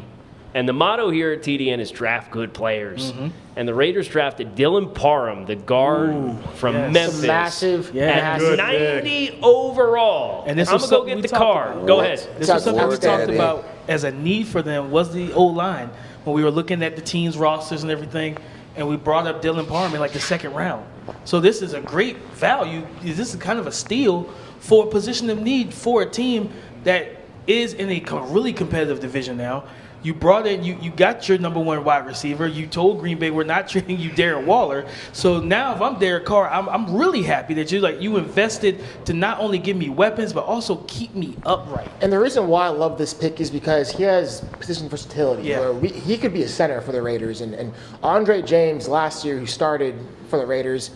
and the motto here at TDN is draft good players. Mm-hmm. And the Raiders drafted Dylan Parham, the guard from Memphis, Massive. at Good 90 overall. And this I'm was going to go something get we the talked card. about. Go ahead. This was something we talked Outstanding. about as a need for them was the O-line. When we were looking at the team's rosters and everything, and we brought up Dylan Parham in like the 2nd round. So this is a great value. This is kind of a steal for a position of need for a team that is in a really competitive division now. You brought in, you got your number 1 wide receiver. You told Green Bay we're not trading you Darren Waller. So now if I'm Derek Carr, I'm really happy that you invested to not only give me weapons but also keep me upright. And the reason why I love this pick is because he has position versatility. Yeah. Where he could be a center for the Raiders. And Andre James last year, who started for the Raiders,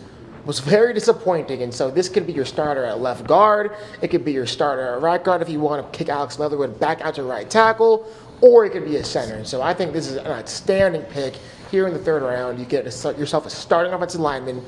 was very disappointing. And so this could be your starter at left guard. It could be your starter at right guard if you want to kick Alex Leatherwood back out to right tackle. Or it could be a center. And so I think this is an outstanding pick. Here in the 3rd round, you get yourself a starting offensive lineman.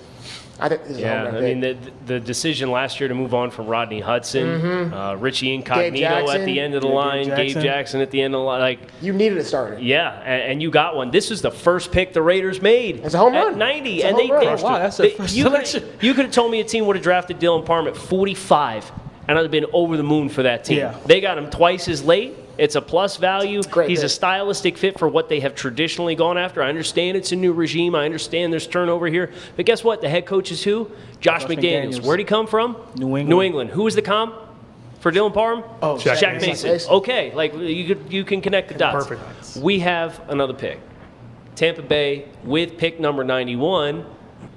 I think this is a home run pick. The decision last year to move on from Rodney Hudson, Richie Incognito Jackson. at the end of the line, Gabe Jackson at the end of the line. You needed a starter. Yeah, and you got one. This is the first pick the Raiders made. It's a home at run. 90, It's a and home run. Wow, that's their first selection. You could have told me a team would have drafted Dylan Parham at 45, and I'd have been over the moon for that team. Yeah. They got him twice as late. It's a plus value. Great He's a pick. stylistic fit for what they have traditionally gone after. I understand it's a new regime. I understand there's turnover here. But guess what? The head coach is who? Josh McDaniels. Where'd he come from? New England. New England. Who was the comp for Dylan Parham? Oh, Shaq Mason. Mason. Okay, like you can connect the dots. Perfect. We have another pick. Tampa Bay with pick number 91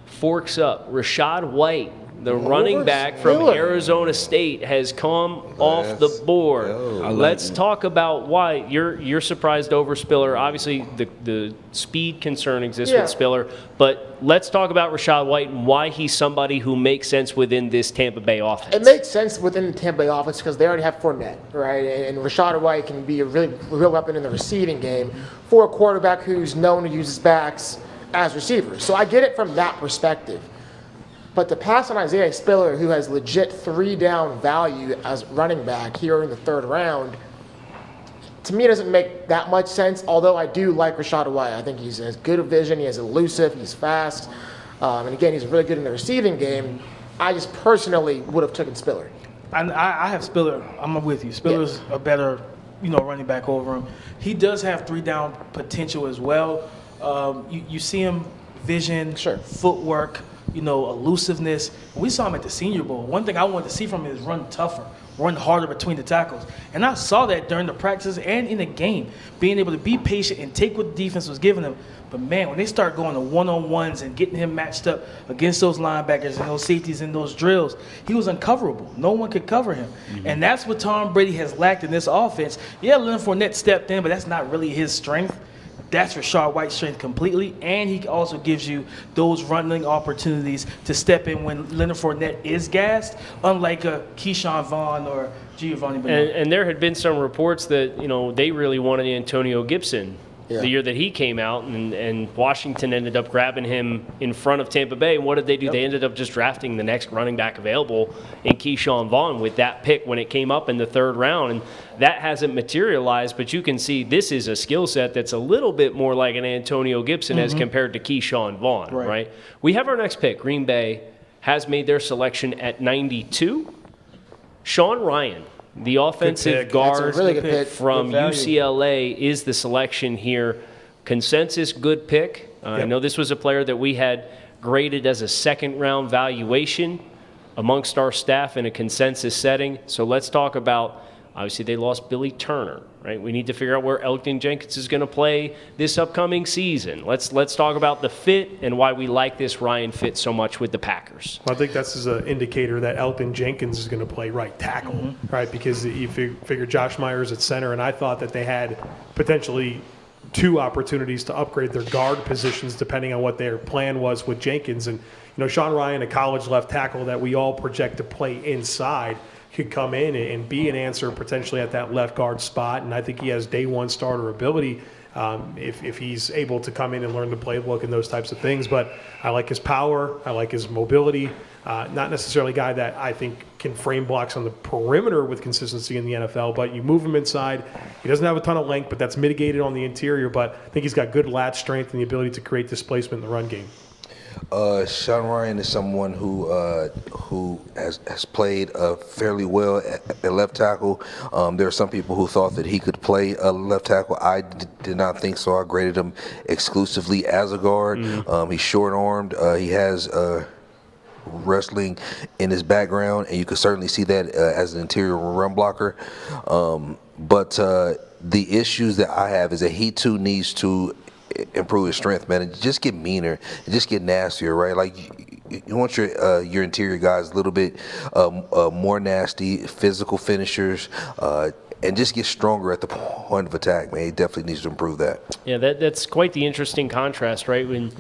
forks up. Rashad White, the running back from Miller. Arizona State, has come off the board. Let's talk about why you're surprised over Spiller. Obviously, the speed concern exists with Spiller, but let's talk about Rashad White and why he's somebody who makes sense within this Tampa Bay offense. It makes sense within the Tampa Bay offense because they already have Fournette, right? And Rashad White can be a real weapon in the receiving game for a quarterback who's known to use his backs as receivers. So I get it from that perspective. But to pass on Isaiah Spiller, who has legit 3-down value as running back here in the 3rd round, to me it doesn't make that much sense, although I do like Rashad White. I think he has good vision, he is elusive, he's fast, and again, he's really good in the receiving game. I just personally would have taken Spiller. I have Spiller. I'm with you. Spiller's a better, running back over him. He does have 3-down potential as well. You see him vision, footwork, elusiveness. We saw him at the Senior Bowl. One thing I wanted to see from him is run tougher, run harder between the tackles. And I saw that during the practices and in the game, being able to be patient and take what the defense was giving him. But, man, when they start going to one-on-ones and getting him matched up against those linebackers and those safeties in those drills, he was uncoverable. No one could cover him. And that's what Tom Brady has lacked in this offense. Yeah, Leonard Fournette stepped in, but that's not really his strength. That's Rashad White's strength completely, and he also gives you those running opportunities to step in when Leonard Fournette is gassed, unlike a Keyshawn Vaughn or Giovanni Bernard. And there had been some reports that they really wanted Antonio Gibson the year that he came out, and Washington ended up grabbing him in front of Tampa Bay. And what did they do? They ended up just drafting the next running back available in Keyshawn Vaughn with that pick when it came up in the 3rd round. And that hasn't materialized, but you can see this is a skill set that's a little bit more like an Antonio Gibson as compared to Keyshawn Vaughn, right? We have our next pick. Green Bay has made their selection at 92. Sean Rhyan, the offensive guard That's a really good pick. from UCLA, is the selection here. Consensus good pick. I know this was a player that we had graded as a 2nd-round valuation amongst our staff in a consensus setting. So let's talk about Obviously, they lost Billy Turner, right? We need to figure out where Elgton Jenkins is going to play this upcoming season. Let's talk about the fit and why we like this Rhyan fit so much with the Packers. Well, I think this is an indicator that Elgton Jenkins is going to play right tackle, right? Because you figure Josh Myers at center, and I thought that they had potentially 2 opportunities to upgrade their guard positions depending on what their plan was with Jenkins. And, Sean Rhyan, a college left tackle that we all project to play inside, could come in and be an answer potentially at that left guard spot. And I think he has day one starter ability if he's able to come in and learn the playbook and those types of things. But I like his power. I like his mobility. Not necessarily a guy that I think can frame blocks on the perimeter with consistency in the NFL, but you move him inside. He doesn't have a ton of length, but that's mitigated on the interior. But I think he's got good lat strength and the ability to create displacement in the run game. Sean Rhyan is someone who has played fairly well at left tackle. There are some people who thought that he could play left tackle. I did not think so. I graded him exclusively as a guard. He's short-armed. He has wrestling in his background, and you can certainly see that as an interior run blocker. But the issues that I have is that he too needs to improve his strength, man, and just get meaner and just get nastier, right? Like you want your interior guys a little bit more nasty, physical finishers, and just get stronger at the point of attack, man. He definitely needs to improve that. Yeah, that's quite the interesting contrast, right? When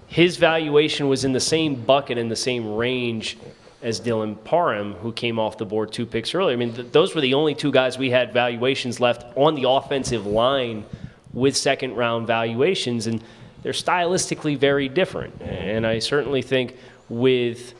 his valuation was in the same bucket, in the same range as Dylan Parham, who came off the board 2 picks earlier. I mean, those were the only 2 guys we had valuations left on the offensive line with second-round valuations, and they're stylistically very different. And I certainly think with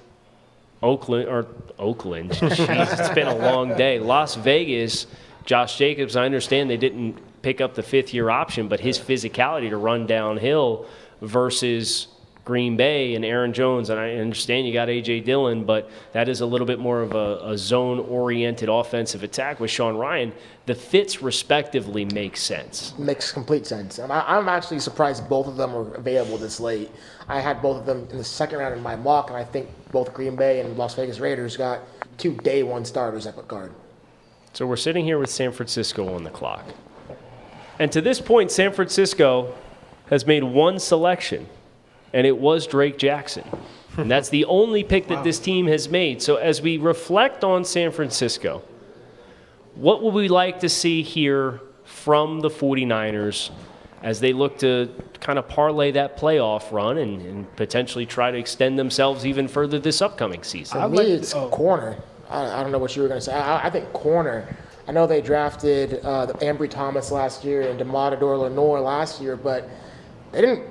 Oakland, jeez, it's been a long day. Las Vegas, Josh Jacobs, I understand they didn't pick up the 5th-year option, but his physicality to run downhill versus Green Bay and Aaron Jones, and I understand you got A.J. Dillon, but that is a little bit more of a zone-oriented offensive attack with Sean Rhyan. The fits respectively make sense. Makes complete sense. And I'm actually surprised both of them were available this late. I had both of them in the second round in my mock, and I think both Green Bay and Las Vegas Raiders got 2 day one starters at guard. So we're sitting here with San Francisco on the clock. And to this point, San Francisco has made 1 selection, and it was Drake Jackson. And that's the only pick that this team has made. So as we reflect on San Francisco, what would we like to see here from the 49ers as they look to kind of parlay that playoff run and potentially try to extend themselves even further this upcoming season? For me, it's corner. I don't know what you were going to say. I think corner. I know they drafted Ambry Thomas last year and Dematador Lenoir last year, but they didn't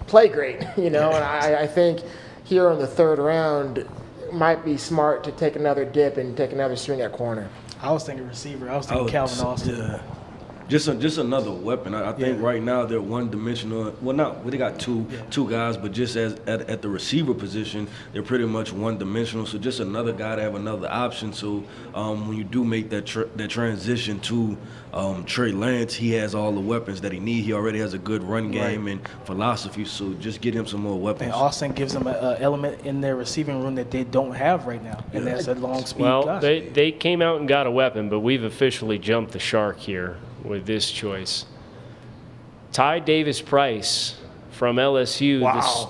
play great, and I think here in the 3rd round it might be smart to take another dip and take another swing at corner. I was thinking receiver. I was thinking Calvin Austin. Yeah. Just another weapon. I think right now they're one-dimensional. Well, they got two guys, but just as at the receiver position, they're pretty much one-dimensional. So just another guy to have another option. So when you do make that transition to Trey Lance, he has all the weapons that he needs. He already has a good run game and philosophy. So just get him some more weapons. And Austin gives them an element in their receiving room that they don't have right now, and that's a long speed guy. Well, they came out and got a weapon, but we've officially jumped the shark here with this choice. Ty Davis-Price from LSU,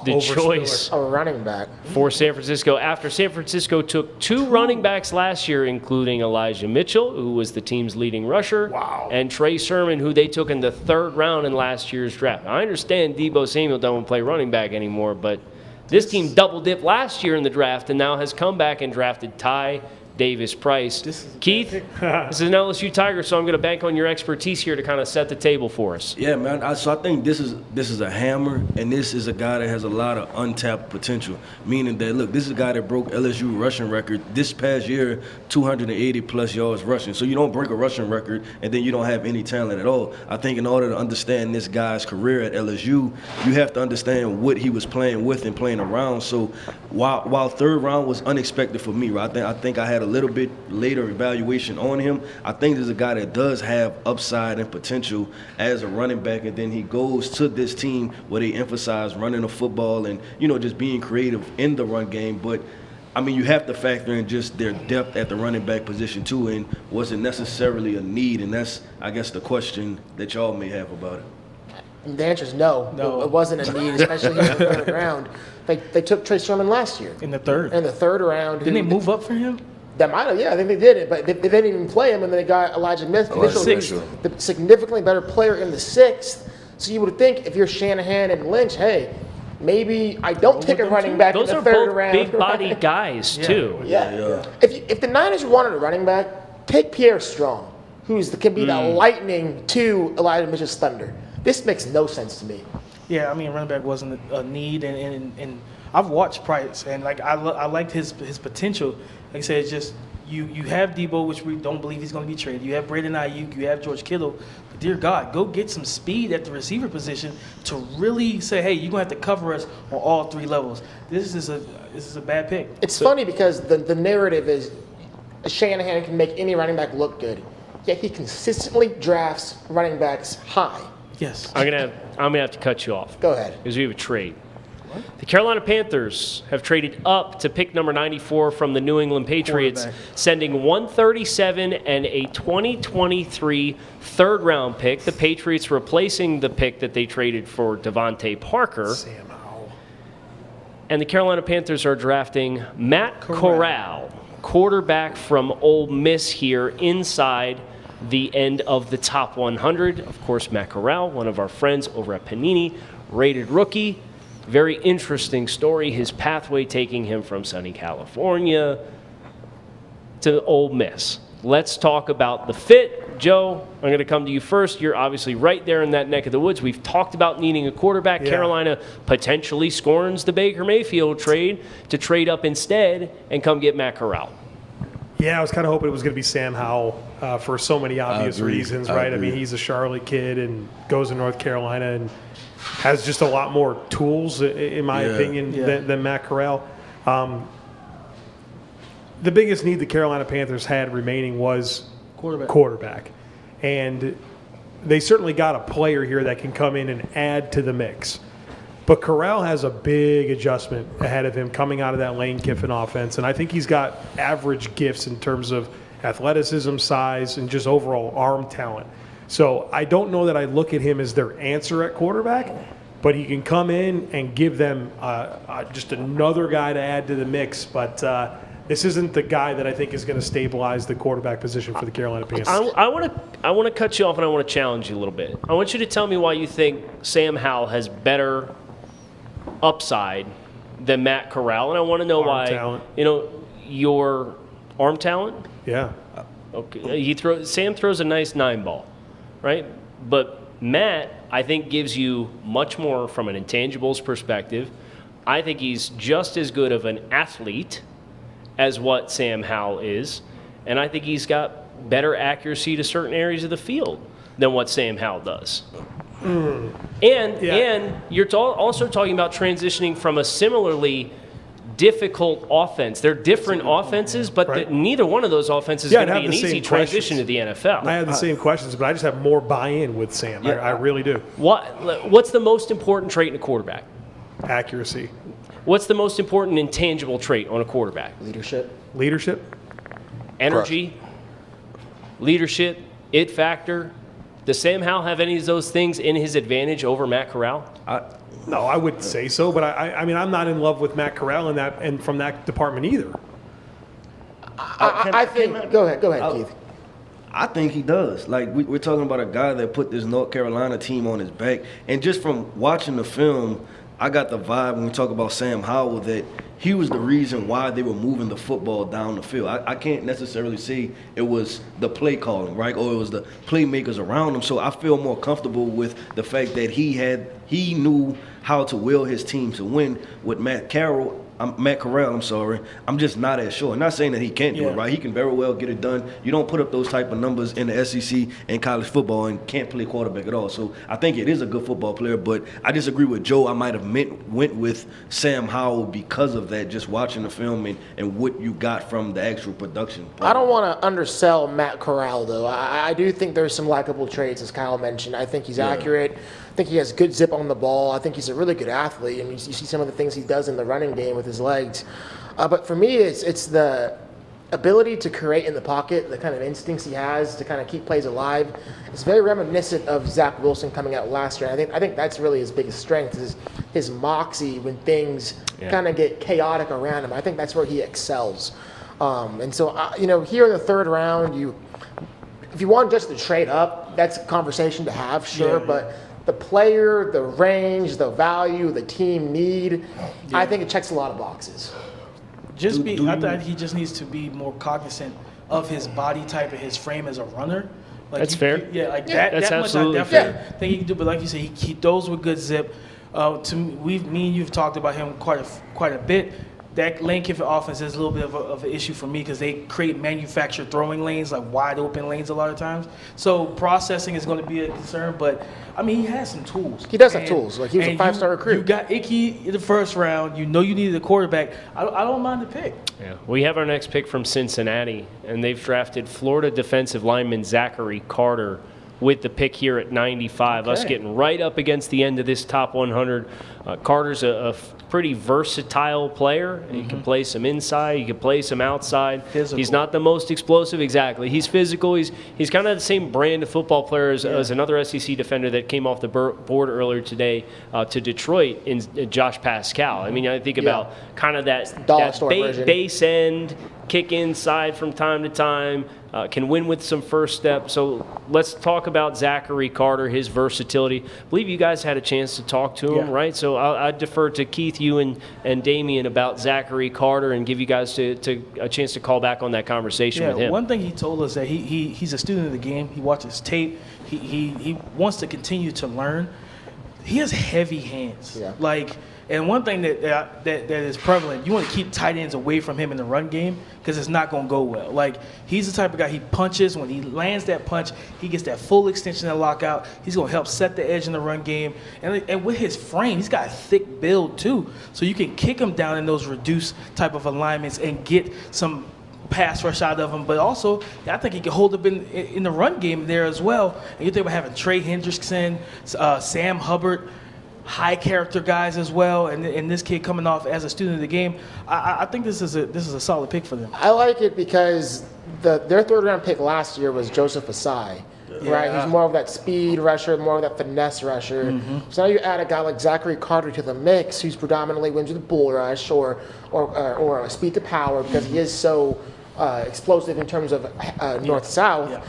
the choice a running back for San Francisco. After San Francisco took 2 running backs last year, including Elijah Mitchell, who was the team's leading rusher, and Trey Sermon, who they took in the 3rd round in last year's draft. I understand Deebo Samuel don't play running back anymore, but this team double-dipped last year in the draft and now has come back and drafted Ty Davis-Price. Keith, this is an LSU Tiger, so I'm going to bank on your expertise here to kind of set the table for us. Yeah, man. So I think this is a hammer, and this is a guy that has a lot of untapped potential. Meaning that, look, this is a guy that broke LSU rushing record this past year, 280-plus yards rushing. So you don't break a rushing record, and then you don't have any talent at all. I think in order to understand this guy's career at LSU, you have to understand what he was playing with and playing around. So while 3rd round was unexpected for me, right? I think I had a little bit later evaluation on him. I think there's a guy that does have upside and potential as a running back, and then he goes to this team where they emphasize running the football and just being creative in the run game. But I mean, you have to factor in just their depth at the running back position too, and was it necessarily a need? And that's, I guess, the question that y'all may have about it. And the answer is no. No. It wasn't a need, especially in the third round. They took Trey Sermon last year. In the third. In the third round. Didn't they move up for him? That might have, yeah, I think they did it, but they didn't even play him, and then they got Elijah Mitchell, Mitchell. the significantly better player in the sixth. So you would think if you're Shanahan and Lynch, hey, maybe I don't take a running back in Those the are third both round. big-bodied guys, too. Yeah. If the Niners wanted a running back, take Pierre Strong, can be the lightning to Elijah Mitchell's thunder. This makes no sense to me. Yeah, I mean, running back wasn't a need, and I've watched Price, and like I liked his potential. Like I said, it's just you have Debo, which we don't believe he's going to be traded. You have Brandon Ayuk, you have George Kittle. But dear God, go get some speed at the receiver position to really say, hey, you're going to have to cover us on all three levels. This is a bad pick. It's funny because the narrative is Shanahan can make any running back look good, yet he consistently drafts running backs high. Yes. I'm gonna have to cut you off. Go ahead. Because we have a trade. The Carolina Panthers have traded up to pick number 94 from the New England Patriots, sending 137 and a 2023 third-round pick. The Patriots replacing the pick that they traded for Devontae Parker. Sam Howell. And the Carolina Panthers are drafting Matt Corral, quarterback from Ole Miss here inside the end of the top 100. Of course, Matt Corral, one of our friends over at Panini, rated rookie. Very interesting story, his pathway taking him from sunny California to Ole Miss. Let's talk about the fit. Joe, I'm going to come to you first. You're obviously right there in that neck of the woods. We've talked about needing a quarterback. Yeah. Carolina potentially scorns the Baker Mayfield trade to trade up instead and come get Matt Corral. Yeah, I was kind of hoping it was going to be Sam Howell for so many obvious reasons, right? I mean, he's a Charlotte kid and goes to North Carolina and has just a lot more tools, in my opinion, than Matt Corral. The biggest need the Carolina Panthers had remaining was quarterback. And they certainly got a player here that can come in and add to the mix. But Corral has a big adjustment ahead of him coming out of that Lane Kiffin offense. And I think he's got average gifts in terms of athleticism, size, and just overall arm talent. So I don't know that I look at him as their answer at quarterback, but he can come in and give them just another guy to add to the mix. But this isn't the guy that I think is going to stabilize the quarterback position for the Carolina Panthers. I want to cut you off and I want to challenge you a little bit. I want you to tell me why you think Sam Howell has better upside than Matt Corral, and I want to know why. Talent. Your arm talent. Yeah. Okay. Sam throws a nice 9-ball, right? But Matt, I think, gives you much more from an intangibles perspective. I think he's just as good of an athlete as what Sam Howell is, and I think he's got better accuracy to certain areas of the field than what Sam Howell does. And you're also talking about transitioning from a similarly difficult offense. They're different offenses, but neither one of those offenses is going to be an easy transition to the NFL. I have the same questions, but I just have more buy-in with Sam. I really do. What's the most important trait in a quarterback? Accuracy. What's the most important intangible trait on a quarterback? Leadership. Energy, leadership, it factor. Does Sam Howell have any of those things in his advantage over Matt Corral? No, I wouldn't say so, but I mean, I'm not in love with Matt Corral and from that department either. I think. Go ahead, Keith. I think he does. Like, we're talking about a guy that put this North Carolina team on his back. And just from watching the film, I got the vibe when we talk about Sam Howell that he was the reason why they were moving the football down the field. I can't necessarily say it was the play calling, right, or it was the playmakers around him. So I feel more comfortable with the fact that he knew how to will his team to win. With Matt Corral, I'm just not as sure. I'm not saying that he can't do it, right? He can very well get it done. You don't put up those type of numbers in the SEC and college football and can't play quarterback at all. So I think it is a good football player, but I disagree with Joe. I might have went with Sam Howell because of that, just watching the film and what you got from the actual production. I don't want to undersell Matt Corral, though. I do think there's some likable traits, as Kyle mentioned. I think he's accurate. I think he has good zip on the ball. I think he's a really good athlete, and you see some of the things he does in the running game with his legs. But for me, it's the ability to create in the pocket, the kind of instincts he has to kind of keep plays alive. It's very reminiscent of Zach Wilson coming out last year. I think that's really his biggest strength is his moxie when things kind of get chaotic around him. I think that's where he excels. And so, here in the third round, if you want just to trade up, that's a conversation to have, sure. But the player, the range, the value, the team need, I think it checks a lot of boxes. I thought he just needs to be more cognizant of his body type and his frame as a runner. Like that's fair. That that's much absolutely I definitely think he can do. But like you said, he throws with good zip. To me, me and you've talked about him quite a bit. That lane kicker offense is a little bit of an issue for me because they create manufactured throwing lanes, like wide open lanes a lot of times. So processing is going to be a concern, but I mean, he has some tools. He does have tools. Like he was a 5-star recruit. You got Icky in the first round. You needed a quarterback. I don't mind the pick. Yeah, we have our next pick from Cincinnati, and they've drafted Florida defensive lineman Zachary Carter with the pick here at 95. Us getting right up against the end of this top 100. Carter's a pretty versatile player. He can play some inside. He can play some outside. Physical. He's not the most explosive, exactly. He's physical. He's kind of the same brand of football player as another SEC defender that came off the board earlier today to Detroit in Josh Pascal. I mean, I think about kind of that base end, kick inside from time to time, can win with some first step. So let's talk about Zachary Carter, his versatility. I believe you guys had a chance to talk to him, right? So I defer to Keith, you and Damien about Zachary Carter and give you guys a chance to call back on that conversation with him. One thing he told us that he's a student of the game. He watches tape. He wants to continue to learn. He has heavy hands. Yeah. And one thing that is prevalent, you want to keep tight ends away from him in the run game because it's not going to go well. Like, he's the type of guy, he punches. When he lands that punch, he gets that full extension and lockout. He's going to help set the edge in the run game. And with his frame, he's got a thick build too. So you can kick him down in those reduced type of alignments and get some pass rush out of him. But also, I think he can hold up in the run game there as well. And you think about having Trey Hendrickson, Sam Hubbard, high character guys as well, and this kid coming off as a student of the game, I think this is a solid pick for them. I like it because their third round pick last year was Joseph Asai, right? He's more of that speed rusher, more of that finesse rusher. So now you add a guy like Zachary Carter to the mix, who's predominantly wins with a bull rush or a speed to power because he is so explosive in terms of north-south. Yeah.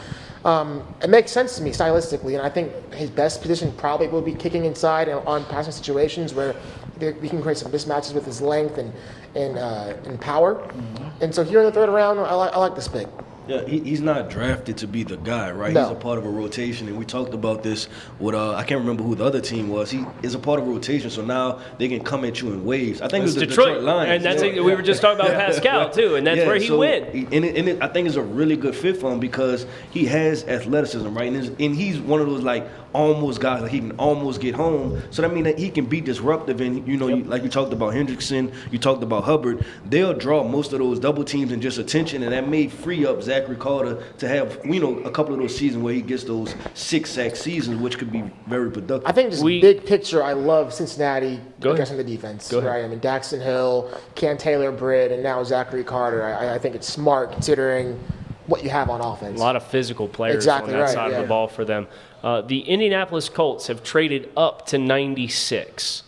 It makes sense to me stylistically, and I think his best position probably will be kicking inside and on passing situations where we can create some mismatches with his length and power. And so here in the third round, I like this pick. Yeah, he's not drafted to be the guy, right? No. He's a part of a rotation, and we talked about this with I can't remember who the other team was. He is a part of a rotation, so now they can come at you in waves. I think it was the Detroit Lions. And we were just talking about Pascal too, and that's where he went. And I think it's a really good fit for him because he has athleticism, right? And he's one of those almost guys, like he can almost get home. So that means that he can be disruptive. And like you talked about Hendrickson, you talked about Hubbard. They'll draw most of those double teams and just attention, and that may free up Zachary Carter to have a couple of those seasons where he gets those 6-sack seasons, which could be very productive. I think just big picture, I love Cincinnati addressing the defense. Right? I mean, Daxton Hill, Cam Taylor-Britt, and now Zachary Carter. I think it's smart considering what you have on offense. A lot of physical players on that side of the ball for them. The Indianapolis Colts have traded up to 96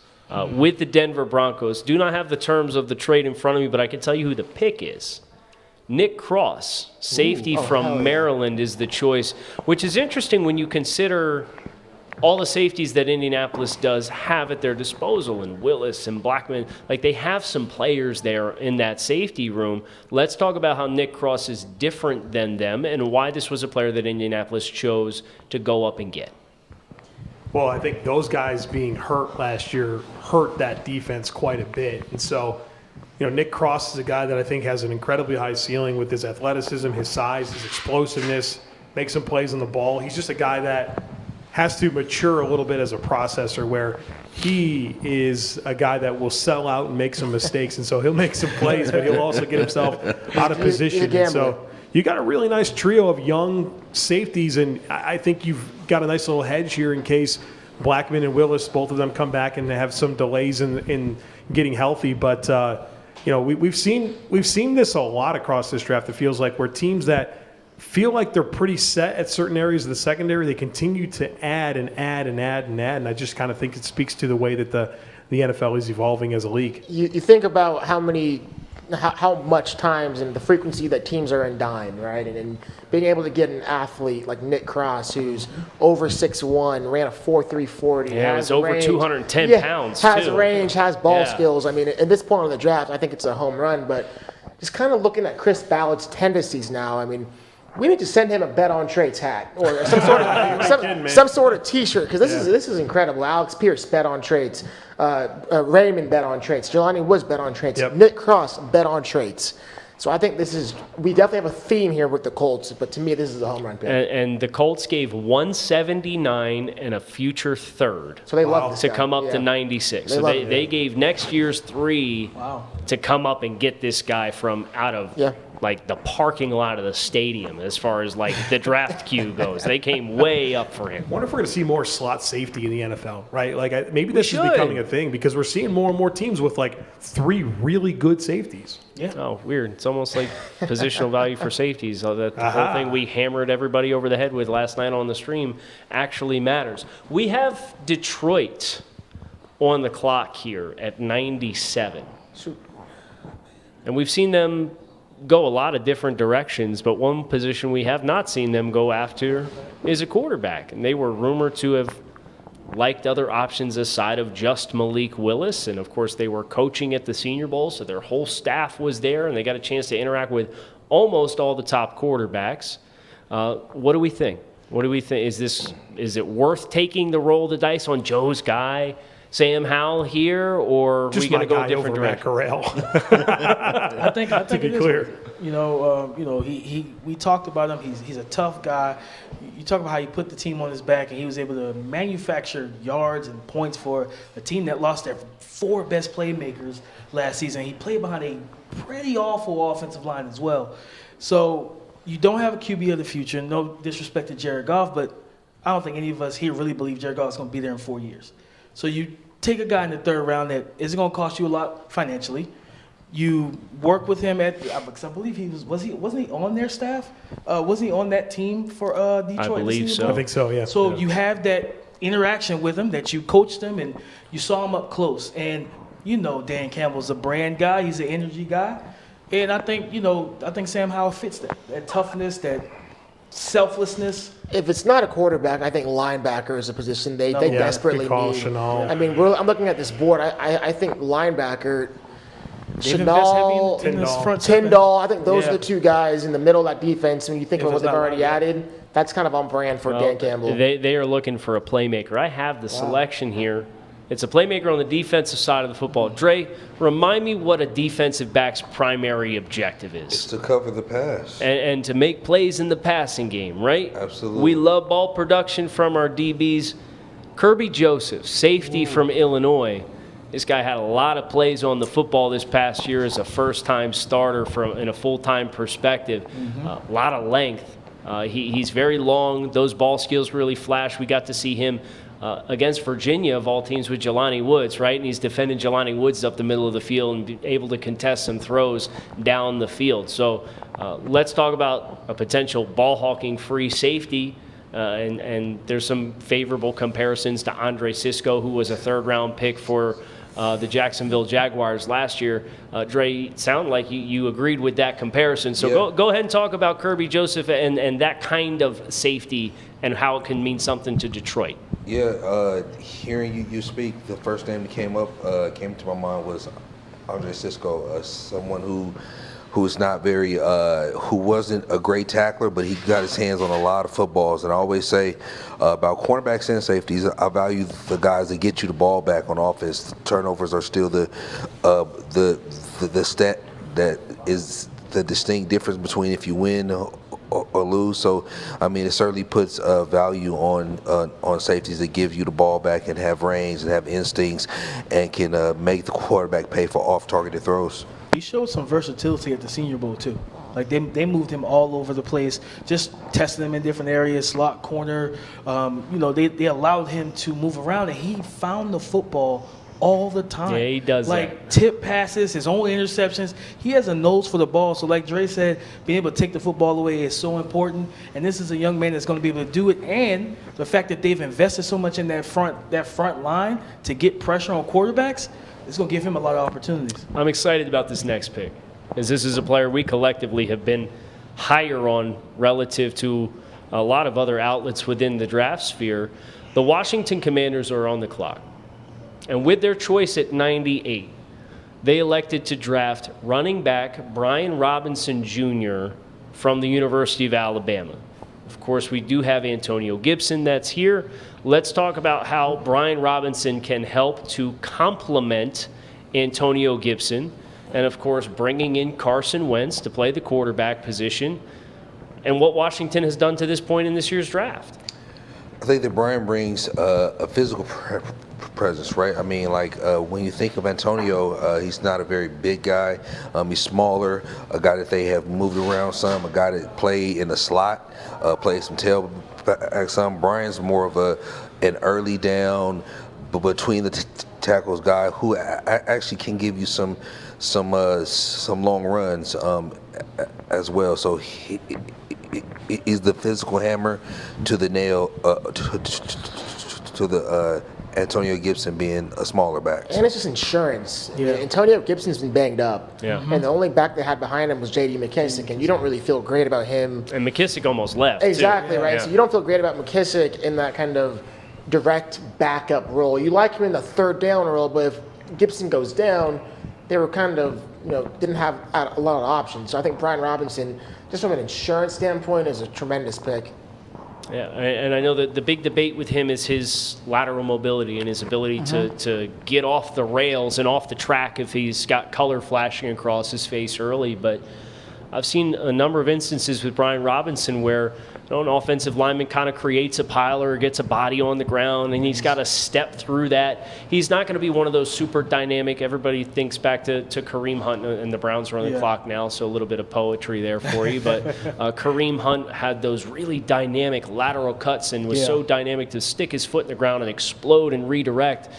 with the Denver Broncos. Do not have the terms of the trade in front of me, but I can tell you who the pick is. Nick Cross, safety from Maryland, is the choice, which is interesting when you consider all the safeties that Indianapolis does have at their disposal, and Willis and Blackman. Like, they have some players there in that safety room. Let's talk about how Nick Cross is different than them and why this was a player that Indianapolis chose to go up and get. Well, I think those guys being hurt last year hurt that defense quite a bit. And so, Nick Cross is a guy that I think has an incredibly high ceiling with his athleticism, his size, his explosiveness, makes some plays on the ball. He's just a guy that has to mature a little bit as a processor, where he is a guy that will sell out and make some mistakes. And so he'll make some plays, but he'll also get himself out of position. And so you got a really nice trio of young safeties, and I think you've got a nice little hedge here in case Blackman and Willis, both of them come back and have some delays in getting healthy. But we've seen this a lot across this draft. It feels like where teams that feel like they're pretty set at certain areas of the secondary, they continue to add and add and add and add. And I just kind of think it speaks to the way that the NFL is evolving as a league. You think about how much times and the frequency that teams are in dime, right? And being able to get an athlete like Nick Cross, who's over 6'1", ran a 4.3 40. Yeah, it's over 210 pounds, has too. range, has ball skills. I mean, at this point in the draft, I think it's a home run. But just kind of looking at Chris Ballard's tendencies now, I mean, we need to send him a Bet on Traits hat or some sort of T-shirt, because this is incredible. Alex Pierce bet on Traits, Raymond bet on Traits, Jelani Woods bet on Traits, Nick Cross bet on Traits. So I think we definitely have a theme here with the Colts, but to me this is a home run pick. And the Colts gave 179 and a future third. So they love this to guy. come up to 96. They gave next year's 3 to come up and get this guy from out of like the parking lot of the stadium as far as like the draft queue goes. They came way up for him. I wonder if we're going to see more slot safety in the NFL, right? Like maybe this is becoming a thing because we're seeing more and more teams with like 3 really good safeties. Yeah. Oh, weird. It's almost like positional value for safeties. The whole thing we hammered everybody over the head with last night on the stream actually matters. We have Detroit on the clock here at 97. And we've seen them go a lot of different directions, but one position we have not seen them go after is a quarterback. And they were rumored to have liked other options aside of just Malik Willis. And, of course, they were coaching at the Senior Bowl, so their whole staff was there, and they got a chance to interact with almost all the top quarterbacks. What do we think? What do we think? Is it worth taking the roll of the dice on Joe's guy, Sam Howell here, or are we going to go a different direction? I think to be clear. We talked about him. He's a tough guy. You talk about how he put the team on his back, and he was able to manufacture yards and points for a team that lost their 4 best playmakers last season. He played behind a pretty awful offensive line as well. So you don't have a QB of the future. No disrespect to Jared Goff, but I don't think any of us here really believe Jared Goff is going to be there in 4 years. So you take a guy in the 3rd round that isn't going to cost you a lot financially. You work with him because I believe wasn't he on their staff? Wasn't he on that team for Detroit? I believe so. I think so, yeah. So you have that interaction with him, that you coached him and you saw him up close. And Dan Campbell's a brand guy. He's an energy guy. And I think Sam Howell fits that toughness, that selflessness. If it's not a quarterback, I think linebacker is a position they desperately need. Chanel. I mean, I'm looking at this board. I think linebacker, Chanel, Tyndall. I think those are the 2 guys in the middle of that defense. When you think about what they've already added, that's kind of on brand for Dan Campbell. They are looking for a playmaker. I have the selection here. It's a playmaker on the defensive side of the football. Dre, remind me what a defensive back's primary objective is. It's to cover the pass. And to make plays in the passing game, right? Absolutely. We love ball production from our DBs. Kirby Joseph, safety from Illinois. This guy had a lot of plays on the football this past year as a first-time starter in a full-time perspective. A lot of length. He's very long. Those ball skills really flash. We got to see him against Virginia, of all teams, with Jelani Woods, right? And he's defending Jelani Woods up the middle of the field and be able to contest some throws down the field. So let's talk about a potential ball-hawking free safety. And there's some favorable comparisons to Andre Sisco, who was a 3rd-round pick for the Jacksonville Jaguars last year. Dre, it sounded like you agreed with that comparison. So go ahead and talk about Kirby Joseph and that kind of safety and how it can mean something to Detroit. Yeah, hearing you speak, the first name that came to my mind was Andre Sisco, someone who is not very, who wasn't a great tackler, but he got his hands on a lot of footballs. And I always say about cornerbacks and safeties, I value the guys that get you the ball back on offense. Turnovers are still the stat that is the distinct difference between if you win or lose. So, I mean, it certainly puts value on safeties that give you the ball back and have range and have instincts and can make the quarterback pay for off-targeted throws. He showed some versatility at the Senior Bowl, too. Like, they moved him all over the place, just testing him in different areas, slot, corner. They allowed him to move around, and he found the football all the time. Yeah, he does like tip passes, his own interceptions. He has a nose for the ball. So like Dre said, being able to take the football away is so important. And this is a young man that's going to be able to do it. And the fact that they've invested so much in that front line to get pressure on quarterbacks, it's going to give him a lot of opportunities. I'm excited about this next pick, as this is a player we collectively have been higher on relative to a lot of other outlets within the draft sphere. The Washington Commanders are on the clock. And with their choice at 98, they elected to draft running back Brian Robinson Jr. from the University of Alabama. Of course, we do have Antonio Gibson that's here. Let's talk about how Brian Robinson can help to complement Antonio Gibson. And, of course, bringing in Carson Wentz to play the quarterback position, and what Washington has done to this point in this year's draft. I think that Brian brings a physical presence, right? I mean, like when you think of Antonio, he's not a very big guy. He's smaller, a guy that they have moved around some, a guy that played in the slot, played some tailback some. Brian's more of an early down, but between the tackles guy who actually can give you some long runs as well. So he's the physical hammer to the nail to the Antonio Gibson being a smaller back. And it's just insurance. Yeah. Antonio Gibson's been banged up. Yeah. And the only back they had behind him was J.D. McKissick, and you don't really feel great about him. And McKissick almost left, too. Exactly, right? Yeah. So you don't feel great about McKissick in that kind of direct backup role. You like him in the third down role, but if Gibson goes down, they were kind of, didn't have a lot of options. So I think Brian Robinson, just from an insurance standpoint, is a tremendous pick. Yeah, and I know that the big debate with him is his lateral mobility and his ability to get off the rails and off the track if he's got color flashing across his face early. But I've seen a number of instances with Brian Robinson where an offensive lineman kind of creates a pile or gets a body on the ground, and he's got to step through that. He's not going to be one of those super dynamic. Everybody thinks back to Kareem Hunt, and the Browns are on the clock now, so a little bit of poetry there for you. But Kareem Hunt had those really dynamic lateral cuts and was so dynamic to stick his foot in the ground and explode and redirect.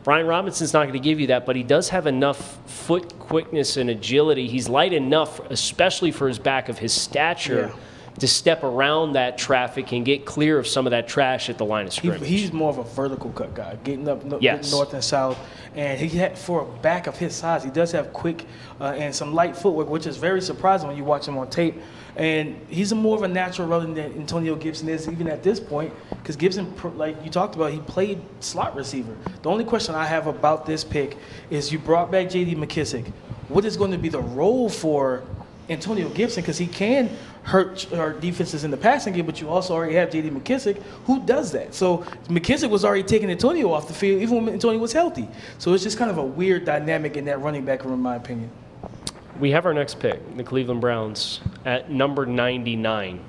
Brian Robinson's not going to give you that, but he does have enough foot quickness and agility. He's light enough, especially for his back of his stature, to step around that traffic and get clear of some of that trash at the line of scrimmage. He's more of a vertical cut guy, getting up north and south. And he had, for a back of his size, he does have quick and some light footwork, which is very surprising when you watch him on tape. And he's more of a natural rather than Antonio Gibson is, even at this point, because Gibson, like you talked about, he played slot receiver. The only question I have about this pick is you brought back J.D. McKissick. What is going to be the role for Antonio Gibson? Because he can hurt our defenses in the passing game, but you also already have J.D. McKissick, who does that. So McKissick was already taking Antonio off the field, even when Antonio was healthy. So it's just kind of a weird dynamic in that running back room, in my opinion. We have our next pick, the Cleveland Browns, at number 99.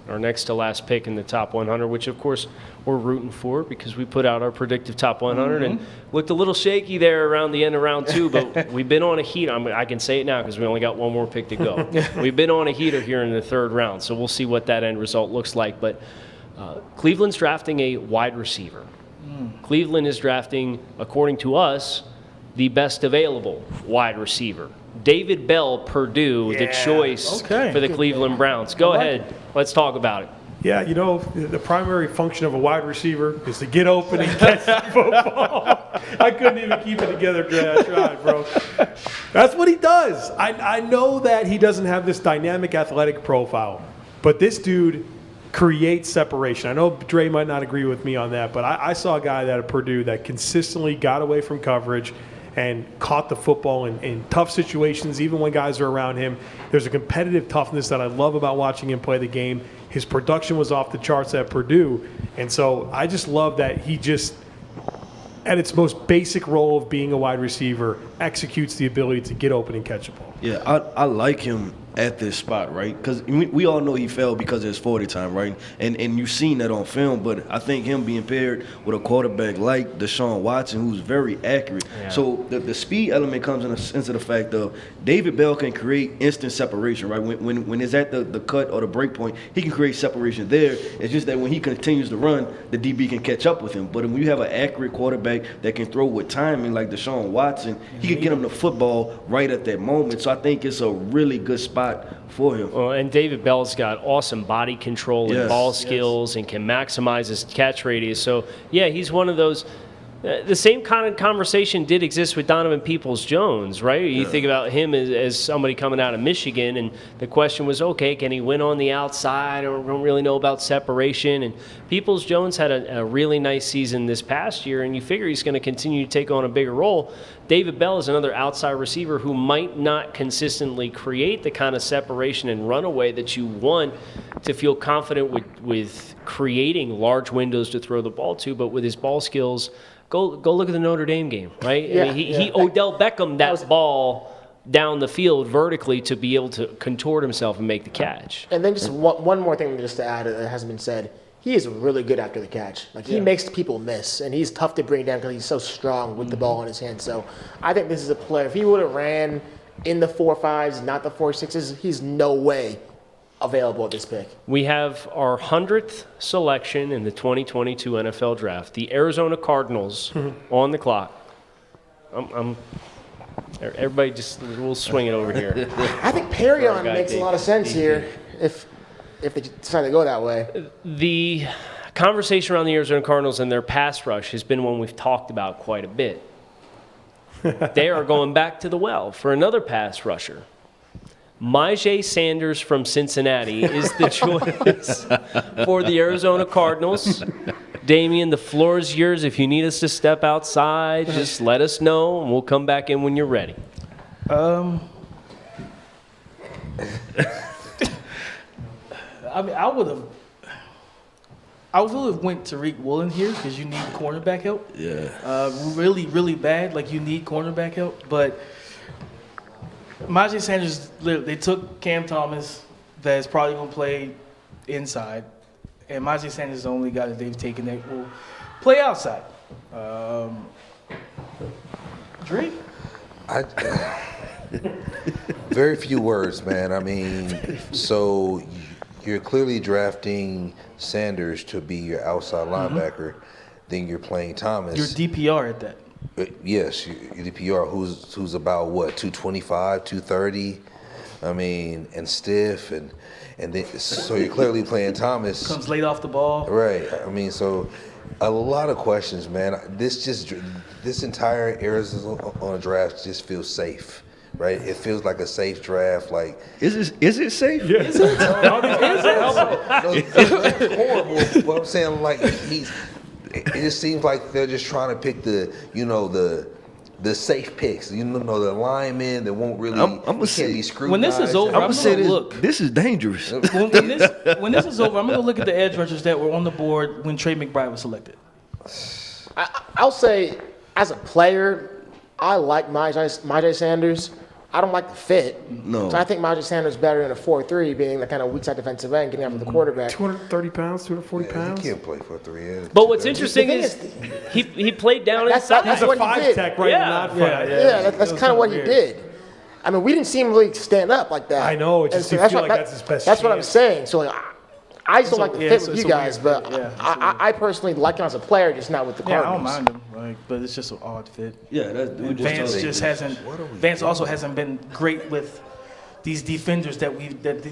Our next to last pick in the top 100, which, of course, we're rooting for because we put out our predictive top 100 and looked a little shaky there around the end of round 2, but we've been on a heater. I can say it now because we only got one more pick to go. We've been on a heater here in the third round, so we'll see what that end result looks like. But Cleveland's drafting a wide receiver. Cleveland is drafting, according to us, the best available wide receiver. David Bell, Purdue, the choice for the Cleveland Browns. Go ahead. Let's talk about it. Yeah, the primary function of a wide receiver is to get open and catch the football. I couldn't even keep it together, Dre. I tried, bro. That's what he does. I know that he doesn't have this dynamic athletic profile, but this dude creates separation. I know Dre might not agree with me on that, but I saw a guy at Purdue that consistently got away from coverage and caught the football in tough situations, even when guys are around him. There's a competitive toughness that I love about watching him play the game. His production was off the charts at Purdue. And so I just love that he just, at its most basic role of being a wide receiver, executes the ability to get open and catch a ball. Yeah, I like him at this spot, right? Because we all know he fell because of his 40 time, right? And you've seen that on film, but I think him being paired with a quarterback like Deshaun Watson, who's very accurate. Yeah. So the speed element comes into the fact of David Bell can create instant separation, right? When it's at the cut or the break point, he can create separation there. It's just that when he continues to run, the DB can catch up with him. But when you have an accurate quarterback that can throw with timing like Deshaun Watson, he can get him the football right at that moment. So I think it's a really good spot for him. Well, and David Bell's got awesome body control and ball skills and can maximize his catch radius. So, yeah, he's one of those. The same kind of conversation did exist with Donovan Peoples-Jones, right? You think about him as somebody coming out of Michigan, and the question was, okay, can he win on the outside? I don't really know about separation. And Peoples-Jones had a really nice season this past year, and you figure he's going to continue to take on a bigger role. David Bell is another outside receiver who might not consistently create the kind of separation and runaway that you want to feel confident with creating large windows to throw the ball to, but with his ball skills, go look at the Notre Dame game, right? Yeah, I mean, he Odell Beckham that ball down the field vertically to be able to contort himself and make the catch. And then just one more thing just to add that hasn't been said. He is really good after the catch. Like, he makes people miss, and he's tough to bring down because he's so strong with the ball in his hand. So I think this is a player. If he would have ran in the 4.5s, not the 4.6s, he's no way available at this pick. We have our 100th selection in the 2022 NFL Draft. The Arizona Cardinals on the clock. Everybody we'll swing it over here. I think Perrion makes a lot of sense here if they decide to go that way. The conversation around the Arizona Cardinals and their pass rush has been one we've talked about quite a bit. They are going back to the well for another pass rusher. Myjai Sanders from Cincinnati is the choice for the Arizona Cardinals. Damian, the floor is yours. If you need us to step outside, just let us know, and we'll come back in when you're ready. I mean, I would have went Tariq Woolen here because you need cornerback help. Yeah. Really, really bad. Like, you need cornerback help. But Myjai Sanders, they took Cam Thomas that's probably going to play inside. And Myjai Sanders is the only guy that they've taken that will play outside. Drake? Very few words, man. I mean, so you're clearly drafting Sanders to be your outside linebacker. Then you're playing Thomas. Your DPR at that. Yes, your DPR, who's about what, 225, 230. I mean, and stiff, and then so you're clearly playing Thomas. Comes late off the ball. Right. I mean, so a lot of questions, man. This entire Arizona draft just feels safe. Right, it feels like a safe draft. Like, is it safe? Yeah. Is it? It's horrible. But I'm saying, like, it just seems like they're just trying to pick the safe picks. The linemen that won't really can't be scrutinized. When this is over, I'm gonna say this is dangerous. When this is over, I'm gonna look at the edge rushers that were on the board when Trey McBride was selected. I'll say, as a player, I like Myjai Sanders. I don't like the fit. No. So I think Myjai Sanders is better in a 4-3, being the kind of weak side defensive end, getting after the quarterback. 230 pounds, 240 pounds. He can't play for 3 But what's interesting is he played down inside. That's He's what a he 5 did. tech, right? Yeah. Not 5. Yeah, that's kind of what he did. I mean, we didn't see him really stand up like that. I know. It just you feel like that's his best That's what I'm chance. saying. So, like, I still like the fit with you guys, weird, but I personally like him as a player, just not with the Yeah, Cardinals. I don't mind him, but it's just an odd fit. Yeah, Vance also hasn't been great with these defenders that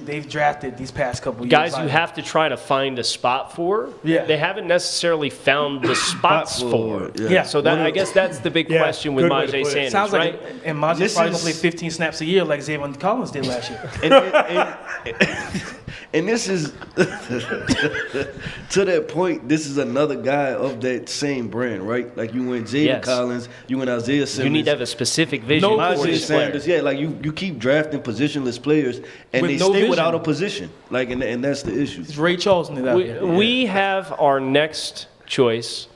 they've drafted these past couple years. Guys you have to try to find a spot for. Yeah. They haven't necessarily found the spots for. Yeah. So I guess that's the big question with Myjai Sanders, Sounds right? like and Myjai's probably going to play 15 snaps a year like Xavier Collins did last year. And this is, to that point, this is another guy of that same brand, right? Like, you went Xavier Collins, you went Isaiah Simmons. You need to have a specific vision for Myjai this player. Sanders, yeah, like you keep drafting positionless players, and they stay without a position. Like, and that's the issue. It's Ray Charles in that. We have our next choice,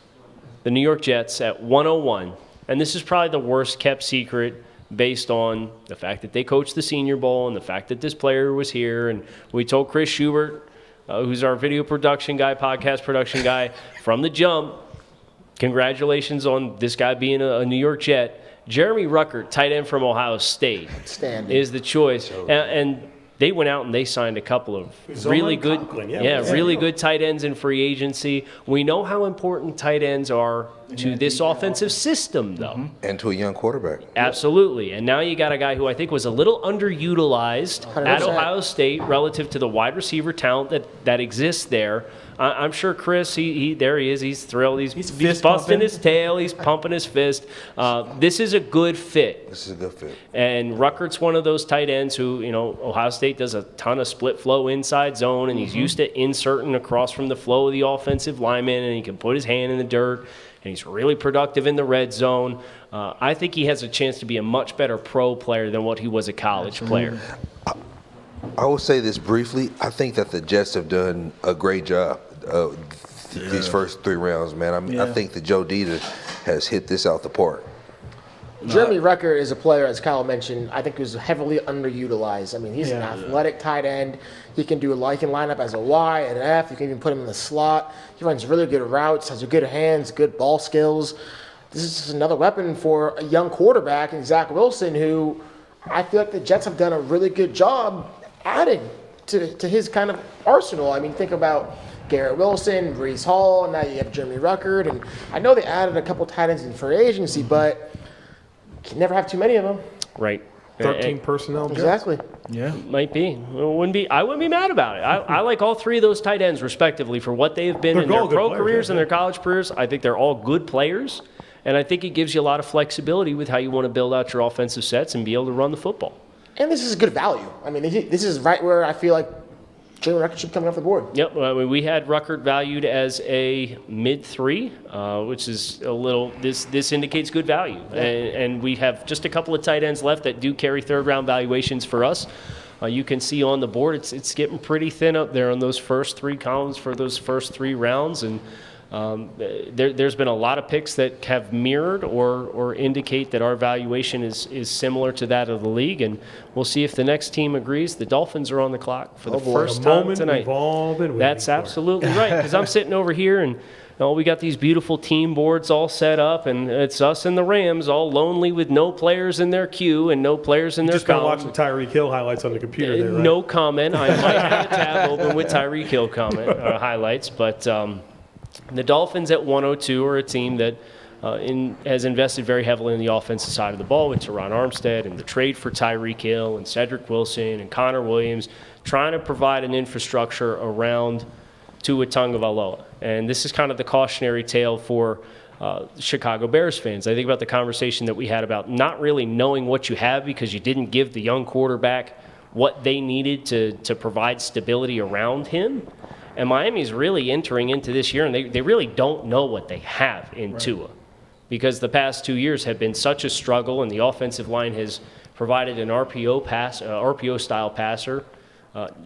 the New York Jets, at 101. And this is probably the worst kept secret based on the fact that they coached the Senior Bowl and the fact that this player was here. And we told Chris Schubert, who's our video production guy, podcast production guy, from the jump, congratulations on this guy being a New York Jet. Jeremy Ruckert, tight end from Ohio State, is the choice. And they went out and they signed a couple of really good, really good tight ends in free agency. We know how important tight ends are to this offensive system, though. And to a young quarterback. Absolutely. And now you got a guy who I think was a little underutilized 100%. at Ohio State relative to the wide receiver talent that exists there. I'm sure Chris, there he is. He's thrilled. He's busting pumping. his tail. He's pumping his fist. This is a good fit. This is a good fit. And Ruckert's one of those tight ends who, Ohio State does a ton of split flow inside zone, and he's used to inserting across from the flow of the offensive lineman, and he can put his hand in the dirt, and he's really productive in the red zone. I think he has a chance to be a much better pro player than what he was a college player. I will say this briefly. I think that the Jets have done a great job these first 3 rounds, man. I think that Joe Dita has hit this out the park. Jeremy Ruckert is a player, as Kyle mentioned, I think he was heavily underutilized. I mean, he's an athletic tight end. He can do he can line up as a Y and an F. You can even put him in the slot. He runs really good routes, has good hands, good ball skills. This is just another weapon for a young quarterback in Zach Wilson, who I feel like the Jets have done a really good job adding to his kind of arsenal. I mean, think about Garrett Wilson, Breece Hall, and now you have Jeremy Ruckert. And I know they added a couple tight ends in free agency, but you can never have too many of them. Right. 13 personnel. Exactly. Yeah. Might be. I wouldn't be mad about it. I like all 3 of those tight ends, respectively, for what they have been in their pro careers and their college careers. I think they're all good players, and I think it gives you a lot of flexibility with how you want to build out your offensive sets and be able to run the football. And this is good value. I mean, this is right where I feel like Jeremy Ruckert should be coming off the board. Yep. We had Ruckert valued as a mid-3, which is a little. This indicates good value, and we have just a couple of tight ends left that do carry 3rd-round valuations for us. You can see on the board it's getting pretty thin up there on those first 3 columns for those first 3 rounds, and there's been a lot of picks that have mirrored or indicate that our valuation is similar to that of the league, and we'll see if the next team agrees. The Dolphins are on the clock for the first time tonight. That's absolutely right, because I'm sitting over here and we got these beautiful team boards all set up, and it's us and the Rams all lonely with no players in their queue and no players in their column. Just been watching Tyreek Hill highlights on the computer there, right? No comment. I might have a tab open with Tyreek Hill highlights, but the Dolphins at 102 are a team that has invested very heavily in the offensive side of the ball with Teron Armstead and the trade for Tyreek Hill and Cedric Wilson and Connor Williams, trying to provide an infrastructure around Tua Tagovailoa. And this is kind of the cautionary tale for Chicago Bears fans. I think about the conversation that we had about not really knowing what you have because you didn't give the young quarterback what they needed to provide stability around him. And Miami's really entering into this year, and they really don't know what they have in Tua, because the past 2 years have been such a struggle, and the offensive line has provided an RPO-style passer,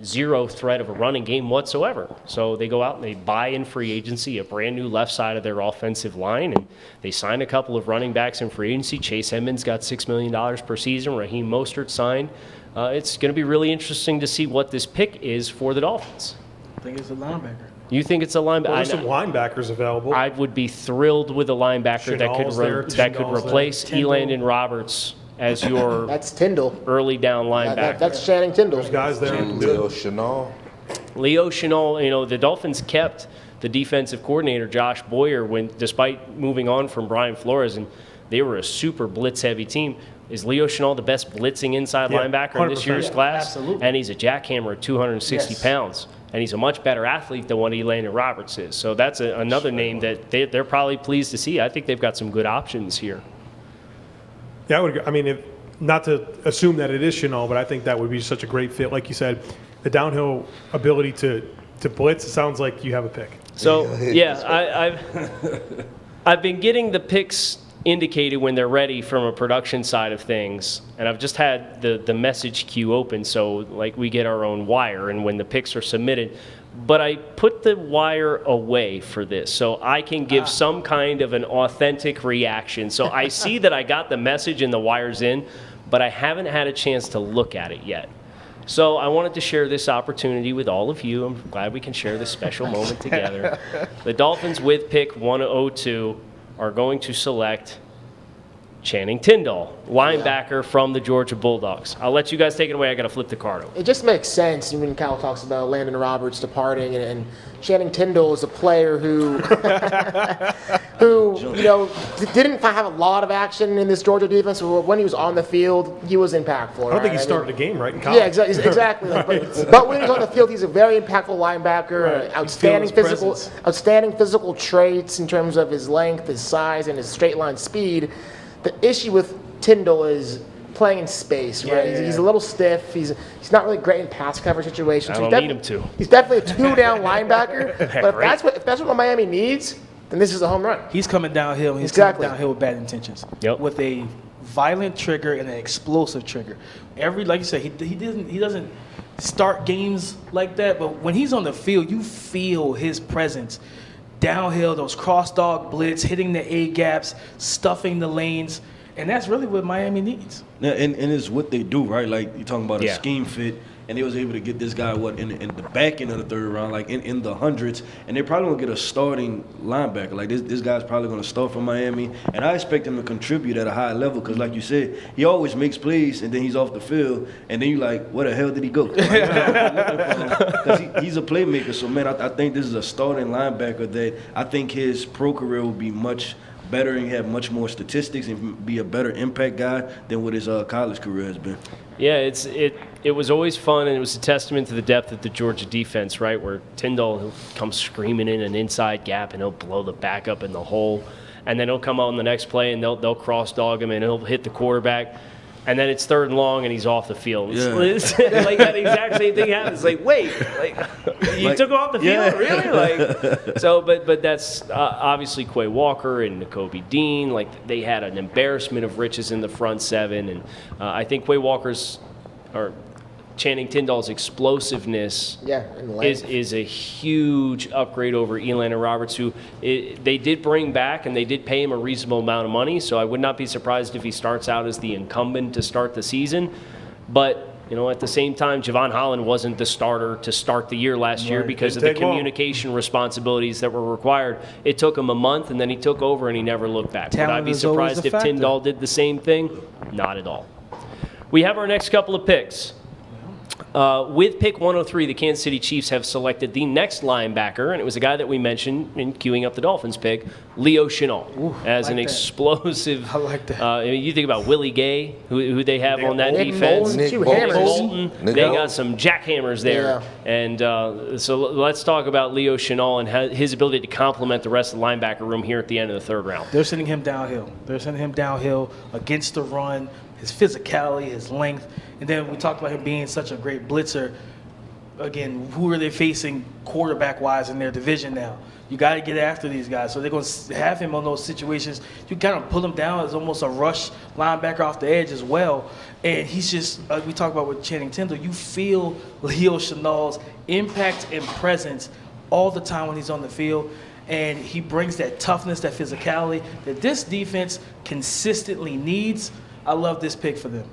0 threat of a running game whatsoever. So they go out and they buy in free agency a brand new left side of their offensive line, and they sign a couple of running backs in free agency. Chase Edmonds got $6 million per season. Raheem Mostert signed. It's going to be really interesting to see what this pick is for the Dolphins. I think it's a linebacker. You think it's a linebacker? Well, there's some linebackers available. I would be thrilled with a linebacker that could replace Elandon Roberts as your That's Tyndall. early down linebacker. That's Channing Tyndall. There's guys there. Leo Chenal. Leo Chenal, the Dolphins kept the defensive coordinator, Josh Boyer, despite moving on from Brian Flores, and they were a super blitz-heavy team. Is Leo Chenal the best blitzing inside linebacker in this year's class? Absolutely. And he's a jackhammer at 260 pounds. And he's a much better athlete than what Elandon Roberts is. So that's another name that they're probably pleased to see. I think they've got some good options here. Yeah, I would agree. I mean, not to assume that it is Chenal, but I think that would be such a great fit. Like you said, the downhill ability to blitz, it sounds like you have a pick. So, yeah, I've been getting the picks indicated when they're ready from a production side of things, and I've just had the message queue open, so like we get our own wire and when the picks are submitted, but I put the wire away for this so I can give some kind of an authentic reaction. So I see that I got the message and the wire's in, but I haven't had a chance to look at it yet. So I wanted to share this opportunity with all of you. I'm glad we can share this special moment together. The Dolphins with pick 102 are going to select Channing Tindall, linebacker from the Georgia Bulldogs. I'll let you guys take it away. I got to flip the card over. It just makes sense when Cal talks about Landon Roberts departing, and Channing Tindall is a player who, didn't have a lot of action in this Georgia defense. But when he was on the field, he was impactful. I don't think he started a game, right, in college? Yeah, exactly. But when he's on the field, he's a very impactful linebacker. Right. Outstanding physical traits in terms of his length, his size, and his straight line speed. The issue with Tindall is playing in space, right? Yeah. He's a little stiff. He's not really great in pass coverage situations. I don't need him to. He's definitely a two-down linebacker. But if that's what Miami needs, then this is a home run. He's coming downhill. He's Exactly. coming downhill with bad intentions. Yep. With a violent trigger and an explosive trigger. Like you said, he doesn't start games like that, but when he's on the field, you feel his presence. Downhill, those cross dog blitz, hitting the A gaps, stuffing the lanes, and that's really what Miami needs. Yeah, and it's what they do, right? Like you're talking about a Yeah. scheme fit, and they was able to get this guy in the back end of the third round, like in the hundreds, and they're probably gonna get a starting linebacker. Like this guy's probably gonna start for Miami, and I expect him to contribute at a high level because, like you said, he always makes plays, and then he's off the field, and then you're like, where the hell did he go? Because he's a playmaker. So man, I think this is a starting linebacker that I think his pro career will be much better and have much more statistics and be a better impact guy than what his college career has been. Yeah, it was always fun, and it was a testament to the depth of the Georgia defense, right, where Tindall, he'll come screaming in an inside gap, and he'll blow the back up in the hole, and then he'll come out on the next play, and they'll cross-dog him, and he'll hit the quarterback, and then it's 3rd and long, and he's off the field. It's like that exact same thing happens. It's like, wait, you took him off the field? Really? But that's obviously Quay Walker and Nakobe Dean. Like, they had an embarrassment of riches in the front seven, and I think Quay Walker's or Channing Tindall's explosiveness and length. is a huge upgrade over Elandon Roberts, who they did bring back, and they did pay him a reasonable amount of money. So I would not be surprised if he starts out as the incumbent to start the season. But at the same time, Javon Holland wasn't the starter to start the year last year because of the communication responsibilities that were required. It took him a month, and then he took over, and he never looked back. Would I be surprised if Tindall did the same thing? Not at all. We have our next couple of picks. With pick 103, the Kansas City Chiefs have selected the next linebacker, and it was a guy that we mentioned in queuing up the Dolphins pick, Leo Chenal, as an explosive. I like that. You think about Willie Gay, who they have on that defense. Nick Bolton. Nick They Bolton. got some jackhammers there. Yeah. And so let's talk about Leo Chenal and his ability to complement the rest of the linebacker room here at the end of the 3rd round. They're sending him downhill. They're sending him downhill against the run, his physicality, his length. And then we talked about him being such a great blitzer. Again, who are they facing quarterback-wise in their division now? You got to get after these guys. So they're going to have him on those situations. You kind of pull him down as almost a rush linebacker off the edge as well. And he's just, we talk about with Channing Tindall, you feel Leo Chenal's impact and presence all the time when he's on the field. And he brings that toughness, that physicality that this defense consistently needs. I love this pick for them.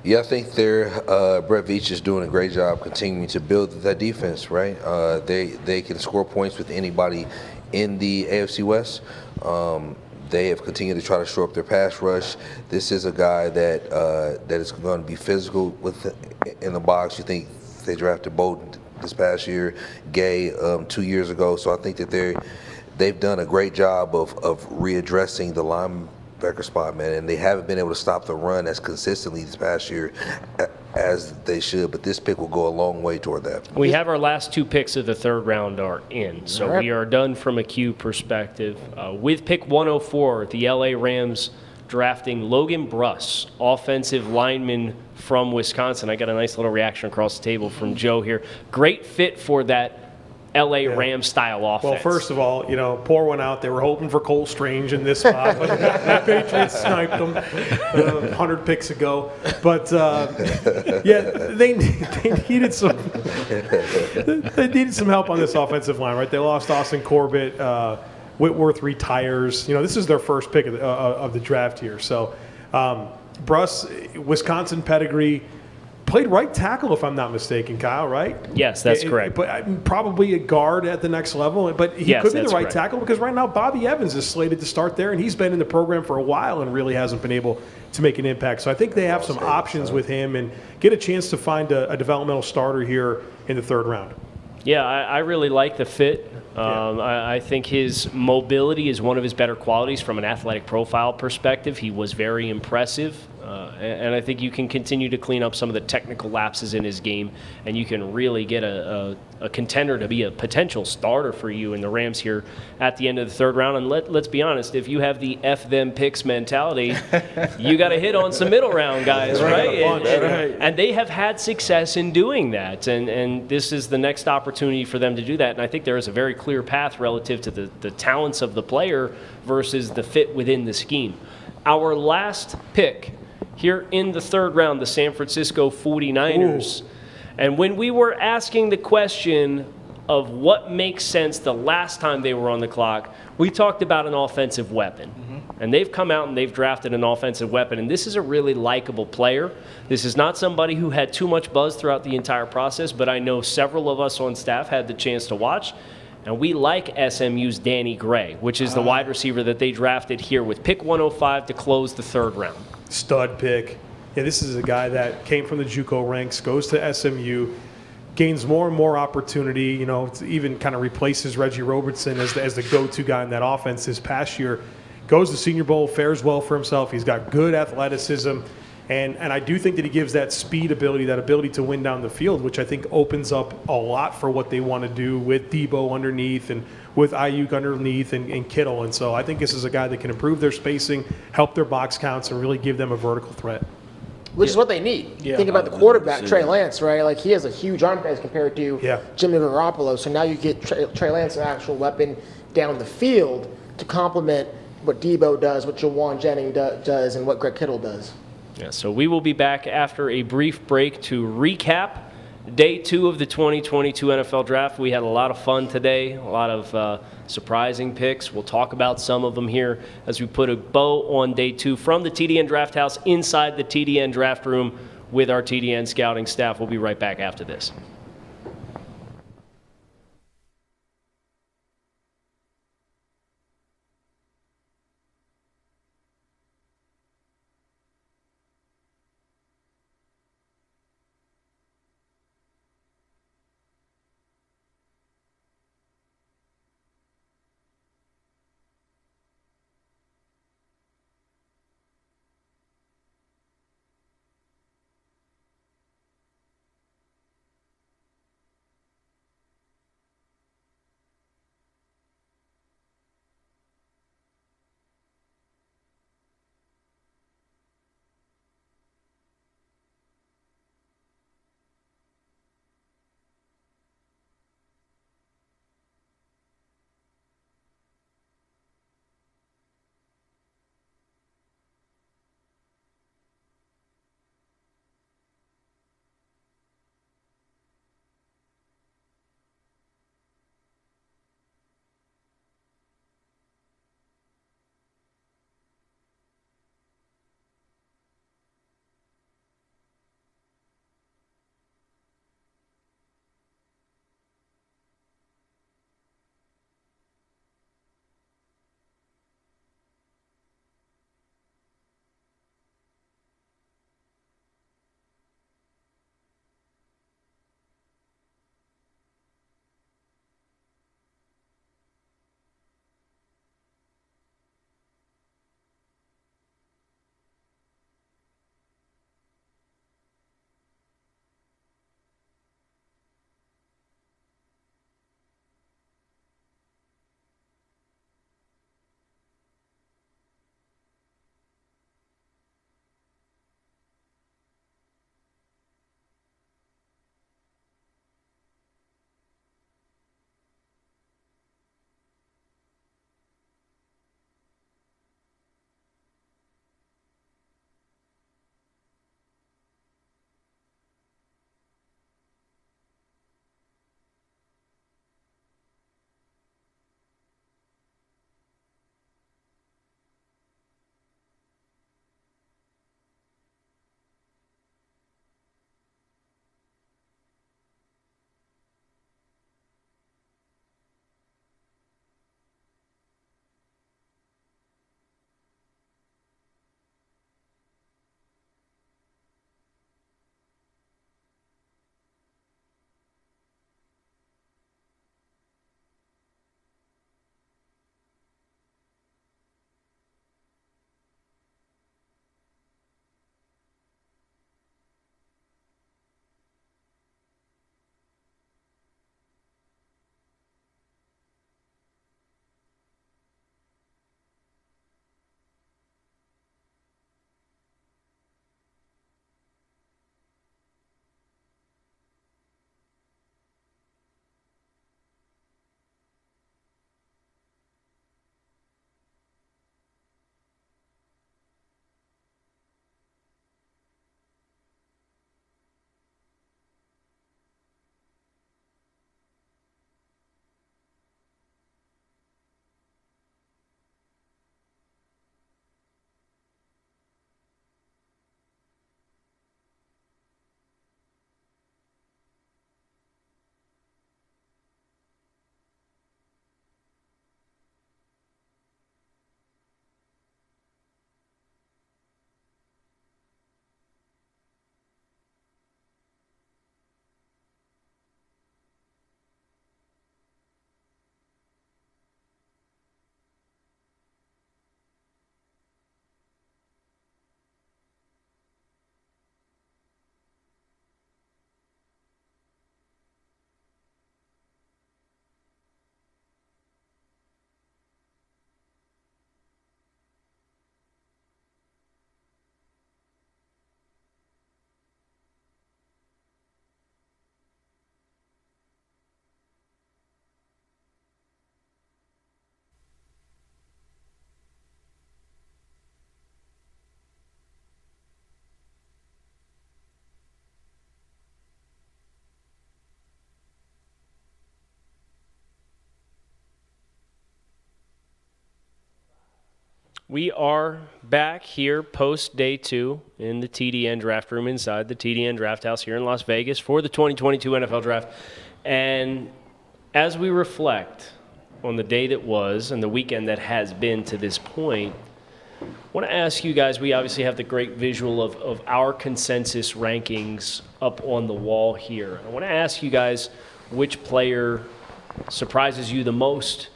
Yeah, I think Brett Veach is doing a great job continuing to build that defense, right? They can score points with anybody in the AFC West. They have continued to try to shore up their pass rush. This is a guy that is going to be physical in the box. You think they drafted Bolton this past year, Gay 2 years ago. So I think that they've done a great job of readdressing the linebacker spot, man, and they haven't been able to stop the run as consistently this past year as they should, but this pick will go a long way toward that. We have our last 2 picks of the 3rd round are in, so we are done from a Q perspective. With pick 104, the LA Rams drafting Logan Bruss, offensive lineman from Wisconsin. I got a nice little reaction across the table from Joe here. Great fit for that LA Rams style offense. Well, first of all, pour one out. They were hoping for Cole Strange in this spot, but the Patriots sniped them 100 picks ago. But they needed some help on this offensive line, right? They lost Austin Corbett. Whitworth retires. This is their first pick of the draft here. So Bruss, Wisconsin pedigree, played right tackle if I'm not mistaken, Kyle, right? Yes, that's correct. But probably a guard at the next level. But he could be the right tackle because right now Bobby Evans is slated to start there, and he's been in the program for a while and really hasn't been able to make an impact. So I think they have some options with him and get a chance to find a developmental starter here in the third round. Yeah, I really like the fit. I think his mobility is one of his better qualities from an athletic profile perspective. He was very impressive. And I think you can continue to clean up some of the technical lapses in his game, and you can really get a contender to be a potential starter for you in the Rams here at the end of the third round. And let's be honest, if you have the F them picks mentality, you got to hit on some middle round guys, right? And they have had success in doing that. And this is the next opportunity for them to do that. And I think there is a very clear path relative to the talents of the player versus the fit within the scheme. Our last pick here in the third round, the San Francisco 49ers. Ooh. And when we were asking the question of what makes sense the last time they were on the clock, we talked about an offensive weapon. Mm-hmm. And they've come out and they've drafted an offensive weapon. And this is a really likable player. This is not somebody who had too much buzz throughout the entire process, but I know several of us on staff had the chance to watch. And we like SMU's Danny Gray, which is the wide receiver that they drafted here with pick 105 to close the third round. Stud pick. Yeah, this is a guy that came from the JUCO ranks, goes to SMU, gains more and more opportunity, even kind of replaces Reggie Robertson as the go-to guy in that offense this past year. Goes to Senior Bowl, fares well for himself. He's got good athleticism. And I do think that he gives that speed ability, that ability to win down the field, which I think opens up a lot for what they want to do with Debo underneath and with Ayuk underneath and Kittle. And so I think this is a guy that can improve their spacing, help their box counts, and really give them a vertical threat. Which is what they need. Yeah. Think about the quarterback, Trey Lance, right? Like, he has a huge arm as compared to Jimmy Garoppolo. So now you get Trey Lance an actual weapon down the field to complement what Debo does, what Jawan Jennings does, and what Greg Kittle does. Yeah, so we will be back after a brief break to recap day 2 of the 2022 NFL Draft. We had a lot of fun today, a lot of surprising picks. We'll talk about some of them here as we put a bow on day 2 from the TDN Draft House inside the TDN Draft Room with our TDN scouting staff. We'll be right back after this. We are back here post day 2 in the TDN draft room inside the TDN draft house here in Las Vegas for the 2022 NFL draft. And as we reflect on the day that was and the weekend that has been to this point, I want to ask you guys, we obviously have the great visual of our consensus rankings up on the wall here. I want to ask you guys which player surprises you the most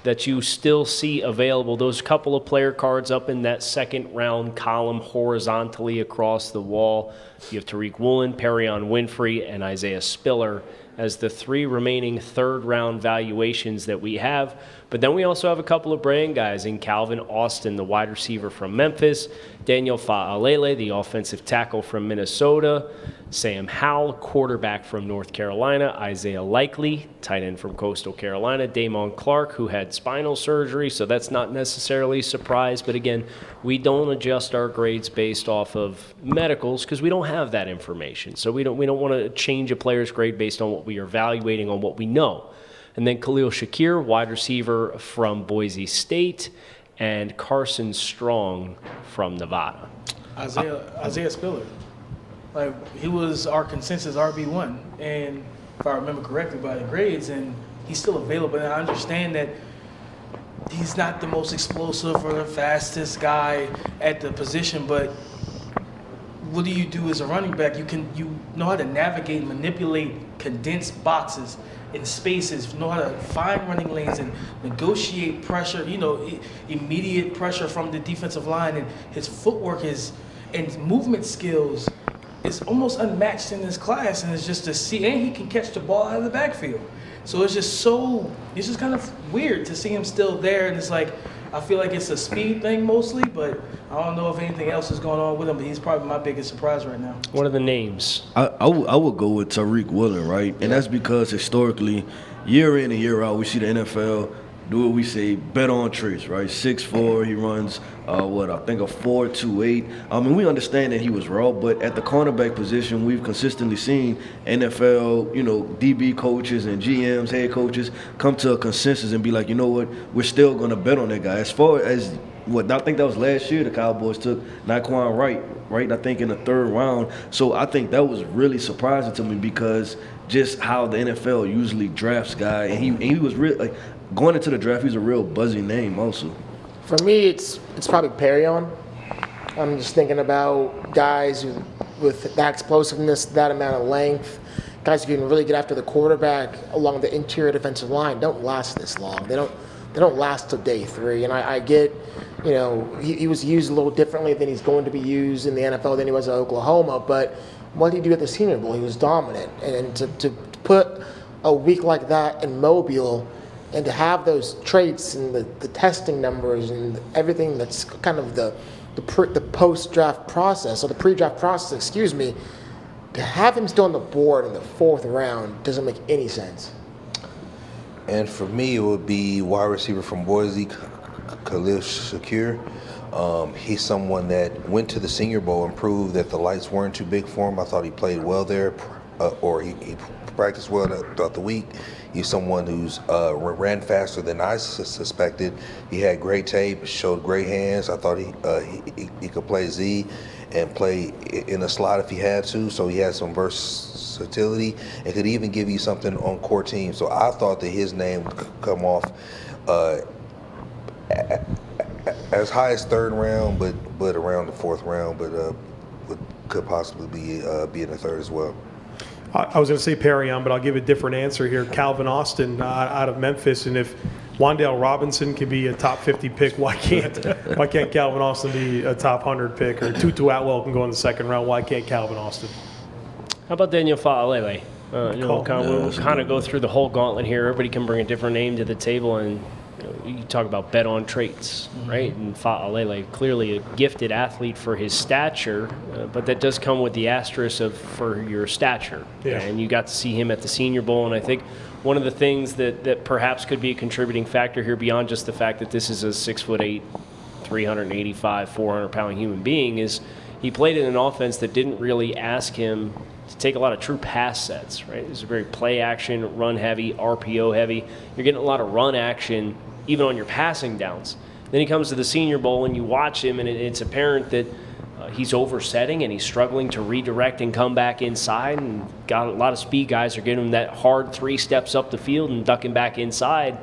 that you still see available. Those couple of player cards up in that second round column horizontally across the wall. You have Tariq Woolen, Perrion Winfrey, and Isaiah Spiller as the 3 remaining third-round valuations that we have. But then we also have a couple of brand guys in Calvin Austin, the wide receiver from Memphis, Daniel Fa'alele, the offensive tackle from Minnesota, Sam Howell, quarterback from North Carolina, Isaiah Likely, tight end from Coastal Carolina, Damon Clark, who had spinal surgery, so that's not necessarily a surprise. But again, we don't adjust our grades based off of medicals because we don't have that information. So we don't want to change a player's grade based on what we are evaluating on what we know. And then Khalil Shakir, wide receiver from Boise State, and Carson Strong from Nevada. Isaiah Spiller. Like, he was our consensus RB1, and if I remember correctly by the grades, and he's still available. And I understand that he's not the most explosive or the fastest guy at the position, but what do you do as a running back? You know how to navigate and manipulate condensed boxes in spaces, know how to find running lanes and negotiate pressure, immediate pressure from the defensive line, and his footwork and movement skills is almost unmatched in this class, and it's just to see, and he can catch the ball out of the backfield. So it's just kind of weird to see him still there, and it's like, I feel like it's a speed thing mostly, but I don't know if anything else is going on with him, but he's probably my biggest surprise right now. What are the names? I would go with Tariq Woolen, right? And that's because historically, year in and year out, we see the NFL do what we say, bet on traits, right? 6'4", he runs, I think a 4.28. I mean, we understand that he was raw, but at the cornerback position, we've consistently seen NFL, DB coaches and GMs, head coaches come to a consensus and be like, you know what, we're still going to bet on that guy. As far as I think that was last year, the Cowboys took Naquan Wright, right? I think in the 3rd round. So I think that was really surprising to me because just how the NFL usually drafts guy, and he was really going into the draft, he's a real buzzy name also. For me, it's probably Perrion. I'm just thinking about guys with that explosiveness, that amount of length, guys who can really get after the quarterback along the interior defensive line don't last this long. They don't last till day 3. And I get, he was used a little differently than he's going to be used in the NFL than he was at Oklahoma. But what did he do at the Senior Bowl? He was dominant. And to put a week like that in Mobile and to have those traits and the testing numbers and everything that's kind of the post-draft process, or the pre-draft process, to have him still on the board in the 4th round doesn't make any sense. And for me, it would be wide receiver from Boise, Khalil Shakir. He's someone that went to the Senior Bowl and proved that the lights weren't too big for him. I thought he played well there, or he practiced well throughout the week. He's someone who's ran faster than I suspected. He had great tape, showed great hands. I thought he could play Z and play in a slot if he had to. So he had some versatility and could even give you something on core teams. So I thought that his name could come off as high as 3rd round, but around the 4th round, but could possibly be in the 3rd as well. I was going to say Perrion, but I'll give a different answer here. Calvin Austin out of Memphis, and if Wan'Dale Robinson can be a top 50 pick, why can't Calvin Austin be a top 100 pick? Or Tutu Atwell can go in the 2nd round. Why can't Calvin Austin? How about Daniel Fa'alele? We'll kind of go through the whole gauntlet here. Everybody can bring a different name to the table, and you talk about bet on traits, right? And Fa'alele, clearly a gifted athlete for his stature, but that does come with the asterisk for your stature. Yeah. And you got to see him at the Senior Bowl, and I think one of the things that perhaps could be a contributing factor here, beyond just the fact that this is a 6'8", 385, 400-pound human being, is he played in an offense that didn't really ask him to take a lot of true pass sets, right? It's a very play action, run heavy, RPO heavy. You're getting a lot of run action even on your passing downs. Then he comes to the Senior Bowl, and you watch him, and it's apparent that he's oversetting and he's struggling to redirect and come back inside. And got a lot of speed guys are getting him that hard 3 steps up the field and ducking back inside.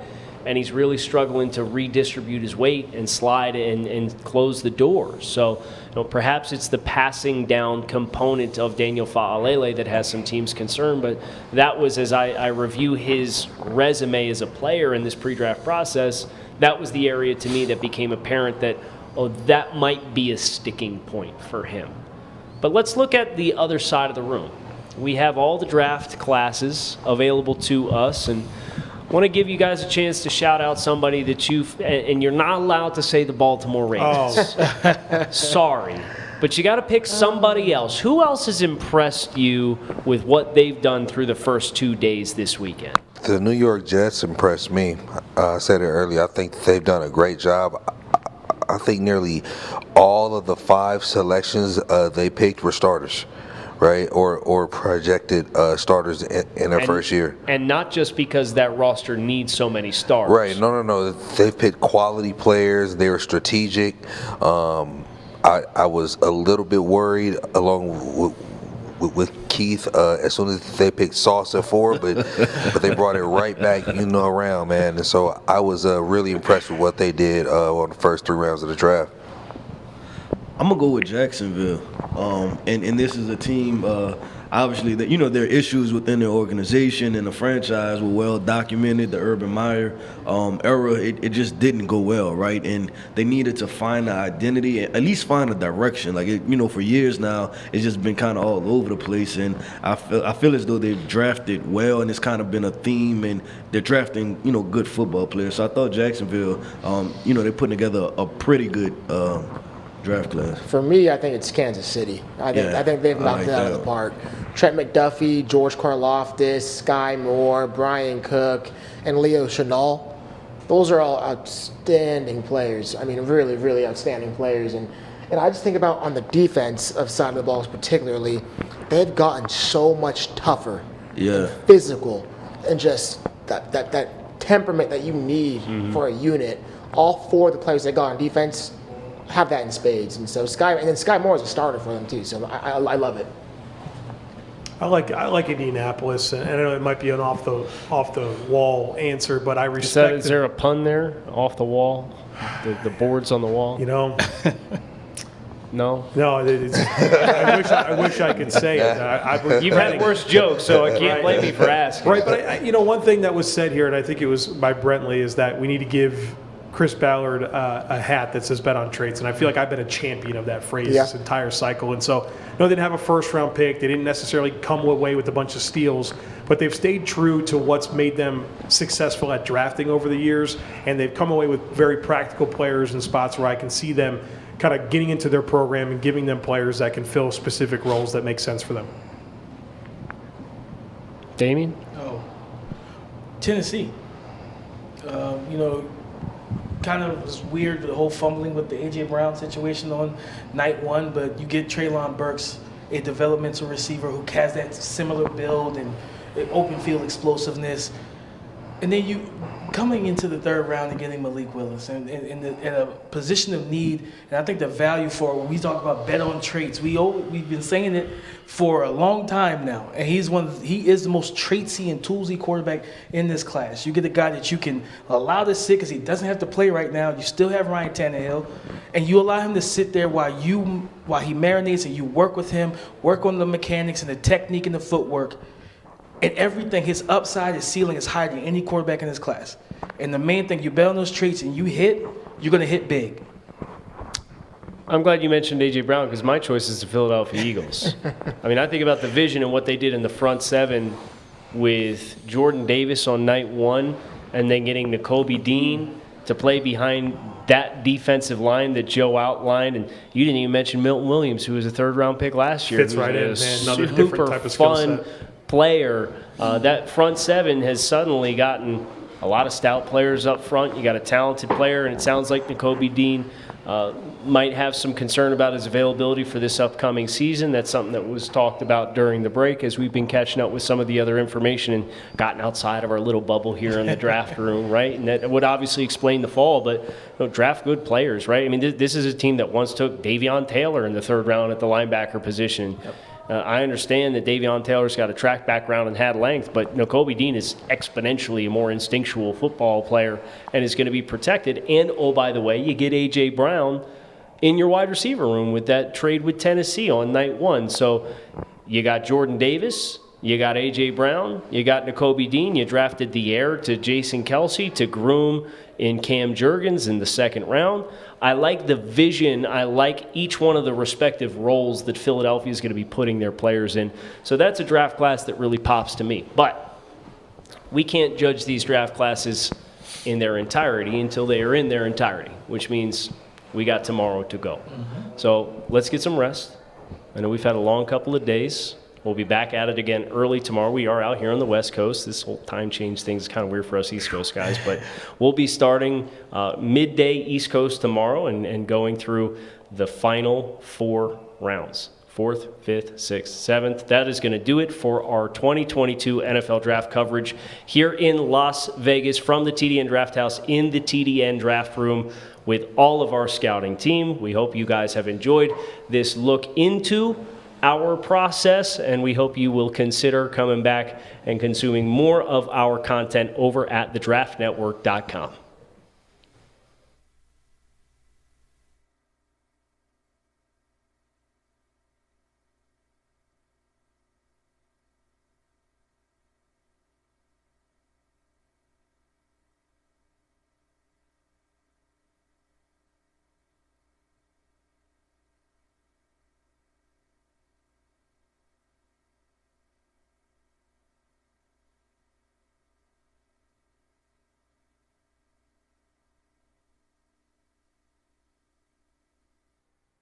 And he's really struggling to redistribute his weight and slide and close the doors. So, perhaps it's the passing down component of Daniel Fa'alele that has some teams concerned. But that was, as I review his resume as a player in this pre-draft process, that was the area to me that became apparent that, that might be a sticking point for him. But let's look at the other side of the room. We have all the draft classes available to us, and I want to give you guys a chance to shout out somebody that and you're not allowed to say the Baltimore Ravens. Oh. Sorry. But you got to pick somebody else. Who else has impressed you with what they've done through the first 2 days this weekend? The New York Jets impressed me. I said it earlier. I think they've done a great job. I think nearly all of the 5 selections they picked were starters, right? Or projected starters in their first year. And not just because that roster needs so many stars. Right. No. They've picked quality players. They were strategic. I was a little bit worried along with Keith as soon as they picked Sauce at 4, but they brought it right back, around, man. And so I was really impressed with what they did on the first 3 rounds of the draft. I'm gonna go with Jacksonville, and this is a team. Obviously, that there are issues within their organization and the franchise were well documented. The Urban Meyer era, it just didn't go well, right? And they needed to find an identity, at least find a direction. Like for years now, it's just been kind of all over the place. And I feel as though they've drafted well, and it's kind of been a theme. And they're drafting, good football players. So I thought Jacksonville, they're putting together a pretty good draft class. For me, I think it's Kansas City. I think they've knocked it out of the park. Trent McDuffie, George Karlaftis, Skyy Moore, Brian Cook, and Leo Chenal. Those are all outstanding players. I mean, really, really outstanding players. And I just think about on the defensive side of the ball particularly, they've gotten so much tougher, and physical, and just that temperament that you need for a unit. All 4 of the players they got on defense have that in spades, and so Skyy Moore is a starter for them too. So I love it. I like Indianapolis, and I know it might be an off the wall answer, but I respect. Is there a pun there? Off the wall, the boards on the wall. No. I wish I could say it. You've had worse jokes, so I can't blame you for asking. Right, but one thing that was said here, and I think it was by Brentley, is that we need to give Chris Ballard a hat that says bet on traits, and I feel like I've been a champion of that phrase this entire cycle. And so, they didn't have a first-round pick. They didn't necessarily come away with a bunch of steals, but they've stayed true to what's made them successful at drafting over the years, and they've come away with very practical players in spots where I can see them kind of getting into their program and giving them players that can fill specific roles that make sense for them. Damien? Oh, Tennessee. Kind of was weird, the whole fumbling with the A.J. Brown situation on night 1, but you get Treylon Burks, a developmental receiver who has that similar build and open field explosiveness. And then you coming into the 3rd round and getting Malik Willis and in a position of need. And I think the value for when we talk about bet on traits, we've been saying it for a long time now. And he is the most traitsy and toolsy quarterback in this class. You get a guy that you can allow to sit because he doesn't have to play right now. You still have Ryan Tannehill, and you allow him to sit there while he marinates, and you work with him, work on the mechanics and the technique and the footwork. And everything, his upside, his ceiling is higher than any quarterback in this class. And the main thing, you bet on those traits and you hit, you're going to hit big. I'm glad you mentioned A.J. Brown because my choice is the Philadelphia Eagles. I mean, I think about the vision and what they did in the front 7 with Jordan Davis on night 1 and then getting Nakobe Dean to play behind that defensive line that Joe outlined. And you didn't even mention Milton Williams, who was a 3rd-round pick last year. Fits right in, man. Another different type of skill set. Player. That front 7 has suddenly gotten a lot of stout players up front. You got a talented player, and it sounds like Nakobe Dean might have some concern about his availability for this upcoming season. That's something that was talked about during the break as we've been catching up with some of the other information and gotten outside of our little bubble here in the draft room, right? And that would obviously explain the fall, but draft good players, right? I mean, this is a team that once took Davion Taylor in the 3rd round at the linebacker position. Yep. I understand that Davion Taylor's got a track background and had length, but Kobe Dean is exponentially a more instinctual football player and is going to be protected. And, oh, by the way, you get A.J. Brown in your wide receiver room with that trade with Tennessee on night 1. So you got Jordan Davis, you got A.J. Brown, you got Nakobe Dean, you drafted the heir to Jason Kelsey to groom in Cam Jurgens in the 2nd round. I like the vision. I like each one of the respective roles that Philadelphia is going to be putting their players in. So that's a draft class that really pops to me. But we can't judge these draft classes in their entirety until they are in their entirety, which means we got tomorrow to go. So let's get some rest. I know we've had a long couple of days. We'll be back at it again early tomorrow. We are out here on the West Coast. This whole time change thing is kind of weird for us East Coast guys, but we'll be starting midday East Coast tomorrow and going through the final 4 rounds. 4th, 5th, 6th, 7th. That is going to do it for our 2022 NFL Draft coverage here in Las Vegas from the TDN Draft House in the TDN Draft Room with all of our scouting team. We hope you guys have enjoyed this look into our process, and we hope you will consider coming back and consuming more of our content over at thedraftnetwork.com.